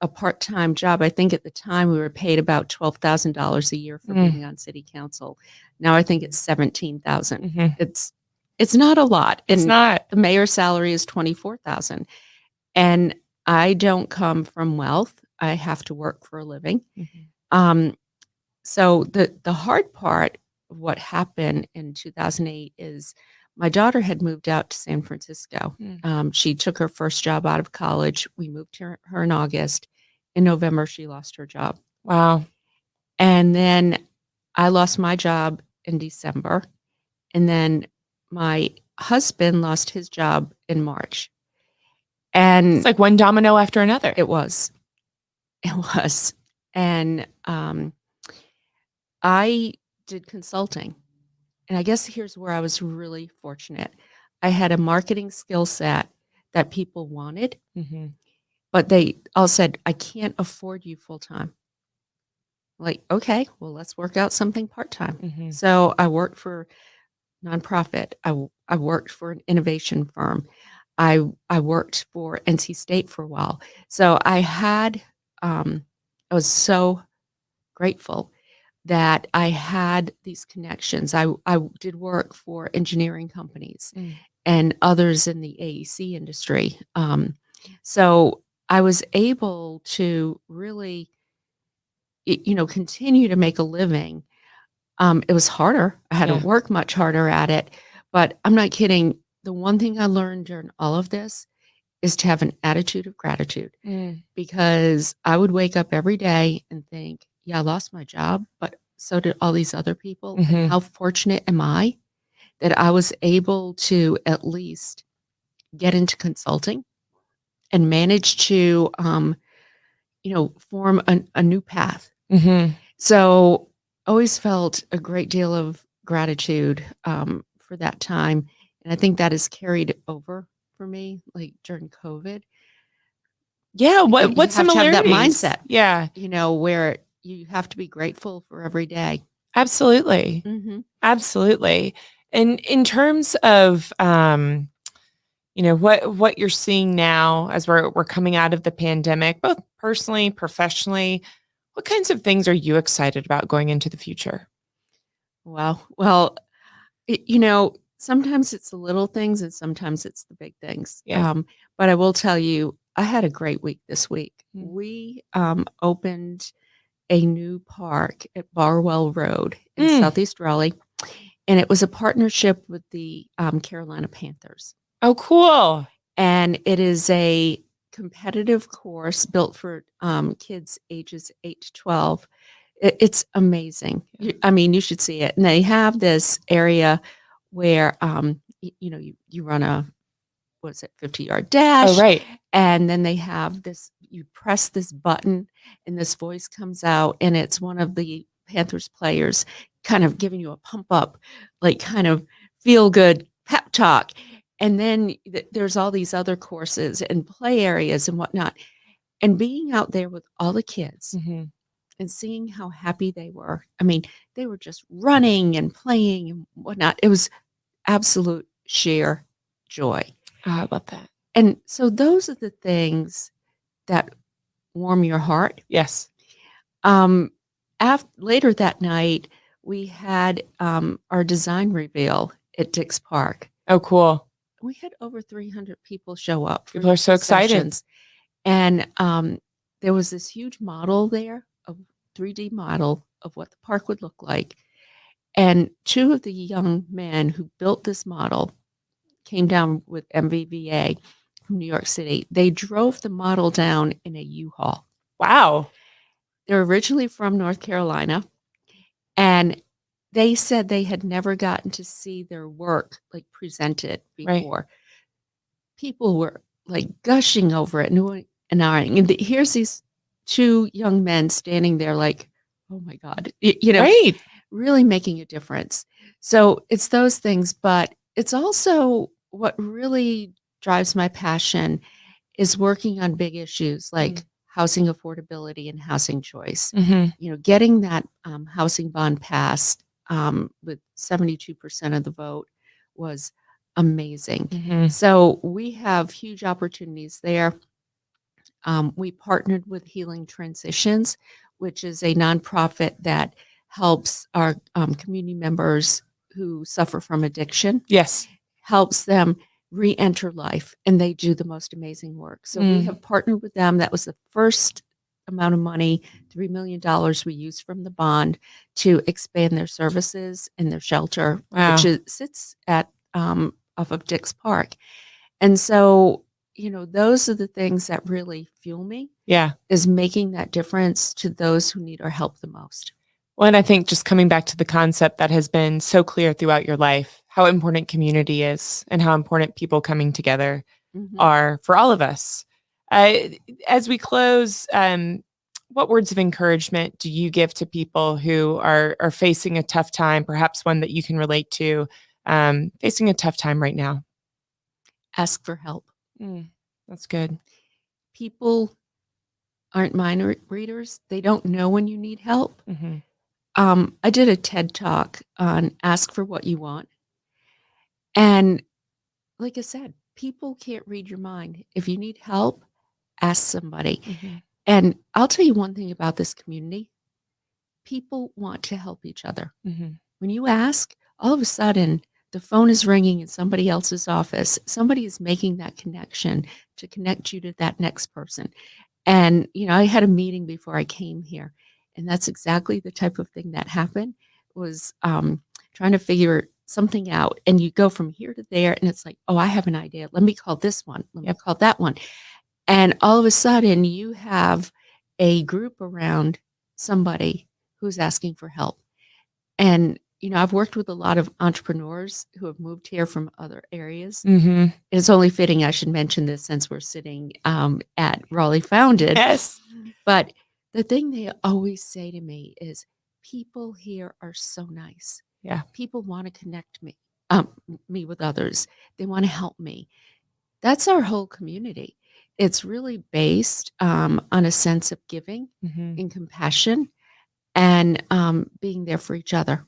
a part-time job. I think at the time we were paid about $12,000 a year for being on city council. Now I think it's $17,000. It's not a lot. And it's not. The mayor's salary is $24,000. And I don't come from wealth. I have to work for a living. So the hard part of what happened in 2008 is my daughter had moved out to San Francisco. She took her first job out of college. We moved her in August. In November, she lost her job. Wow. And then I lost my job in December. And then my husband lost his job in March. And it's like one domino after another. It was. And I did consulting. And I guess here's where I was really fortunate. I had a marketing skill set that people wanted, but they all said, I can't afford you full time. Like, okay, well, let's work out something part-time. So I worked for nonprofit. I worked for an innovation firm. I worked for NC State for a while. So I was so grateful that I had these connections. I did work for engineering companies and others in the AEC industry. So I was able to really, continue to make a living. It was harder. I had to work much harder at it, but I'm not kidding. The one thing I learned during all of this is to have an attitude of gratitude, because I would wake up every day and think, yeah, I lost my job, but so did all these other people. And how fortunate am I that I was able to at least get into consulting and manage to, form a new path. So always felt a great deal of gratitude for that time. And I think that has carried over for me, like during COVID. Yeah. What similarities? Have that mindset. Yeah. Where you have to be grateful for every day. Absolutely. Absolutely. And in terms of, what you're seeing now as we're coming out of the pandemic, both personally, professionally, what kinds of things are you excited about going into the future? Well, sometimes it's the little things and sometimes it's the big things. But I will tell you, I had a great week this week. We opened a new park at Barwell Road in Southeast Raleigh, and it was a partnership with the Carolina Panthers. Oh, cool. And it is a competitive course built for kids ages 8 to 12. It's amazing. You should see it. And they have this area where, you run a 50-yard dash. Oh, right. And then they have this, you press this button and this voice comes out, and it's one of the Panthers players kind of giving you a pump up, like kind of feel good pep talk. And then there's all these other courses and play areas and whatnot. And being out there with all the kids and seeing how happy they were. I mean, they were just running and playing and whatnot. It was absolute sheer joy. Oh, I love that. And so those are the things that warm your heart. Yes. Later that night, we had our design reveal at Dix Park. Oh, cool. We had over 300 people show up. People are so excited. Sessions. And there was this huge model there, a 3D model of what the park would look like. And two of the young men who built this model came down with MVVA from New York City. They drove the model down in a U-Haul. Wow. They're originally from North Carolina. And they said they had never gotten to see their work like presented before. People were like gushing over it and ahhing. And here's these two young men standing there like, oh my God, really making a difference. So it's those things, but it's also what really drives my passion is working on big issues like housing affordability and housing choice. Getting that housing bond passed with 72% of the vote was amazing. So we have huge opportunities there. We partnered with Healing Transitions, which is a nonprofit that helps our community members who suffer from addiction. Yes. Helps them re-enter life, and they do the most amazing work. So we have partnered with them. That was the first amount of money, $3 million we used from the bond to expand their services and their shelter, which sits at off of Dix Park. And so, those are the things that really fuel me. Yeah. Is making that difference to those who need our help the most. Well, and I think just coming back to the concept that has been so clear throughout your life, how important community is and how important people coming together are for all of us. As we close, what words of encouragement do you give to people who are facing a tough time, perhaps one that you can relate to, facing a tough time right now? Ask for help. That's good. People aren't mind readers. They don't know when you need help. I did a TED Talk on ask for what you want. And like I said, people can't read your mind. If you need help, ask somebody. And I'll tell you one thing about this community. People want to help each other. When you ask, all of a sudden, the phone is ringing in somebody else's office. Somebody is making that connection to connect you to that next person. And, I had a meeting before I came here. And that's exactly the type of thing that happened, was trying to figure something out. And you go from here to there, and it's like, oh, I have an idea. Let me call this one. Let me call that one. And all of a sudden, you have a group around somebody who's asking for help. And, I've worked with a lot of entrepreneurs who have moved here from other areas. And it's only fitting I should mention this since we're sitting at Raleigh Founded. Yes. But the thing they always say to me is, people here are so nice. Yeah. People want to connect me with others. They want to help me. That's our whole community. It's really based on a sense of giving and compassion and being there for each other.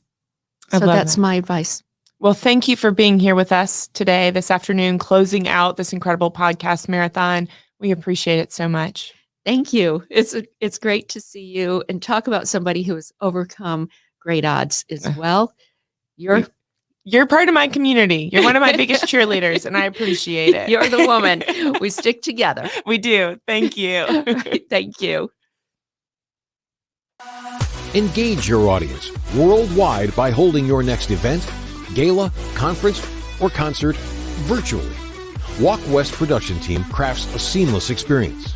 So that's my advice. Well, thank you for being here with us today, this afternoon, closing out this incredible podcast marathon. We appreciate it so much. Thank you. It's great to see you and talk about somebody who has overcome great odds as well. You're part of my community. You're one of my biggest cheerleaders, and I appreciate it. You're the woman. We stick together. We do. Thank you. Thank you. Engage your audience worldwide by holding your next event, gala, conference, or concert virtually. Walk West production team crafts a seamless experience.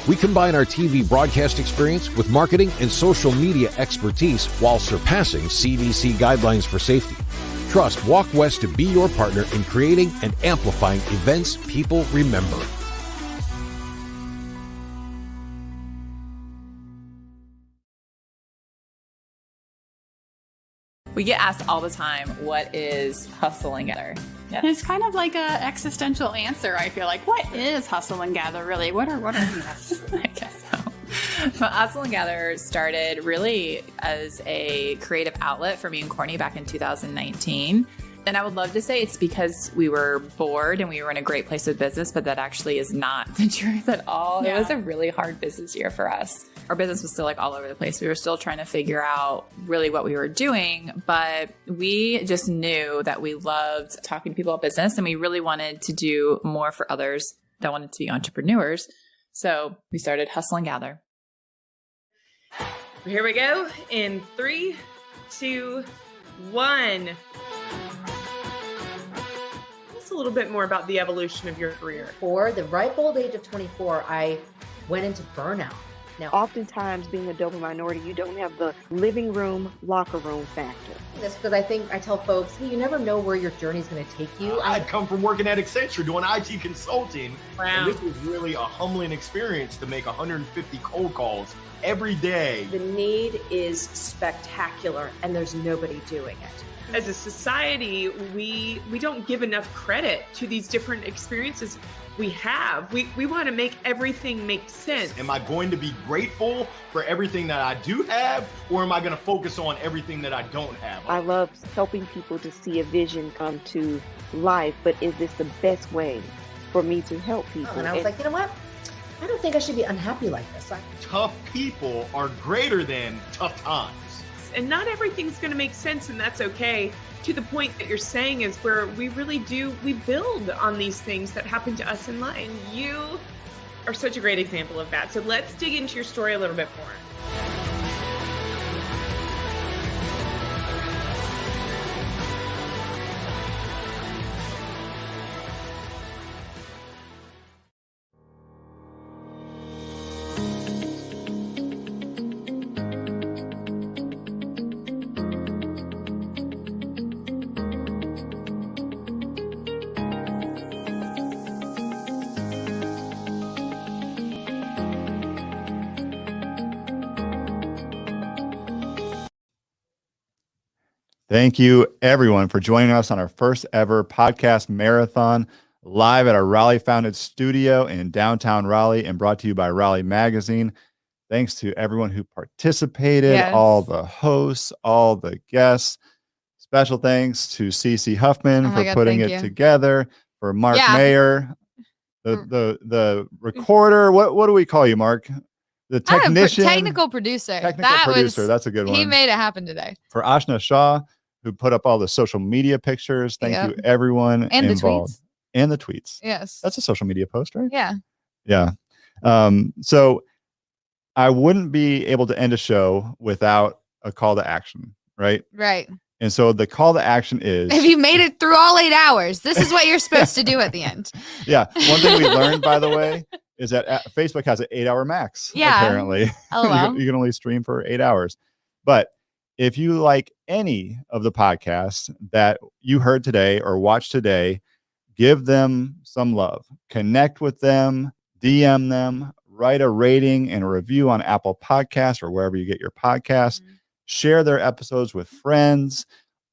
We combine our TV broadcast experience with marketing and social media expertise while surpassing CDC guidelines for safety. Trust Walk West to be your partner in creating and amplifying events people remember. We get asked all the time, what is hustle and gather? Yeah. It's kind of like a existential answer, I feel like. What is hustle and gather, really? What are yes. I guess so. But Hustle and Gather started really as a creative outlet for me and Courtney back in 2019. And I would love to say it's because we were bored and we were in a great place with business, but that actually is not the truth at all. Yeah. It was a really hard business year for us. Our business was still like all over the place. We were still trying to figure out really what we were doing, but we just knew that we loved talking to people about business and we really wanted to do more for others that wanted to be entrepreneurs. So we started Hustle and Gather. Here we go in 3, 2, 1. A little bit more about the evolution of your career. For the ripe old age of 24, I went into burnout. Now, oftentimes being a double minority, you don't have the living room, locker room factor. this because I tell folks, hey, you never know where your journey is going to take you. I'd come from working at Accenture doing IT consulting. Wow. And this was really a humbling experience to make 150 cold calls every day. The need is spectacular, and there's nobody doing it. As a society, we don't give enough credit to these different experiences we have. We want to make everything make sense. Am I going to be grateful for everything that I do have, or am I going to focus on everything that I don't have? I love helping people to see a vision come to life, but is this the best way for me to help people? And I was like, you know what? I don't think I should be unhappy like this. Tough people are greater than tough times. And not everything's going to make sense, and that's okay. To the point that you're saying is where we really do, we build on these things that happen to us in life. And you are such a great example of that. So let's dig into your story a little bit more. Thank you, everyone, for joining us on our first ever podcast marathon live at our Raleigh Founded studio in downtown Raleigh and brought to you by Raleigh Magazine. Thanks to everyone who participated, all the hosts, all the guests. Special thanks to CC Huffman for putting it together, for Mark Mayer, the recorder. What do we call you, Mark? The technician, technical producer. That's a good one. He made it happen today. For Ashna Shah, who put up all the social media pictures. Thank you, everyone and involved. And the tweets. Yes. That's a social media post, right? Yeah. Yeah. So I wouldn't be able to end a show without a call to action, right? Right. And so the call to action is, if you made it through all 8 hours, this is what you're supposed to do at the end. Yeah. One thing we learned, by the way, is that Facebook has an 8-hour max. Yeah. Apparently. LOL. You can only stream for 8 hours. But if you like any of the podcasts that you heard today or watched today, give them some love. Connect with them, DM them, write a rating and a review on Apple Podcasts or wherever you get your podcasts. Share their episodes with friends.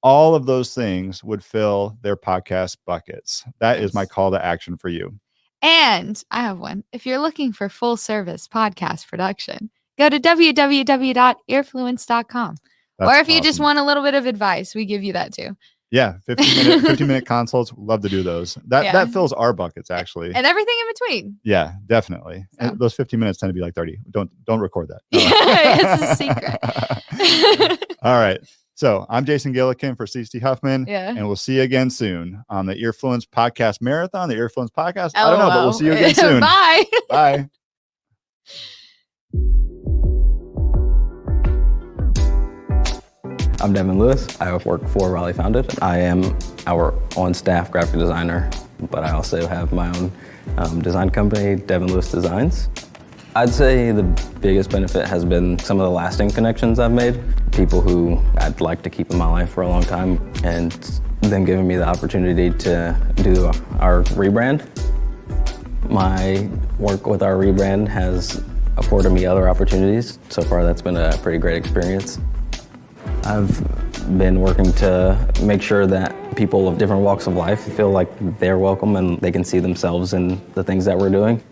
All of those things would fill their podcast buckets. That is my call to action for you. And I have one. If you're looking for full service podcast production, go to www.earfluence.com. Or if you just want a little bit of advice, we give you that too. Yeah, 15-minute consults. Love to do those. That fills our buckets, actually. And everything in between. Yeah, definitely. So. And those 15 minutes tend to be like 30. Don't record that. It's a secret. All right. So I'm Jason Gillikin for CC Huffman. Yeah. And we'll see you again soon on the Earfluence Podcast Marathon, the Earfluence Podcast. I don't know, but we'll see you again soon. Bye. Bye. I'm Devin Lewis. I work for Raleigh Founded. I am our on-staff graphic designer, but I also have my own design company, Devin Lewis Designs. I'd say the biggest benefit has been some of the lasting connections I've made. People who I'd like to keep in my life for a long time, and then giving me the opportunity to do our rebrand. My work with our rebrand has afforded me other opportunities. So far, that's been a pretty great experience. I've been working to make sure that people of different walks of life feel like they're welcome and they can see themselves in the things that we're doing.